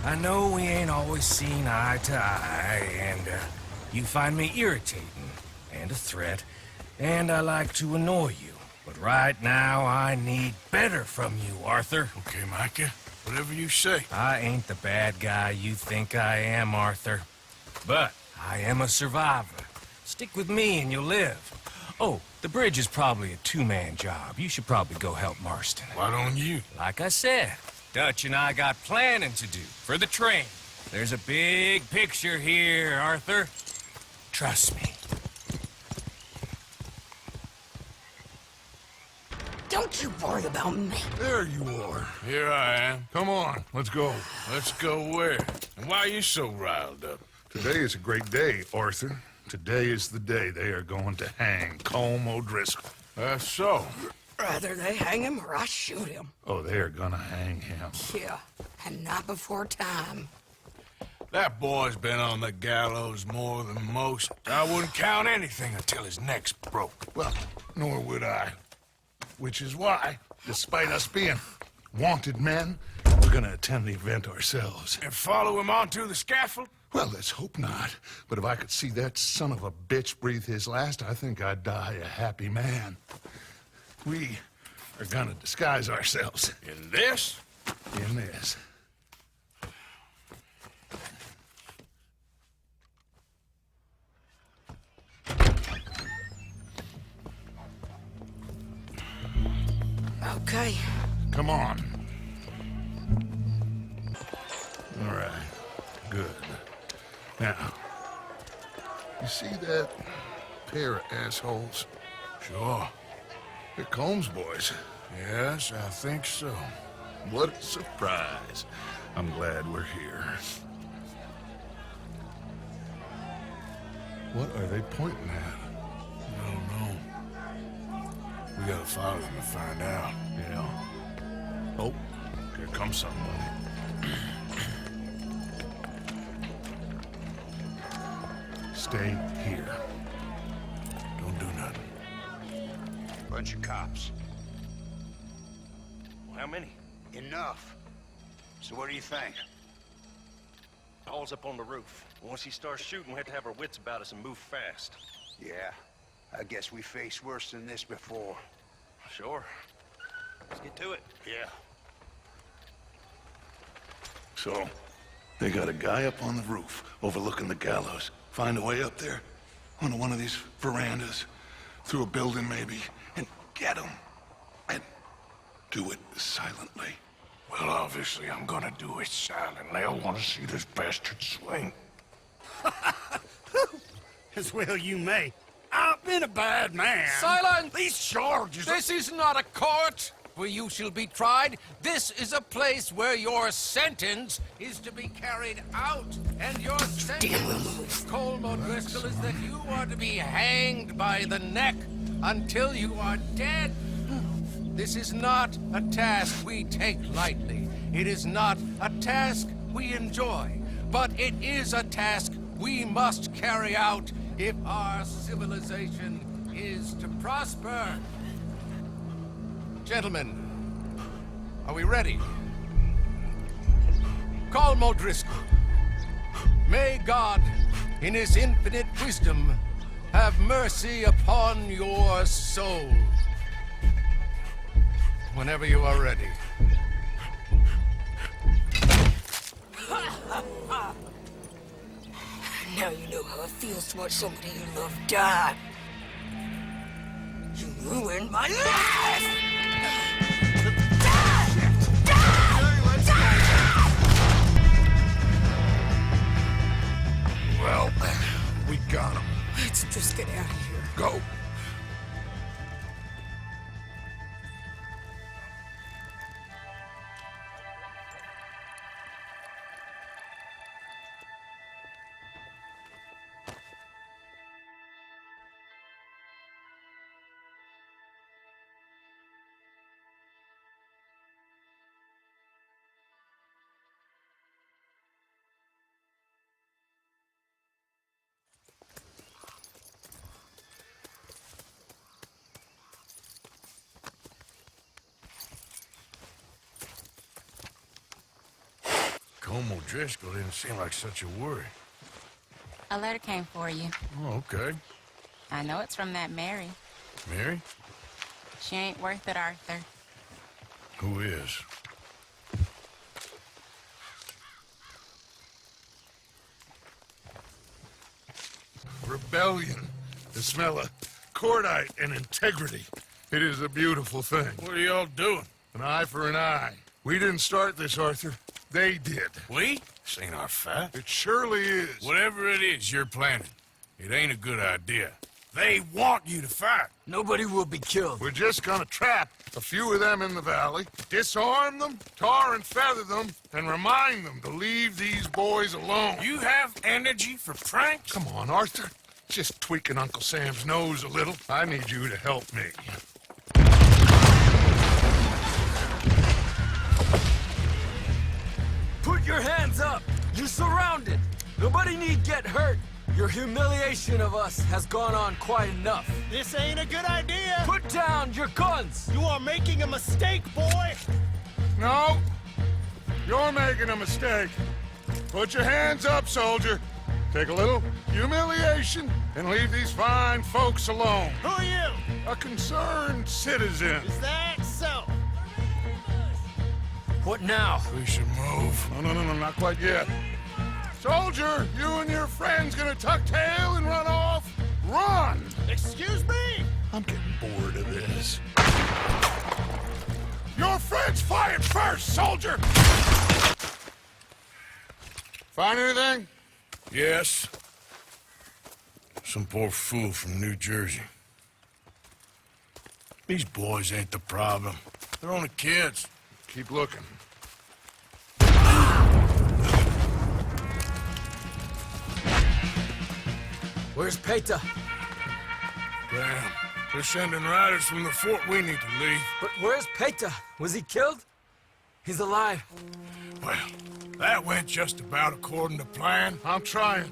I know we ain't always seen eye to eye, and you find me irritating and a threat, and I like to annoy you. But right now, I need better from you, Arthur. Okay, Micah. Whatever you say. I ain't the bad guy you think I am, Arthur. But I am a survivor. Stick with me and you'll live. Oh, the bridge is probably a two-man job. You should probably go help Marston. Why don't you? Like I said, Dutch and I got planning to do for the train. There's a big picture here, Arthur. Trust me. Don't you worry about me. There you are. Here I am. Come on, let's go. Let's go where? And why are you so riled up? Today is a great day, Arthur. Today is the day they are going to hang Colm O'Driscoll. That's so. Rather they hang him or I shoot him. Oh, they are gonna hang him. Yeah, and not before time. That boy's been on the gallows more than most. I wouldn't count anything until his neck's broke. Well, nor would I. Which is why, despite us being wanted men, we're gonna attend the event ourselves. And follow him onto the scaffold? Well, let's hope not. But if I could see that son of a bitch breathe his last, I think I'd die a happy man. We are gonna disguise ourselves. In this? In this. Okay. Come on. All right. Good. Now, you see that pair of assholes? Sure. They're Combs boys. Yes, I think so. What a surprise. I'm glad we're here. What are they pointing at? I don't know. We gotta follow them and find out. Yeah. Oh, there Here comes somebody. Stay here. Don't do nothing. Bunch of cops. Well, how many? Enough. So what do you think? Paul's up on the roof. Once he starts shooting, we have to have our wits about us and move fast. Yeah, I guess we faced worse than this before. Sure. Let's get to it. Yeah. So, they got a guy up on the roof overlooking the gallows. Find a way up there, onto one of these verandas, through a building maybe, and get him. And do it silently. Well, obviously, I'm gonna do it silently. I want to see this bastard swing. As well you may. I've been a bad man. Silence! These charges... This is not a court where you shall be tried. This is a place where your sentence is to be carried out. And your sentence, Colm O'Driscoll, is that you are to be hanged by the neck until you are dead. This is not a task we take lightly. It is not a task we enjoy. But it is a task we must carry out if our civilization is to prosper. Gentlemen, are we ready? Colm O'Driscoll, may God, in his infinite wisdom, have mercy upon your soul. Whenever you are ready. Now you know how it feels to watch somebody you love die. You ruined my life! Well, we got him. Let's just get out of here. Go. Colm O'Driscoll didn't seem like such a worry. A letter came for you. Oh, okay. I know it's from that Mary. Mary? She ain't worth it, Arthur. Who is? Rebellion. The smell of cordite and integrity. It is a beautiful thing. What are y'all doing? An eye for an eye. We didn't start this, Arthur. They did. We? This ain't our fight. It surely is. Whatever it is you're planning, it ain't a good idea. They want you to fight. Nobody will be killed. We're just gonna trap a few of them in the valley, disarm them, tar and feather them, and remind them to leave these boys alone. You have energy for pranks? Come on, Arthur. Just tweaking Uncle Sam's nose a little. I need you to help me. Put your hands up! You're surrounded! Nobody need get hurt! Your humiliation of us has gone on quite enough. This ain't a good idea. Put down your guns! You are making a mistake, boy. No. You're making a mistake. Put your hands up, soldier. Take a little humiliation and leave these fine folks alone. Who are you? A concerned citizen. Is that so? What now? We should move. No, not quite yet. Soldier, you and your friends gonna tuck tail and run off? Run! Excuse me? I'm getting bored of this. Your friends fired first, soldier! Find anything? Yes. Some poor fool from New Jersey. These boys ain't the problem. They're only kids. Keep looking. Where's Peta? Damn. They're sending riders from the fort. We need to leave. But where's Peta? Was he killed? He's alive. Well, that went just about according to plan. I'm trying,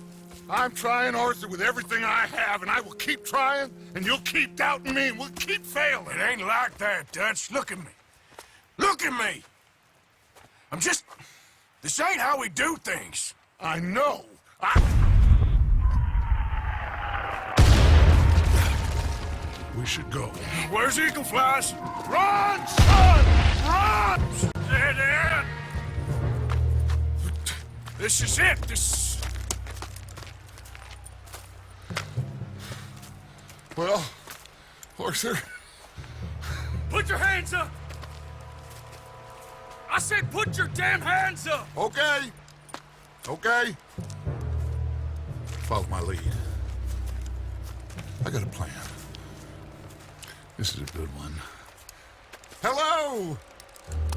Arthur, with everything I have, and I will keep trying, and you'll keep doubting me, and we'll keep failing. It ain't like that, Dutch. Look at me. Look at me! I'm just... This ain't how we do things. I know. We should go. Where's Eagle Flies? Run, son! Run! Dead end! This is it. This... Well, Arthur... Put your hands up! I said put your damn hands up! Okay. Okay. Follow my lead. I got a plan. This is a good one. Hello,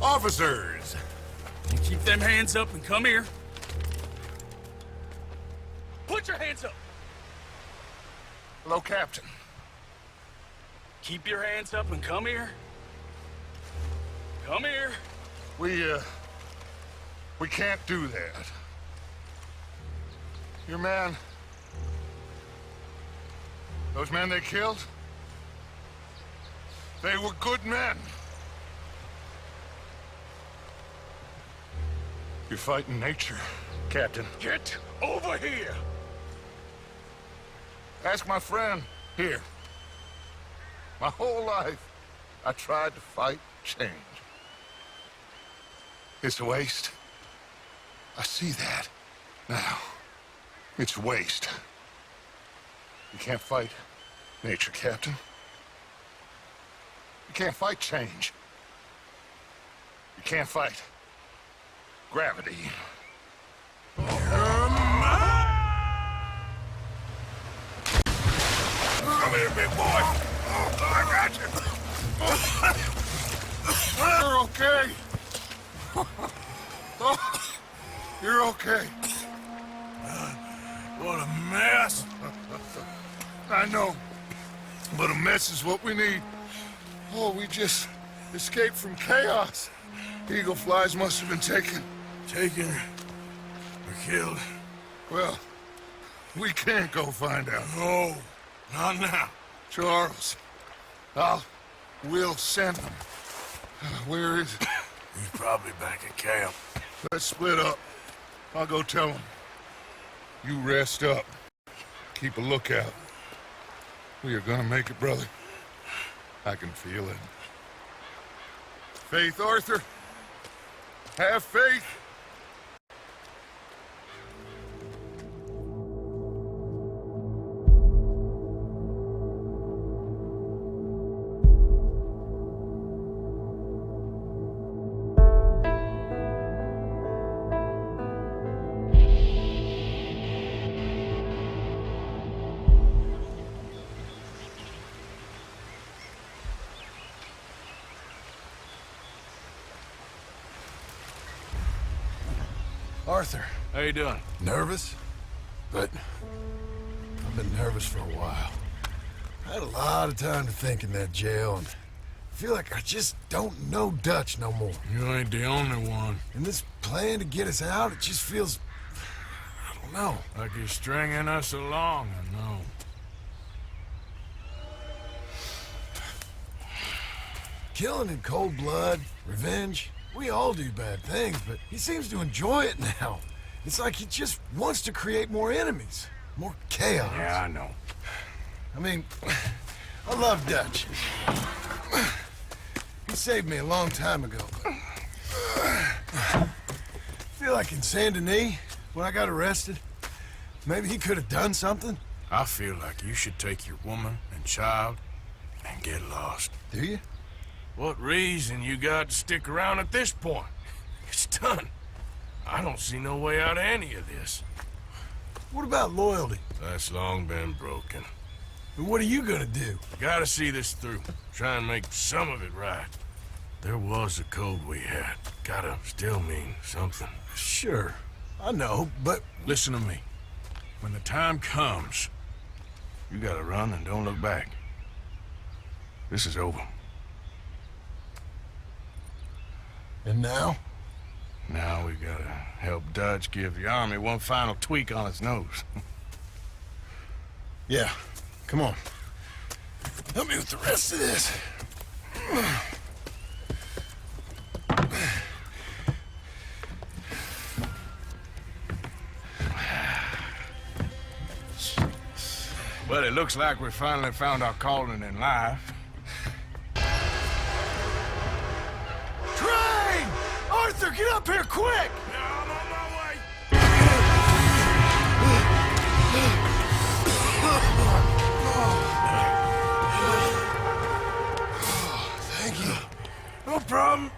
officers! You keep them hands up and come here. Put your hands up! Hello, Captain. Keep your hands up and come here. Come here. We can't do that. Your man... Those men they killed? They were good men. You're fighting nature, Captain. Get over here! Ask my friend here. My whole life, I tried to fight change. It's a waste. I see that now. It's waste. You can't fight nature, Captain. You can't fight change. You can't fight gravity. Come here, big boy. I got you. You're okay. Oh, you're okay. What a mess. I know, but a mess is what we need. Oh, we just escaped from chaos. Eagle Flies must have been taken. Taken or killed? Well, we can't go find out. No, not now. Charles, we'll send him. Where is he? He's probably back at camp. Let's split up. I'll go tell him. You rest up. Keep a lookout. We are gonna make it, brother. I can feel it. Faith, Arthur. Have faith. Arthur. How you doing? Nervous? But I've been nervous for a while. I had a lot of time to think in that jail, and I feel like I just don't know Dutch no more. You ain't the only one. And this plan to get us out, it just feels... I don't know. Like you're stringing us along, I know. Killing in cold blood, revenge... We all do bad things, but he seems to enjoy it now. It's like he just wants to create more enemies, more chaos. Yeah, I know. I mean, I love Dutch. He saved me a long time ago, but... I feel like in Saint Denis, when I got arrested, maybe he could have done something. I feel like you should take your woman and child and get lost. Do you? What reason you got to stick around at this point? It's done. I don't see no way out of any of this. What about loyalty? That's long been broken. And what are you gonna do? Gotta see this through. Try and make some of it right. There was a code we had. Gotta still mean something. Sure. I know, but... Listen to me. When the time comes, you gotta run and don't look back. This is over. And now? Now we gotta help Dutch give the army one final tweak on its nose. Yeah, come on. Help me with the rest of this. Well, it looks like we finally found our calling in life. Train! Arthur, get up here quick! I'm on my way. Thank you. No problem.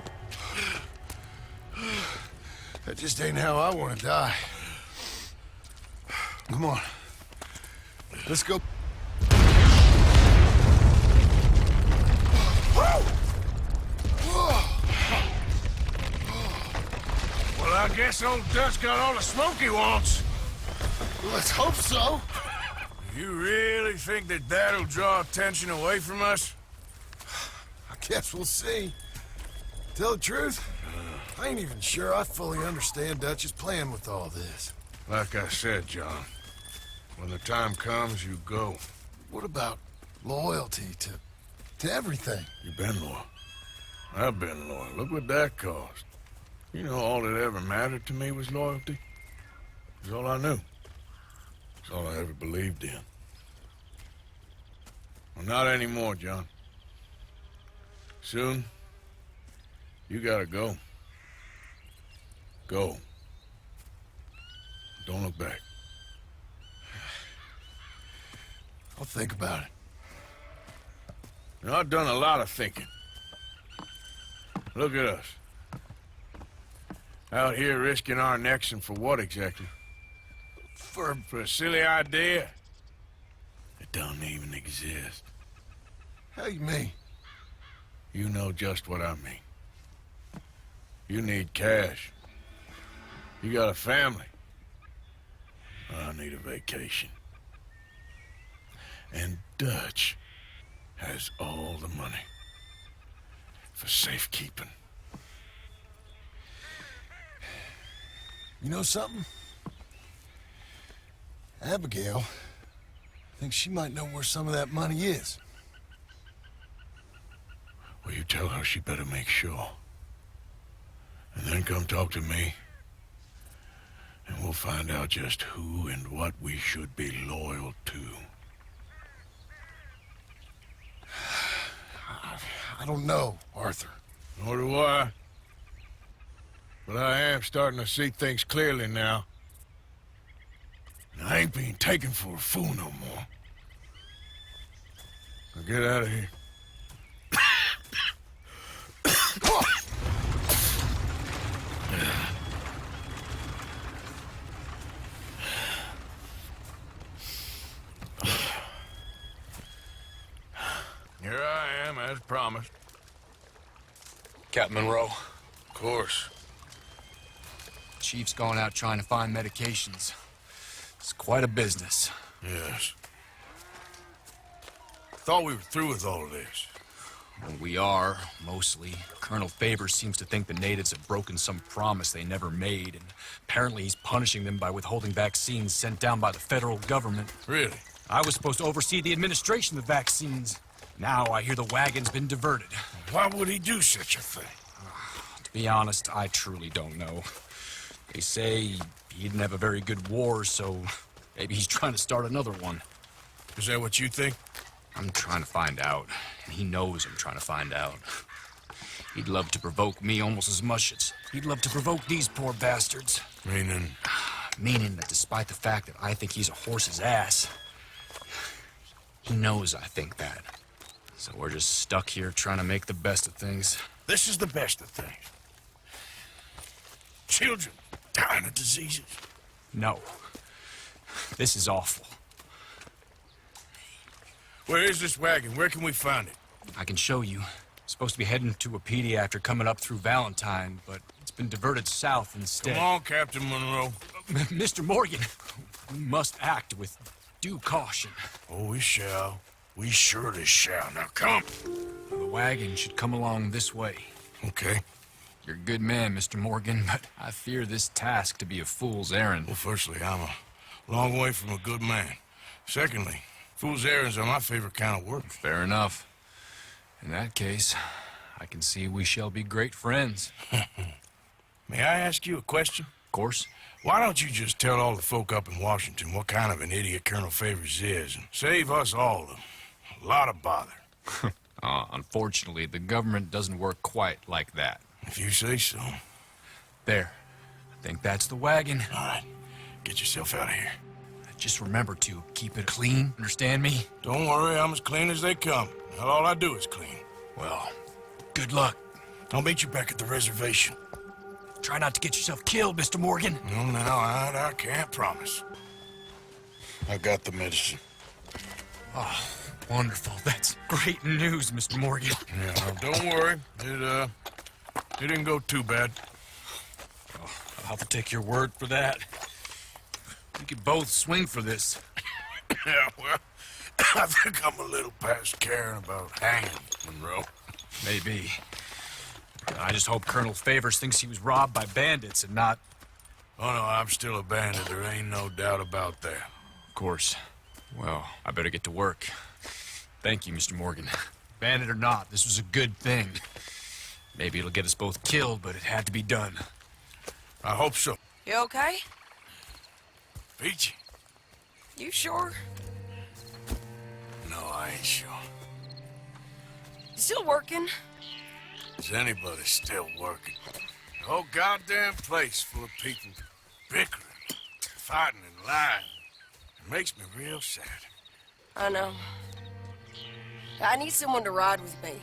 That just ain't how I want to die. Come on. Let's go. Well, I guess old Dutch got all the smoke he wants. Let's hope so. You really think that that'll draw attention away from us? I guess we'll see. Tell the truth, I ain't even sure I fully understand Dutch's plan with all this. Like I said, John, when the time comes, you go. What about loyalty to everything? You've been loyal. I've been loyal. Look what that cost. You know, all that ever mattered to me was loyalty. It was all I knew. It's all I ever believed in. Well, not anymore, John. Soon, you gotta go. Go. Don't look back. I'll think about it. Now, I've done a lot of thinking. Look at us. Out here risking our necks, and for what exactly? For a silly idea that don't even exist. How you mean? You know just what I mean. You need cash. You got a family. I need a vacation. And Dutch has all the money for safekeeping. You know something? Abigail thinks she might know where some of that money is. Well, you tell her she better make sure. And then come talk to me. And we'll find out just who and what we should be loyal to. I don't know, Arthur. Nor do I. But I am starting to see things clearly now. And I ain't being taken for a fool no more. Now get out of here. Here I am, as promised. Captain Monroe. Of course. Chief's going out trying to find medications. It's quite a business. Yes. Thought we were through with all of this. Well, we are, mostly. Colonel Favors seems to think the natives have broken some promise they never made, and apparently he's punishing them by withholding vaccines sent down by the federal government. Really? I was supposed to oversee the administration of the vaccines. Now I hear the wagon's been diverted. Why would he do such a thing? To be honest, I truly don't know. They say he didn't have a very good war, so maybe he's trying to start another one. Is that what you think? I'm trying to find out, and he knows I'm trying to find out. He'd love to provoke me almost as much as he'd love to provoke these poor bastards. Meaning? Meaning that despite the fact that I think he's a horse's ass, he knows I think that. So we're just stuck here trying to make the best of things. This is the best of things. Children dying of diseases. No. This is awful. Where is this wagon? Where can we find it? I can show you. Supposed to be heading to a PD after coming up through Valentine, but it's been diverted south instead. Come on, Captain Monroe. Mr. Morgan, we must act with due caution. Oh, we shall. We surely shall. Now come. The wagon should come along this way. Okay. You're a good man, Mr. Morgan, but I fear this task to be a fool's errand. Well, firstly, I'm a long way from a good man. Secondly, fool's errands are my favorite kind of work. Fair enough. In that case, I can see we shall be great friends. May I ask you a question? Of course. Why don't you just tell all the folk up in Washington what kind of an idiot Colonel Favors is and save us all a lot of bother? Unfortunately, the government doesn't work quite like that. If you say so. There. I think that's the wagon. All right. Get yourself out of here. Just remember to keep it clean, understand me? Don't worry, I'm as clean as they come. Now, all I do is clean. Well, good luck. I'll meet you back at the reservation. Try not to get yourself killed, Mr. Morgan. No, now, I can't promise. I got the medicine. Oh, wonderful. That's great news, Mr. Morgan. Yeah, well, don't worry. It didn't go too bad. Oh, I'll have to take your word for that. We could both swing for this. Yeah, well, I think I'm a little past caring about hanging, Monroe. Maybe. I just hope Colonel Favors thinks he was robbed by bandits and not... Oh, no, I'm still a bandit. There ain't no doubt about that. Of course. Well, I better get to work. Thank you, Mr. Morgan. Bandit or not, this was a good thing. Maybe it'll get us both killed, but it had to be done. I hope so. You okay? Peachy? You sure? No, I ain't sure. You still working? Is anybody still working? The whole goddamn place full of people bickering, fighting, and lying. It makes me real sad. I know. I need someone to ride with me.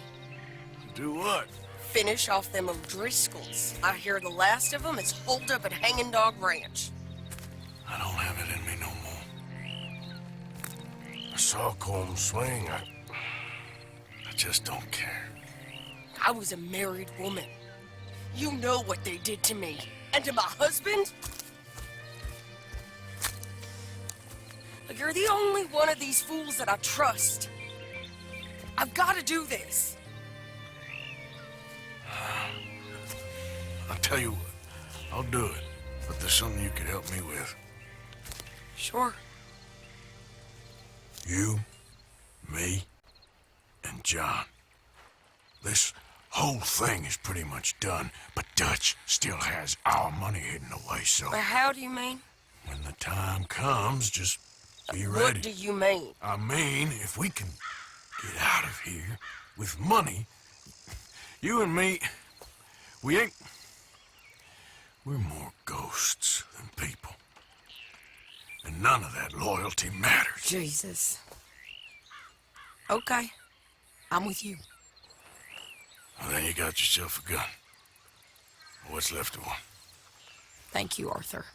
Do what? Finish off them O'Driscolls. I hear the last of them is holed up at Hanging Dog Ranch. I don't have it in me no more. I saw Colm swing. I just don't care. I was a married woman. You know what they did to me. And to my husband? You're the only one of these fools that I trust. I've got to do this. I'll tell you what. I'll do it. But there's something you could help me with. Sure. You, me, and John. This whole thing is pretty much done, but Dutch still has our money hidden away, so... How do you mean? When the time comes, just be ready. What do you mean? I mean, if we can get out of here with money, you and me, we're more ghosts than people. And none of that loyalty matters. Jesus. Okay. I'm with you. Well, then you got yourself a gun. What's left of one. Thank you, Arthur.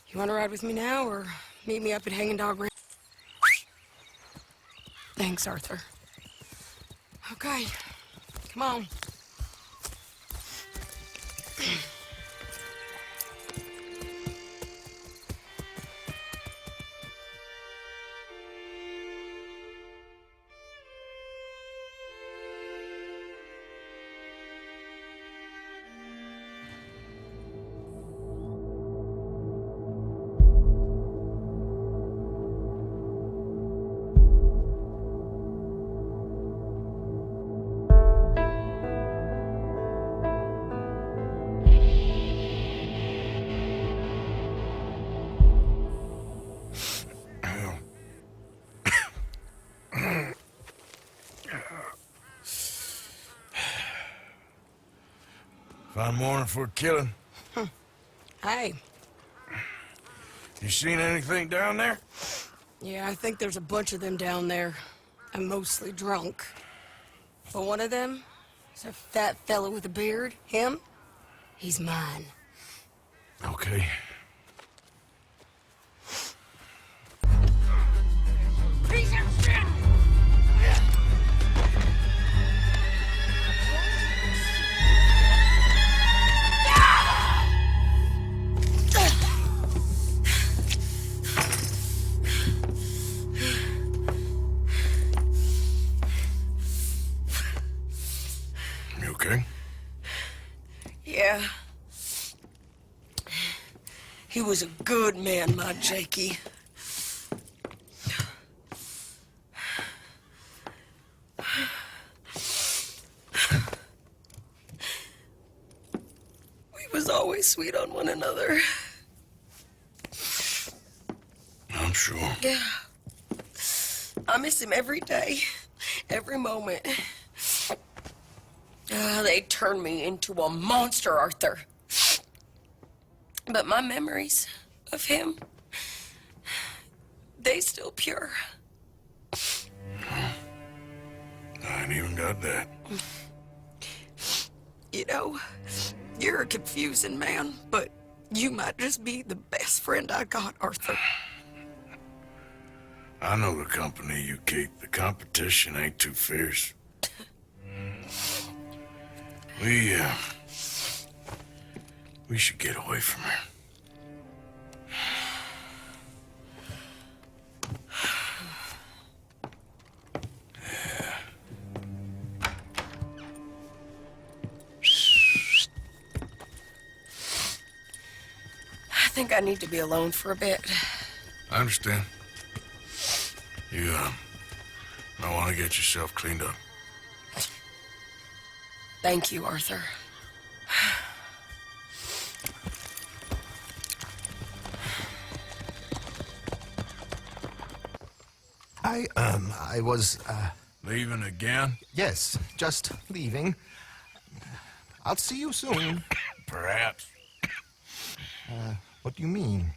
You want to ride with me now, or meet me up at Hanging Dog Ranch? Thanks, Arthur. Okay. Come on. Fine morning for a killing. Hey. You seen anything down there? Yeah, I think there's a bunch of them down there. I'm mostly drunk. But one of them is a fat fella with a beard. Him, he's mine. Okay. Piece of shit! You was a good man, my Jakey. We was always sweet on one another. I'm sure. Yeah. I miss him every day, every moment. They turned me into a monster, Arthur. But my memories of him, they still pure. I ain't even got that. You know, you're a confusing man, but you might just be the best friend I got, Arthur. I know the company you keep. The competition ain't too fierce. We should get away from here. I think I need to be alone for a bit. I understand. You, might want to get yourself cleaned up. Thank you, Arthur. I was, Leaving again? Yes, just leaving. I'll see you soon. Perhaps. What do you mean?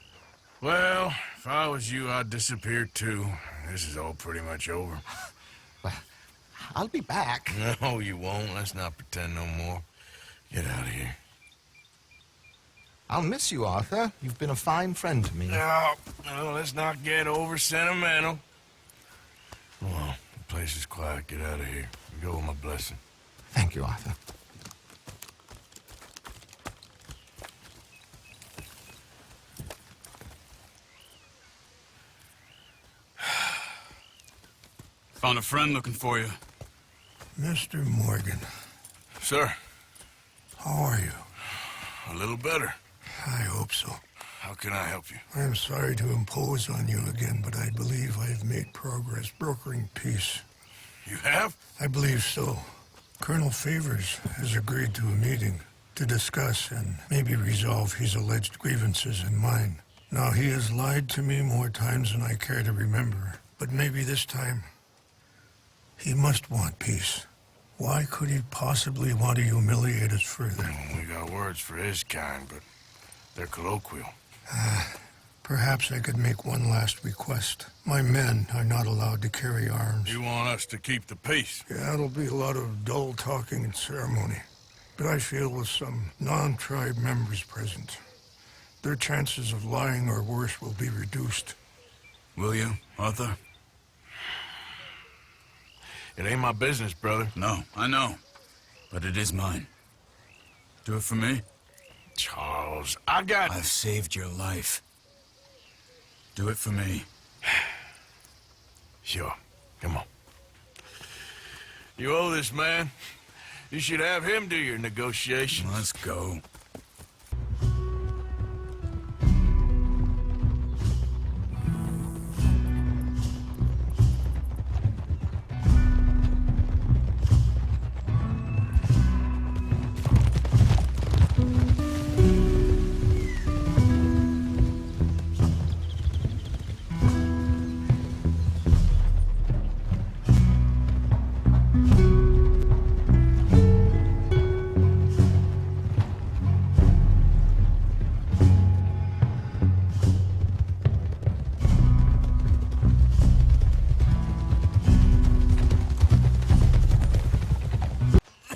Well, if I was you, I'd disappear too. This is all pretty much over. I'll be back. No, you won't. Let's not pretend no more. Get out of here. I'll miss you, Arthur. You've been a fine friend to me. No, let's not get over sentimental. Come on, the place is quiet. Get out of here. Go with my blessing. Thank you, Arthur. Found a friend looking for you. Mr. Morgan. Sir. How are you? A little better. I hope so. How can I help you? I'm sorry to impose on you again, but I believe I have made progress brokering peace. You have? I believe so. Colonel Favors has agreed to a meeting to discuss and maybe resolve his alleged grievances and mine. Now, he has lied to me more times than I care to remember, but maybe this time he must want peace. Why could he possibly want to humiliate us further? We got words for his kind, but they're colloquial. Perhaps I could make one last request. My men are not allowed to carry arms. You want us to keep the peace? Yeah, it'll be a lot of dull talking and ceremony. But I feel with some non-tribe members present, their chances of lying or worse will be reduced. Will you, Arthur? It ain't my business, brother. No, I know. But it is mine. Do it for me? Charles, I've saved your life. Do it for me. Sure. Come on. You owe this man. You should have him do your negotiations. Let's go.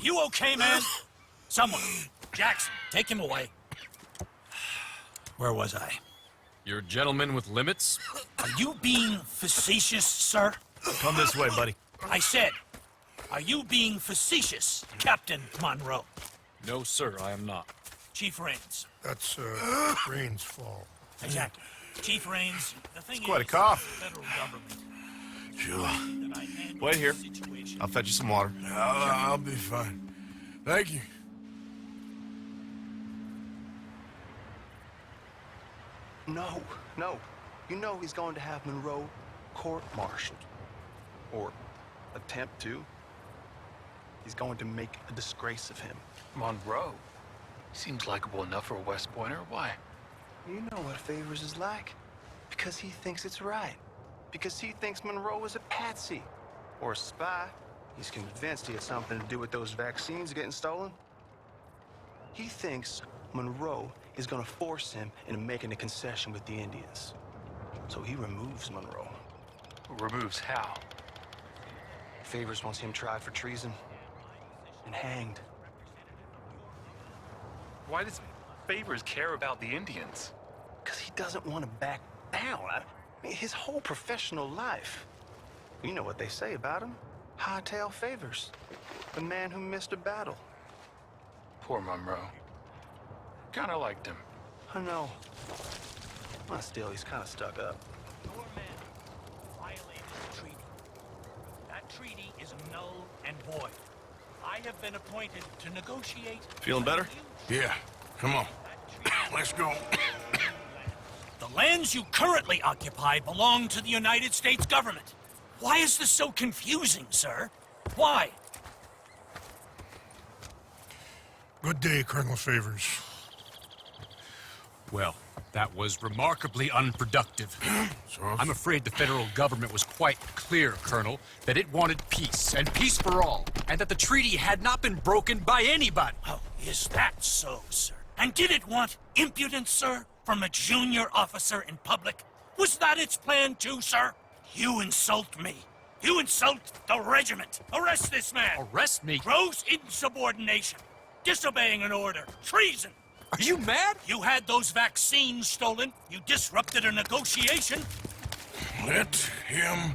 You okay, man? Someone. Jackson, take him away. Where was I? You're a gentleman with limits? Are you being facetious, sir? Come this way, buddy. I said, are you being facetious, Captain Monroe? No, sir, I am not. Chief Raines. That's, Raines' fault. Exactly. Chief Raines, the thing It's quite a is, cough. the federal government. Sure. Wait here. I'll fetch you some water. I'll be fine. Thank you. No, no. You know he's going to have Monroe court-martialed. Or attempt to. He's going to make a disgrace of him. Monroe? Seems likable enough for a West Pointer. Why? You know what Favors is like. Because he thinks it's right. Because he thinks Monroe is a patsy. Or a spy. He's convinced he had something to do with those vaccines getting stolen. He thinks Monroe is gonna force him into making a concession with the Indians. So he removes Monroe. Removes how? Favors wants him tried for treason and hanged. Why does Favors care about the Indians? Because he doesn't want to back down. I mean, his whole professional life. You know what they say about him. Hightail Favors. The man who missed a battle. Poor Monroe. Kinda liked him. I know. Well, still, he's kind of stuck up. Your men violated the treaty. That treaty is null and void. I have been appointed to negotiate... Feeling better? Yeah, come on. Let's go. The lands you currently occupy belong to the United States government. Why is this so confusing, sir? Why? Good day, Colonel Favors. Well, that was remarkably unproductive. I'm afraid the federal government was quite clear, Colonel, that it wanted peace, and peace for all, and that the treaty had not been broken by anybody. Oh, is that so, sir? And did it want impudence, sir, from a junior officer in public? Was that its plan too, sir? You insult me. You insult the regiment. Arrest this man. Arrest me? Gross insubordination. Disobeying an order. Treason. Are you mad? You had those vaccines stolen. You disrupted a negotiation. Let him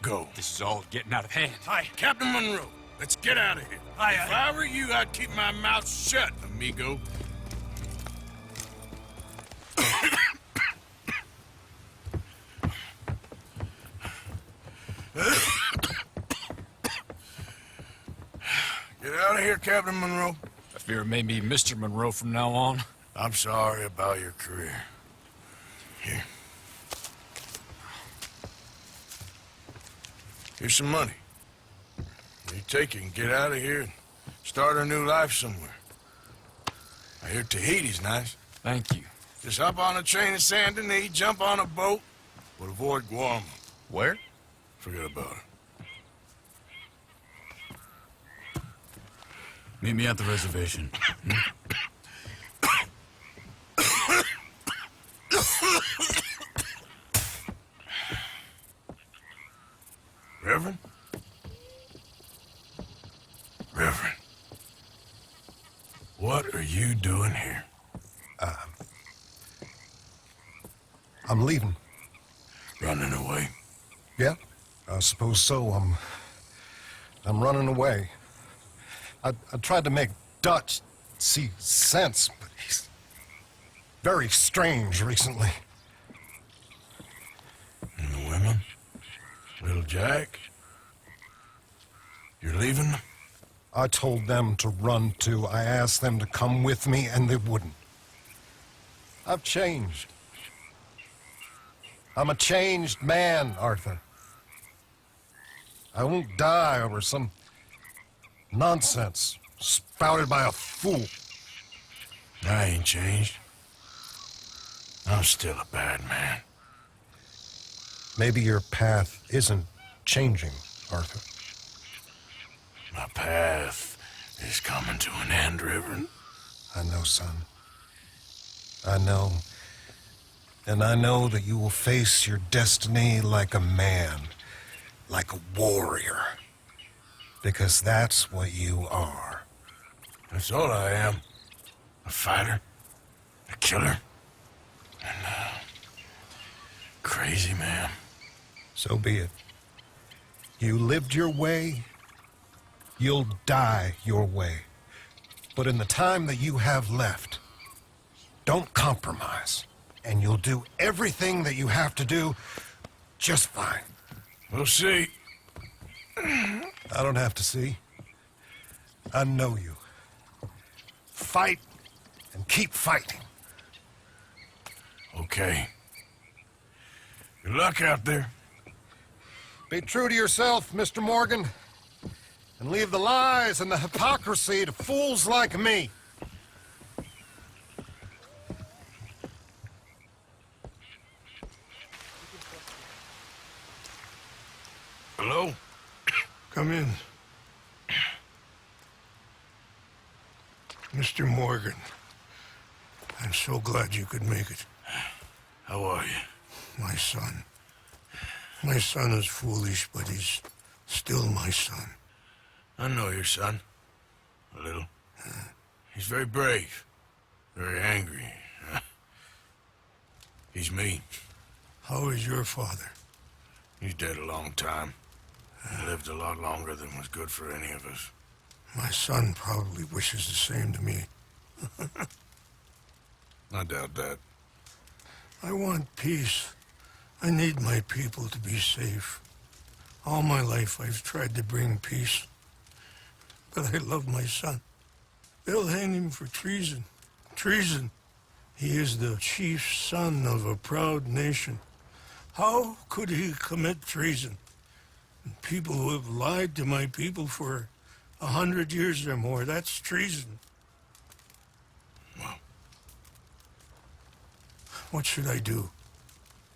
go. This is all getting out of hand. Hi, Captain Monroe. Let's get out of here. If I were you, I'd keep my mouth shut, amigo. Get out of here, Captain Monroe. I fear it may be Mr. Monroe from now on. I'm sorry about your career. Here. Here's some money. You take it and get out of here and start a new life somewhere. I hear Tahiti's nice. Thank you. Just hop on a train in Saint Denis, jump on a boat, but avoid Guam. Where? Forget about it. Meet me at the reservation. Reverend? Reverend. What are you doing here? I'm leaving. Running away? Yeah, I suppose so. I'm running away. I tried to make Dutch see sense, but he's very strange recently. And the women? Little Jack? You're leaving them? I told them to run too. I asked them to come with me, and they wouldn't. I've changed. I'm a changed man, Arthur. I won't die over some nonsense spouted by a fool. I ain't changed. I'm still a bad man. Maybe your path isn't changing, Arthur. My path is coming to an end, Reverend. I know, son. I know. And I know that you will face your destiny like a man, like a warrior. Because that's what you are. That's all I am. A fighter, a killer, and a crazy man. So be it. You lived your way, you'll die your way. But in the time that you have left, don't compromise. And you'll do everything that you have to do just fine. We'll see. I don't have to see. I know you. Fight and keep fighting. Okay. Okay. Good luck out there. Be true to yourself, Mr. Morgan, and leave the lies and the hypocrisy to fools like me. Hello? Come in. Mr. Morgan, I'm so glad you could make it. How are you? My son. My son is foolish, but he's still my son. I know your son. A little. He's very brave. Very angry. He's me. How is your father? He's dead a long time. He lived a lot longer than was good for any of us. My son probably wishes the same to me. I doubt that. I want peace. I need my people to be safe. All my life I've tried to bring peace. But I love my son. They'll hang him for treason. Treason. He is the chief son of a proud nation. How could he commit treason? People who have lied to my people for 100 years or more, that's treason. Well. What should I do?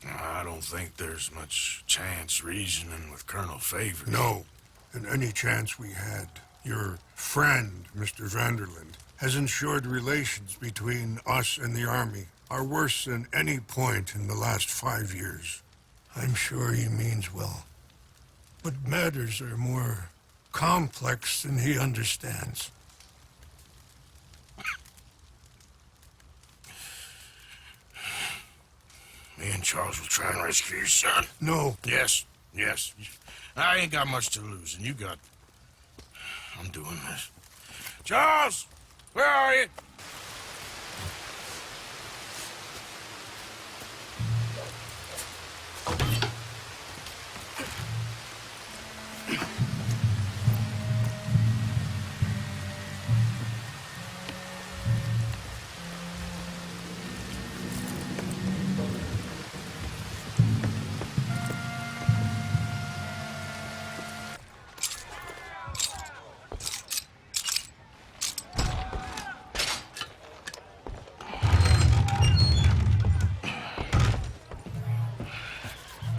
I don't think there's much chance reasoning with Colonel Favors. No. And any chance we had, your friend, Mr. Vanderland, has ensured relations between us and the Army are worse than any point in the last 5 years. I'm sure he means well. But matters are more complex than he understands. Me and Charles will try and rescue your son. No. Yes, yes. I ain't got much to lose, and you got... I'm doing this. Charles! Where are you?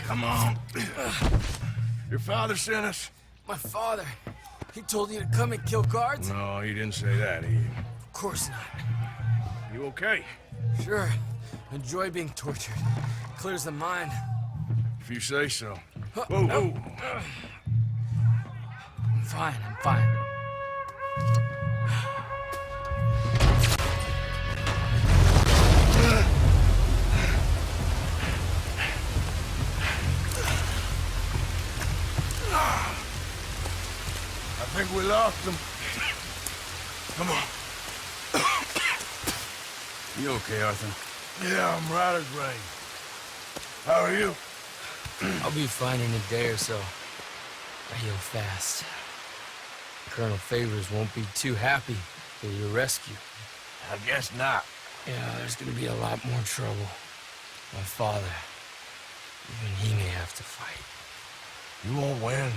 Come on. Your father sent us? My father. He told you to come and kill guards? No, he didn't say that. Of course not. You okay? Sure. Enjoy being tortured. Clears the mind. If you say so. Whoa, whoa. I'm fine, I'm fine. I think we lost him. Come on. You okay, Arthur? Yeah, I'm right as rain. How are you? I'll be fine in a day or so. I heal fast. Colonel Favors won't be too happy for your rescue. I guess not. Yeah, there's gonna be a lot more trouble. My father, even he may have to fight. You won't win.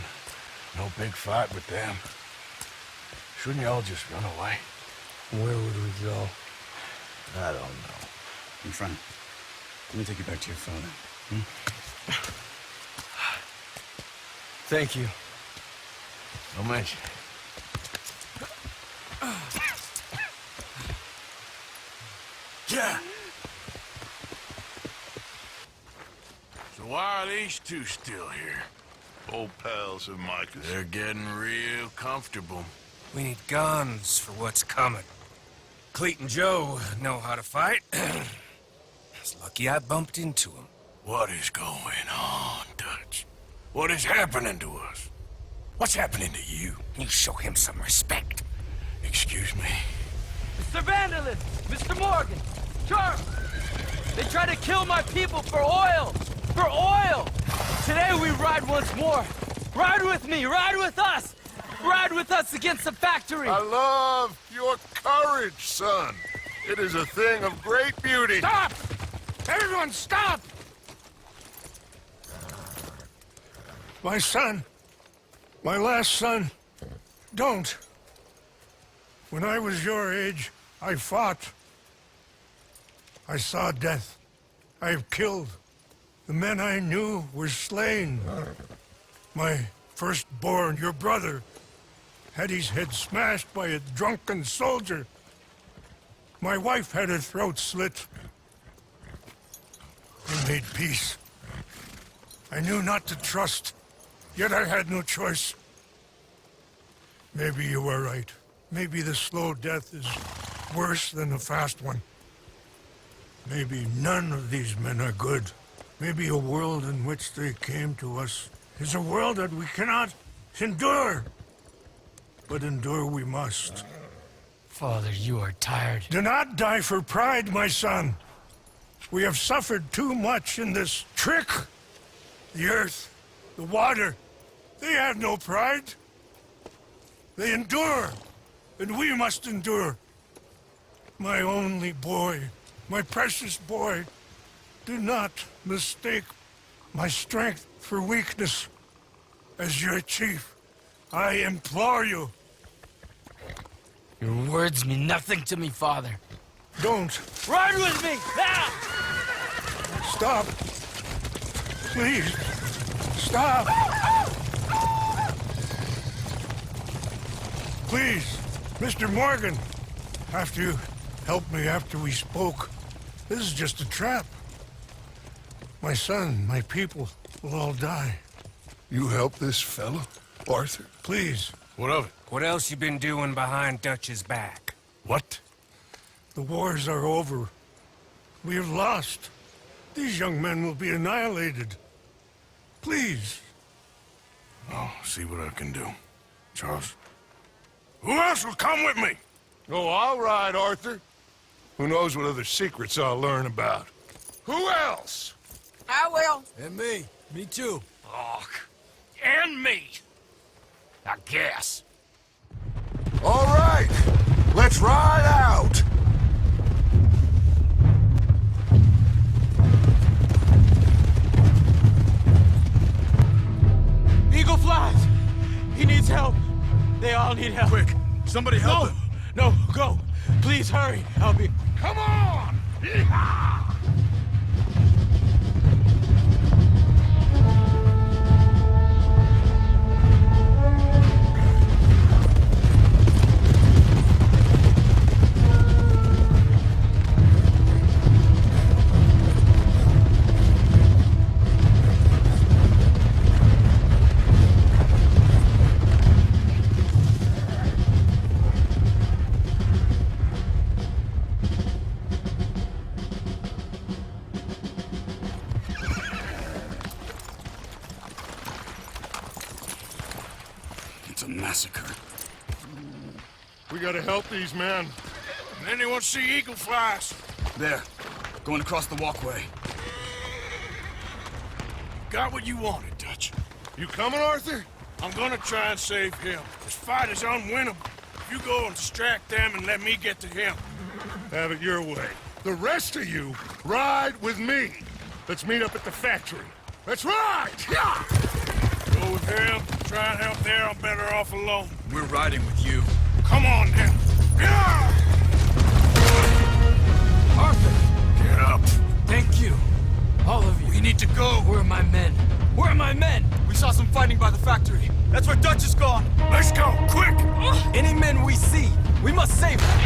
No big fight with them. Shouldn't y'all just run away? Where would we go? I don't know. In front. Let me take you back to your father. Thank you. No mention. Yeah. So why are these two still here? Old pals of Micah's. They're getting real comfortable. We need guns for what's coming. Cleet and Joe know how to fight. It's lucky I bumped into them. What is going on, Dutch? What is happening to us? What's happening to you? You show him some respect. Excuse me? Mr. Vanderland! Mr. Morgan! Charles! They try to kill my people for oil! For oil! Today we ride once more! Ride with me! Ride with us! Ride with us against the factory! I love your courage, son. It is a thing of great beauty. Stop! Everyone, stop! My son. My last son. Don't. When I was your age, I fought. I saw death. I have killed. The men I knew were slain. My firstborn, your brother, had his head smashed by a drunken soldier. My wife had her throat slit. I made peace. I knew not to trust, yet I had no choice. Maybe you were right. Maybe the slow death is worse than the fast one. Maybe none of these men are good. Maybe a world in which they came to us is a world that we cannot endure. But endure we must. Father, you are tired. Do not die for pride, my son. We have suffered too much in this trick. The earth, the water, they have no pride. They endure, and we must endure. My only boy, my precious boy, do not mistake my strength for weakness. As your chief, I implore you. Your words mean nothing to me, Father. Don't. Ride with me! Now! Stop. Please. Stop. Please, Mr. Morgan. After you helped me after we spoke, this is just a trap. My son, my people will all die. You help this fellow, Arthur? Please. What of it? What else you been doing behind Dutch's back? What? The wars are over. We have lost. These young men will be annihilated. Please. I'll see what I can do. Charles? Who else will come with me? Oh, all right, Arthur. Who knows what other secrets I'll learn about? Who else? I will. And me. Me too. Oh, and me. I guess. All right, let's ride out. Eagle flies! He needs help. They all need help. Quick, somebody help him. No, go. Please hurry. I'll be... Come on! Yeehaw! A massacre. We gotta help these men. Anyone see eagle flies? There. Going across the walkway. Got what you wanted, Dutch. You coming, Arthur? I'm gonna try and save him. This fight is unwinnable. If you go and distract them and let me get to him. Have it your way. The rest of you, ride with me. Let's meet up at the factory. Let's ride! Yeah! Go with him. Try and help there. I'm better off alone. We're riding with you. Come on, now. Yeah! Arthur! Get up. Thank you. All of you. We need to go. Where are my men? Where are my men? We saw some fighting by the factory. That's where Dutch is gone. Let's go, quick! Any men we see, we must save them.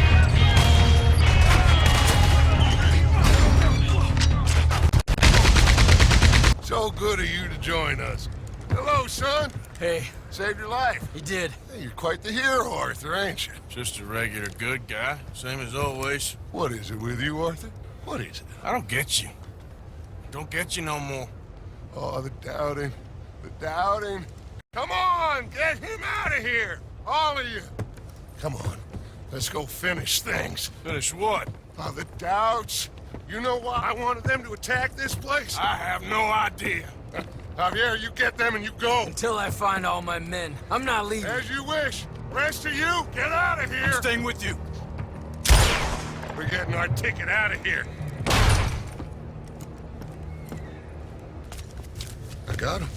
So good of you to join us. Hello, son. Hey. Saved your life. He did. Hey, you're quite the hero, Arthur, ain't you? Just a regular good guy, same as always. What is it with you, Arthur? What is it? I don't get you. Don't get you no more. Oh, the doubting. The doubting. Come on, get him out of here. All of you. Come on. Let's go finish things. Finish what? Oh, the doubts. You know why I wanted them to attack this place? I have no idea. Javier, you get them and you go. Until I find all my men. I'm not leaving. As you wish. Rest of you, get out of here. I'm staying with you. We're getting our ticket out of here. got him.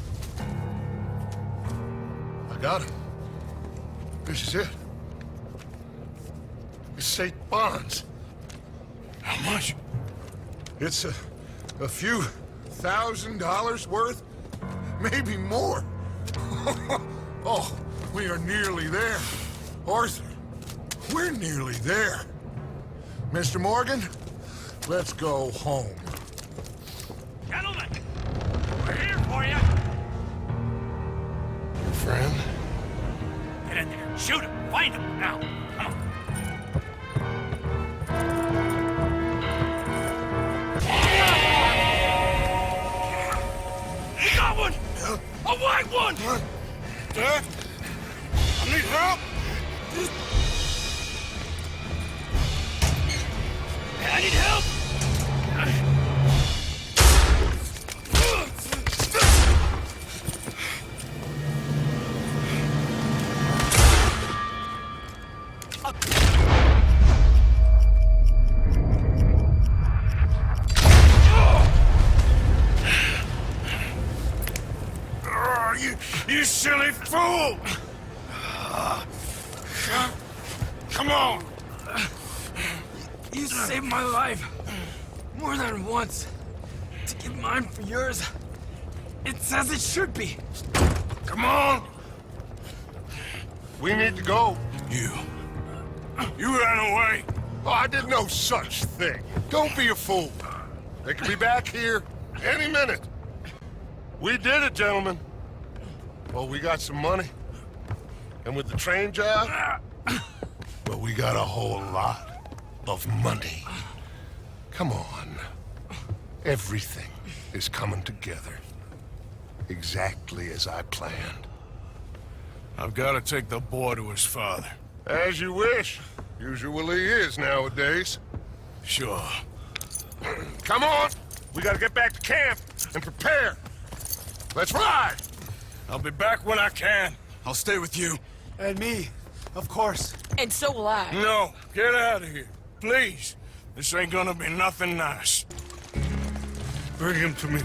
I got him. This is it. It's St. Bonds. How much? It's a few $1,000s worth, maybe more. Oh, we are nearly there. Arthur, we're nearly there. Mr. Morgan, let's go home. Gentlemen, we're here for you. Friend? Get in there. Shoot him. Find him. Now. Come on. We got one! A white one! Dad? I need help! I need help! You silly fool! Come on! You saved my life more than once. To give mine for yours, it's as it should be. Come on! We need to go. You ran away. Oh, I did no such thing. Don't be a fool. They could be back here any minute. We did it, gentlemen. Well, we got some money. And with the train job, well, we got a whole lot of money. Come on. Everything is coming together. Exactly as I planned. I've got to take the boy to his father. As you wish. Usually is nowadays. Sure. Come on! We gotta get back to camp and prepare. Let's ride! I'll be back when I can. I'll stay with you. And me, of course. And so will I. No, get out of here. Please. This ain't gonna be nothing nice. Bring him to me.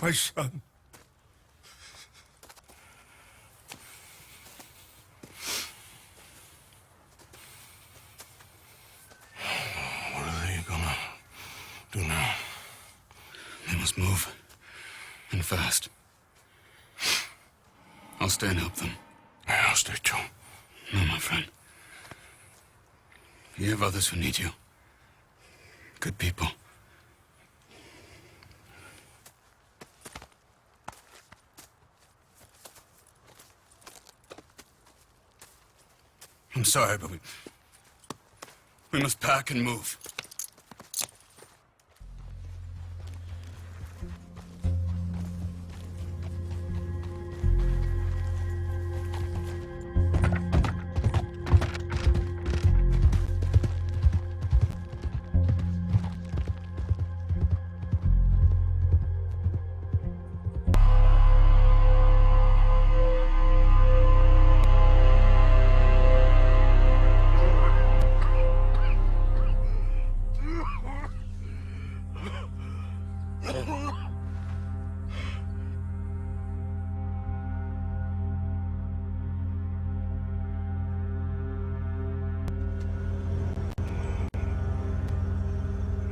My son. What are they gonna do now? They must move. And fast. I'll stay and help them. Yeah, I'll stay too. No, my friend. You have others who need you. Good people. I'm sorry, but we must pack and move.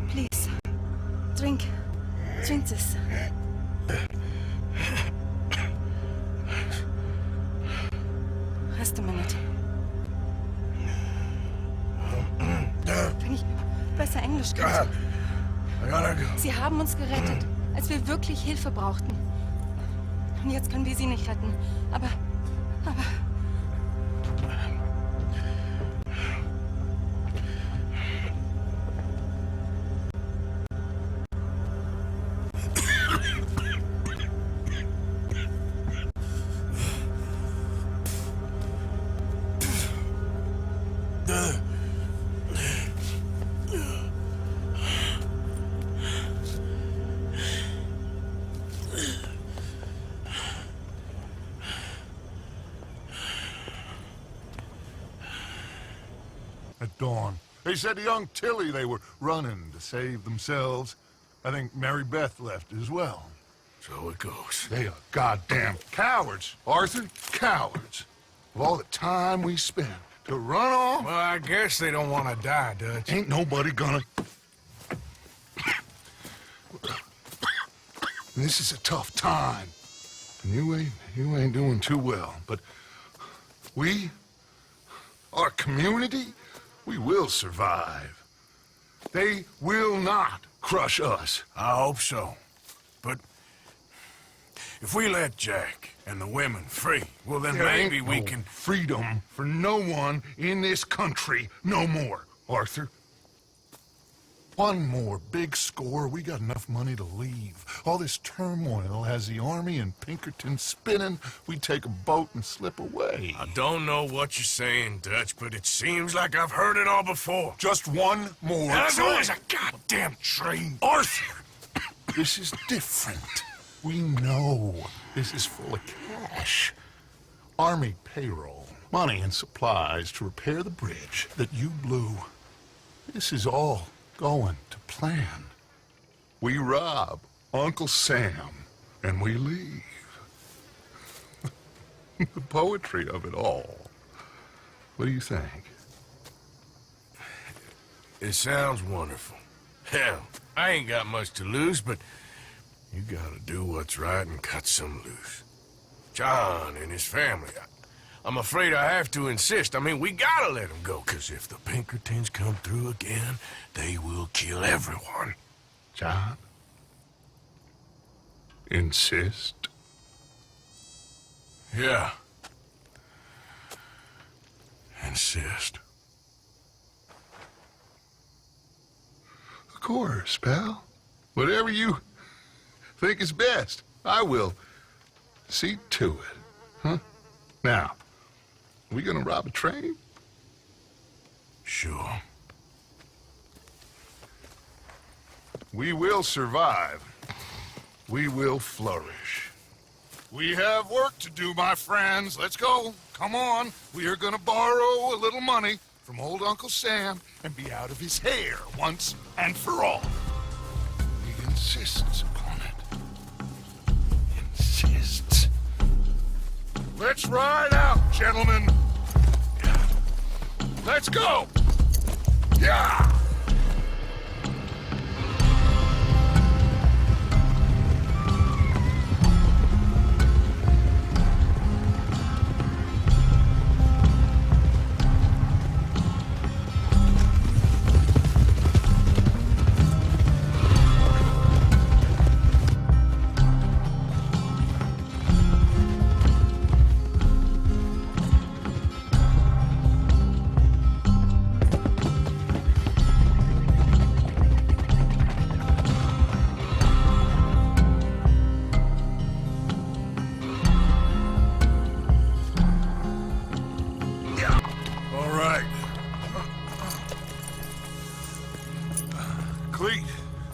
Please, drink this. Rest a minute. Wenn ich besser Englisch könnte. Sie haben uns gerettet, als wir wirklich Hilfe brauchten. Und jetzt können wir sie nicht retten. Aber... At dawn. They said to young Tilly they were running to save themselves. I think Mary Beth left as well. So it goes. They are goddamn cowards, Arthur. Cowards. Of all the time we spent to run off... Well, I guess they don't want to die, Dutch. Ain't nobody gonna... This is a tough time. And you ain't doing too well. But we, our community, we will survive. They will not crush us. I hope so. But if we let Jack and the women free, well then There maybe ain't we no can... freedom for no one in this country no more, Arthur. One more big score, we got enough money to leave. All this turmoil has the army and Pinkerton spinning. We take a boat and slip away. I don't know what you're saying, Dutch, but it seems like I've heard it all before. Just one more There's train. always a goddamn train. Arthur! This is different. We know this is full of cash. Army payroll, money and supplies to repair the bridge that you blew. This is all going to plan. We rob Uncle Sam and we leave. The poetry of it all. What do you think? It sounds wonderful. Hell, I ain't got much to lose, but you gotta do what's right and cut some loose. John and his family, I'm afraid I have to insist. I mean, we gotta let them go, because if the Pinkertons come through again, they will kill everyone. John? Insist? Yeah. Insist. Of course, pal. Whatever you think is best, I will see to it. Huh? Now, we gonna rob a train? Sure. We will survive. We will flourish. We have work to do, my friends. Let's go. Come on. We are gonna borrow a little money from old Uncle Sam and be out of his hair once and for all. He insists upon it. Insists. Let's ride out, gentlemen. Let's go. Yeah!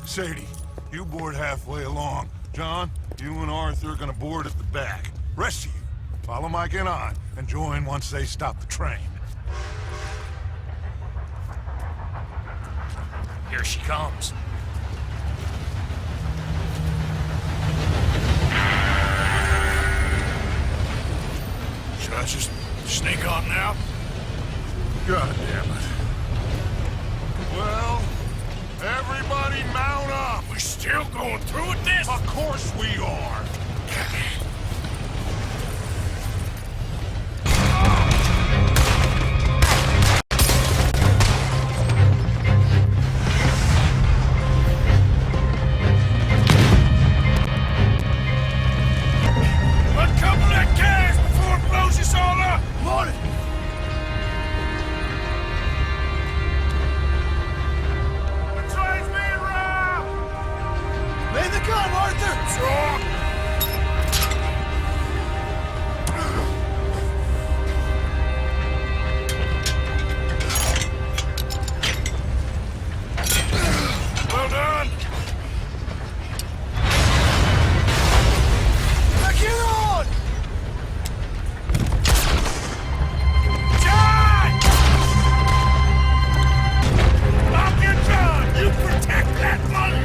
Sadie, you board halfway along. John, you and Arthur are gonna board at the back. Rest of you, follow Mike and I, and join once they stop the train. Here she comes. Should I just sneak on now? God damn it. Well, everybody mount up. We're still going through with this? Of course we are. Uncouple that gas before it blows us all up! Morning! The train's being robbed! Lay the gun, Arthur! Wrong! Well done! Back here on! John! Lock your gun! You protect that money!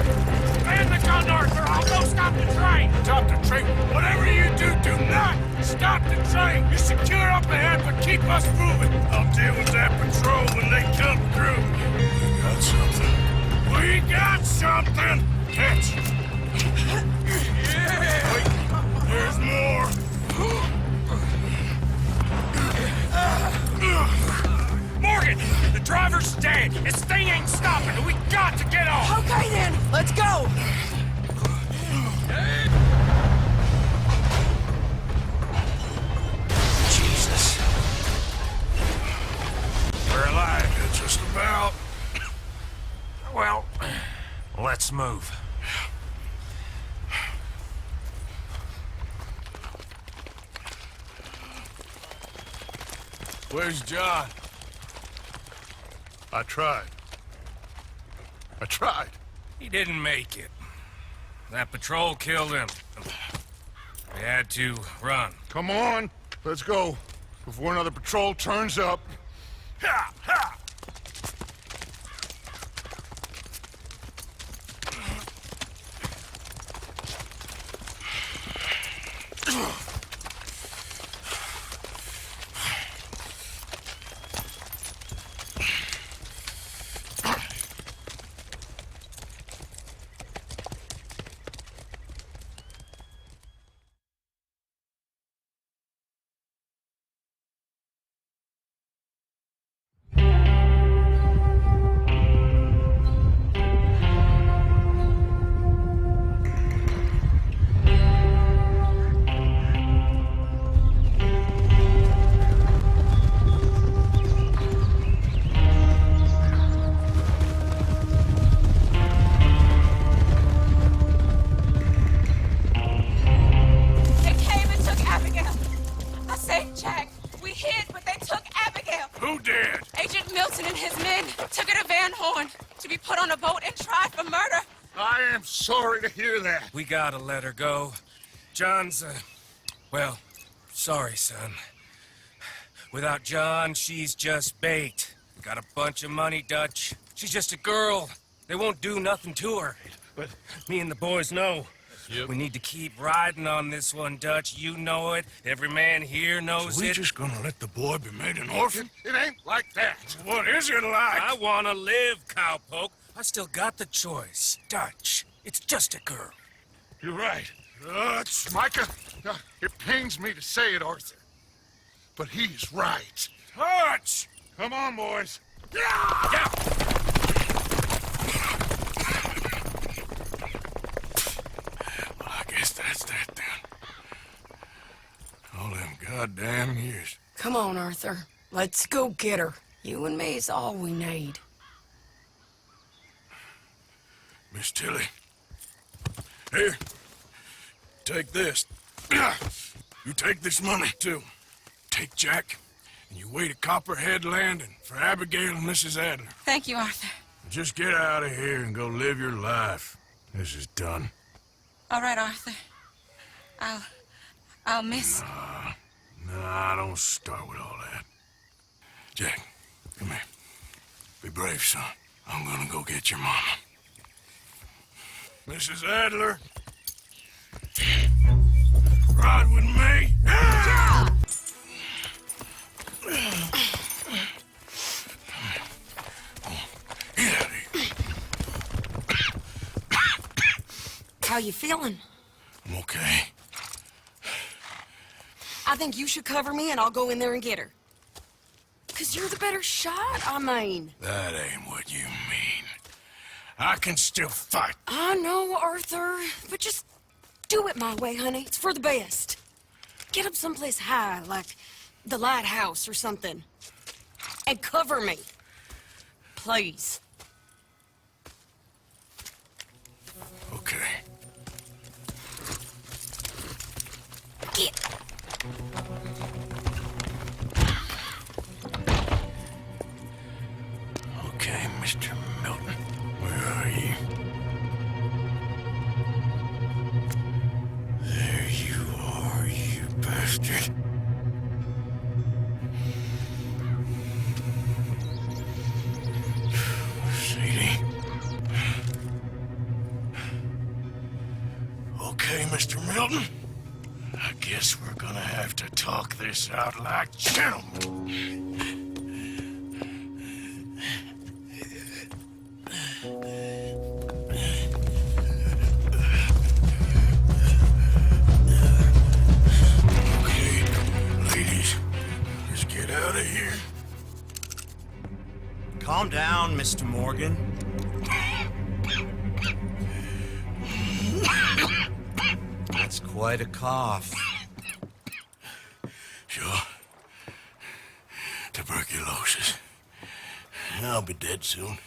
Man the gun, Arthur! I'll go stop the train! Stop the train? Whatever you do, do not stop the train! You secure up ahead, but keep us moving! I'll deal with that patrol when they come through. We got something. We got something! Catch! Yeah! Wait, there's more! Morgan! The driver's dead! This thing ain't stopping, and we got to get off! Okay then, let's go! Jesus. We're alive, just about. Well, let's move. Where's John? I tried. He didn't make it. That patrol killed him. We had to run. Come on, let's go. Before another patrol turns up. Ha! Ha! Who did? Agent Milton and his men took her to Van Horn to be put on a boat and tried for murder. I am sorry to hear that. We gotta let her go. John's, well, sorry, son. Without John, she's just bait. Got a bunch of money, Dutch. She's just a girl. They won't do nothing to her. But me and the boys know. Yep. We need to keep riding on this one, Dutch. You know it. Every man here knows So we it. just gonna let the boy be made an orphan? It ain't like that. What is it like? I wanna live, cowpoke. I still got the choice. Dutch, it's just a girl. You're right. Dutch. Micah, it pains me to say it, Arthur. But he's right. Dutch! Come on, boys. Yeah! Well, I guess that's that then. All them goddamn years. Come on, Arthur. Let's go get her. You and me's all we need. Miss Tilly. Here. Take this. You take this money, too. Take Jack, and you wait at Copperhead Landing for Abigail and Mrs. Adler. Thank you, Arthur. Just get out of here and go live your life. This is done. All right, Arthur. I'll miss... Nah, don't start with all that. Jack, come here. Be brave, son. I'm gonna go get your mama. Mrs. Adler. Ride with me. Ah! How How you feeling? I'm okay. I think you should cover me and I'll go in there and get her. 'Cause you're the better shot, I mean. That ain't what you mean. I can still fight. I know, Arthur, but just do it my way, honey. It's for the best. Get up someplace high, like the lighthouse or something. And cover me. Please. Okay. Get. Okay, Mr. Milton. Where are you? There you are, you bastard. Sadie. Okay, Mr. Milton. I guess we're gonna have to talk this out like gentlemen. Okay, ladies, let's get out of here. Calm down, Mr. Morgan. That's quite a cough. Sure. Tuberculosis. I'll be dead soon.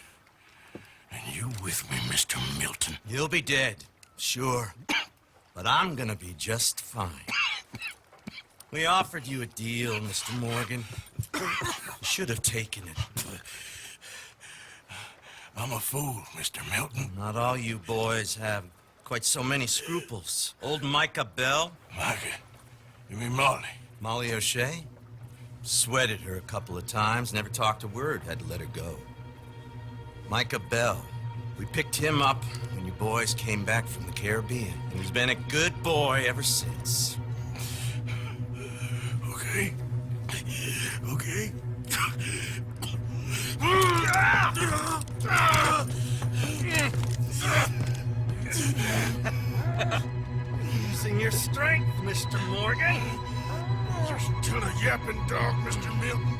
And you with me, Mr. Milton? You'll be dead, sure. But I'm gonna be just fine. We offered you a deal, Mr. Morgan. You should have taken it. I'm a fool, Mr. Milton. Not all you boys have quite so many scruples. Old Micah Bell. Micah? You mean Molly? Molly O'Shea? Sweated her a couple of times, never talked a word, had to let her go. Micah Bell. We picked him up when you boys came back from the Caribbean. And he's been a good boy ever since. Okay. Okay. Using your strength, Mr. Morgan. You're still a yapping dog, Mr. Milton.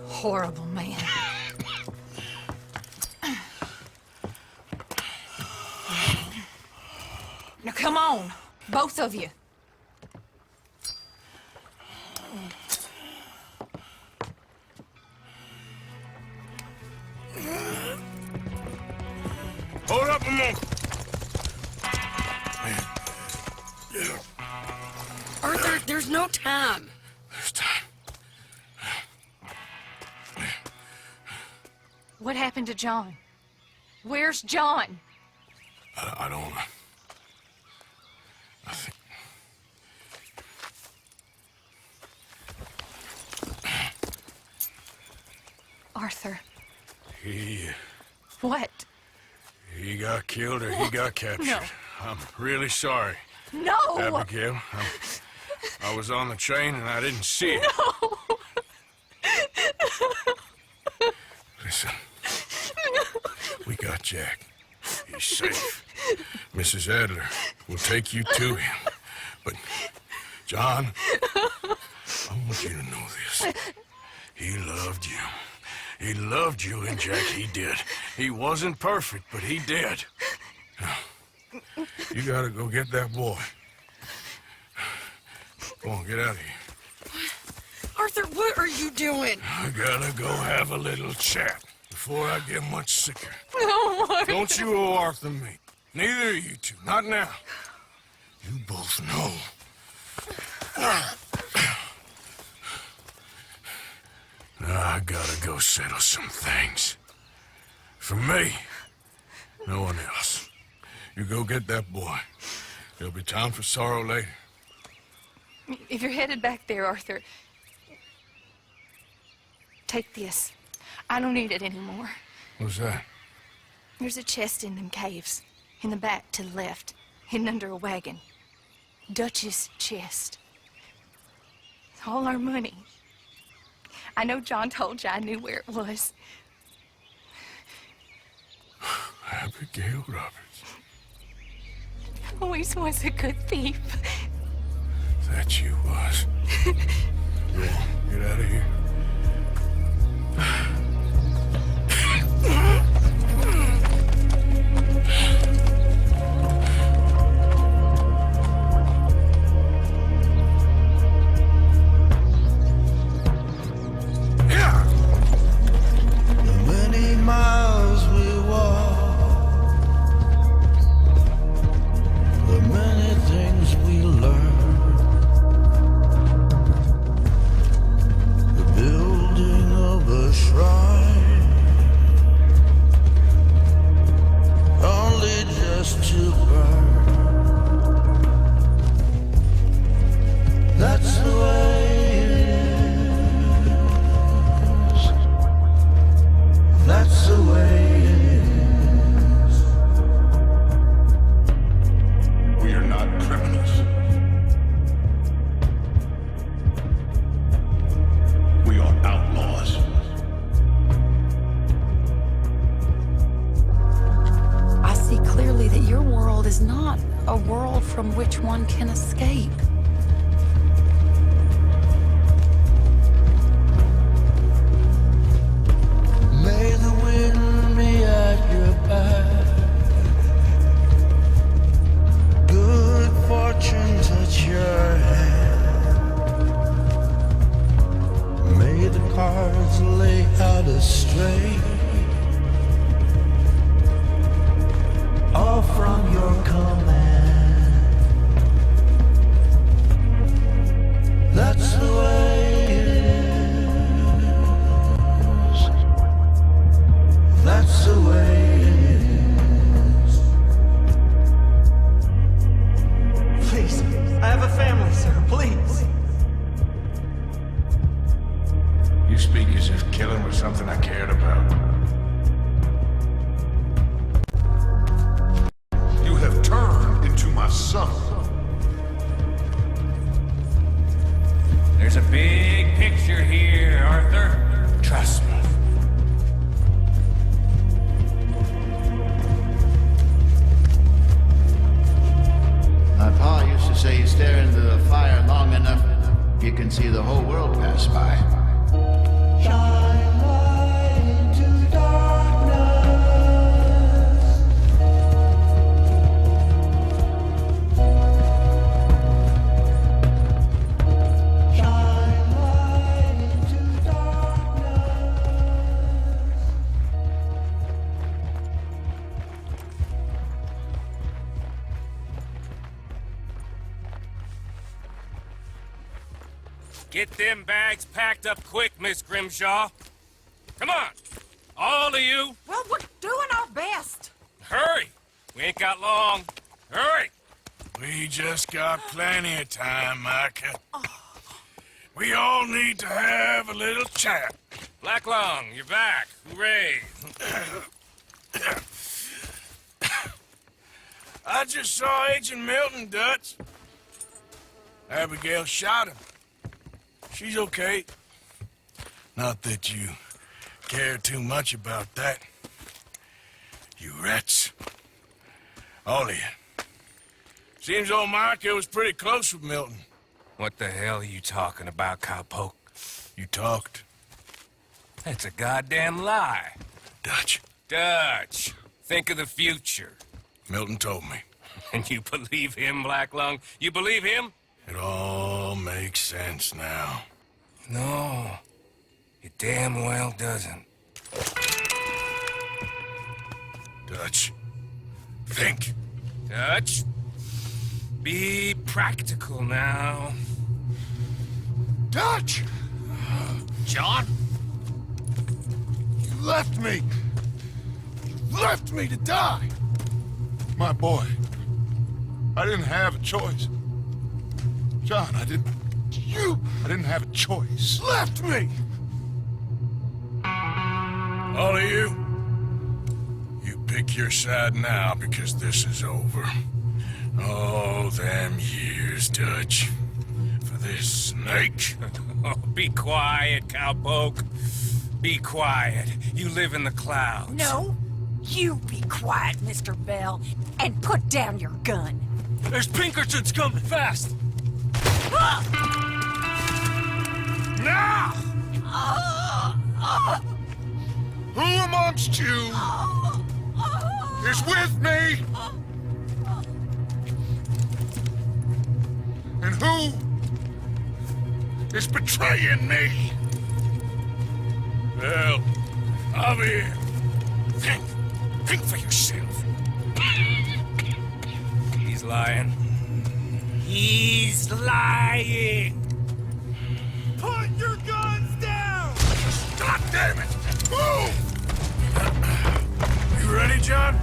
Horrible man. Now come on, both of you. Hold up a moment. Arthur, there's no time. There's time. What happened to John? Where's John? I don't know. I think... Arthur. He got killed or he got captured. No. I'm really sorry. No! Abigail, I was on the train and I didn't see it. No! Listen, we got Jack. He's safe. Mrs. Adler will take you to him. But, John, I want you to know this. He loved you. He loved you, and Jack, he did. He wasn't perfect, but he did. Now, you gotta go get that boy. Go on, get out of here. Arthur, what are you doing? I gotta go have a little chat before I get much sicker. No, Arthur. Don't you owe Arthur me. Neither of you two. Not now. You both know. Now I gotta go settle some things. For me, no one else. You go get that boy. There'll be time for sorrow later. If you're headed back there, Arthur, take this. I don't need it anymore. What's that? There's a chest in them caves. In the back to the left. Hidden under a wagon. Dutch's chest. All our money. I know John told you I knew where it was. Abigail Roberts. Always was a good thief. That you was. Yeah, get out of here. Many miles we walk, the many things we learn, the building of a shrine, only just to burn. That's the way it is. That's the way it is. We are not criminals. We are outlaws. I see clearly that your world is not a world from which one can escape. May the wind be at your back. Good fortune touch your hand. May the cards lay out astray, all from your command. That's the way it is. That's the way it is. Please, I have a family, sir. Please. You speak as if killing was something I cared about. You have turned into my son. There's a big picture here, Arthur. Trust me. My pa used to say you stare into the fire long enough, you can see the whole world pass by. Shine light into darkness. Shine light into darkness. Get them bags packed up quick, Miss Grimshaw. Come on, all of you. Well, we're doing our best. Hurry. We ain't got long. Hurry. We just got plenty of time, Micah. We all need to have a little chat. Black Lung, you're back. Hooray. I just saw Agent Milton, Dutch. Abigail shot him. She's okay. Not that you care too much about that. You rats. All of you. Seems old Micah was pretty close with Milton. What the hell are you talking about, cowpoke? You talked. That's a goddamn lie. Dutch. Dutch, think of the future. Milton told me. And you believe him, Black Lung? You believe him? It all makes sense now. No, it damn well doesn't. Dutch, think. Dutch, be practical now. Dutch! John? You left me! You left me to die! My boy, I didn't have a choice. John, I didn't have a choice. Left me! All of you, you pick your side now because this is over. Oh, them years, Dutch. For this snake? Oh, be quiet, cowpoke. Be quiet. You live in the clouds. No, you be quiet, Mr. Bell, and put down your gun. There's Pinkertons coming, fast! Now! Who amongst you is with me? And who is betraying me? Well, I'm here. Think for yourself. He's lying. He's lying. Put your guns down! God damn it! Move! You ready, John?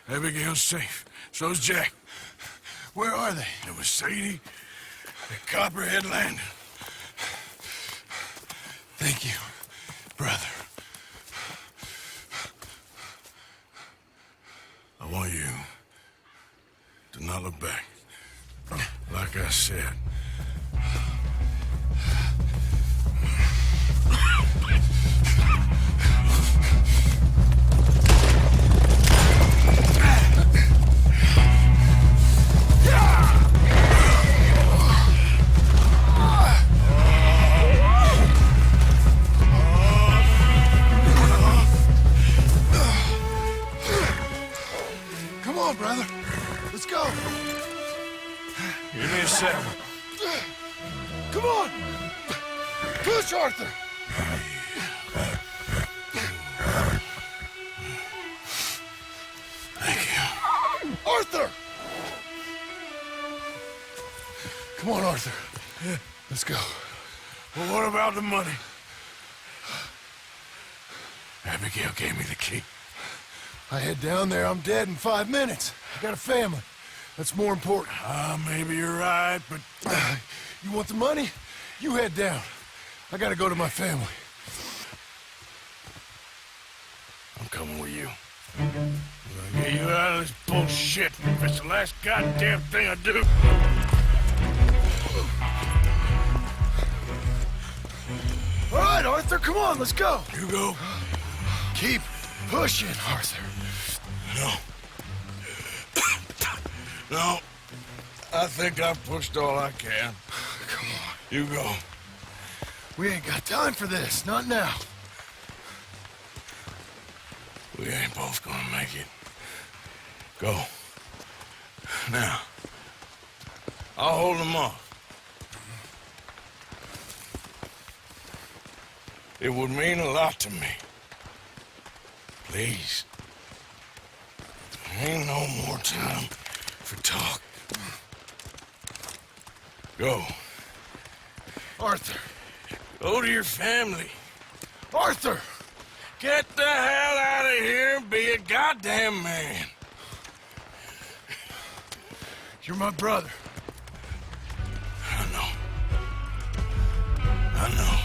Abigail's safe. So's Jack. Where are they? It was Sadie at Copperhead Landing. Thank you, brother. I want you to not look back. Like I said. Come on, brother. Let's go. Give me a second. Come on. Push, Arthur. Thank you. Arthur! Come on, Arthur. Let's go. Well, what about the money? Abigail gave me the key. I head down there, I'm dead in 5 minutes. I got a family. That's more important. Maybe you're right, but... You want the money? You head down. I gotta go to my family. I'm coming with you. I'm gonna get you out of this bullshit if it's the last goddamn thing I do. All right, Arthur, come on, let's go. You go. Keep pushing, Arthur. No. No. I think I've pushed all I can. Come on. You go. We ain't got time for this, not now. We ain't both gonna make it. Go. Now. I'll hold them off. It would mean a lot to me. Please. Ain't no more time for talk. Go. Arthur. Go to your family. Arthur! Get the hell out of here and be a goddamn man. You're my brother. I know. I know.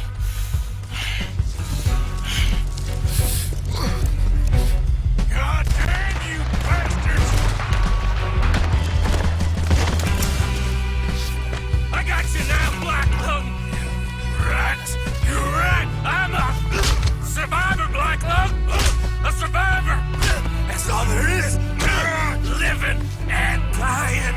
God damn you bastards! I got you now, Black Lung! Rat! You're right! I'm a survivor, Black Lung! A survivor! That's all there is! Living and dying!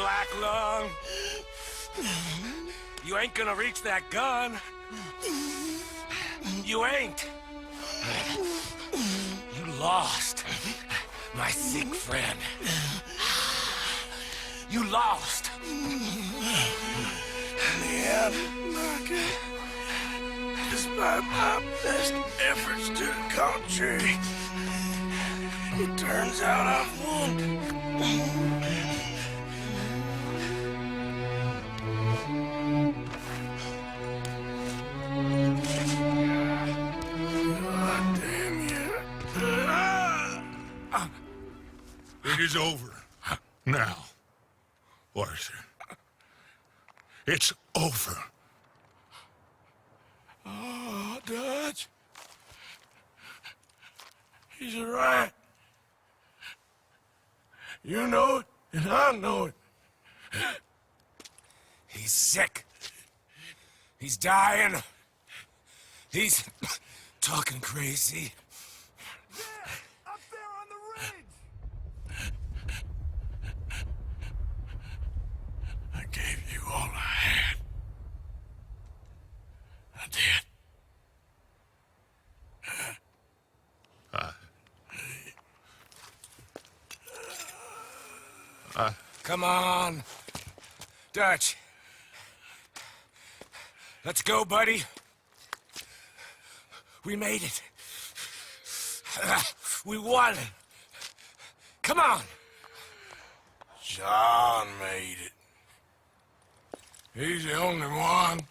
black lung. You ain't gonna reach that gun. You ain't. You lost, my sick friend. You lost. In the end, despite my best efforts to the contrary, it turns out I've won. God damn you. It is over. Now, Arthur. It's over. Oh, Dutch. He's right. You know it, and I know it. He's sick. He's dying. He's talking crazy. Up there on the ridge! I gave you all I had. I did. Come on. Dutch. Let's go, buddy. We made it. We won. Come on. John made it. He's the only one.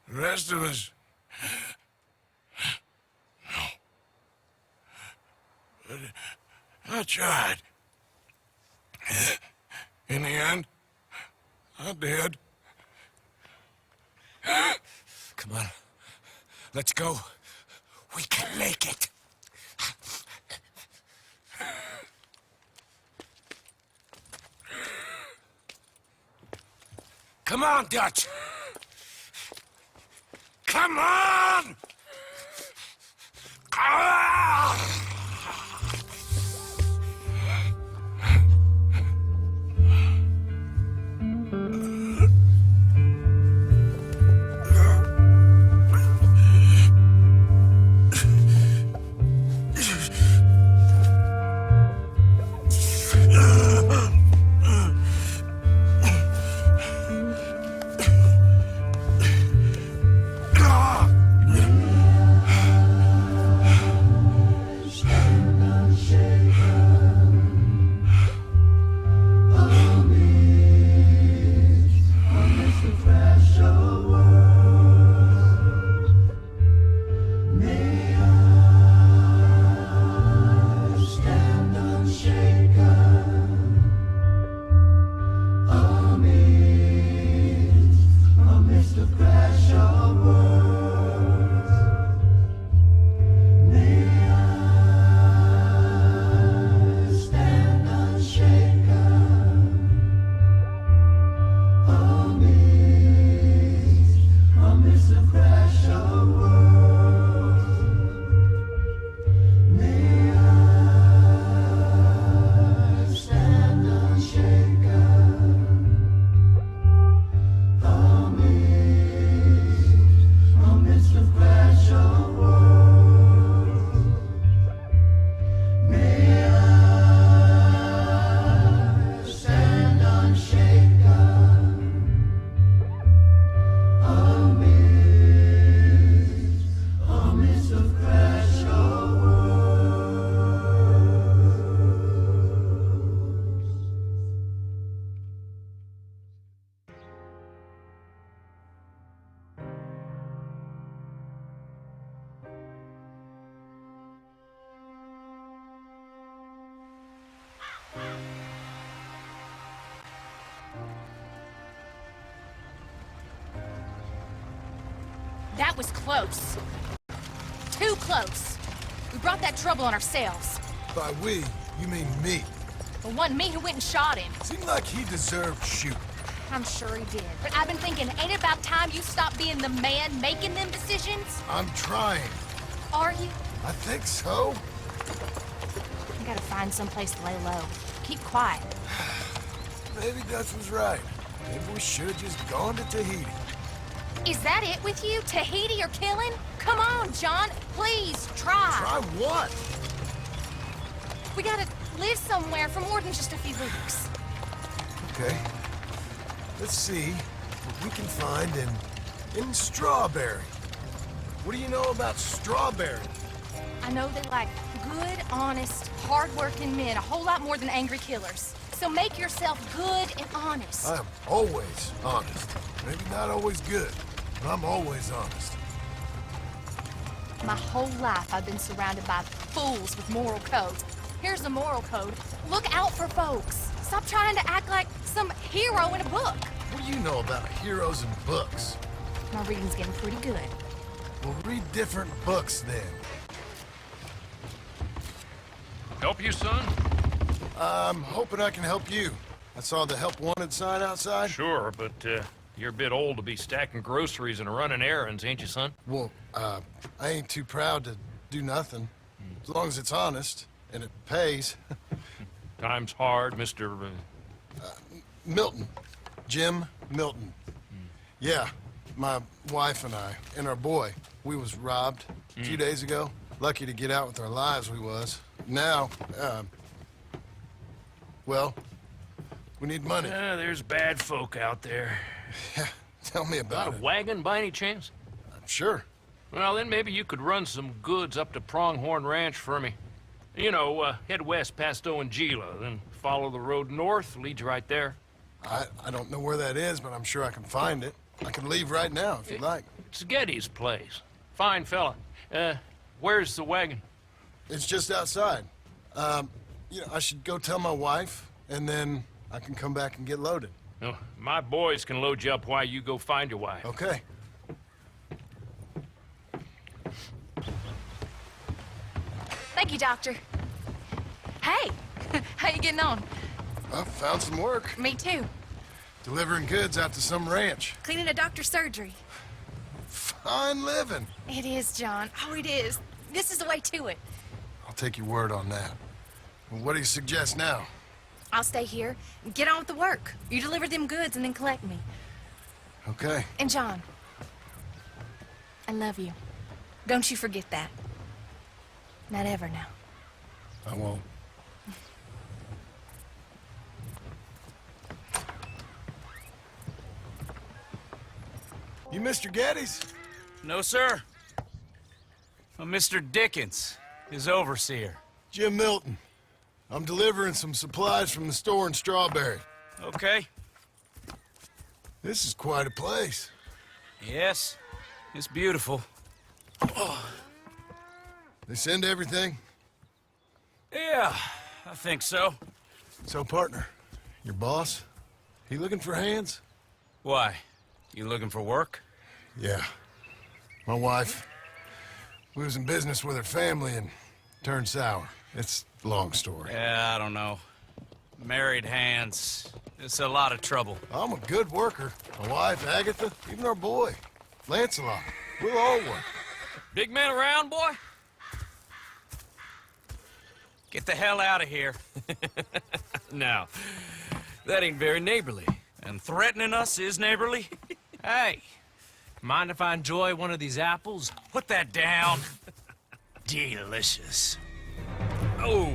The rest of us... No. But I tried. In the end, I did. Come on. Let's go. We can make it. Come on, Dutch. Come on! Ah! That was close. Too close. We brought that trouble on ourselves. By we, you mean me. It wasn't me who went and shot him. Seemed like he deserved shooting. I'm sure he did. But I've been thinking, ain't it about time you stop being the man making them decisions? I'm trying. Are you? I think so. I gotta find someplace to lay low. Keep quiet. Maybe Dutch was right. Maybe we should have just gone to Tahiti. Is that it with you? Tahiti or killing? Come on, John. Please, try. Try what? We gotta live somewhere for more than just a few weeks. Okay. Let's see what we can find in Strawberry. What do you know about Strawberry? I know they like good, honest, hard-working men a whole lot more than angry killers. So make yourself good and honest. I'm always honest. Maybe not always good, but I'm always honest. My whole life I've been surrounded by fools with moral codes. Here's the moral code. Look out for folks. Stop trying to act like some hero in a book. What do you know about heroes and books? My reading's getting pretty good. We'll read different books then. Help you, son? I'm hoping I can help you. I saw the help wanted sign outside. Sure, but you're a bit old to be stacking groceries and running errands, ain't you, son? Well, I ain't too proud to do nothing. As long as it's honest and it pays. Time's hard, Mr. Milton. Jim Milton. Yeah, my wife and I, and our boy, we was robbed a few days ago. Lucky to get out with our lives, we was. Now, well, we need money. There's bad folk out there. Yeah, tell me about Got it. a wagon by any chance? Sure. Well, then maybe you could run some goods up to Pronghorn Ranch for me. You know, head west past Owanjila, then follow the road north, leads you right there. I don't know where that is, but I'm sure I can find it. I can leave right now if you'd like. It's Getty's place. Fine fella. Where's the wagon? It's just outside. You know, I should go tell my wife, and then I can come back and get loaded. No, my boys can load you up while you go find your wife. Okay. Thank you, Doctor. Hey, how you getting on? I found some work. Me too. Delivering goods out to some ranch. Cleaning a doctor's surgery. Fine living. It is, John. Oh, it is. This is the way to it. I'll take your word on that. Well, what do you suggest now? I'll stay here and get on with the work. You deliver them goods and then collect me. Okay. And John, I love you. Don't you forget that. Not ever now. I won't. You Mr. Geddes? No, sir. I'm Mr. Dickens, his overseer. Jim Milton. I'm delivering some supplies from the store in Strawberry. Okay. This is quite a place. Yes, it's beautiful. They send everything? Yeah, I think so. So, partner, your boss, he looking for hands? Why? You looking for work? Yeah. My wife, we was in business with her family and turned sour. It's a long story. Yeah, I don't know. Married hands. It's a lot of trouble. I'm a good worker. My wife, Agatha, even our boy, Lancelot. We'll all work. Big man around, boy? Get the hell out of here. No, that ain't very neighborly. And threatening us is neighborly? Hey, mind if I enjoy one of these apples? Put that down. Delicious. Oh.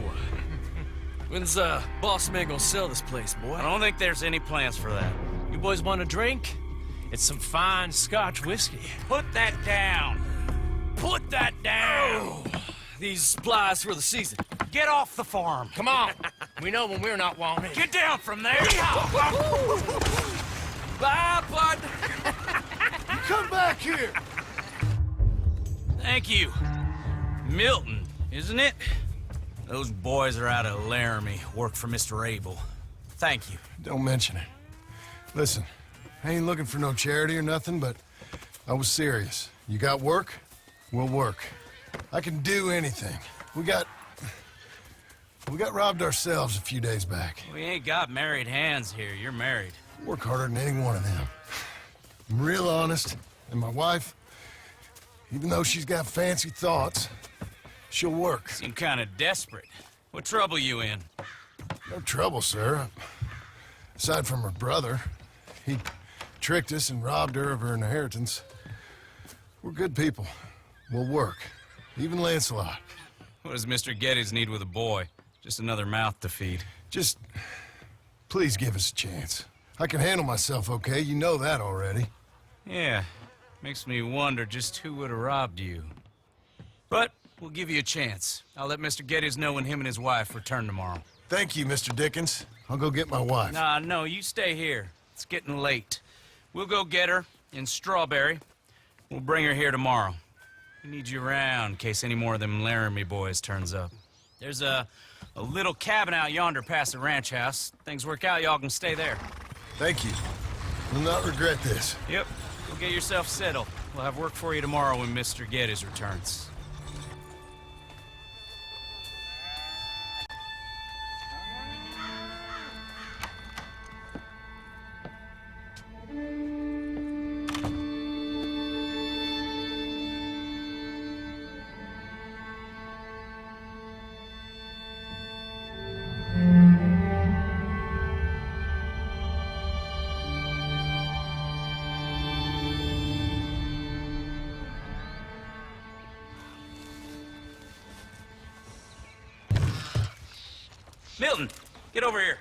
When's boss man gonna sell this place, boy? I don't think there's any plans for that. You boys want a drink? It's some fine Scotch whiskey. Put that down. Put that down. Oh. These supplies for the season. Get off the farm. Come on. We know when we're not wanted. Get down from there. Bye, bud. You come back here. Thank you. Milton, isn't it? Those boys are out of Laramie, work for Mr. Abel. Thank you. Don't mention it. Listen, I ain't looking for no charity or nothing, but I was serious. You got work? We'll work. I can do anything. We got robbed ourselves a few days back. We ain't got married hands here. You're married. Work harder than any one of them. I'm real honest, and my wife, even though she's got fancy thoughts, she'll work. Seem kind of desperate. What trouble you in? No trouble, sir. Aside from her brother, he tricked us and robbed her of her inheritance. We're good people. We'll work. Even Lancelot. What does Mr. Geddes need with a boy? Just another mouth to feed. Just... please give us a chance. I can handle myself okay, you know that already. Yeah, makes me wonder just who would have robbed you. But we'll give you a chance. I'll let Mr. Geddes know when him and his wife return tomorrow. Thank you, Mr. Dickens. I'll go get my wife. Nah, no, you stay here. It's getting late. We'll go get her in Strawberry. We'll bring her here tomorrow. We need you around in case any more of them Laramie boys turns up. There's a little cabin out yonder past the ranch house. Things work out, y'all can stay there. Thank you. Will not regret this. Yep. Go get yourself settled. We'll have work for you tomorrow when Mr. Geddes returns. Milton, get over here.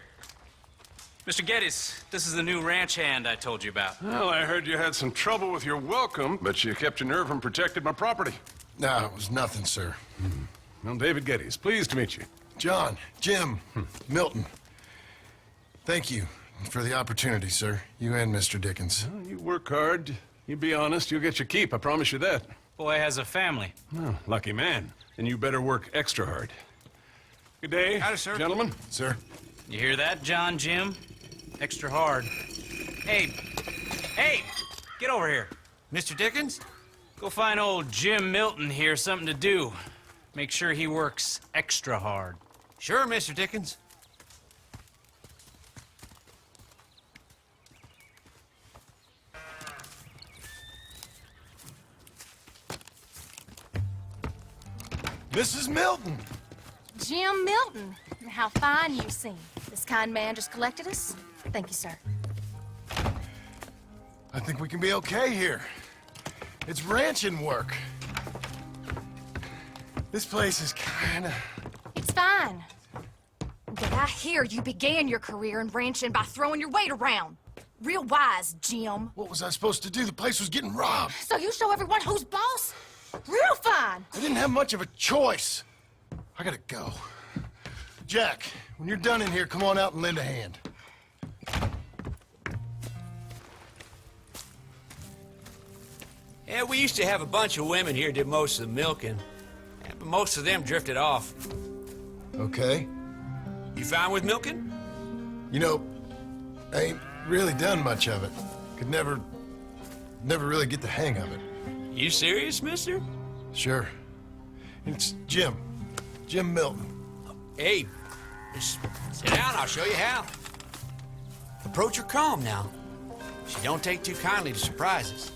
Mr. Geddes, this is the new ranch hand I told you about. Well, I heard you had some trouble with your welcome, but you kept your nerve and protected my property. No, it was nothing, sir. Well, David Geddes, pleased to meet you. John, Jim, Milton. Thank you for the opportunity, sir. You and Mr. Dickens. Well, you work hard. You be honest, you'll get your keep, I promise you that. Boy has a family. Oh, lucky man. And you better work extra hard. Good day, sir. Gentlemen. Sir. You hear that, John, Jim? Extra hard. Hey, get over here. Mr. Dickens? Go find old Jim Milton here something to do. Make sure he works extra hard. Sure, Mr. Dickens. Mrs. Milton! Jim Milton. How fine you seem. This kind man just collected us. Thank you, sir. I think we can be okay here. It's ranching work. This place is kinda... It's fine. But I hear you began your career in ranching by throwing your weight around. Real wise, Jim. What was I supposed to do? The place was getting robbed. So you show everyone who's boss? Real fine. I didn't have much of a choice. I gotta go. Jack, when you're done in here, come on out and lend a hand. Yeah, we used to have a bunch of women here did most of the milking. Yeah, but most of them drifted off. Okay. You fine with milking? You know, I ain't really done much of it. Could never really get the hang of it. You serious, mister? Sure. It's Jim. Jim Milton. Hey, just sit down, I'll show you how. Approach her calm now. She don't take too kindly to surprises.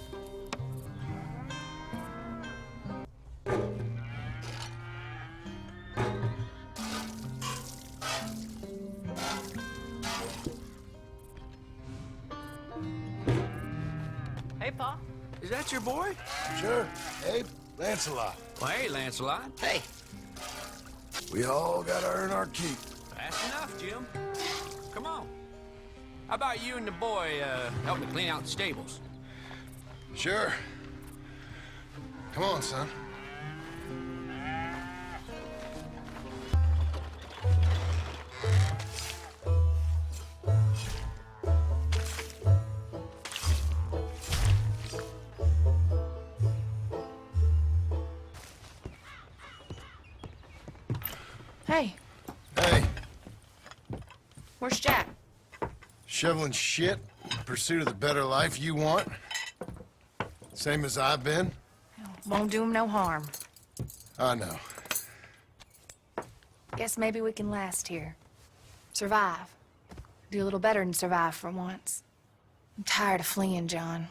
Hey, Pa. Is that your boy? Sure. Hey, Lancelot. Well, hey, Lancelot. Hey. We all gotta earn our keep. That's enough, Jim. Come on. How about you and the boy help me clean out the stables? Sure. Come on, son. Hey, Hey, where's Jack? shoveling shit in pursuit of the better life you want? Same as I've been? Won't do him no harm. I know. Guess maybe we can last here. Survive. Do a little better than survive for once. I'm tired of fleeing, John.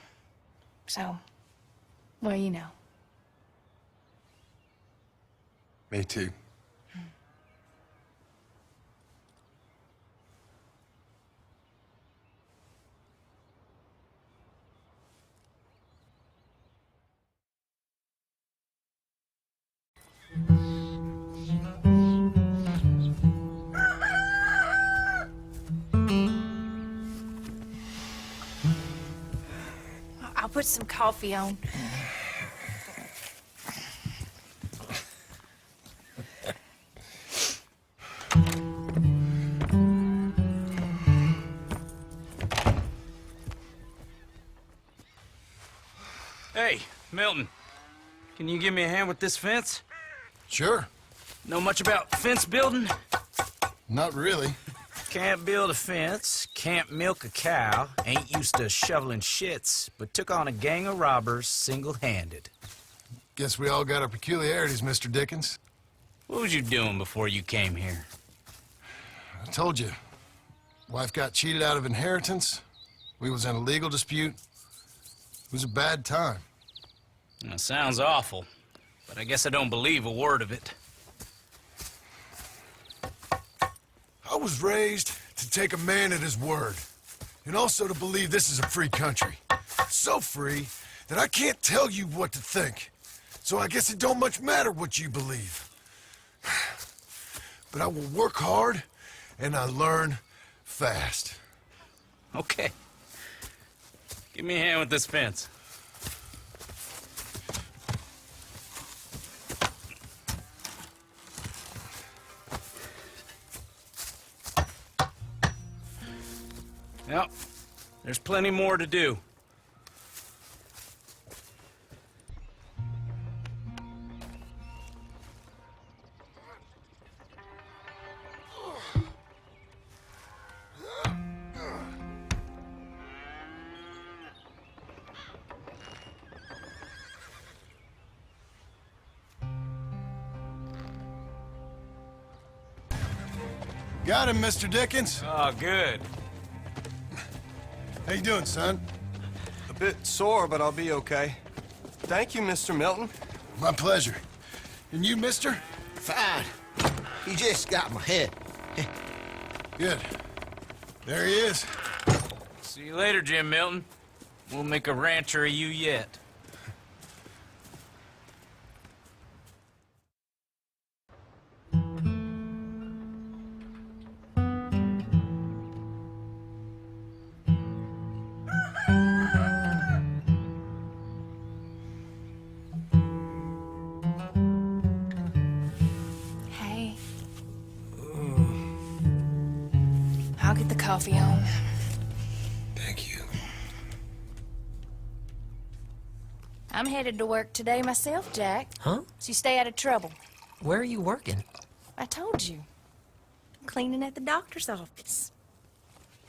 So, well, you know. Me too. put some coffee on. Hey, Milton. Can you give me a hand with this fence? Sure. Know much about fence building? Not really. Can't build a fence, can't milk a cow, ain't used to shoveling shits, but took on a gang of robbers single-handed. Guess we all got our peculiarities, Mr. Dickens. What was you doing before you came here? I told you. Wife got cheated out of inheritance. We was in a legal dispute. It was a bad time. That sounds awful, but I guess I don't believe a word of it. I was raised to take a man at his word, and also to believe this is a free country. So free that I can't tell you what to think. So I guess it don't much matter what you believe. But I will work hard, and I learn fast. Okay. Give me a hand with this fence. Yep, there's plenty more to do. Got him, Mr. Dickens. Oh, good. How you doing, son? A bit sore, but I'll be okay. Thank you, Mr. Milton. My pleasure. And you, mister? Fine. He just got my head. Good. There he is. See you later, Jim Milton. We'll make a rancher of you yet. Hey. I'll get the coffee on. Thank you. I'm headed to work today myself, Jack. Huh? So you stay out of trouble. Where are you working? I told you. Cleaning at the doctor's office.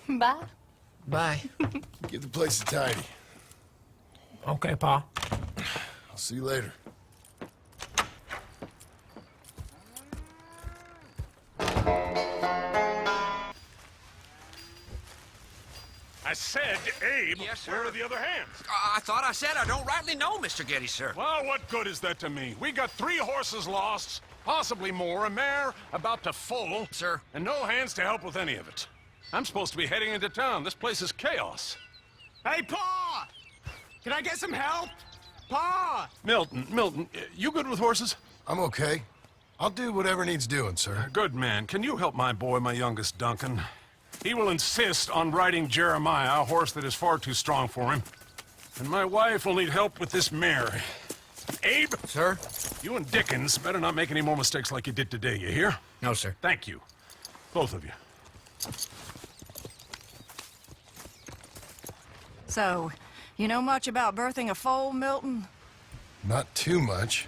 Bye. Bye. Give the place a tidy. Okay, Pa. I'll see you later. I said, Abe, Yes, sir. where are the other hands? I thought I said I don't rightly know, Mr. Getty, sir. Well, what good is that to me? We got 3 horses lost, possibly more, a mare about to foal. Sir. And no hands to help with any of it. I'm supposed to be heading into town. This place is chaos. Hey, Pa! Can I get some help? Pa! Milton, you good with horses? I'm okay. I'll do whatever needs doing, sir. Good man. Can you help my boy, my youngest Duncan? He will insist on riding Jeremiah, a horse that is far too strong for him. And my wife will need help with this mare. Abe? Sir? You and Dickens better not make any more mistakes like you did today, you hear? No, sir. Thank you. Both of you. So, you know much about birthing a foal, Milton? Not too much.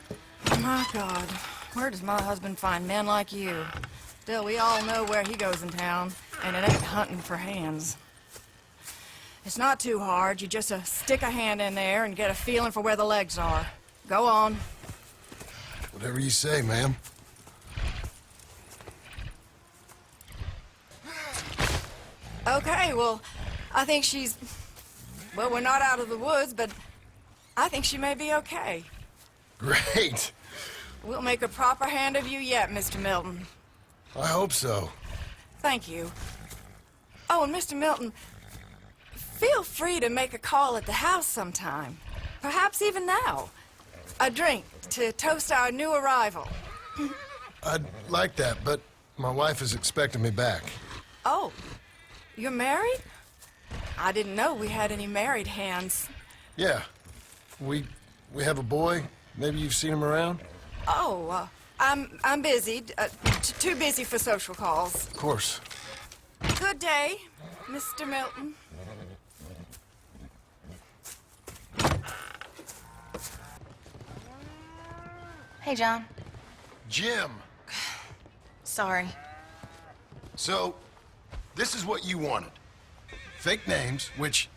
My God, where does my husband find men like you? Still, we all know where he goes in town, and it ain't hunting for hands. It's not too hard. You just stick a hand in there and get a feeling for where the legs are. Go on. Whatever you say, ma'am. Okay, well, I think she's... Well, we're not out of the woods, but I think she may be okay. Great. We'll make a proper hand of you yet, Mr. Milton. I hope so. Thank you. Oh, and Mr. Milton, feel free to make a call at the house sometime. Perhaps even now. A drink to toast our new arrival. I'd like that, but my wife is expecting me back. Oh, you're married? I didn't know we had any married hands. Yeah. We have a boy. Maybe you've seen him around? Oh, I'm busy. Too busy for social calls. Of course. Good day, Mr. Milton. Hey, John. Jim! Sorry. So, this is what you wanted. Fake names, which,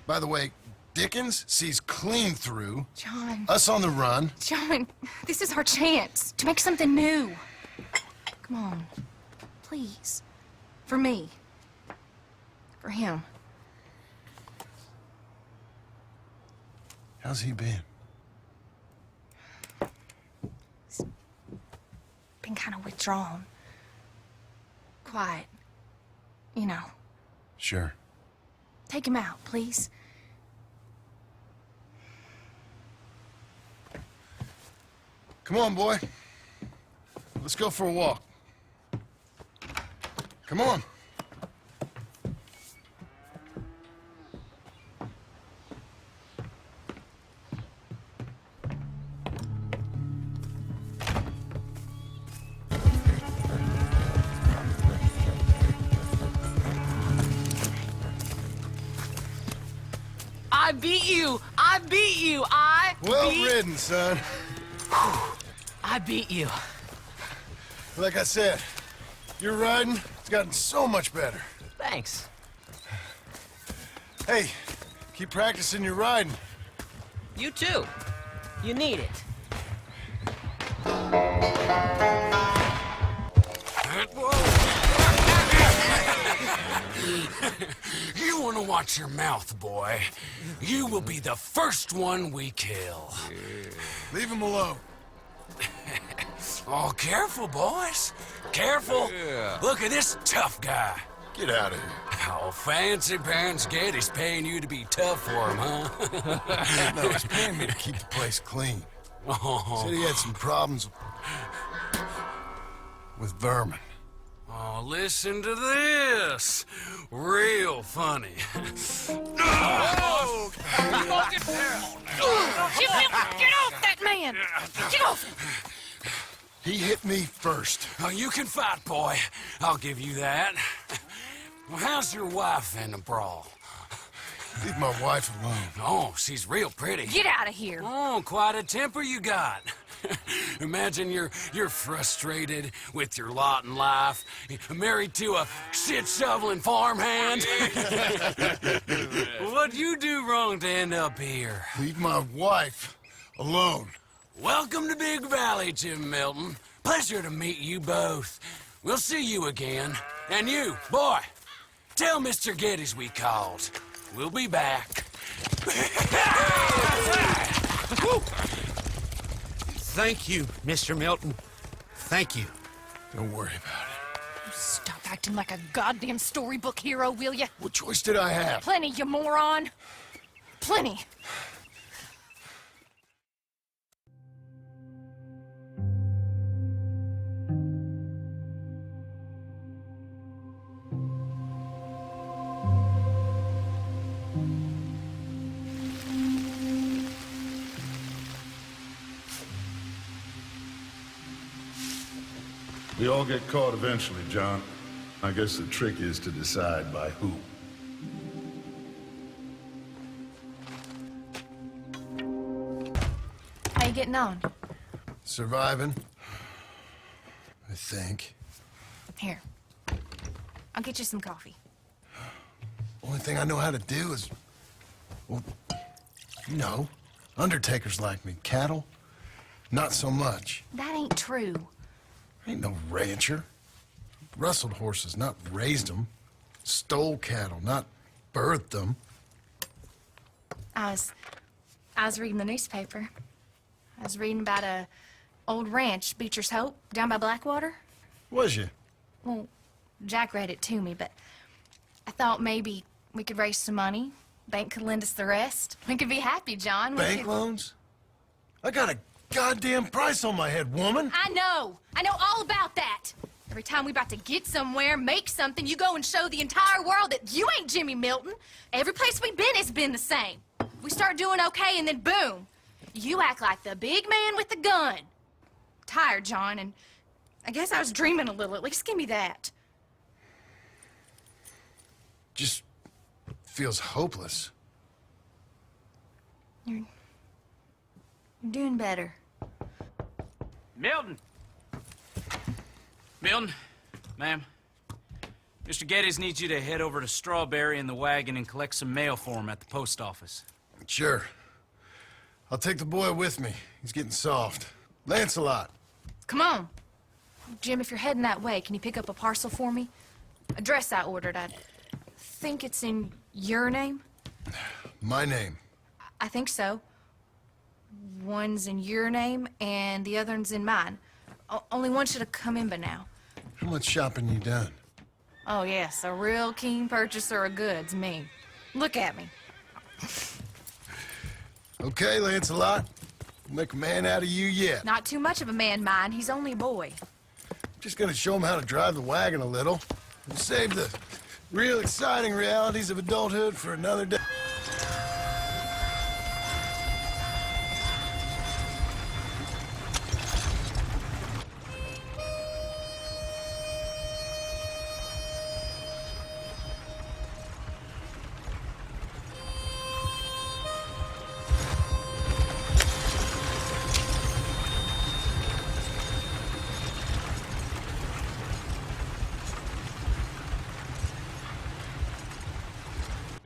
by the way, Dickens sees clean through. John. Us on the run. John, this is our chance to make something new. Come on. Please. For me. For him. How's he been? Been kind of withdrawn. Quiet. You know. Sure. Take him out, please. Come on, boy. Let's go for a walk. Come on. I beat you! Well ridden, son. I beat you. Like I said, your riding has gotten so much better. Thanks. Hey, keep practicing your riding. You too. You need it. You want to watch your mouth, boy. You will be the first one we kill. Leave him alone. Oh, careful, boys. Careful. Look at this tough guy. Get out of here. Oh, Fancy Pants Getty's paying you to be tough for him, huh? No, he's paying me to keep the place clean. Oh. Said he had some problems with vermin. Oh, listen to this. Real funny. Oh! Get off that man! Get off! He hit me first. Oh, you can fight, boy. I'll give you that. Well, how's your wife in the brawl? Leave my wife alone. Oh, she's real pretty. Get out of here! Oh, quite a temper you got. Imagine you're frustrated with your lot in life, married to a shit-shoveling farmhand. What'd you do wrong to end up here? Leave my wife alone. Welcome to Big Valley, Jim Milton. Pleasure to meet you both. We'll see you again. And you, boy, tell Mr. Geddes we called. We'll be back. Thank you, Mr. Milton. Thank you. Don't worry about it. Stop acting like a goddamn storybook hero, will you? What choice did I have? Plenty, you moron. Plenty. We all get caught eventually, John. I guess the trick is to decide by who. How you getting on? Surviving. I think. Here. I'll get you some coffee. Only thing I know how to do is... Well, you know, undertakers like me. Cattle, not so much. That ain't true. Ain't no rancher. Rustled horses, not raised them. Stole cattle, not birthed them. I was reading the newspaper. I was reading about a old ranch, Beecher's Hope, down by Blackwater. Was you? Well, Jack read it to me, but I thought maybe we could raise some money. Bank could lend us the rest. We could be happy, John. Bank loans? I got a goddamn price on my head, woman. I know all about that. Every time we about to get somewhere, make something, you go and show the entire world that you ain't Jimmy Milton. Every place we've been has been the same. We start doing okay, and then boom! You act like the big man with the gun. Tired, John, and I guess I was dreaming a little. At least give me that. Just feels hopeless. You're doing better. Milton! Milton, ma'am. Mr. Geddes needs you to head over to Strawberry in the wagon and collect some mail for him at the post office. Sure. I'll take the boy with me. He's getting soft. Lancelot. Come on. Jim, if you're heading that way, can you pick up a parcel for me? A dress I ordered. I think it's in your name? My name. I think so. One's in your name, and the other one's in mine. Only one should have come in by now. How much shopping you done? Oh, yes, a real keen purchaser of goods, me. Look at me. Okay, Lancelot. We'll make a man out of you yet. Not too much of a man, mine. He's only a boy. Just gonna show him how to drive the wagon a little. We'll save the real exciting realities of adulthood for another day.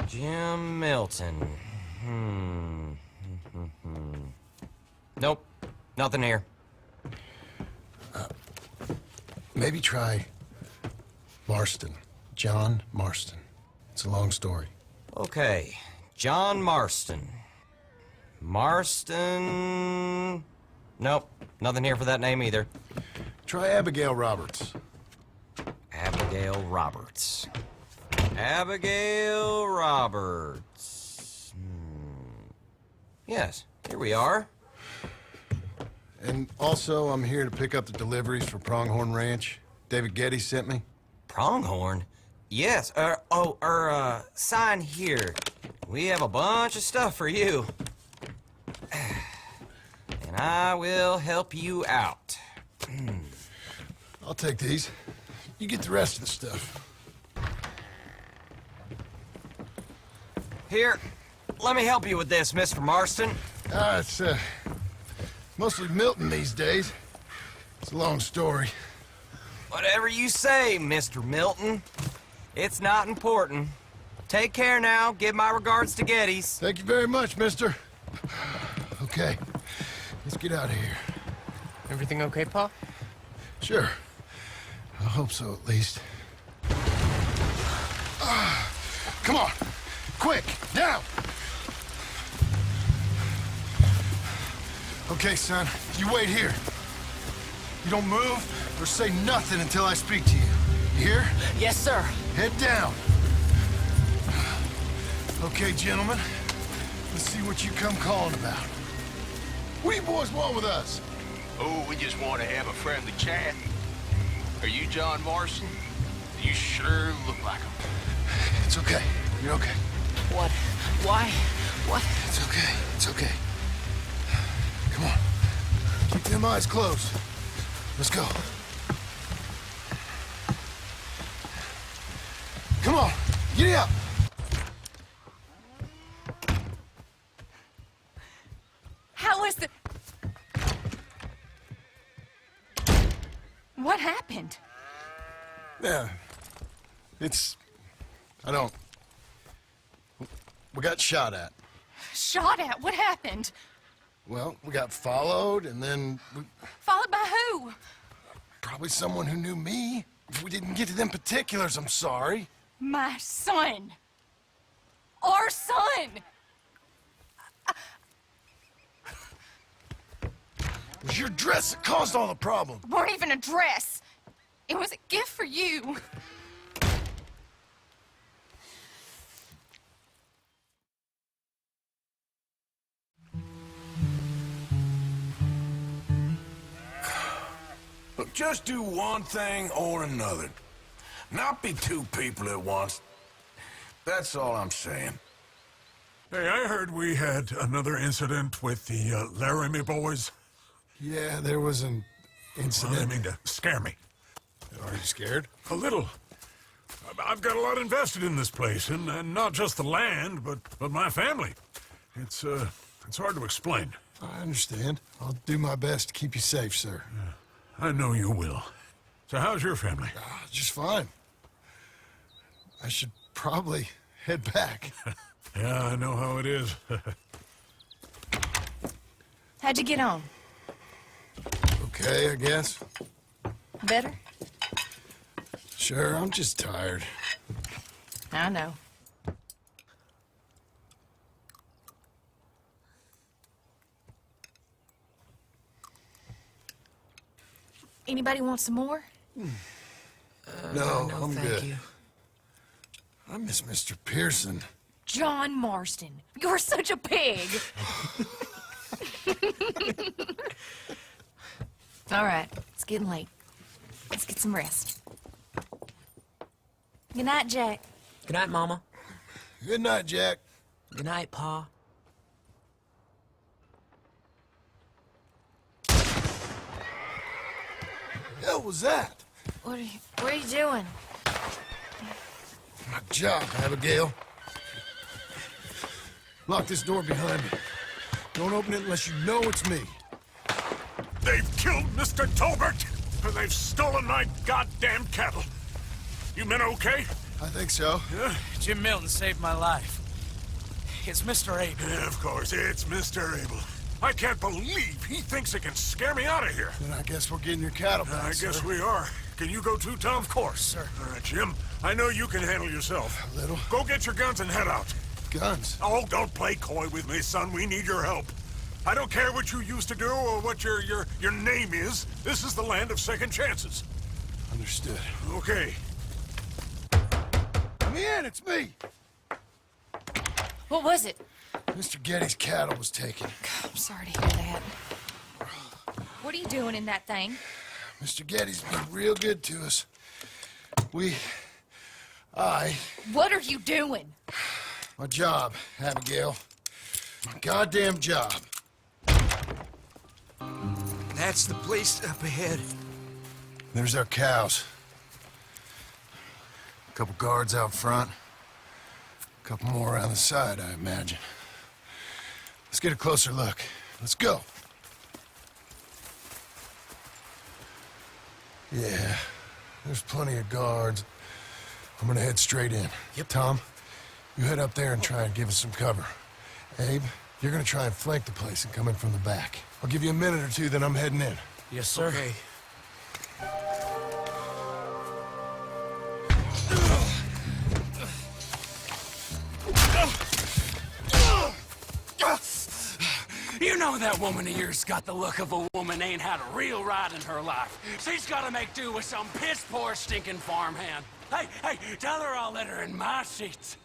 Jim Milton. Nope, nothing here. Maybe try Marston. John Marston. It's a long story. Okay, John Marston. Marston... Nope, nothing here for that name either. Try Abigail Roberts. Abigail Roberts. Abigail Roberts. Yes, here we are. And also, I'm here to pick up the deliveries for Pronghorn Ranch. David Geddes sent me. Pronghorn? Yes, sign here. We have a bunch of stuff for you. And I will help you out. I'll take these. You get the rest of the stuff. Here, let me help you with this, Mr. Marston. It's, mostly Milton these days. It's a long story. Whatever you say, Mr. Milton. It's not important. Take care now. Give my regards to Geddes. Thank you very much, mister. Okay, let's get out of here. Everything okay, Pa? Sure. I hope so, at least. Come on! Quick! Down! Okay, son. You wait here. You don't move or say nothing until I speak to you. You hear? Yes, sir. Head down. Okay, gentlemen. Let's see what you come calling about. What do you boys want with us? Oh, we just want to have a friendly chat. Are you John Marston? You sure look like him. It's okay. You're okay. What? Why? What? It's okay. It's okay. Come on. Keep them eyes closed. Let's go. Come on. Get up. How was the... What happened? Yeah. I don't... We got shot at. Shot at? What happened? Well, we got followed, and then Followed by who? probably someone who knew me. If we didn't get to them particulars, I'm sorry. My son. Our son. It was your dress that caused all the problem. It weren't even a dress. It was a gift for you. Look, just do one thing or another. Not be two people at once. That's all I'm saying. Hey, I heard we had another incident with the Laramie boys. Yeah, there was an incident. Well, I mean to scare me. Are you scared? A little. I've got a lot invested in this place, and not just the land, but my family. It's hard to explain. I understand. I'll do my best to keep you safe, sir. I know you will. So how's your family? Just fine. I should probably head back. Yeah, I know how it is. How'd you get on? Okay, I guess. Better? Sure, I'm just tired. I know. Anybody want some more? No, I'm thank good. you. I miss Mr. Pearson. John Marston, you're such a pig. All right, it's getting late. Let's get some rest. Good night, Jack. Good night, Mama. Good night, Jack. Good night, Pa. Hell was that? What are you doing? My job, Abigail. Lock this door behind me. Don't open it unless you know it's me. They've killed Mr. Tolbert, and they've stolen my goddamn cattle. You men okay? I think so. Yeah? Jim Milton saved my life. It's Mr. Abel. Yeah, of course, it's Mr. Abel. I can't believe he thinks it can scare me out of here. Then I guess we're getting your cattle back, I guess sir. we are. Can you go too, Tom? Of course, sir. All right, Jim. I know you can handle yourself. A little. Go get your guns and head out. Guns? Oh, don't play coy with me, son. We need your help. I don't care what you used to do or what your name is. This is the land of second chances. Understood. Okay. Let me in, it's me! What was it? Mr. Getty's cattle was taken. I'm sorry to hear that. What are you doing in that thing? Mr. Getty's been real good to us. What are you doing? My job, Abigail. My goddamn job. That's the place up ahead. There's our cows. A couple guards out front. A couple more around the side, I imagine. Let's get a closer look. Let's go. Yeah, there's plenty of guards. I'm gonna head straight in. Yep. Tom, you head up there and try and give us some cover. Abe, you're gonna try and flank the place and come in from the back. I'll give you a minute or two, then I'm heading in. Yes, sir. Okay. You know that woman of yours got the look of a woman ain't had a real ride in her life. She's gotta make do with some piss-poor stinking farmhand. Hey, tell her I'll let her in my sheets.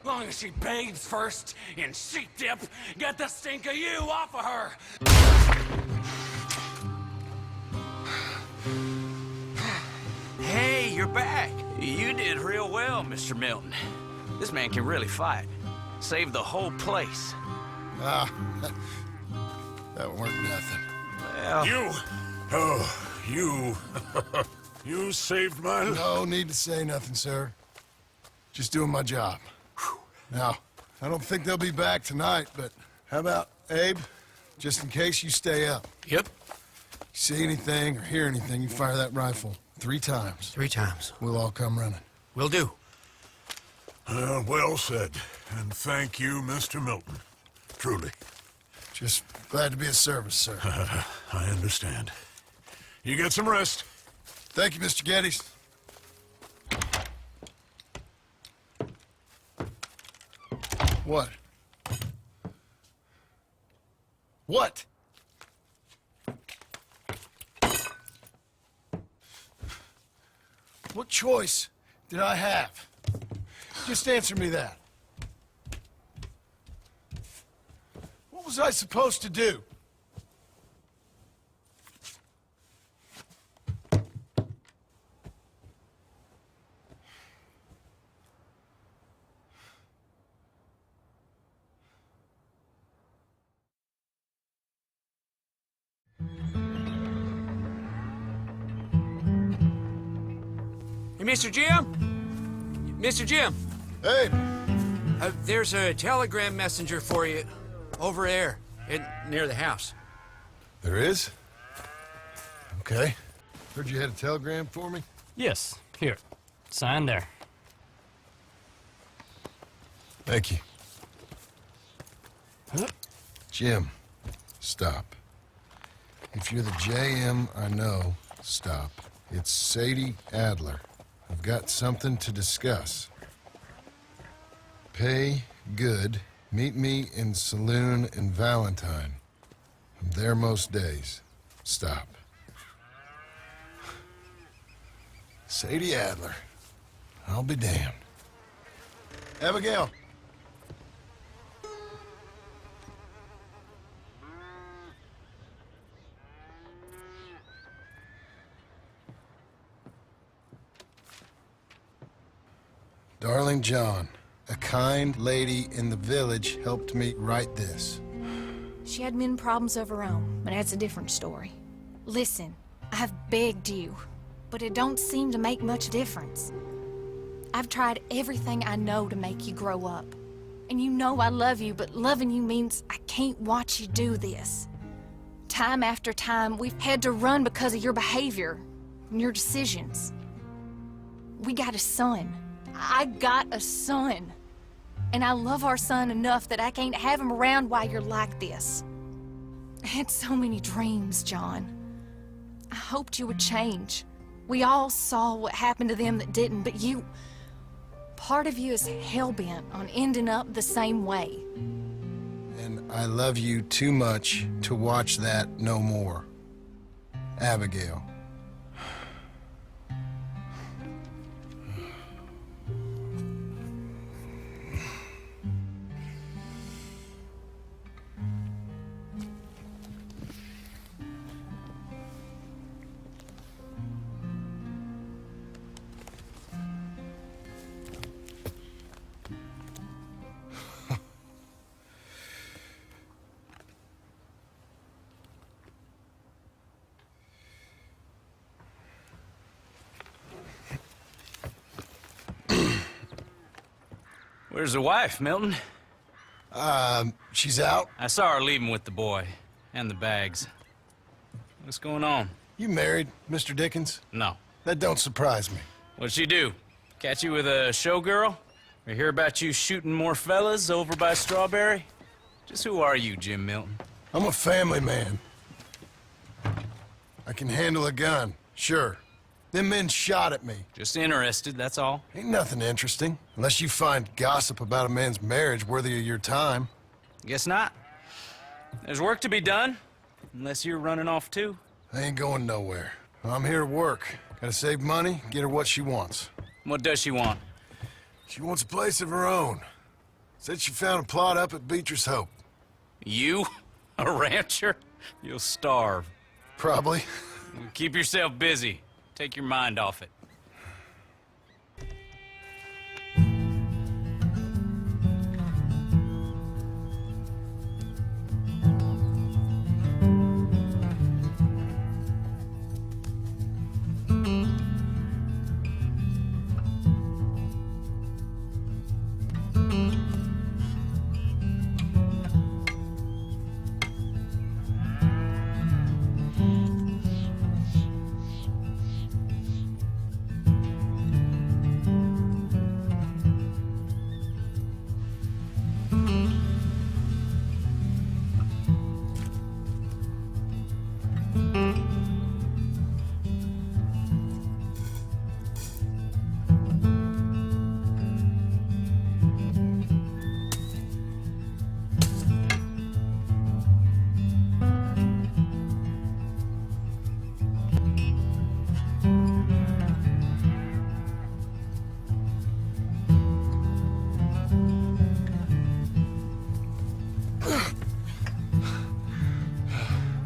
Long as she bathes first in sheep dip, get the stink of you off of her. Hey, you're back. You did real well, Mr. Milton. This man can really fight. Saved the whole place. Ah, that weren't nothing. Well... You? Oh, you. You saved my life. No need to say nothing, sir. Just doing my job. Now, I don't think they'll be back tonight, but how about, Abe? Just in case you stay up. Yep. See anything or hear anything, you fire that rifle 3 times. 3 times. We'll all come running. Will do. Well said. And thank you, Mr. Milton. Truly. Just glad to be of service, sir. I understand. You get some rest. Thank you, Mr. Geddes. What? What? What choice did I have? Just answer me that. What was I supposed to do? Mr. Jim? Mr. Jim? Hey! There's a telegram messenger for you over there, near the house. There is? Okay. Heard you had a telegram for me? Yes. Here. Sign there. Thank you. Jim, stop. If you're the JM I know, stop. It's Sadie Adler. I've got something to discuss. Pay good. Meet me in saloon in Valentine. I'm there most days. Stop. Sadie Adler. I'll be damned. Abigail. Darling John, a kind lady in the village helped me write this. She had men problems of her own, but that's a different story. Listen, I've begged you, but it don't seem to make much difference. I've tried everything I know to make you grow up. And you know I love you, but loving you means I can't watch you do this. Time after time, we've had to run because of your behavior and your decisions. We got a son. I got a son. And I love our son enough that I can't have him around while you're like this. I had so many dreams, John. I hoped you would change. We all saw what happened to them that didn't, but you... Part of you is hell-bent on ending up the same way. And I love you too much to watch that no more. Abigail. Where's the wife, Milton? She's out. I saw her leaving with the boy. And the bags. What's going on? You married, Mr. Dickens? No. That don't surprise me. What'd she do? Catch you with a showgirl? Or hear about you shooting more fellas over by Strawberry? Just who are you, Jim Milton? I'm a family man. I can handle a gun, sure. Them men shot at me. Just interested, that's all. Ain't nothing interesting, unless you find gossip about a man's marriage worthy of your time. Guess not. There's work to be done, unless you're running off too. I ain't going nowhere. I'm here to work. Gotta save money, get her what she wants. What does she want? She wants a place of her own. Said she found a plot up at Beecher's Hope. You? A rancher? You'll starve. Probably. Keep yourself busy. Take your mind off it.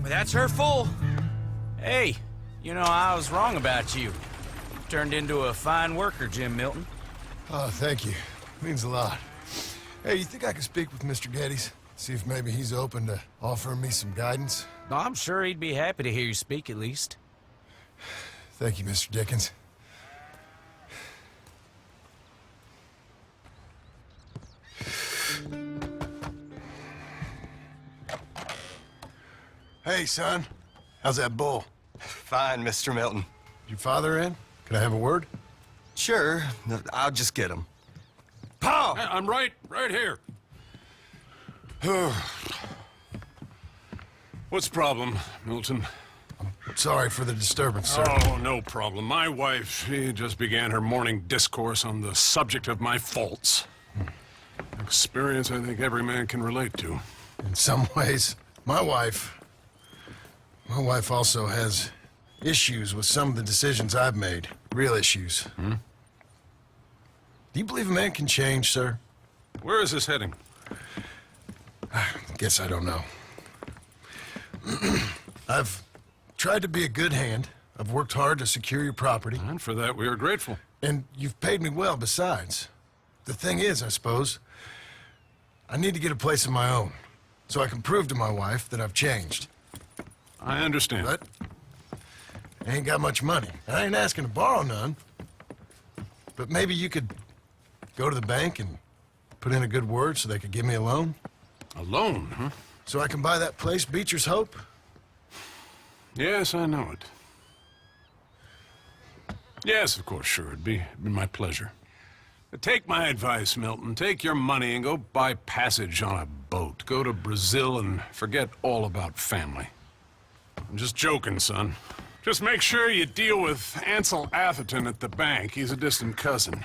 That's her full. Hey, you know, I was wrong about you. You turned into a fine worker, Jim Milton. Oh, thank you. Means a lot. Hey, you think I could speak with Mr. Geddes? See if maybe he's open to offering me some guidance? I'm sure he'd be happy to hear you speak, at least. Thank you, Mr. Dickens. Hey, son. How's that bull? Fine, Mr. Milton. Your father in? Can I have a word? Sure. I'll just get him. Pa! I'm right here. What's the problem, Milton? Sorry for the disturbance, sir. Oh, no problem. My wife, she just began her morning discourse on the subject of my faults. Experience I think every man can relate to. In some ways, my wife also has issues with some of the decisions I've made. Real issues. Hmm? Do you believe a man can change, sir? Where is this heading? Guess I don't know. I've tried to be a good hand. I've worked hard to secure your property. And for that, we are grateful. And you've paid me well, besides. The thing is, I suppose, I need to get a place of my own, so I can prove to my wife that I've changed. I understand. But I ain't got much money. I ain't asking to borrow none. But maybe you could go to the bank and put in a good word so they could give me a loan? A loan, huh? So I can buy that place, Beecher's Hope? Yes, I know it. Yes, of course, sure. It'd be my pleasure. But take my advice, Milton. Take your money and go buy passage on a boat. Go to Brazil and forget all about family. I'm just joking, son. Just make sure you deal with Ansel Atherton at the bank. He's a distant cousin.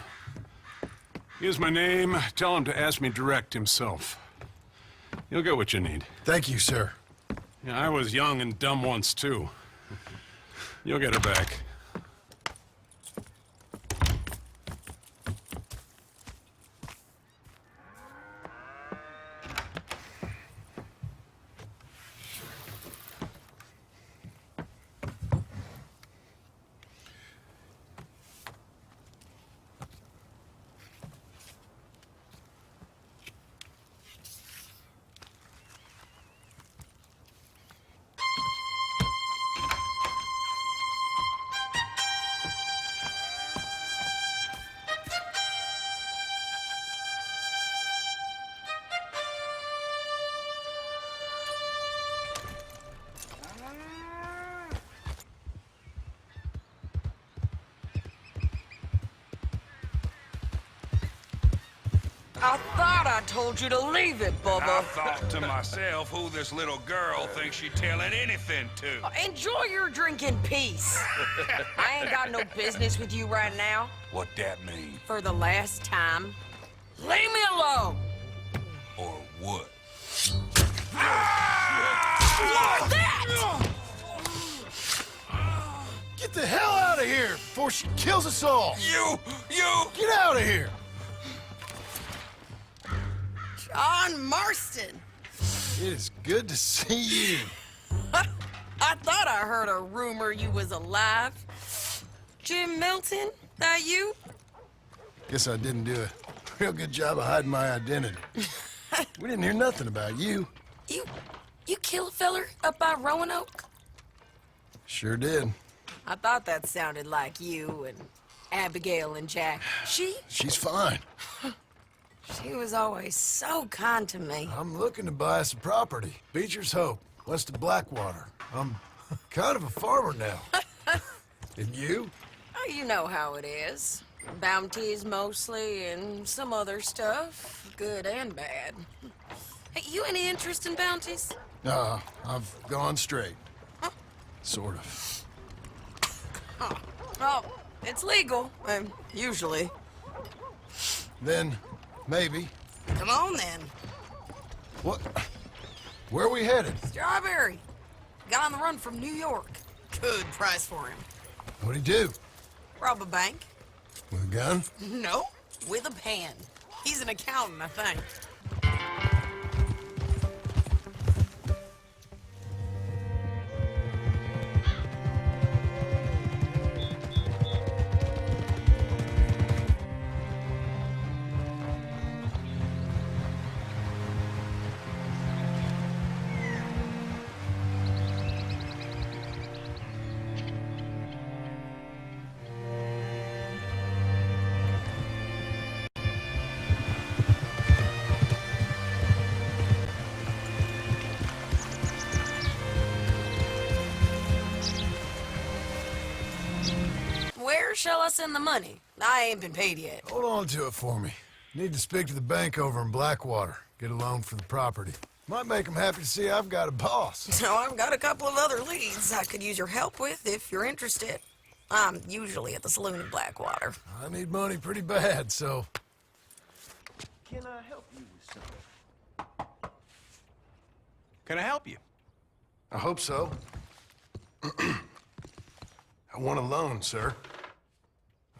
Here's my name. Tell him to ask me direct himself. You'll get what you need. Thank you, sir. Yeah, I was young and dumb once, too. You'll get it back. I thought I told you to leave it, Bubba. I thought to myself who this little girl thinks she telling anything to. Enjoy your drink in peace. I ain't got no business with you right now. What that mean? For the last time, leave me alone. Or what? Like that! Get the hell out of here before she kills us all! You! Get out of here! John Marston. It is good to see you. I thought I heard a rumor you was alive. Jim Milton, that you? Guess I didn't do a real good job of hiding my identity. We didn't hear nothing about you. You kill a feller up by Roanoke? Sure did. I thought that sounded like you and Abigail and Jack. She's fine. She was always so kind to me. I'm looking to buy us a property. Beecher's Hope, west of Blackwater. I'm kind of a farmer now. And you? Oh, you know how it is. Bounties mostly, and some other stuff, good and bad. Hey, you any interest in bounties? I've gone straight. Sort of. Huh. Well, it's legal, usually. Then, maybe. Come on, then. What? Where are we headed? Strawberry. Got on the run from New York. Good price for him. What'd he do? Rob a bank. With a gun? No, with a pen. He's an accountant, I think. Where shall I send the money? I ain't been paid yet. Hold on to it for me. Need to speak to the bank over in Blackwater. Get a loan for the property. Might make them happy to see I've got a boss. So I've got a couple of other leads I could use your help with if you're interested. I'm usually at the saloon in Blackwater. I need money pretty bad, so... Can I help you with something? Can I help you? I hope so. I want a loan, sir.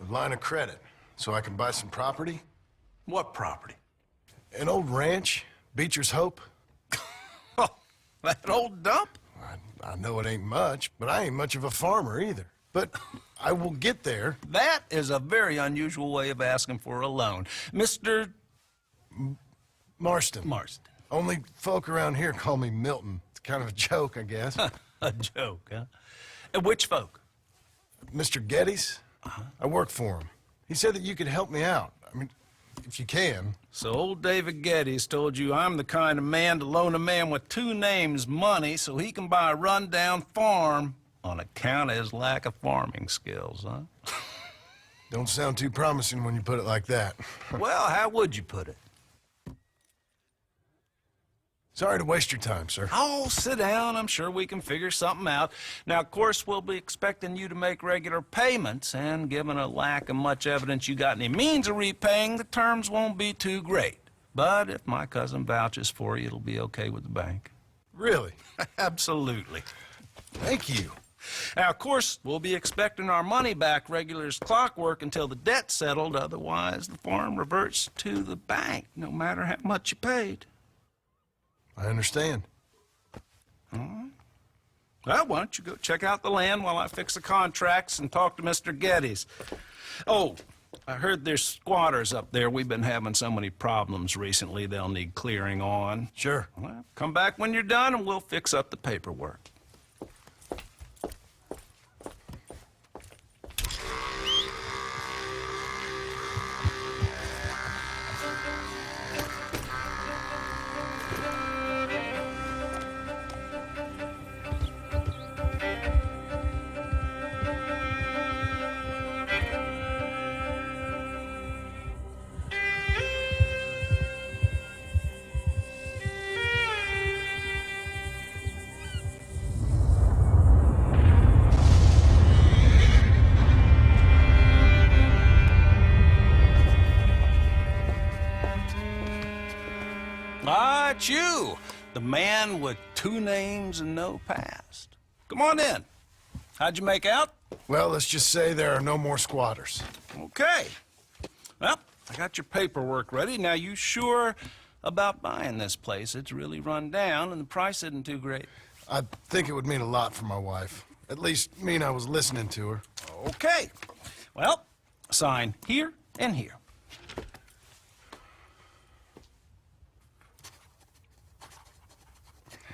A line of credit, so I can buy some property. What property? An old ranch, Beecher's Hope. That old dump? I know it ain't much, but I ain't much of a farmer either. But I will get there. That is a very unusual way of asking for a loan. Mr. Marston. Marston. Only folk around here call me Milton. It's kind of a joke, I guess. A joke, huh? And which folk? Mr. Geddes. I work for him. He said that you could help me out. I mean, if you can. So old David Geddes told you I'm the kind of man to loan a man with two names money so he can buy a rundown farm on account of his lack of farming skills, huh? Don't sound too promising when you put it like that. Well, how would you put it? Sorry to waste your time, sir. Oh, sit down. I'm sure we can figure something out. Now, of course, we'll be expecting you to make regular payments, and given a lack of much evidence you got any means of repaying, the terms won't be too great. But if my cousin vouches for you, it'll be okay with the bank. Really? Absolutely. Thank you. Now, of course, we'll be expecting our money back regular as clockwork until the debt's settled. Otherwise, the farm reverts to the bank, no matter how much you paid. I understand. All right. Well, why don't you go check out the land while I fix the contracts and talk to Mr. Geddes. Oh, I heard there's squatters up there. We've been having so many problems recently, they'll need clearing on. Sure. Well, come back when you're done and we'll fix up the paperwork. Ah, it's you, the man with two names and no past. Come on in. How'd you make out? Well, let's just say there are no more squatters. Okay. Well, I got your paperwork ready. Now, you sure about buying this place? It's really run down, and the price isn't too great. I think it would mean a lot for my wife. At least mean I was listening to her. Okay. Well, sign here and here.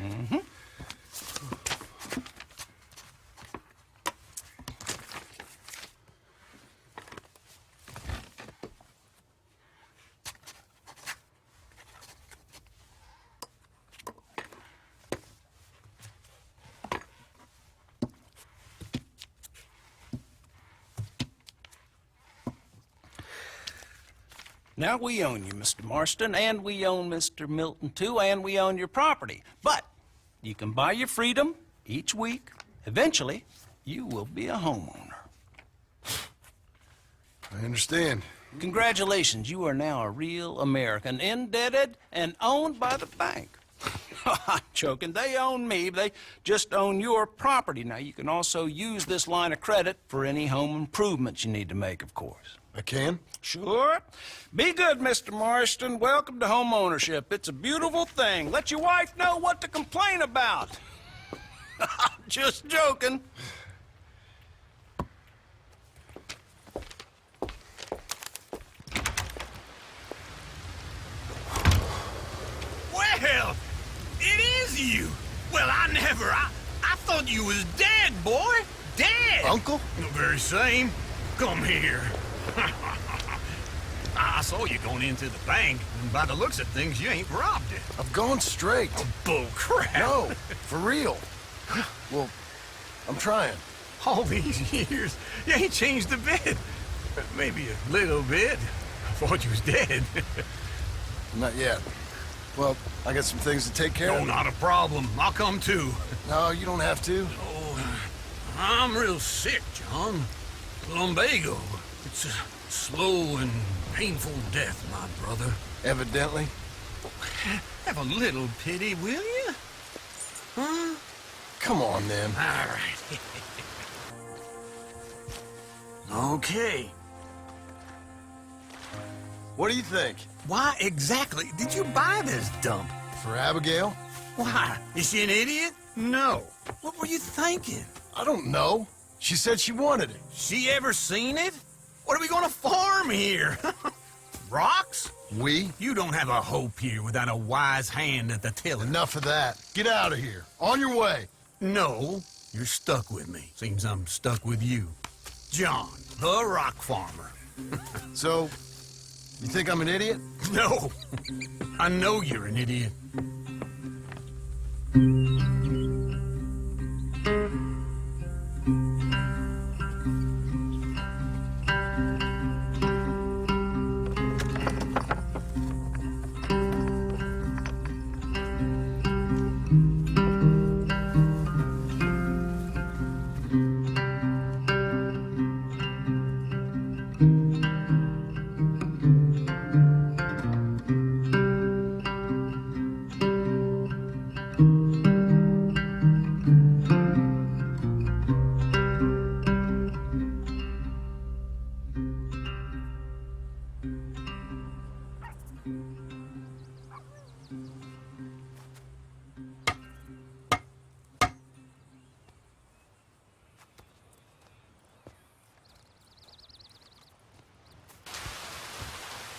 Mm-hmm. Now, we own you, Mr. Marston, and we own Mr. Milton, too, and we own your property. But you can buy your freedom each week. Eventually, you will be a homeowner. I understand. Congratulations, you are now a real American, indebted and owned by the bank. I'm joking. They own me. They just own your property. Now, you can also use this line of credit for any home improvements you need to make, of course. I can? Sure. Be good, Mr. Marston. Welcome to home ownership. It's a beautiful thing. Let your wife know what to complain about. Just joking. Well, it is you. Well, I thought you was dead, boy. Dead. Uncle? The very same. Come here. I saw you going into the bank, and by the looks of things, you ain't robbed it. I've gone straight. Oh, bull crap. No, for real. Well, I'm trying. All these years, you ain't changed a bit. Maybe a little bit. I thought you was dead. Not yet. Well, I got some things to take care of. No, not a problem. I'll come too. No, you don't have to. Oh, I'm real sick, John. Lumbago. It's a slow and painful death, my brother. Evidently. Have a little pity, will you? Huh? Come on, then. All right. Okay. What do you think? Why exactly did you buy this dump? For Abigail? Why? Is she an idiot? No. What were you thinking? I don't know. She said she wanted it. She ever seen it? What are we gonna farm here? Rocks? We? You don't have a hope here without a wise hand at the tiller. Enough of that. Get out of here. On your way. No, you're stuck with me. Seems I'm stuck with you. John, the rock farmer. So, you think I'm an idiot? No. I know you're an idiot.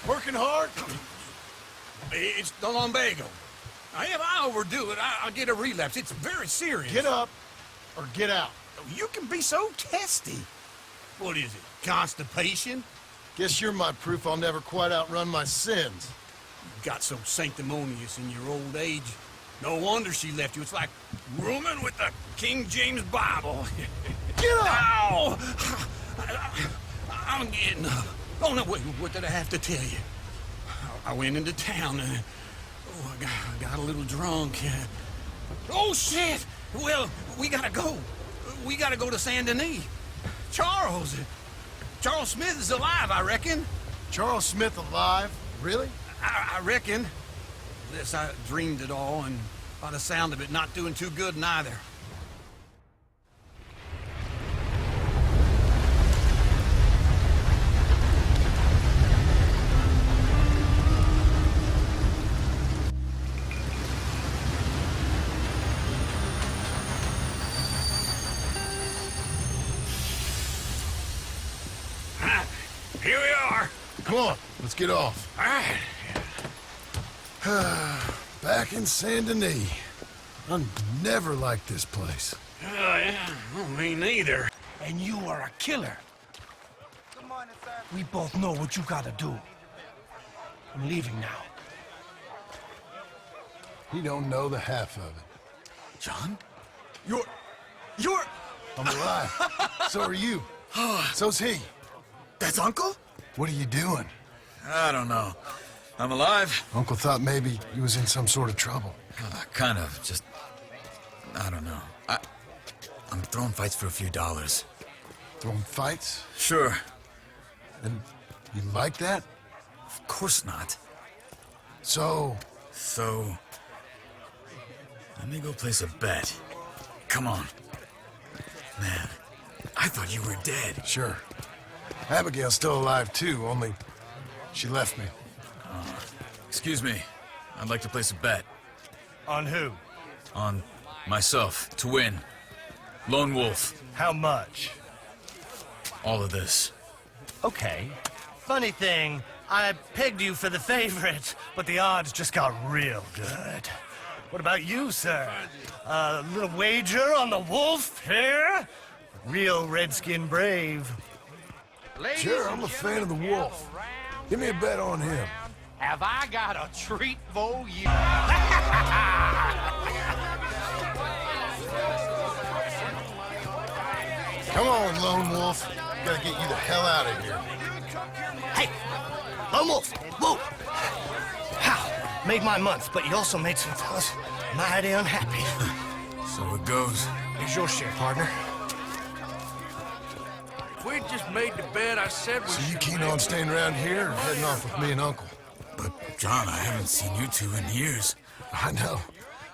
Working hard? It's the lumbago. If I overdo it, I'll get a relapse. It's very serious. Get up or get out. You can be so testy. What is it, constipation? Guess you're my proof I'll never quite outrun my sins. You got so sanctimonious in your old age. No wonder she left you. It's like rooming with the King James Bible. Get up! Ow! I'm getting up. Oh, no, wait, what did I have to tell you? I went into town and... Oh, I got a little drunk. Oh, shit! Well, we gotta go. We gotta go to Saint Denis. Charles Smith is alive, I reckon. Charles Smith alive? Really? I reckon. Unless I dreamed it all, and by the sound of it, not doing too good neither. Here we are. Come on, let's get off. All right. Back in Saint Denis. I never liked this place. Yeah, well, me neither. And you are a killer. We both know what you gotta do. I'm leaving now. He don't know the half of it. John? You're... I'm alive. So are you. So's he. That's Uncle? What are you doing? I don't know. I'm alive. Uncle thought maybe you was in some sort of trouble. Kind of. Just... I don't know. I'm throwing fights for a few dollars. Throwing fights? Sure. And you like that? Of course not. So, let me go place a bet. Come on. Man, I thought you were dead. Sure. Abigail's still alive too, only she left me. Excuse me. I'd like to place a bet. On who? On myself, to win. Lone Wolf. How much? All of this. Okay. Funny thing, I pegged you for the favorite, but the odds just got real good. What about you, sir? A little wager on the wolf here? Real redskin brave. Sure, I'm a fan of the wolf. Give me a bet on him. Have I got a treat for you? Come on, Lone Wolf. Gotta get you the hell out of here. Hey, Lone Wolf, whoa! How? Made my month, but you also made some fellas mighty unhappy. So it goes. Here's your share, partner. If we'd just made the bed I said we So you should keen make, on staying around here or heading off with me and Uncle? But, John, I haven't seen you two in years. I know.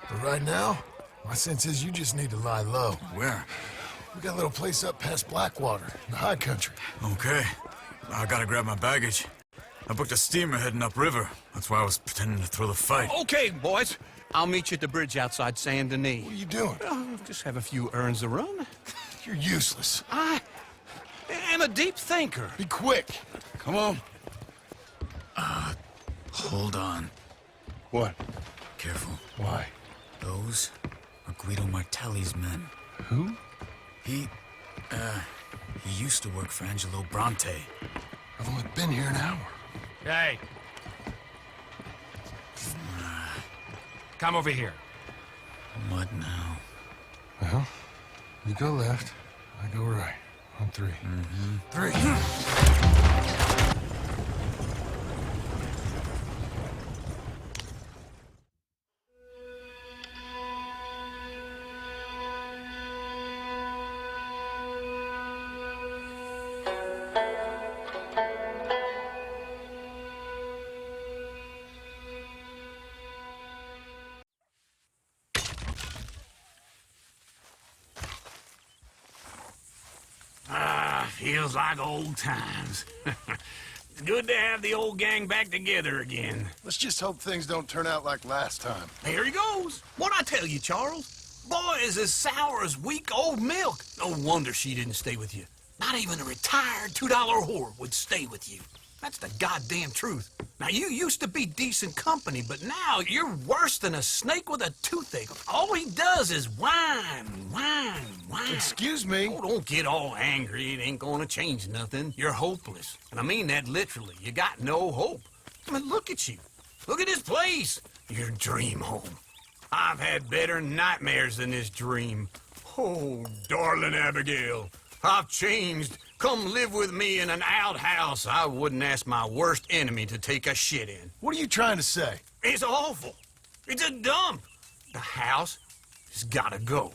But right now, my sense is you just need to lie low. Where? We got a little place up past Blackwater, in the high country. Okay. I gotta grab my baggage. I booked a steamer heading upriver. That's why I was pretending to throw the fight. Okay, boys. I'll meet you at the bridge outside Saint Denis. What are you doing? Just have a few errands to run. You're useless. I am a deep thinker. Be quick. Come on. Hold on. What? Careful. Why? Those are Guido Martelli's men. Who? He used to work for Angelo Bronte. I've only been here an hour. Hey. Come over here. What now? Well, you go left, I go right. On three. Three. Feels like old times. Good to have the old gang back together again. Let's just hope things don't turn out like last time. Here he goes. What'd I tell you, Charles? Boy is as sour as weak old milk. No wonder she didn't stay with you. Not even a retired $2 whore would stay with you. That's the goddamn truth. Now, you used to be decent company, but now you're worse than a snake with a toothache. All he does is whine. Excuse me? Oh, don't get all angry. It ain't gonna change nothing. You're hopeless. And I mean that literally. You got no hope. I mean, look at you. Look at this place. Your dream home. I've had better nightmares than this dream. Oh, darling Abigail, I've changed. Come live with me in an outhouse I wouldn't ask my worst enemy to take a shit in. What are you trying to say? It's awful. It's a dump. The house has gotta go.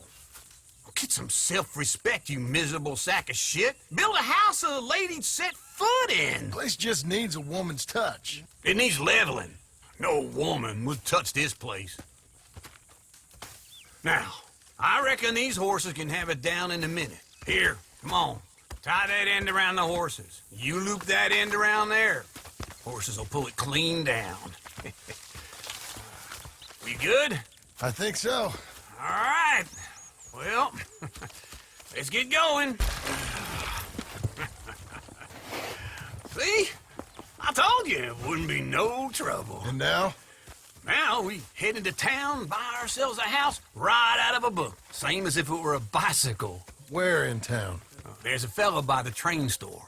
Get some self-respect, you miserable sack of shit. Build a house a lady'd set foot in. The place just needs a woman's touch. It needs leveling. No woman would touch this place. Now, I reckon these horses can have it down in a minute. Here, come on. Tie that end around the horses. You loop that end around there. Horses will pull it clean down. We good? I think so. All right. Well, let's get going. See? I told you it wouldn't be no trouble. And now? Now we head into town, buy ourselves a house right out of a book. Same as if it were a bicycle. Where in town? There's a fella by the train store.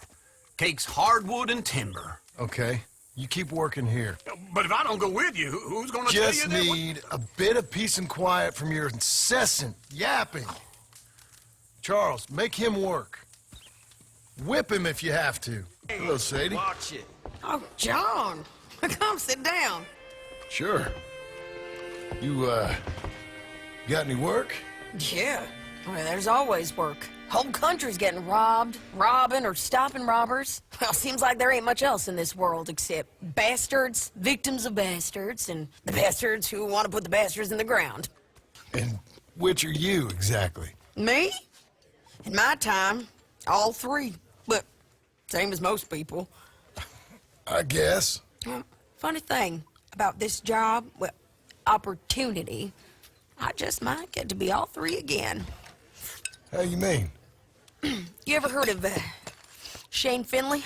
Cakes hardwood and timber. Okay. You keep working here. But if I don't go with you, who's gonna tell you Just that? need a bit of peace and quiet from your incessant yapping. Charles, make him work. Whip him if you have to. Hello, Sadie. Watch it. Oh, John. Come sit down. Sure. You, got any work? Yeah. Well, there's always work. Whole country's getting robbed, robbing, or stopping robbers. Well, seems like there ain't much else in this world except bastards, victims of bastards, and the bastards who want to put the bastards in the ground. And which are you, exactly? Me? In my time, all three. But same as most people. I guess. Well, funny thing about this job, well, opportunity, I just might get to be all three again. How you mean? You ever heard of Shane Finley?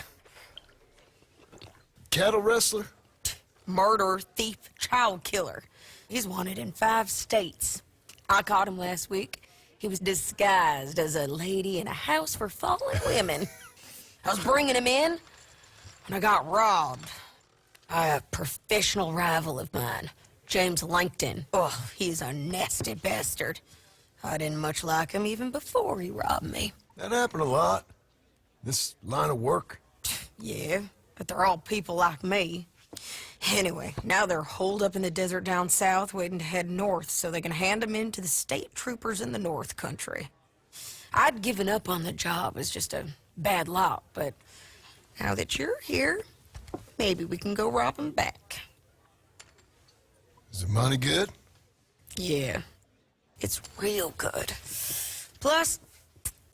Cattle wrestler? Murderer, thief, child killer. He's wanted in 5 states. I caught him last week. He was disguised as a lady in a house for fallen women. I was bringing him in, and I got robbed. A professional rival of mine, James Langton. Oh, he's a nasty bastard. I didn't much like him even before he robbed me. That happened a lot. This line of work. Yeah, but they're all people like me. Anyway, now they're holed up in the desert down south, waiting to head north so they can hand them in to the state troopers in the north country. I'd given up on the job as just a bad lot, but now that you're here, maybe we can go rob them back. Is the money good? Yeah, it's real good. Plus,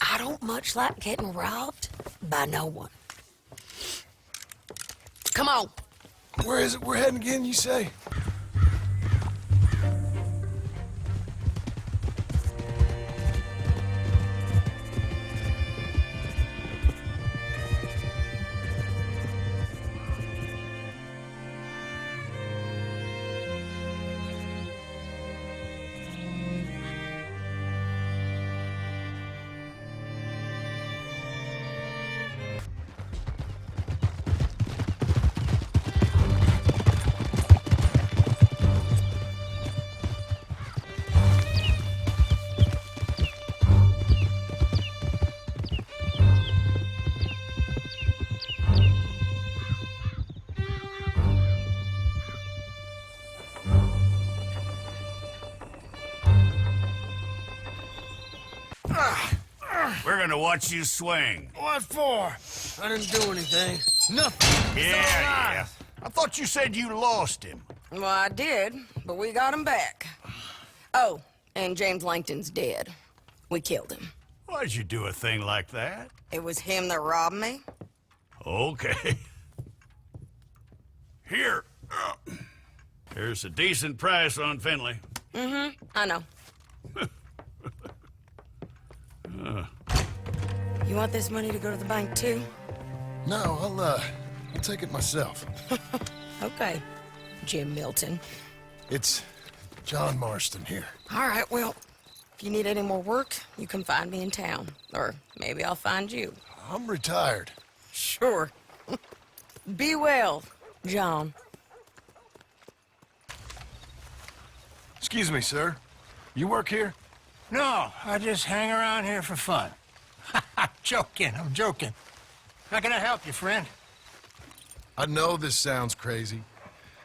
I don't much like getting robbed by no one. Come on. Where is it we're heading again, you say? We're gonna watch you swing. What for? I didn't do anything. Nothing. Yeah. I thought you said you lost him. Well, I did, but we got him back. Oh, and James Langton's dead. We killed him. Why'd you do a thing like that? It was him that robbed me. Okay. Here. Here's a decent price on Finley. I know. You want this money to go to the bank, too? No, I'll take it myself. Okay, Jim Milton. It's John Marston here. All right, well, if you need any more work, you can find me in town. Or maybe I'll find you. I'm retired. Sure. Be well, John. Excuse me, sir. You work here? No, I just hang around here for fun. I'm joking. How can I help you, friend? I know this sounds crazy.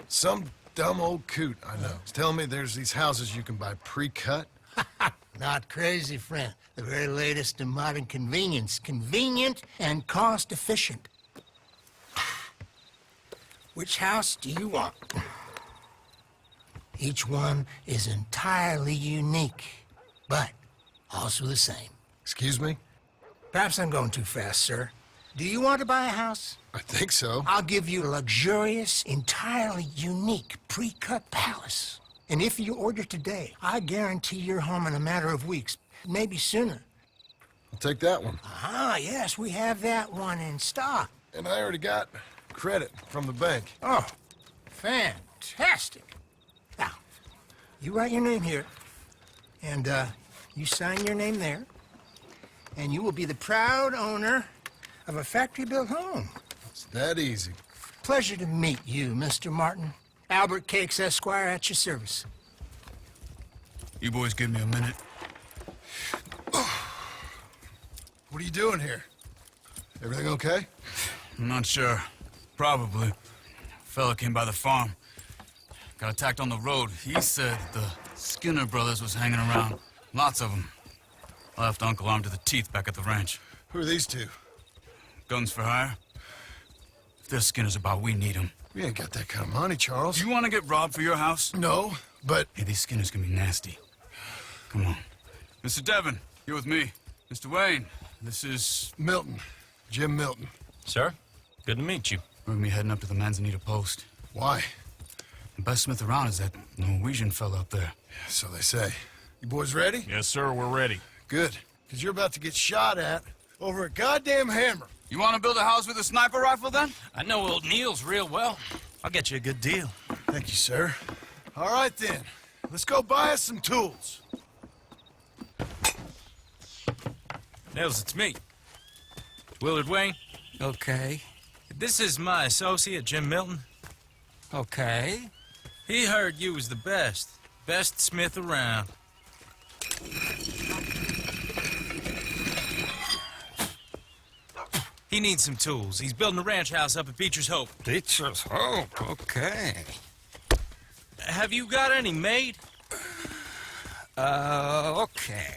Some dumb old coot I know is telling me there's these houses you can buy pre-cut. Not crazy, friend. The very latest in modern convenience. Convenient and cost-efficient. Which house do you want? Each one is entirely unique, but also the same. Excuse me? Perhaps I'm going too fast, sir. Do you want to buy a house? I think so. I'll give you a luxurious, entirely unique pre-cut palace. And if you order today, I guarantee you're home in a matter of weeks, maybe sooner. I'll take that one. Ah, yes, we have that one in stock. And I already got credit from the bank. Oh, fantastic. Now, you write your name here, and you sign your name there, and you will be the proud owner of a factory-built home. It's that easy. Pleasure to meet you, Mr. Martin. Albert Cakes, Esquire, at your service. You boys give me a minute. What are you doing here? Everything okay? I'm not sure. Probably. Fella came by the farm. Got attacked on the road. He said the Skinner brothers was hanging around. Lots of them. I left Uncle armed to the teeth back at the ranch. Who are these two? Guns for hire. If they're Skinner's about, we need them. We ain't got that kind of money, Charles. You want to get robbed for your house? No, but... Hey, these Skinners can be nasty. Come on. Mr. Devon, you're with me. Mr. Wayne, this is... Milton. Jim Milton. Sir, good to meet you. We're gonna be heading up to the Manzanita post. Why? The best smith around is that Norwegian fella up there. So they say. You boys ready? Yes, sir, we're ready. Good. Because you're about to get shot at over a goddamn hammer. You want to build a house with a sniper rifle, then? I know old Neil's real well. I'll get you a good deal. Thank you, sir. All right, then. Let's go buy us some tools. Nels, it's me. Willard Wayne. Okay. This is my associate, Jim Milton. Okay. He heard you was the best smith around. He needs some tools. He's building a ranch house up at Beecher's Hope. Beecher's Hope, okay. Have you got any made? Okay.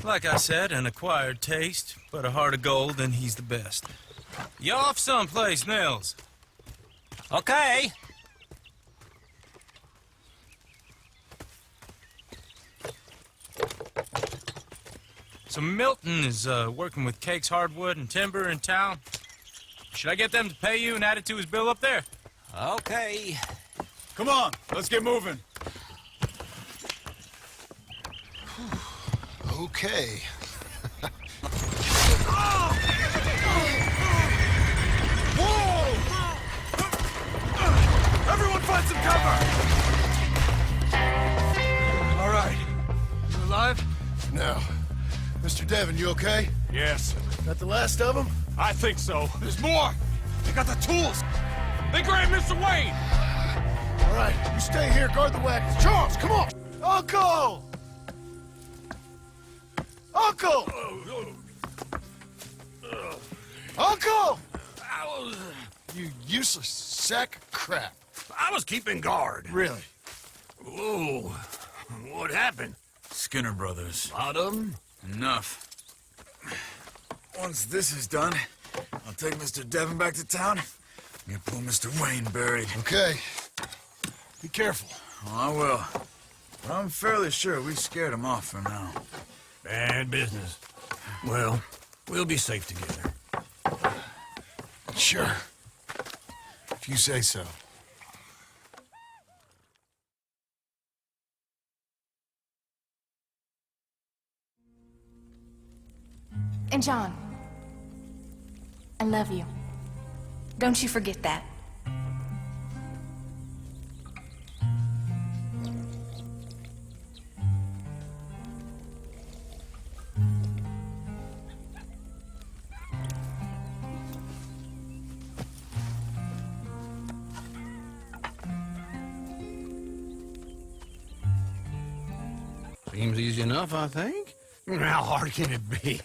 Like I said, an acquired taste, but a heart of gold, and he's the best. You off someplace, Nels? Okay. So Milton is working with Cake's Hardwood and Timber in town. Should I get them to pay you and add it to his bill up there? Okay. Come on, let's get moving. Okay. Whoa! Everyone find some cover! All right. You alive? No. Mr. Devon, you okay? Yes. Got the last of them? I think so. There's more! They got the tools! They grabbed Mr. Wayne! All right, you stay here, guard the wagons. Charles, come on! Uncle! Uncle! Uncle! You useless sack of crap. I was keeping guard. Really? Whoa. What happened? Skinner Brothers. A lot of them? Enough. Once this is done, I'll take Mr. Devon back to town and get poor Mr. Wayne buried. Okay. Be careful. Oh, I will. But I'm fairly sure we scared him off for now. Bad business. Well, we'll be safe together. Sure. If you say so. And John, I love you. Don't you forget that. Seems easy enough, I think. How hard can it be?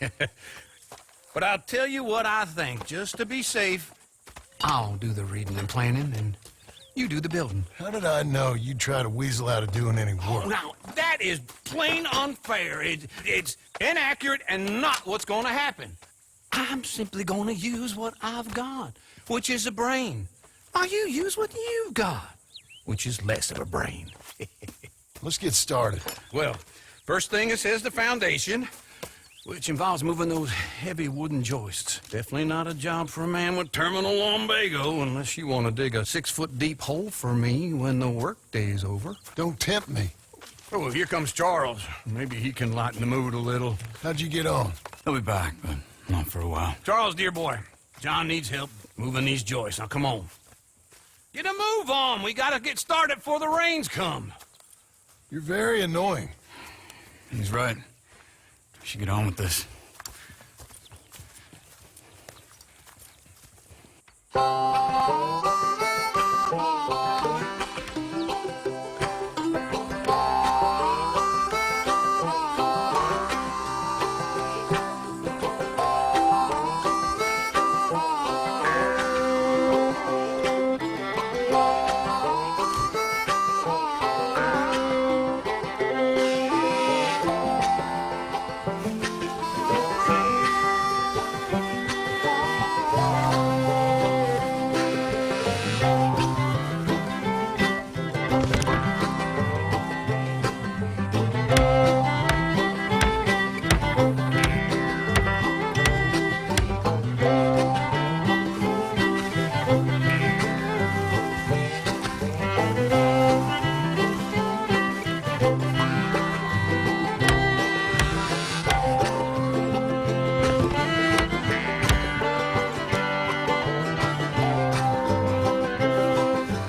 But I'll tell you what I think. Just to be safe, I'll do the reading and planning, and you do the building. How did I know you'd try to weasel out of doing any work? Now, that is plain unfair. It's inaccurate and not what's going to happen. I'm simply going to use what I've got, which is a brain. Now, you use what you've got, which is less of a brain. Let's get started. Well, first thing it says the foundation, which involves moving those heavy wooden joists. Definitely not a job for a man with terminal lumbago unless you want to dig a 6-foot deep hole for me when the workday's over. Don't tempt me. Oh, here comes Charles. Maybe he can lighten the mood a little. How'd you get on? He'll be back, but not for a while. Charles, dear boy, John needs help moving these joists. Now, come on. Get a move on. We gotta get started before the rains come. You're very annoying. He's right. We should get on with this.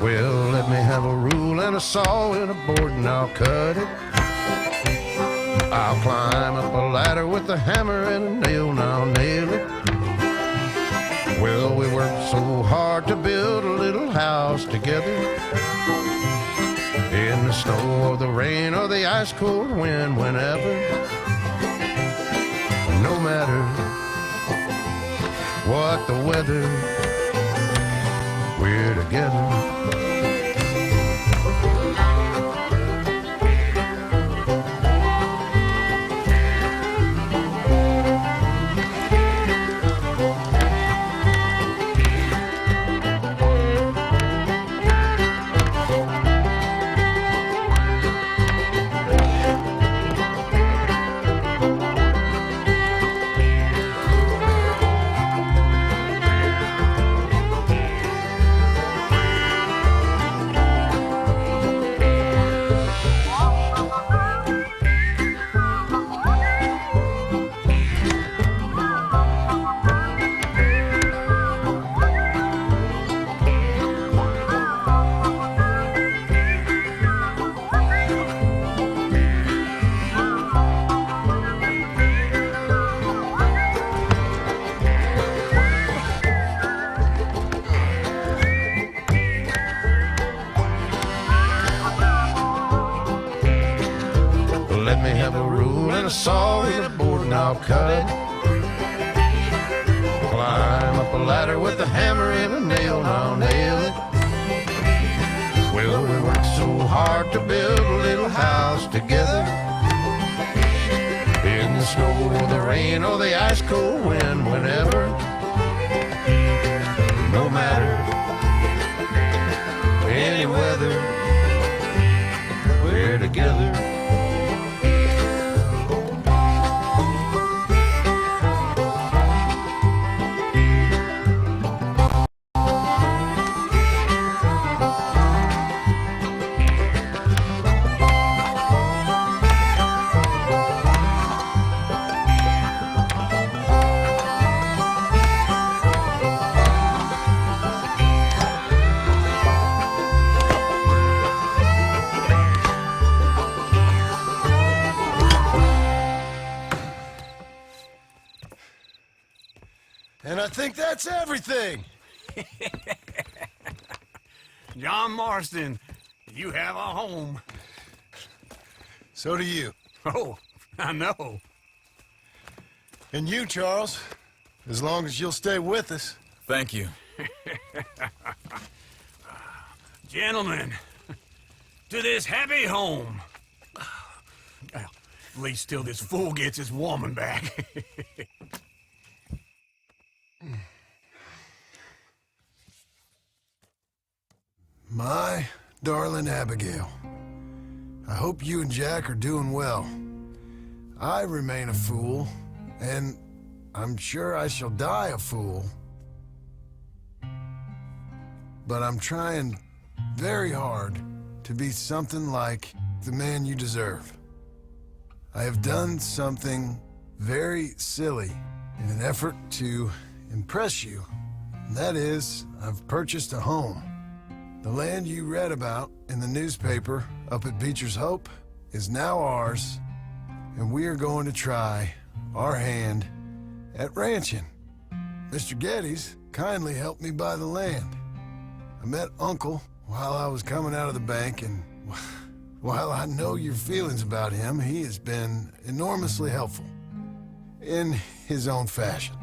Well, let me have a rule and a saw and a board and I'll cut it. I'll climb up a ladder with a hammer and a nail and I'll nail it. Well, we worked so hard to build a little house together. In the snow or the rain or the ice cold wind, whenever. No matter what the weather, we're together. Let me have a rule and a saw and a board and I'll cut it. Climb up a ladder with a hammer and a nail and I'll nail it. Well, we worked so hard to build a little house together. In the snow or the rain or the ice cold wind, whenever. No matter any weather, we're together. And I think that's everything. John Marston, you have a home. So do you. Oh, I know. And you, Charles, as long as you'll stay with us. Thank you. Gentlemen, to this happy home. Well, at least till this fool gets his woman back. My darling Abigail, I hope you and Jack are doing well. I remain a fool, and I'm sure I shall die a fool. But I'm trying very hard to be something like the man you deserve. I have done something very silly in an effort to impress you, and that is, I've purchased a home. The land you read about in the newspaper up at Beecher's Hope is now ours, and we are going to try our hand at ranching. Mr. Geddes kindly helped me buy the land. I met Uncle while I was coming out of the bank, and while I know your feelings about him, he has been enormously helpful in his own fashion.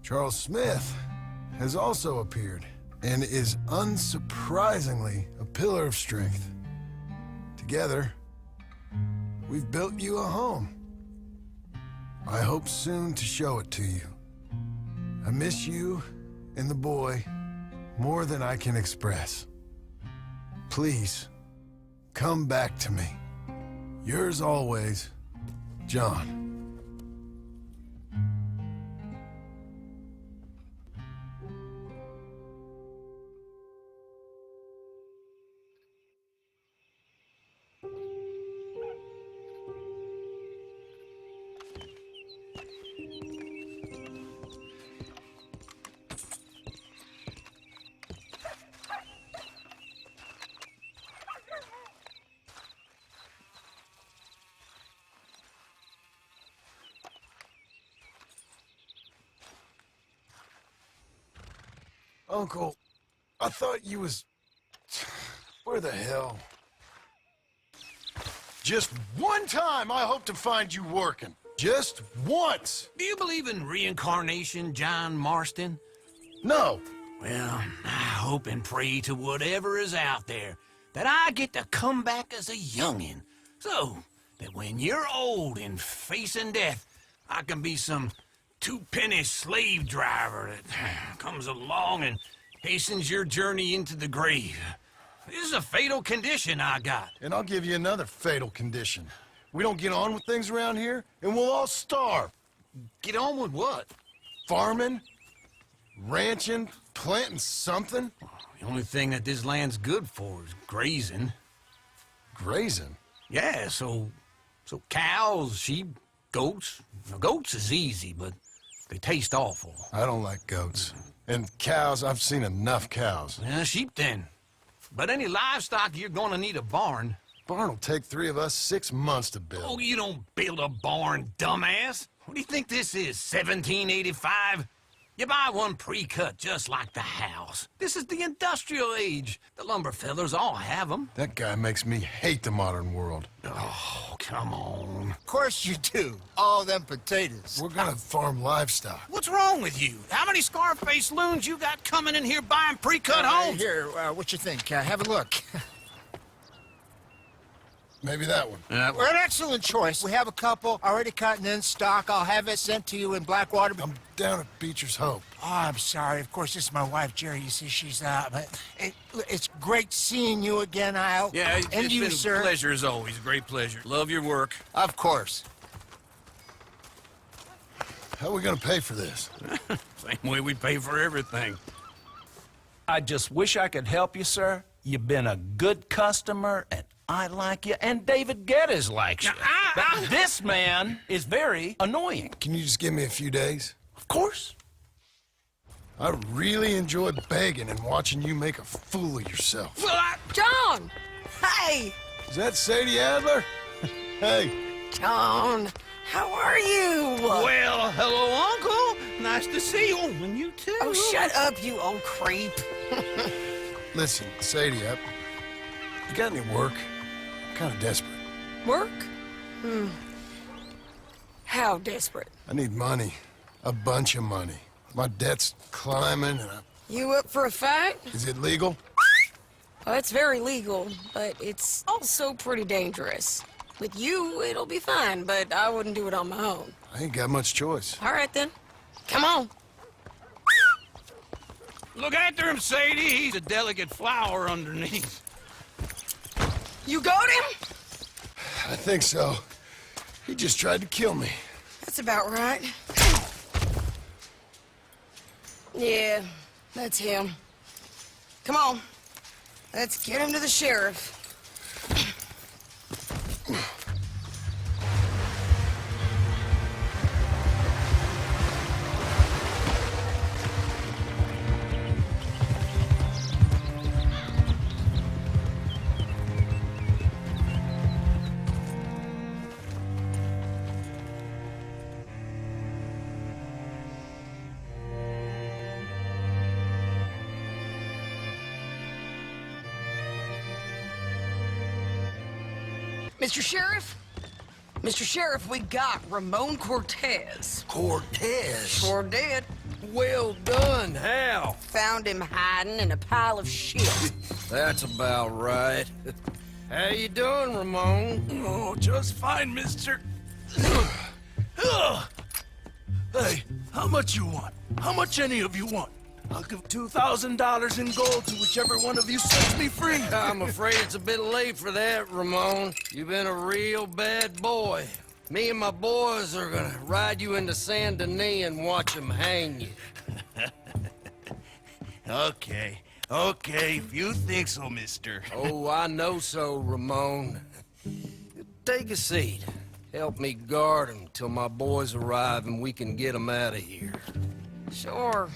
Charles Smith has also appeared and is unsurprisingly a pillar of strength. Together, we've built you a home. I hope soon to show it to you. I miss you and the boy more than I can express. Please, come back to me. Yours always, John. Uncle, I thought you was... Where the hell? Just one time I hope to find you working. Just once. Do you believe in reincarnation, John Marston? No. Well, I hope and pray to whatever is out there that I get to come back as a youngin', so that when you're old and facing death, I can be some two-penny slave driver that comes along and hastens your journey into the grave. This is a fatal condition I got. And I'll give you another fatal condition. We don't get on with things around here, and we'll all starve. Get on with what? Farming, ranching, planting something. The only thing that this land's good for is grazing. Grazing? Yeah, so cows, sheep, goats. Now, goats is easy, but they taste awful. I don't like goats. And cows, I've seen enough cows. Yeah, sheep then. But any livestock, you're gonna need a barn. Barn will take 3 of us 6 months to build. Oh, you don't build a barn, dumbass. What do you think this is, 1785? You buy one pre-cut just like the house. This is the industrial age. The lumber fellers all have them. That guy makes me hate the modern world. Oh, come on. Of course you do. All them potatoes. We're gonna farm livestock. What's wrong with you? How many Scarface loons you got coming in here buying pre-cut homes? Here, what you think? Have a look. Maybe that one. We're an excellent choice. We have a couple already cut and in stock. I'll have it sent to you in Blackwater. I'm down at Beecher's Hope. Oh, I'm sorry. Of course, this is my wife, Jerry. You see, she's but it's great seeing you again, Al. Yeah, and it's you, been sir. a pleasure as always. Great pleasure. Love your work. Of course. How are we gonna pay for this? Same way we pay for everything. I just wish I could help you, sir. You've been a good customer, and I like you, and David Geddes likes you. But this man is very annoying. Can you just give me a few days? Of course. I really enjoy begging and watching you make a fool of yourself. John! Hey! Is that Sadie Adler? Hey. John, how are you? Well, hello, Uncle. Nice to see you. And you too. Oh, shut up, you old creep. Listen, Sadie, you got any work? I'm kind of desperate. Work? How desperate? I need money. A bunch of money. My debt's climbing, and You up for a fight? Is it legal? Well, it's very legal, but it's also pretty dangerous. With you, it'll be fine, but I wouldn't do it on my own. I ain't got much choice. All right, then. Come on. Look after him, Sadie. He's a delicate flower underneath. You got him? I think so. He just tried to kill me. That's about right. Yeah, that's him. Come on. Let's get him to the sheriff. Mr. Sheriff? Mr. Sheriff, we got Ramon Cortez. Cortez? Sure did. Well done, Hal. Found him hiding in a pile of shit. That's about right. How you doing, Ramon? Oh, just fine, mister. Hey, how much you want? How much any of you want? I'll give $2,000 in gold to whichever one of you sets me free. I'm afraid it's a bit late for that, Ramon. You've been a real bad boy. Me and my boys are gonna ride you into Saint Denis and watch them hang you. Okay, if you think so, mister. Oh, I know so, Ramon. Take a seat. Help me guard him till my boys arrive and we can get them out of here. Sure.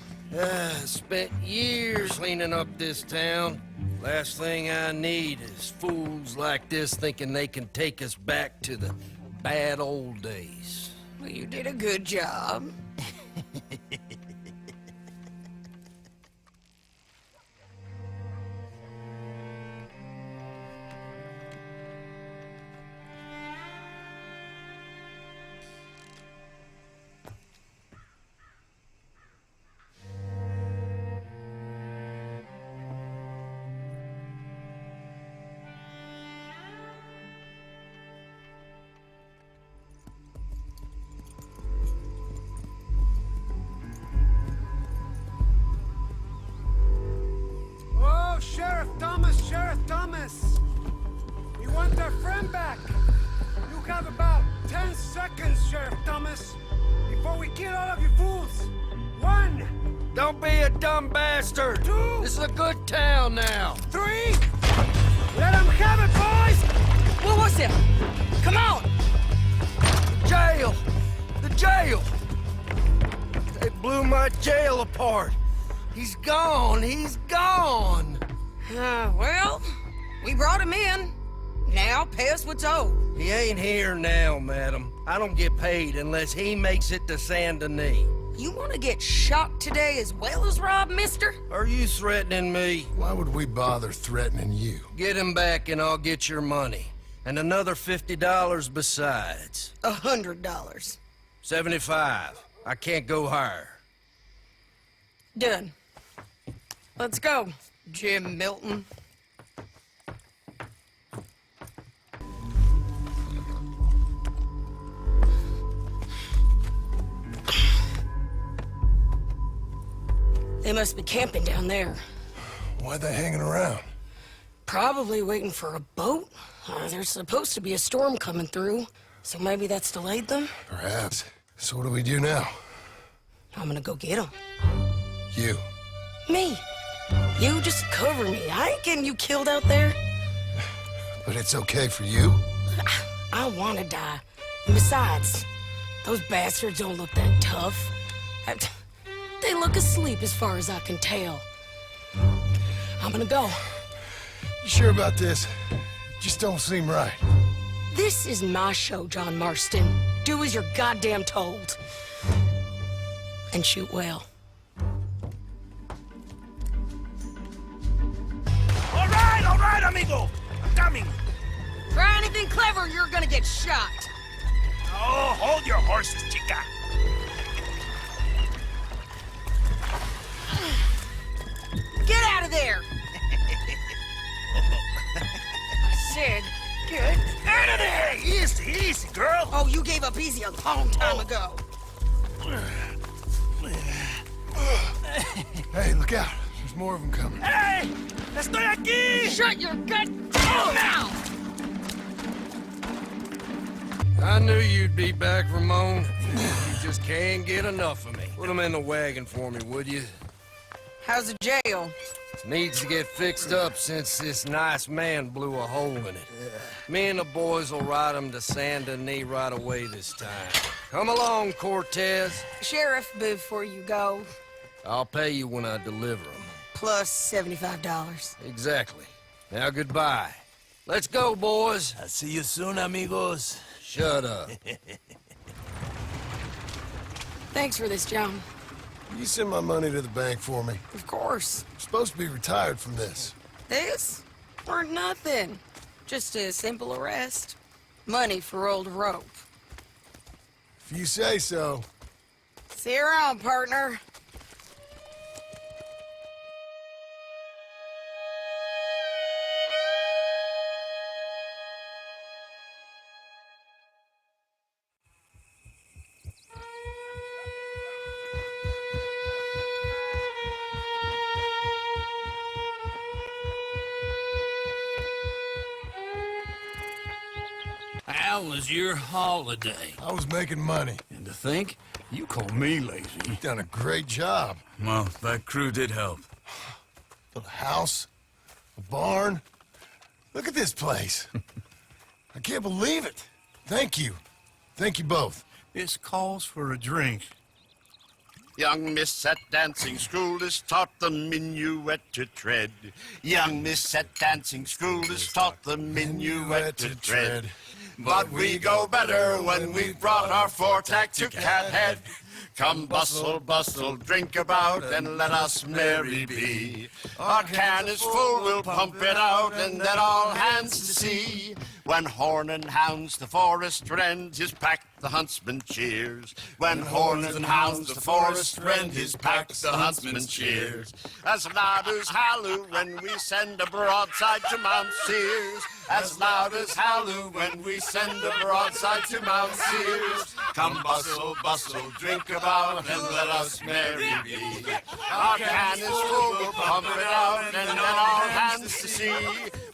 Spent years cleaning up this town. Last thing I need is fools like this thinking they can take us back to the bad old days. Well, you did a good job. want their friend back. You have about 10 seconds, Sheriff Thomas, before we kill all of you fools. 1. Don't be a dumb bastard. 2. This is a good town now. 3. Let them have it, boys! What was it? Come on! Jail! The jail! They blew my jail apart. He's gone. He's gone. Well, we brought him in. Now pay us what's owed. He ain't here now, madam. I don't get paid unless he makes it to Saint Denis. You want to get shot today as well as rob, mister? Are you threatening me? Why would we bother threatening you? Get him back and I'll get your money. And another $50 besides. $100. 75. I can't go higher. Done. Let's go, Jim Milton. They must be camping down there. Why are they hanging around? Probably waiting for a boat. There's supposed to be a storm coming through, so maybe that's delayed them? Perhaps. So what do we do now? I'm gonna go get them. You. Me. You just cover me. I ain't getting you killed out there. But it's okay for you? I want to die. And besides, those bastards don't look that tough. They look asleep as far as I can tell. I'm gonna go. You sure about this? Just don't seem right. This is my show, John Marston. Do as you're goddamn told. And shoot well. All right, amigo. I'm coming. Try anything clever, you're gonna get shot. Oh, hold your horses, chica. Get out of there! I said, get out of there! Easy, easy, girl. Oh, you gave up easy a long time ago. Hey, look out. There's more of them coming. Hey! Estoy aquí! Shut your goddamn mouth! I knew you'd be back, Ramon. You just can't get enough of me. Put them in the wagon for me, would you? How's the jail? Needs to get fixed up since this nice man blew a hole in it. Me and the boys will ride him to Saint Denis right away this time. Come along, Cortez. Sheriff, before you go, I'll pay you when I deliver them. plus $75. Exactly. Now goodbye. Let's go, boys. I'll see you soon, amigos. Shut up. Thanks for this, John. You send my money to the bank for me. Of course. I'm supposed to be retired from this. This? Or nothing. Just a simple arrest. Money for old rope. If you say so. See you around, partner. How was your holiday? I was making money. And to think, you call me lazy. You've done a great job. Well, that crew did help. Built a house, a barn. Look at this place. I can't believe it. Thank you. Thank you both. This calls for a drink. Young miss at dancing school is taught the minuet to tread. Young miss at dancing school is taught the minuet to tread. But we go better when we've brought our four-tack to Cathead. Come bustle, bustle, drink about, and let us merry be. Our can is full, we'll pump it out, and let all hands to see. When horn and hounds the forest rend, his pack the huntsman cheers. When horns and hounds the forest rend, his pack the huntsman cheers. As loud as halloo when we send a broadside to Mount Sears. As loud as halloo when we send a broadside to Mount Sears. Come bustle, bustle, drink about, and let us merry be. Our can is full, we'll pump it out, and let all hands to see.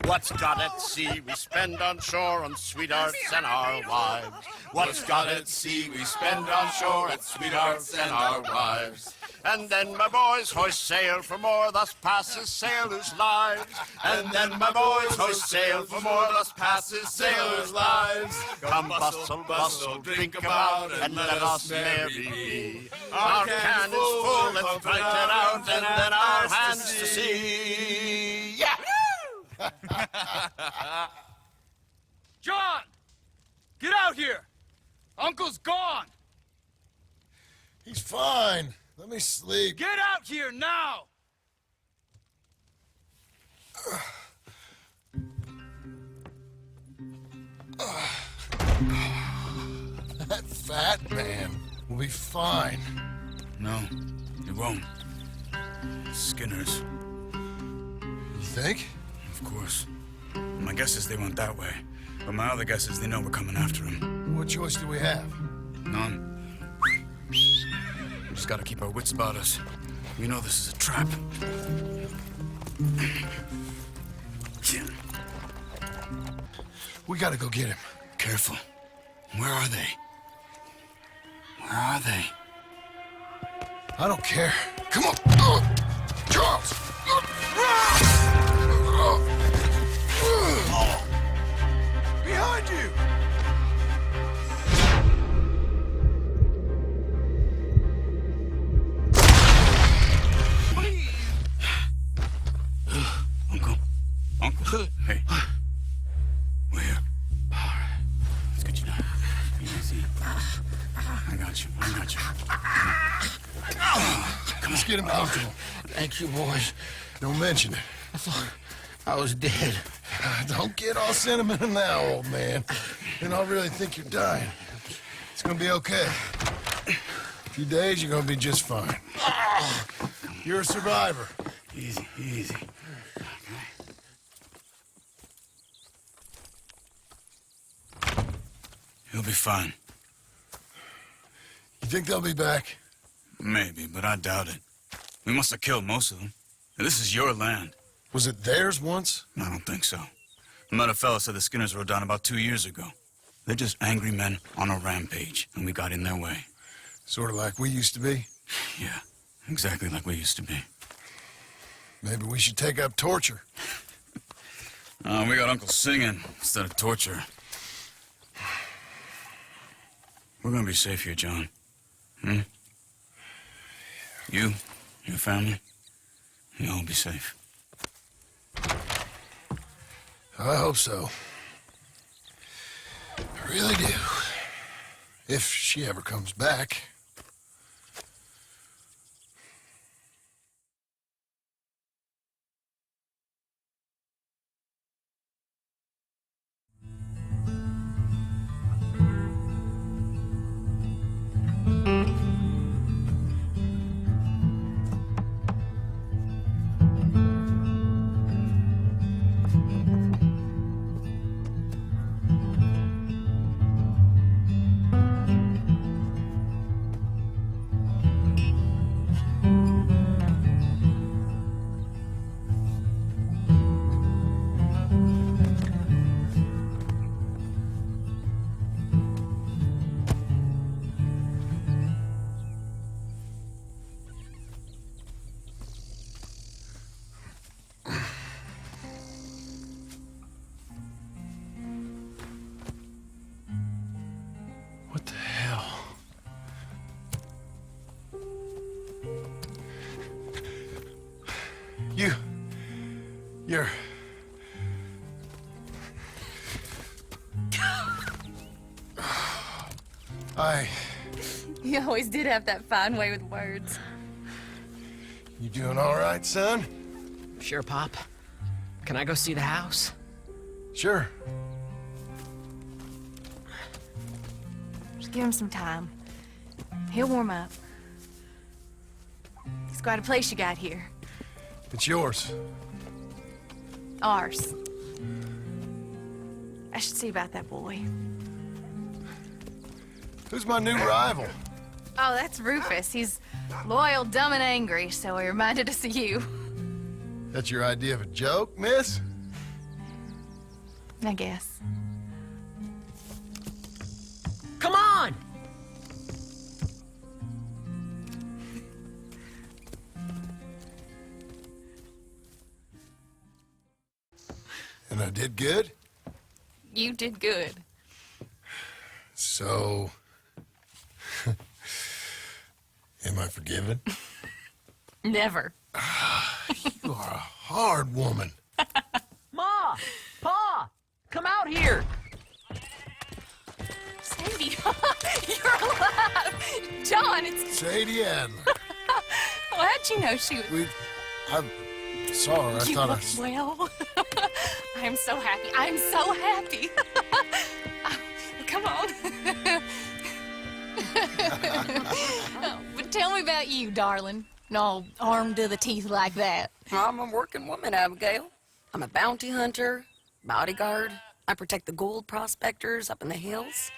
What's got at sea we spend on shore on sweethearts and our wives. What's got at sea we spend on shore at sweethearts and our wives. And then my boys hoist sail for more, thus passes sailors' lives. And then my boys hoist sail for more, thus passes sailors' lives. Come bustle, bustle, drink about, and let us merry be. Our can is full, let's drink it out, and then our hands to sea. Yeah! John! Get out here! Uncle's gone! He's fine. Let me sleep. Get out here now! That fat man will be fine. No, it won't. Skinner's. You think? Of course. My guess is they went that way. But my other guess is they know we're coming after him. What choice do we have? None. We just gotta keep our wits about us. We know this is a trap. We gotta go get him. Careful. Where are they? Where are they? I don't care. Come on! Charles! Behind you! Uncle? Hey. We're here. Let's get you down. Easy. I got you. Come on. Let's get him comfortable. Thank you, boys. Don't mention it. I thought I was dead. Don't get all sentimental now, old man. Then I'll really think you're dying. It's gonna be okay. A few days, you're gonna be just fine. You're a survivor. Easy. He'll be fine. You think they'll be back? Maybe, but I doubt it. We must have killed most of them. This is your land. Was it theirs once? I don't think so. I met a fella said the Skinners rode down about 2 years ago. They're just angry men on a rampage, and we got in their way. Sort of like we used to be? Yeah, exactly like we used to be. Maybe we should take up torture. We got Uncle singing instead of torture. We're gonna be safe here, John. You, your family, you'll all be safe. I hope so. I really do. If she ever comes back. What the hell? You're... You always did have that fine way with words. You doing all right, son? Sure, Pop. Can I go see the house? Sure. Just give him some time. He'll warm up. It's quite a place you got here. It's yours. Ours. I should see about that boy. Who's my new rival? Oh, that's Rufus. He's loyal, dumb, and angry, so he reminded us of you. That's your idea of a joke, miss? I guess. Come on! And I did good? You did good. So... am I forgiven? Never. You are a hard woman. Ma! Pa! Come out here! Sadie, you're alive! John, it's... Sadie Adler. Well, how'd you know she was... I saw her. I You thought look well. I'm so happy. I'm so happy. Come on. But tell me about you, darling. All armed to the teeth like that. I'm a working woman, Abigail. I'm a bounty hunter, bodyguard. I protect the gold prospectors up in the hills.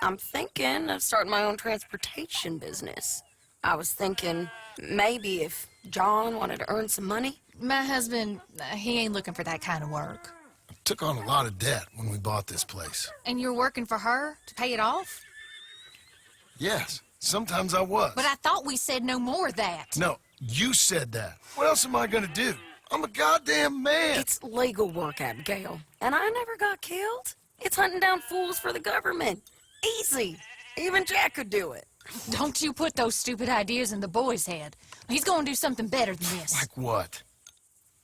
I'm thinking of starting my own transportation business. I was thinking maybe if John wanted to earn some money. My husband, he ain't looking for that kind of work. took on a lot of debt when we bought this place. And you're working for her to pay it off? Yes, sometimes I was. But I thought we said no more of that. No, you said that. What else am I gonna do? I'm a goddamn man. It's legal work, Abigail. And I never got killed. It's hunting down fools for the government. Easy. Even Jack could do it. Don't you put those stupid ideas in the boy's head. He's gonna do something better than this. Like what?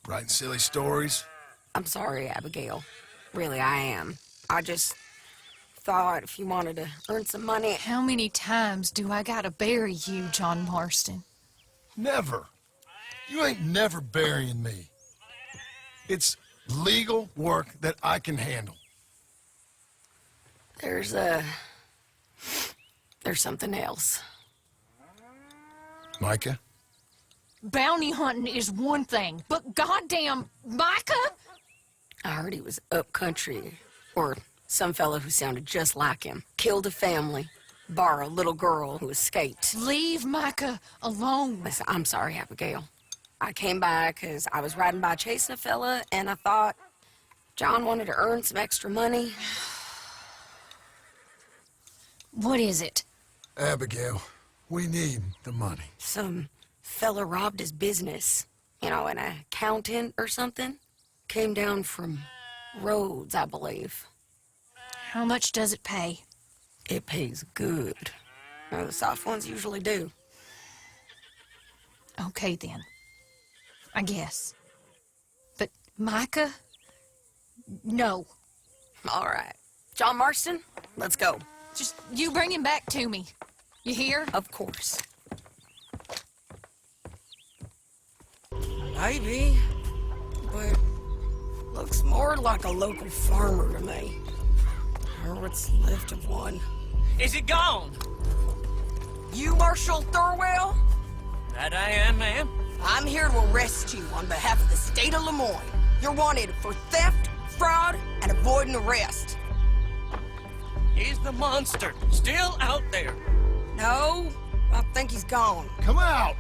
Writing silly stories? I'm sorry, Abigail. Really, I am. I just thought if you wanted to earn some money... How many times do I gotta bury you, John Marston? Never. You ain't never burying me. It's legal work that I can handle. There's something else. Micah? Bounty hunting is one thing, but goddamn, Micah? I heard he was up country, or some fella who sounded just like him. Killed a family, bar a little girl who escaped. Leave Micah alone. Listen, I'm sorry, Abigail. I came by because I was riding by chasing a fella, and I thought John wanted to earn some extra money. What is it? Abigail, we need the money. Some fella robbed his business. You know, an accountant or something. Came down from Rhodes, I believe. How much does it pay? It pays good. Well, the soft ones usually do. Okay, then. I guess. But Micah? No. All right. John Marston, let's go. Just you bring him back to me. You hear? Of course. Maybe, but looks more like a local farmer to me. Or what's left of one. Is it gone? You Marshal Thurwell? That I am, ma'am. I'm here to arrest you on behalf of the state of Lemoyne. You're wanted for theft, fraud, and avoiding arrest. Is the monster still out there? No, I think he's gone. Come out!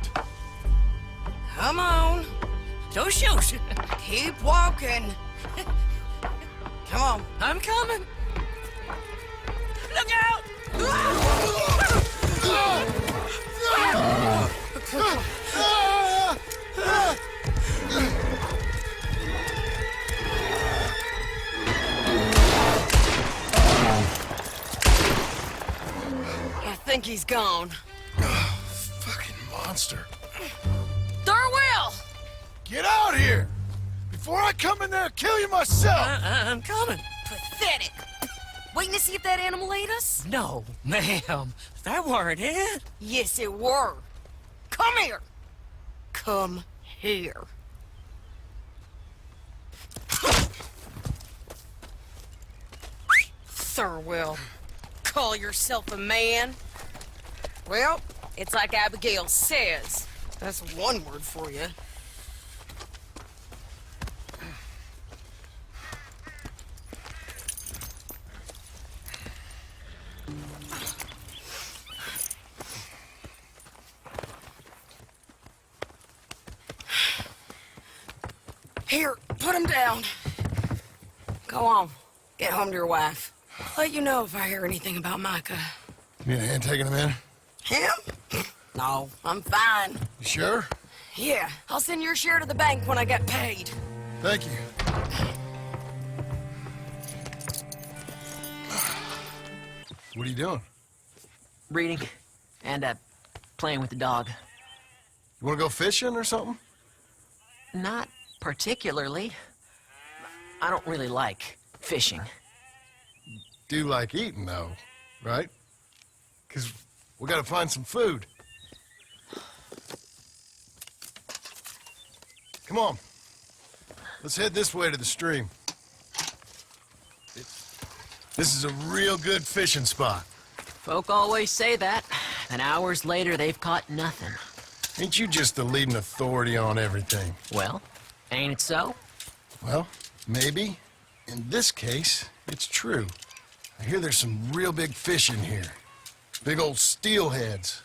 Come on. Don't shoot. Keep walking. Come on. I'm coming. Look out! I think he's gone. Fucking monster. Thurwell! Get out here! Before I come in there and kill you myself! I'm coming. Pathetic. Waiting to see if that animal ate us? No, ma'am. That weren't it. Yes, it were. Come here. Come here. Thurwell, call yourself a man? Well, it's like Abigail says. That's one word for you. Here, put him down. Go on. Get home to your wife. I'll let you know if I hear anything about Micah. You need a hand taking him in? Him? No, I'm fine. You sure? Yeah, I'll send your share to the bank when I get paid. Thank you. What are you doing? Reading and playing with the dog. You want to go fishing or something? Not particularly. I don't really like fishing. Do like eating, though, right? Because we got to find some food. Come on. Let's head this way to the stream. This is a real good fishing spot. Folk always say that, and hours later they've caught nothing. Ain't you just the leading authority on everything? Well, ain't it so? Well, maybe. In this case, it's true. I hear there's some real big fish in here. Big old steelheads.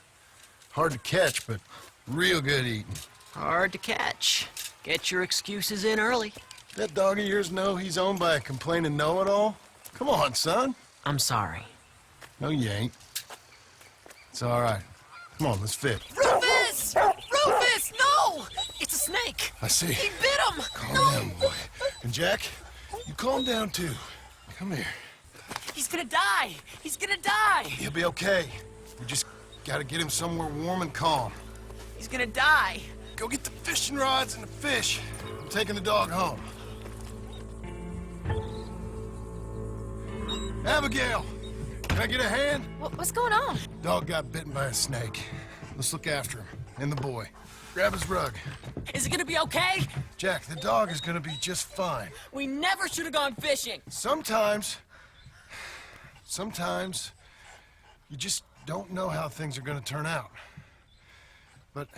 Hard to catch, but real good eating. Hard to catch. Get your excuses in early. That dog of yours know he's owned by a complaining know-it-all? Come on, son. I'm sorry. No, you ain't. It's all right. Come on, let's fish. Rufus! Rufus, no! It's a snake. I see. He bit him. Calm down, boy. And Jack, you calm down, too. Come here. He's gonna die. He's gonna die. He'll be okay. We just gotta get him somewhere warm and calm. He's gonna die. Go get the fishing rods and the fish. I'm taking the dog home. Abigail, can I get a hand? What's going on? Dog got bitten by a snake. Let's look after him. And the boy. Grab his rug. Is it gonna be okay? Jack, the dog is gonna be just fine. We never should have gone fishing. Sometimes, you just don't know how things are gonna turn out. But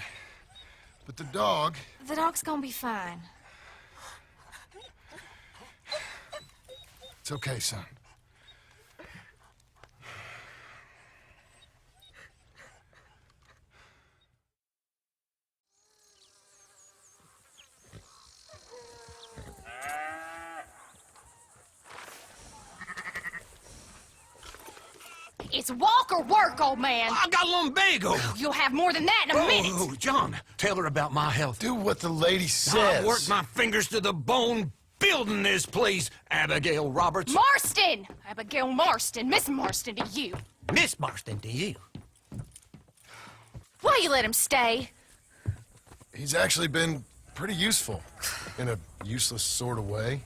the dog... The dog's gonna be fine. It's okay, son. It's walk or work, old man. I got lumbago. You'll have more than that in a minute. Oh, John, tell her about my health. Do what the lady says. I worked my fingers to the bone building this place, Abigail Roberts. Marston! Abigail Marston. Miss Marston to you. Miss Marston to you. Why you let him stay? He's actually been pretty useful. In a useless sort of way.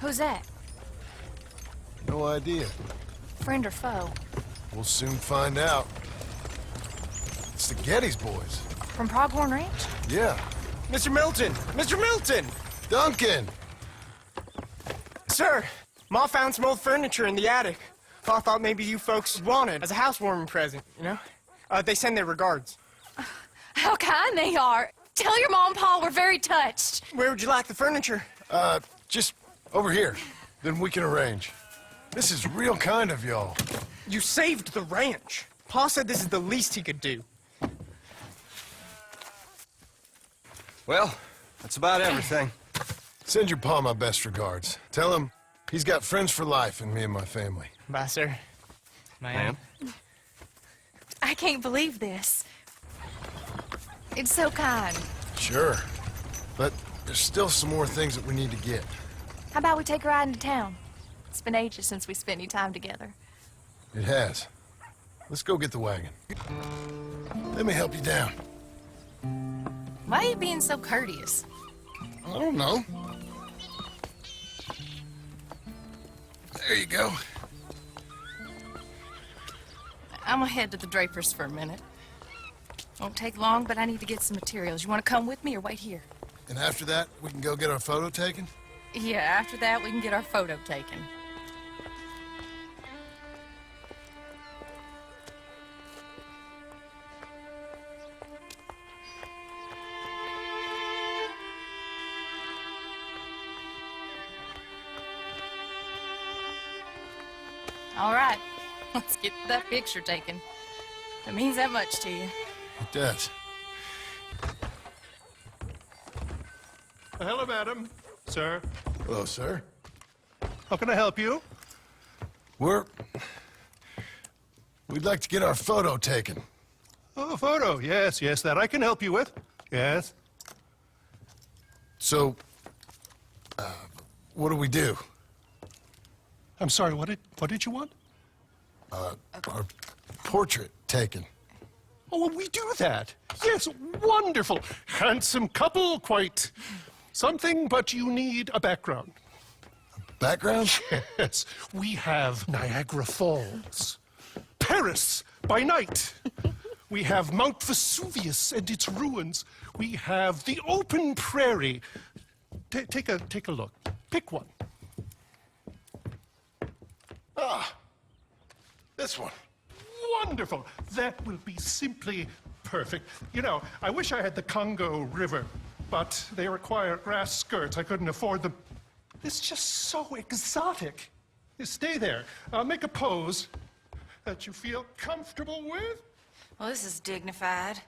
Who's that? No idea. Friend or foe? We'll soon find out. It's the Geddes boys. From Pronghorn Ranch? Yeah. Mr. Milton! Mr. Milton! Duncan! Sir, Ma found some old furniture in the attic. Pa thought maybe you folks would want it as a housewarming present, you know? They send their regards. How kind they are. Tell your mom and pa we're very touched. Where would you like the furniture? Just over here. Then we can arrange. This is real kind of y'all. You saved the ranch. Pa said this is the least he could do. Well, that's about everything. Send your pa my best regards. Tell him he's got friends for life in me and my family. Bye, sir. Ma'am. I can't believe this. It's so kind. Sure. But there's still some more things that we need to get. How about we take a ride into town? It's been ages since we spent any time together. It has. Let's go get the wagon. Let me help you down. Why are you being so courteous? I don't know. There you go. I'm gonna head to the Drapers for a minute. Won't take long, but I need to get some materials. You want to come with me or wait here? And after that, we can go get our photo taken? Yeah, after that, we can get our photo taken. All right, let's get that picture taken. It means that much to you. It does. Hello, madam. Sir. Hello, sir. How can I help you? We'd like to get our photo taken. Oh, a photo. Yes, that I can help you with. Yes. So, what do we do? I'm sorry, what did you want? Our portrait taken. Oh, well, we do that. Yes, wonderful. Handsome couple, quite something, but you need a background. Background? Yes, we have Niagara Falls, Paris by night. We have Mount Vesuvius and its ruins. We have the open prairie. Take a look. Pick one. Ah, this one. Wonderful. That will be simply perfect. You know, I wish I had the Congo River, but they require grass skirts. I couldn't afford them. It's just so exotic. You stay there. Make a pose that you feel comfortable with. Well, this is dignified.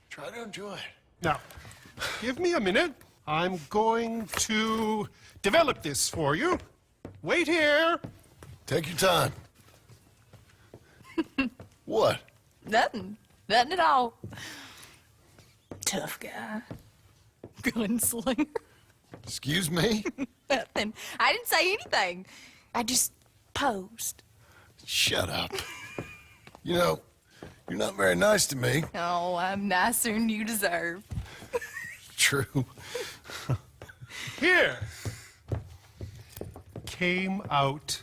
Try to enjoy it. Now, give me a minute. I'm going to develop this for you. Wait here. Take your time. What? Nothing. Nothing at all. Tough guy. Gunslinger. Excuse me? Nothing. I didn't say anything. I just posed. Shut up. You know, you're not very nice to me. Oh, I'm nicer than you deserve. True. Here. Came out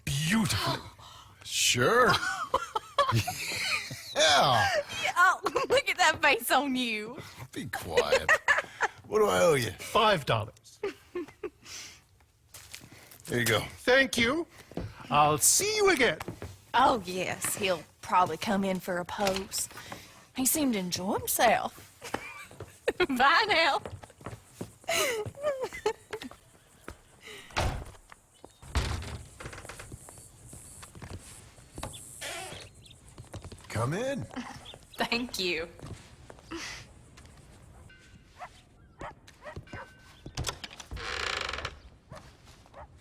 beautifully. Sure. Yeah. Oh, look at that face on you. Be quiet. What do I owe you? $5. Here you go. Thank you. I'll see you again. Oh, yes. He'll probably come in for a pose. He seemed to enjoy himself. Bye now. Come in. Thank you.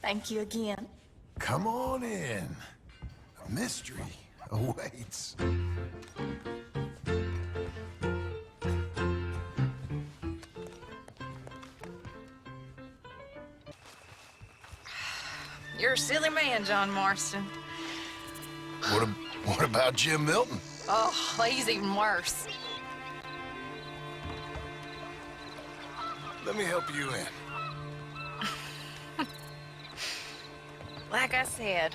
Thank you again. Come on in. A mystery awaits. You're a silly man, John Marston. What about Jim Milton? Oh, he's even worse. Let me help you in. Like I said,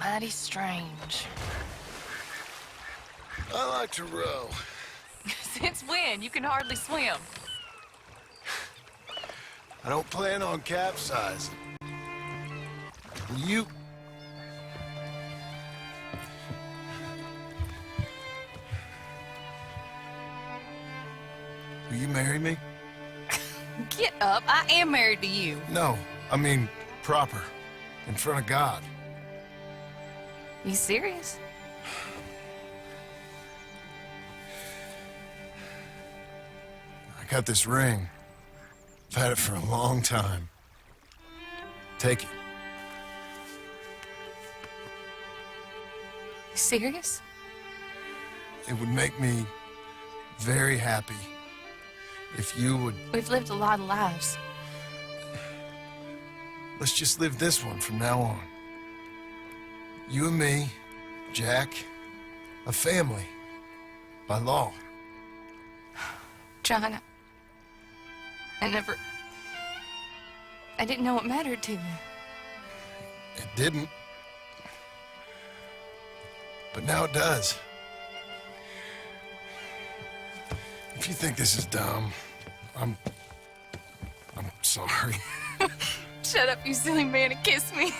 mighty strange. I like to row. Since when? You can hardly swim. I don't plan on capsizing. Will you marry me? Get up. I am married to you. No, I mean proper. In front of God. You serious? I got this ring. I've had it for a long time. Take it. You serious? It would make me very happy if you would... We've lived a lot of lives. Let's just live this one from now on. You and me, Jack, a family, by law. John, I didn't know it mattered to you. It didn't. But now it does. If you think this is dumb, I'm sorry. Shut up, you silly man, and kiss me.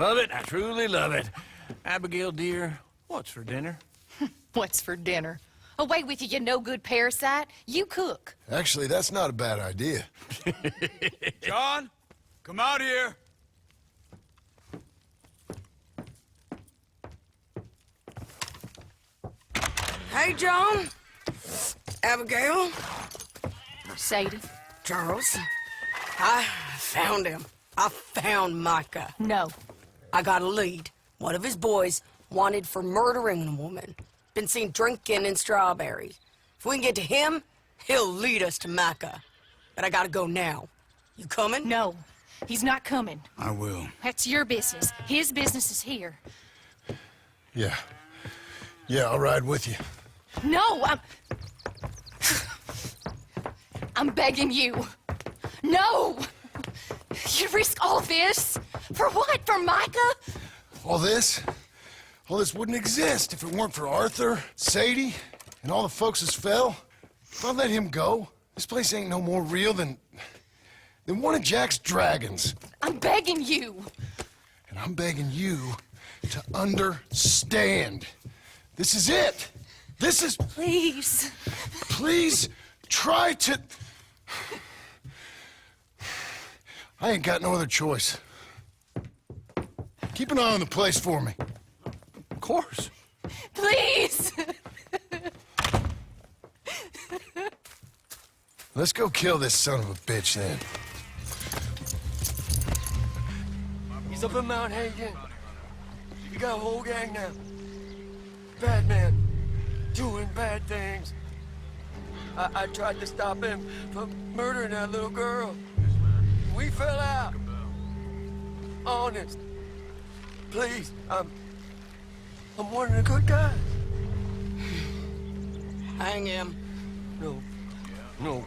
Love it. I truly love it. Abigail, dear, what's for dinner? What's for dinner? Away with you, you no-good parasite. You cook. Actually, that's not a bad idea. John, come out here. Hey, John. Abigail. Sadie. Charles. I found him. I found Micah. No. I got a lead. One of his boys wanted for murdering a woman. Been seen drinking in Strawberry. If we can get to him, he'll lead us to Micah. But I gotta go now. You coming? No. He's not coming. I will. That's your business. His business is here. Yeah. Yeah, I'll ride with you. No, I'm begging you. No! You risk all this? For what? For Micah? All this wouldn't exist if it weren't for Arthur, Sadie, and all the folks as fell. If I let him go, this place ain't no more real than one of Jack's dragons. I'm begging you. And I'm begging you to understand. This is it. This is... Please. Please try to... I ain't got no other choice. Keep an eye on the place for me. Of course. Please. Let's go kill this son of a bitch then. He's up in Mount Hagen. You got a whole gang now. Bad man. Doing bad things. I tried to stop him from murdering that little girl. We fell out. Honest. Please, I'm one of the good guys. Hang him. No. No.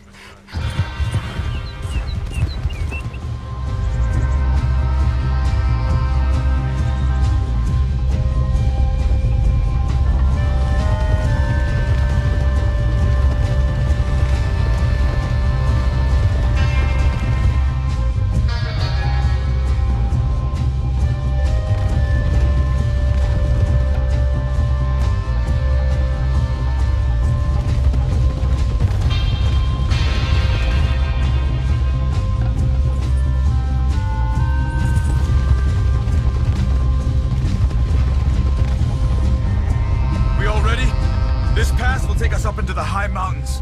Up into the high mountains.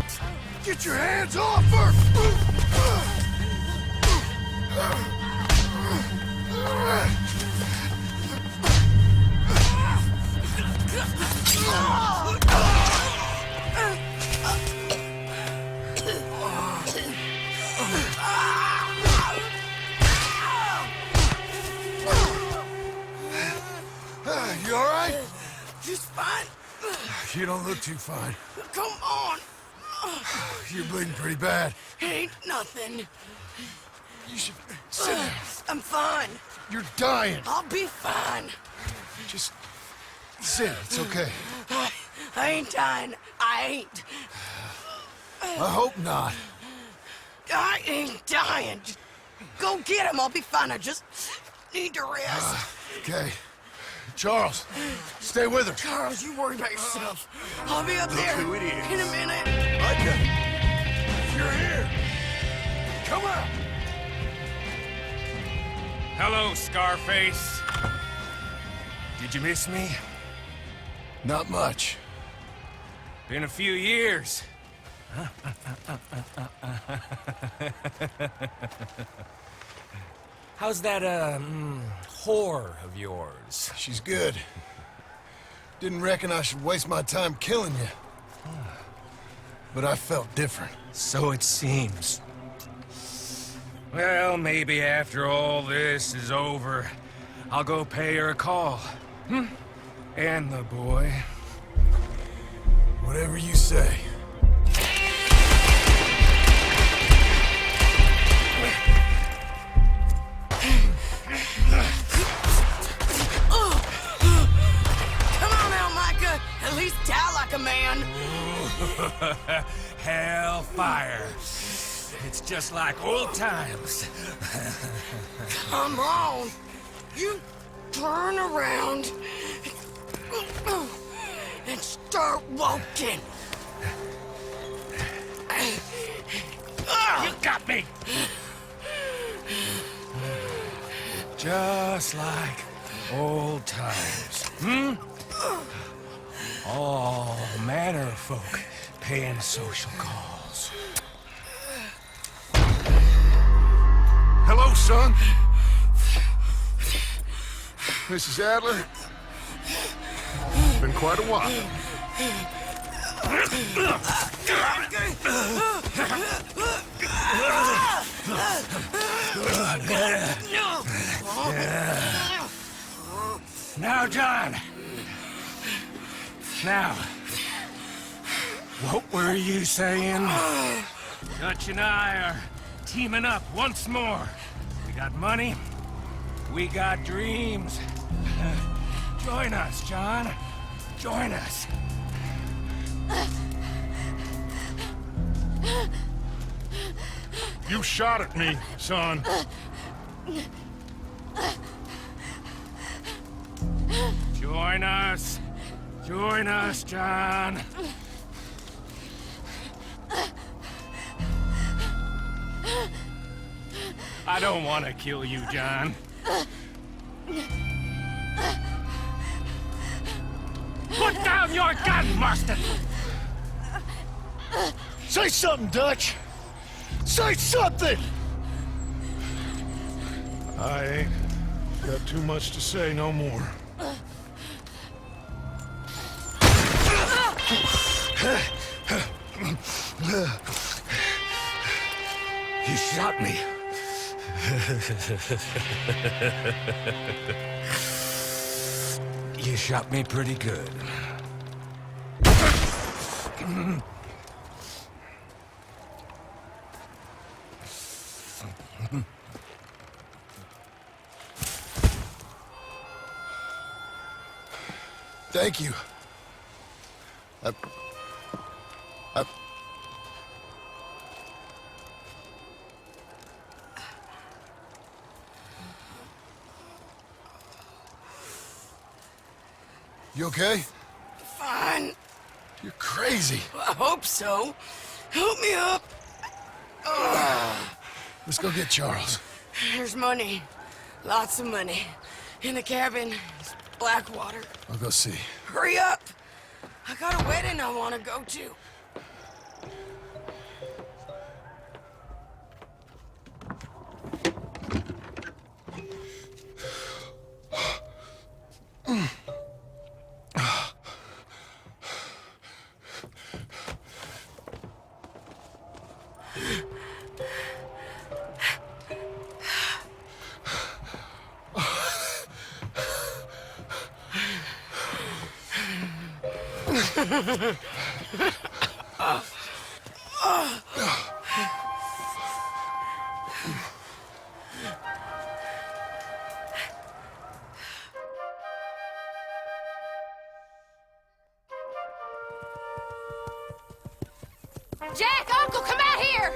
Get your hands off her! You all right? Just fine. You don't look too fine. Come on. You're bleeding pretty bad. Ain't nothing. You should sit down. I'm fine. You're dying. I'll be fine. Just sit. It's okay. I ain't dying. I ain't. I hope not. I ain't dying. Just go get him. I'll be fine. I just need to rest. Okay. Charles, stay with her. Charles, you worry about yourself. I'll be up there who it is. in a minute. Micah, you're here. Come out. Hello, Scarface. Did you miss me? Not much. Been a few years. How's that, whore of yours? She's good. Didn't reckon I should waste my time killing you. But I felt different. So it seems. Well, maybe after all this is over, I'll go pay her a call. And the boy. Whatever you say. At least die like a man. Hellfire. It's just like old times. Come on. turn around and start walking. You got me! Just like old times, hmm? All manner of folk paying social calls. Hello, son. Mrs. Adler. It's been quite a while. Now, John. Now, what were you saying? Dutch and I are teaming up once more. We got money. We got dreams. Join us, John. Join us. You shot at me, son. Join us. Join us, John. I don't want to kill you, John. Put down your gun, Marston! Say something, Dutch! Say something! I ain't got too much to say no more. You shot me. You shot me pretty good. Thank you. You okay? Fine. You're crazy. I hope so. Help me up. Let's go get Charles. There's money. Lots of money. In the cabin. It's Blackwater. I'll go see. Hurry up. I got a wedding I want to go to. Jack, Uncle, come out here!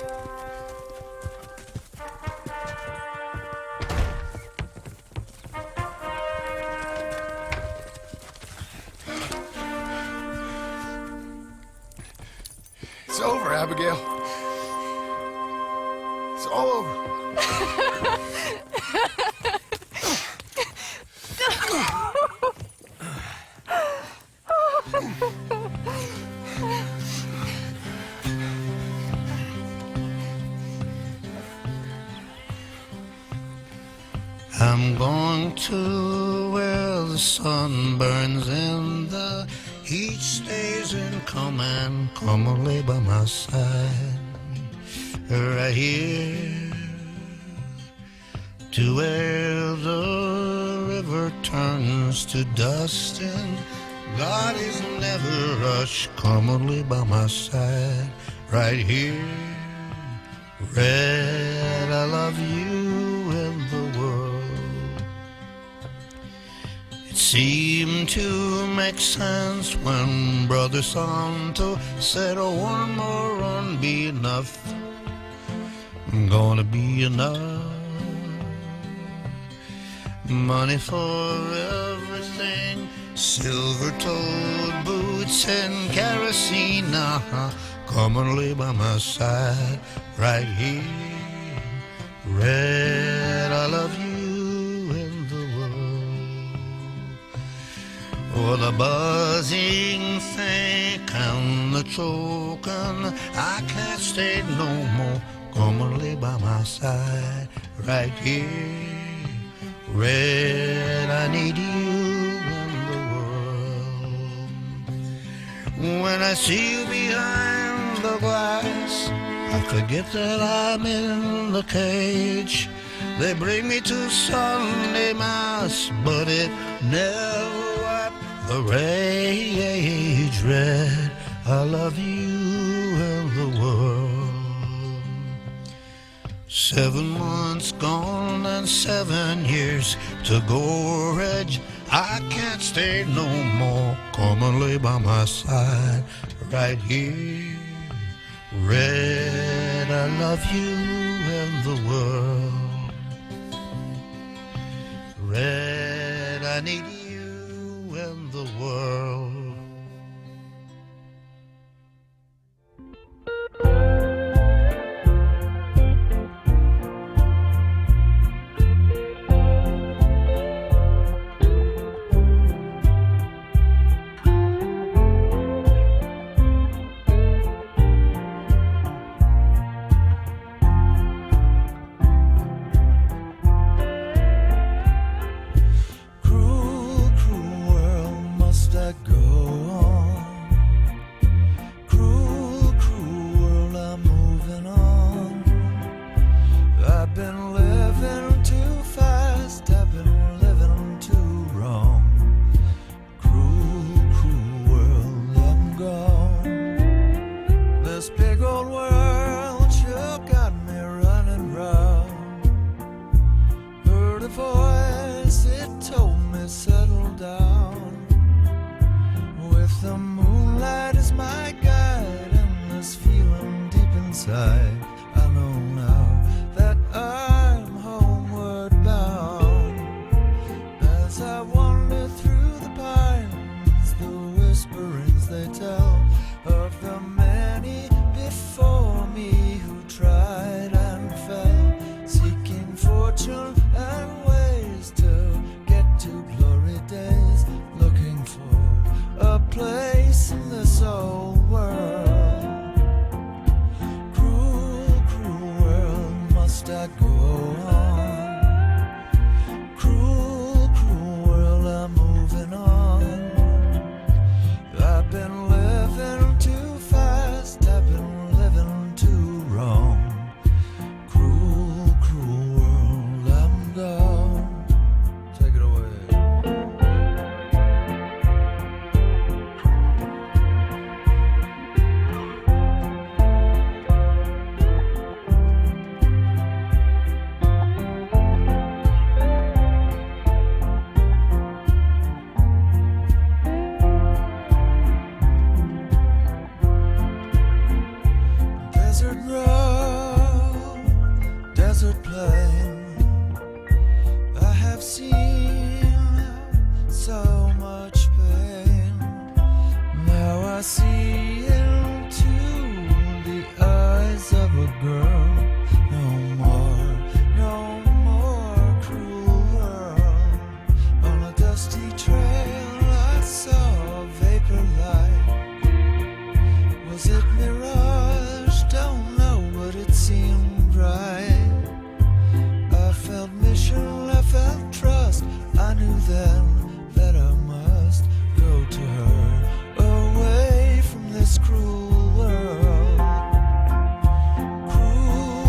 It's over, Abigail. It's all over. I'm going to where the sun burns and the heat stays in come and come lay by my side. Right here to where the river turns to dust and bodies never rush. Come lay by my side. Right here, Red, I love you in the world. It seemed to make sense when Brother Santo said, oh, one more run be enough. Gonna be enough. money for everything, silver-toed boots and kerosene. Come and lay by my side right here. Red, I love you in the world. Oh, the buzzing think and the choking, I can't stay no more. Come and lay by my side right here. Red, I need you in the world. When I see you behind the glass, I forget that I'm in the cage. They bring me to Sunday Mass, but it never wiped the rage. Red, I love you in the world. 7 months gone and 7 years to go, Reg. I can't stay no more. Come and lay by my side right here. Red, I love you in the world. Red, I need you in the world. Cruel world, cruel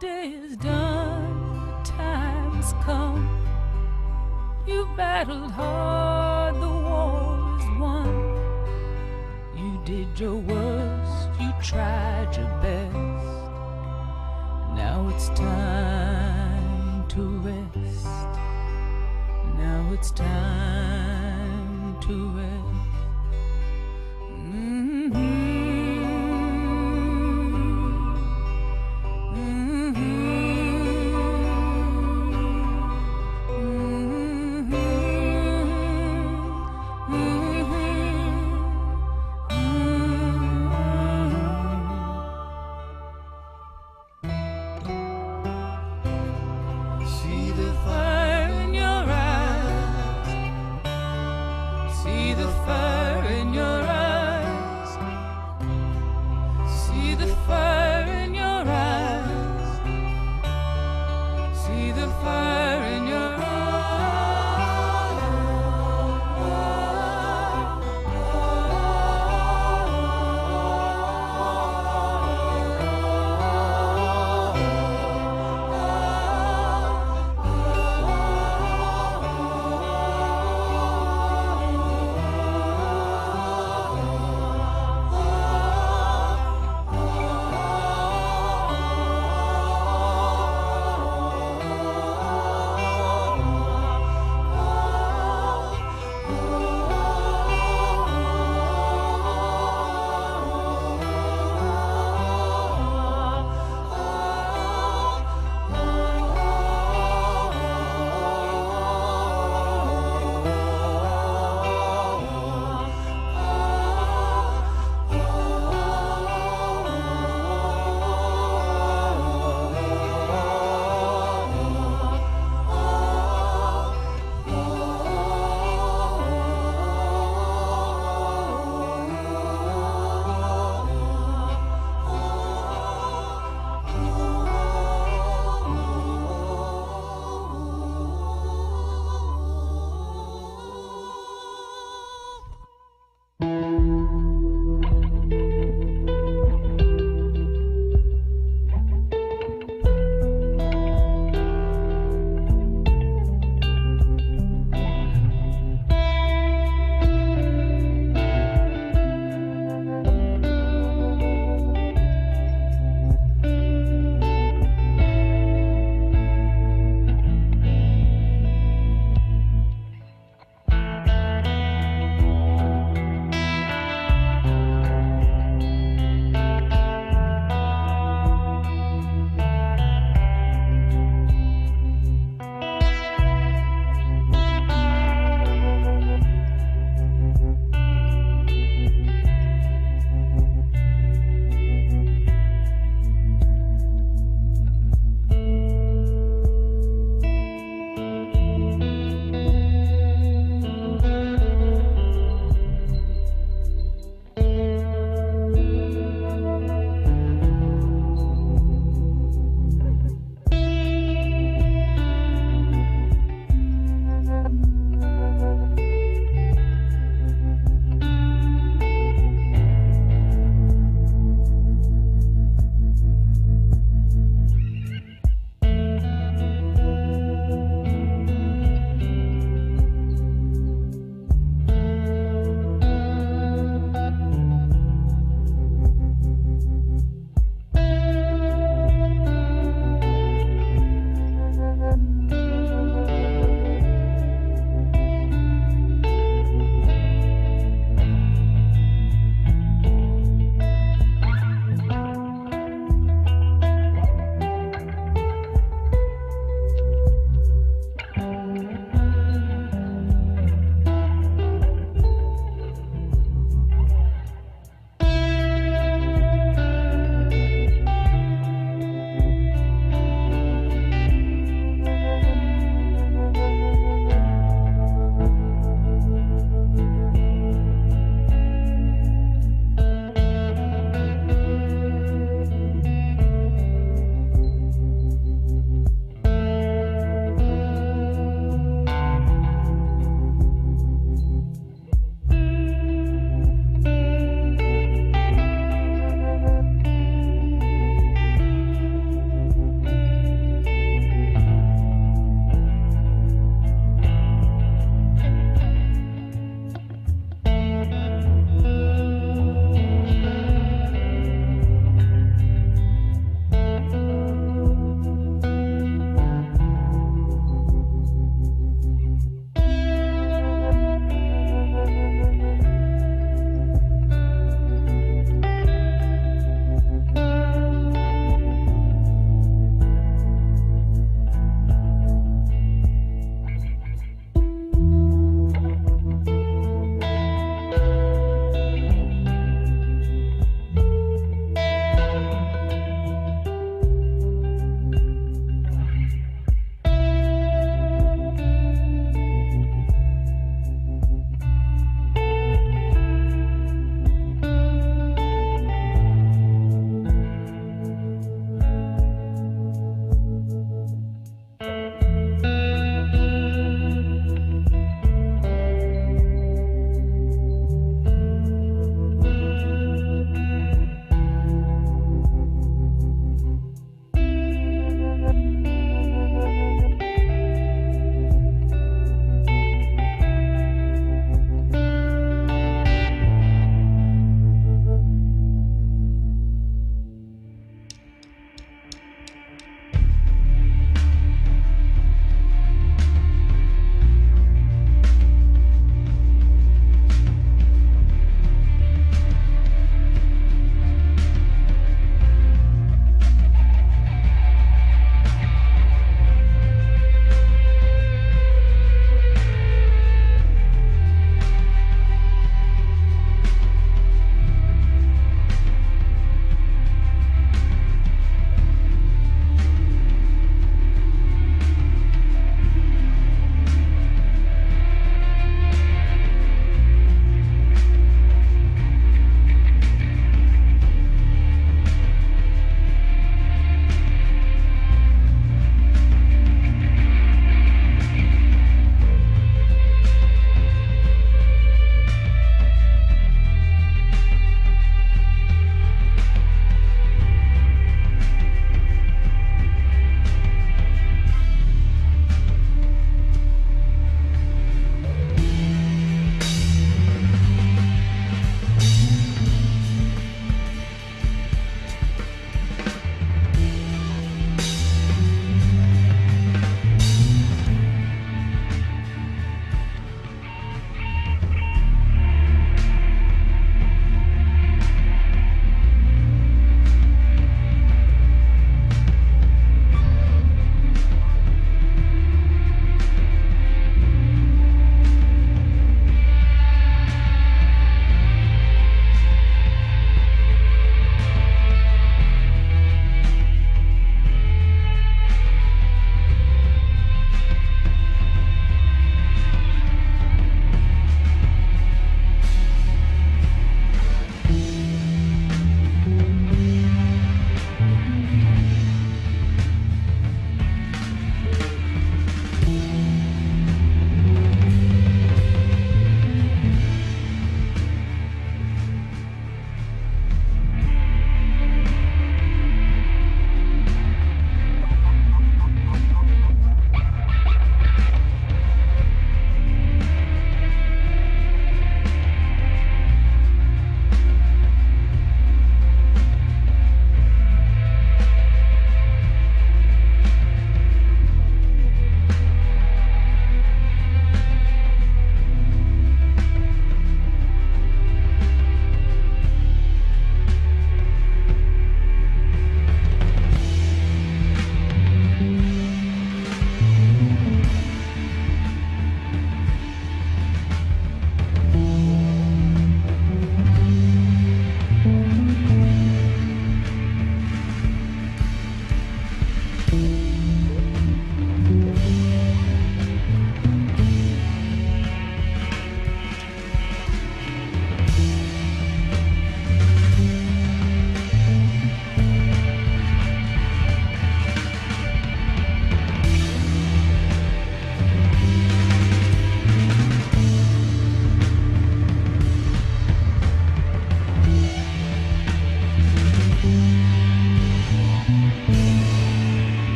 day is done, time's come. You battled hard, the war is won. You did your worst, you tried your best. Now it's time to rest. Now it's time to rest. See the fire in your eyes. See the fire.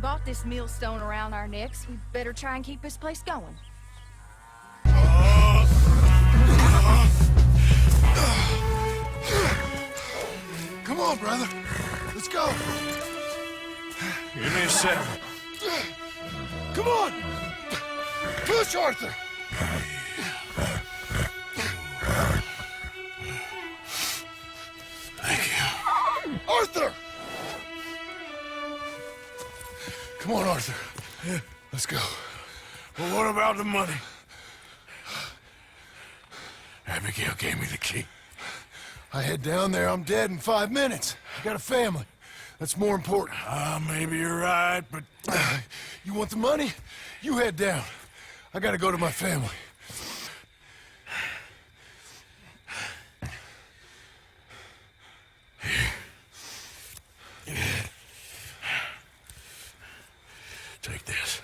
got this millstone around our necks, we better try and keep this place going. Come on, brother. Let's go. Give me a second. Come on. Push, Arthur. Thank you. Arthur! Come on, Arthur. Let's go. Well, what about the money? Abigail gave me the key. I head down there, I'm dead in 5 minutes. I got a family. That's more important. Maybe you're right, but... You want the money? You head down. I gotta go to my family. Take this.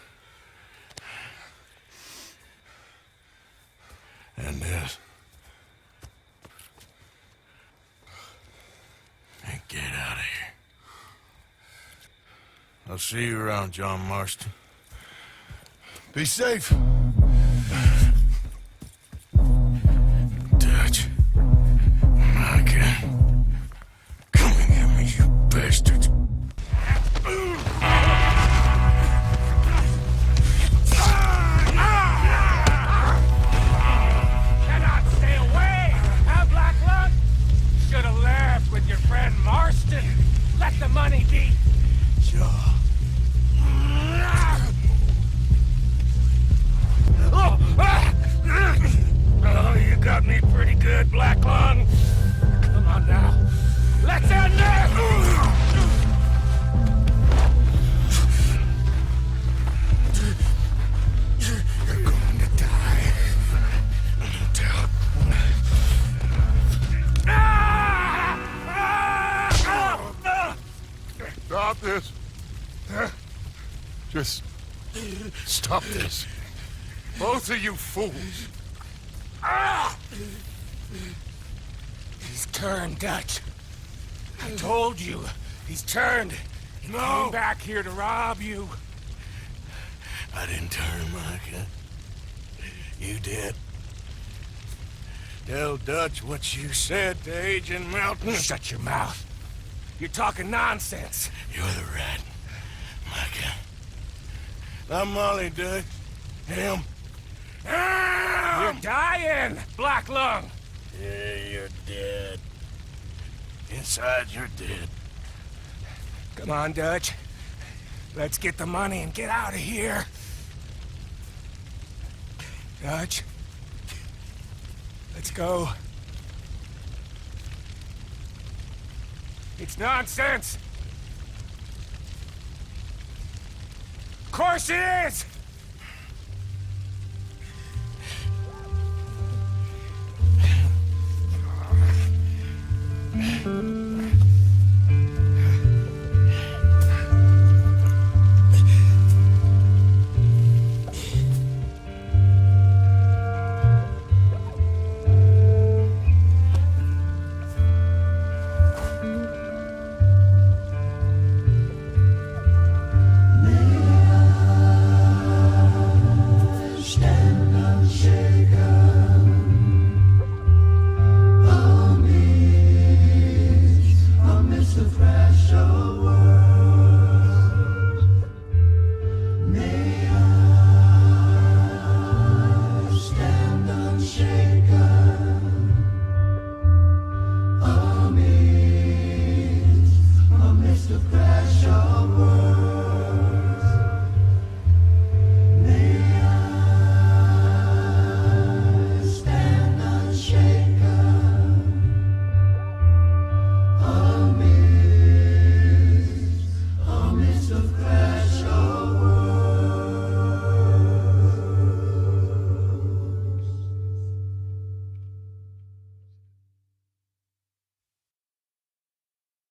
And this. And get out of here. I'll see you around, John Marston. Be safe. Dutch. Micah. Come and get me, you bastards. Cannot stay away, huh, Black Lung? Should have left with your friend Marston. Let the money be. Sure. Oh, you got me pretty good, Black Lung. Come on now. Let's end this! You're going to die. Tell. Stop this. Just stop this. Both of you fools. He's turned, Dutch. I told you. He's turned. He came back here to rob you. I didn't turn, Micah. You did. Tell Dutch what you said to Agent Mountain. Shut your mouth. You're talking nonsense. You're the rat, Micah. I'm Molly, Dutch. Him. You're dying, Black Lung. Yeah, you're dead. Inside, you're dead. Come on, Dutch. Let's get the money and get out of here. Dutch. Let's go. It's nonsense. Of course it is.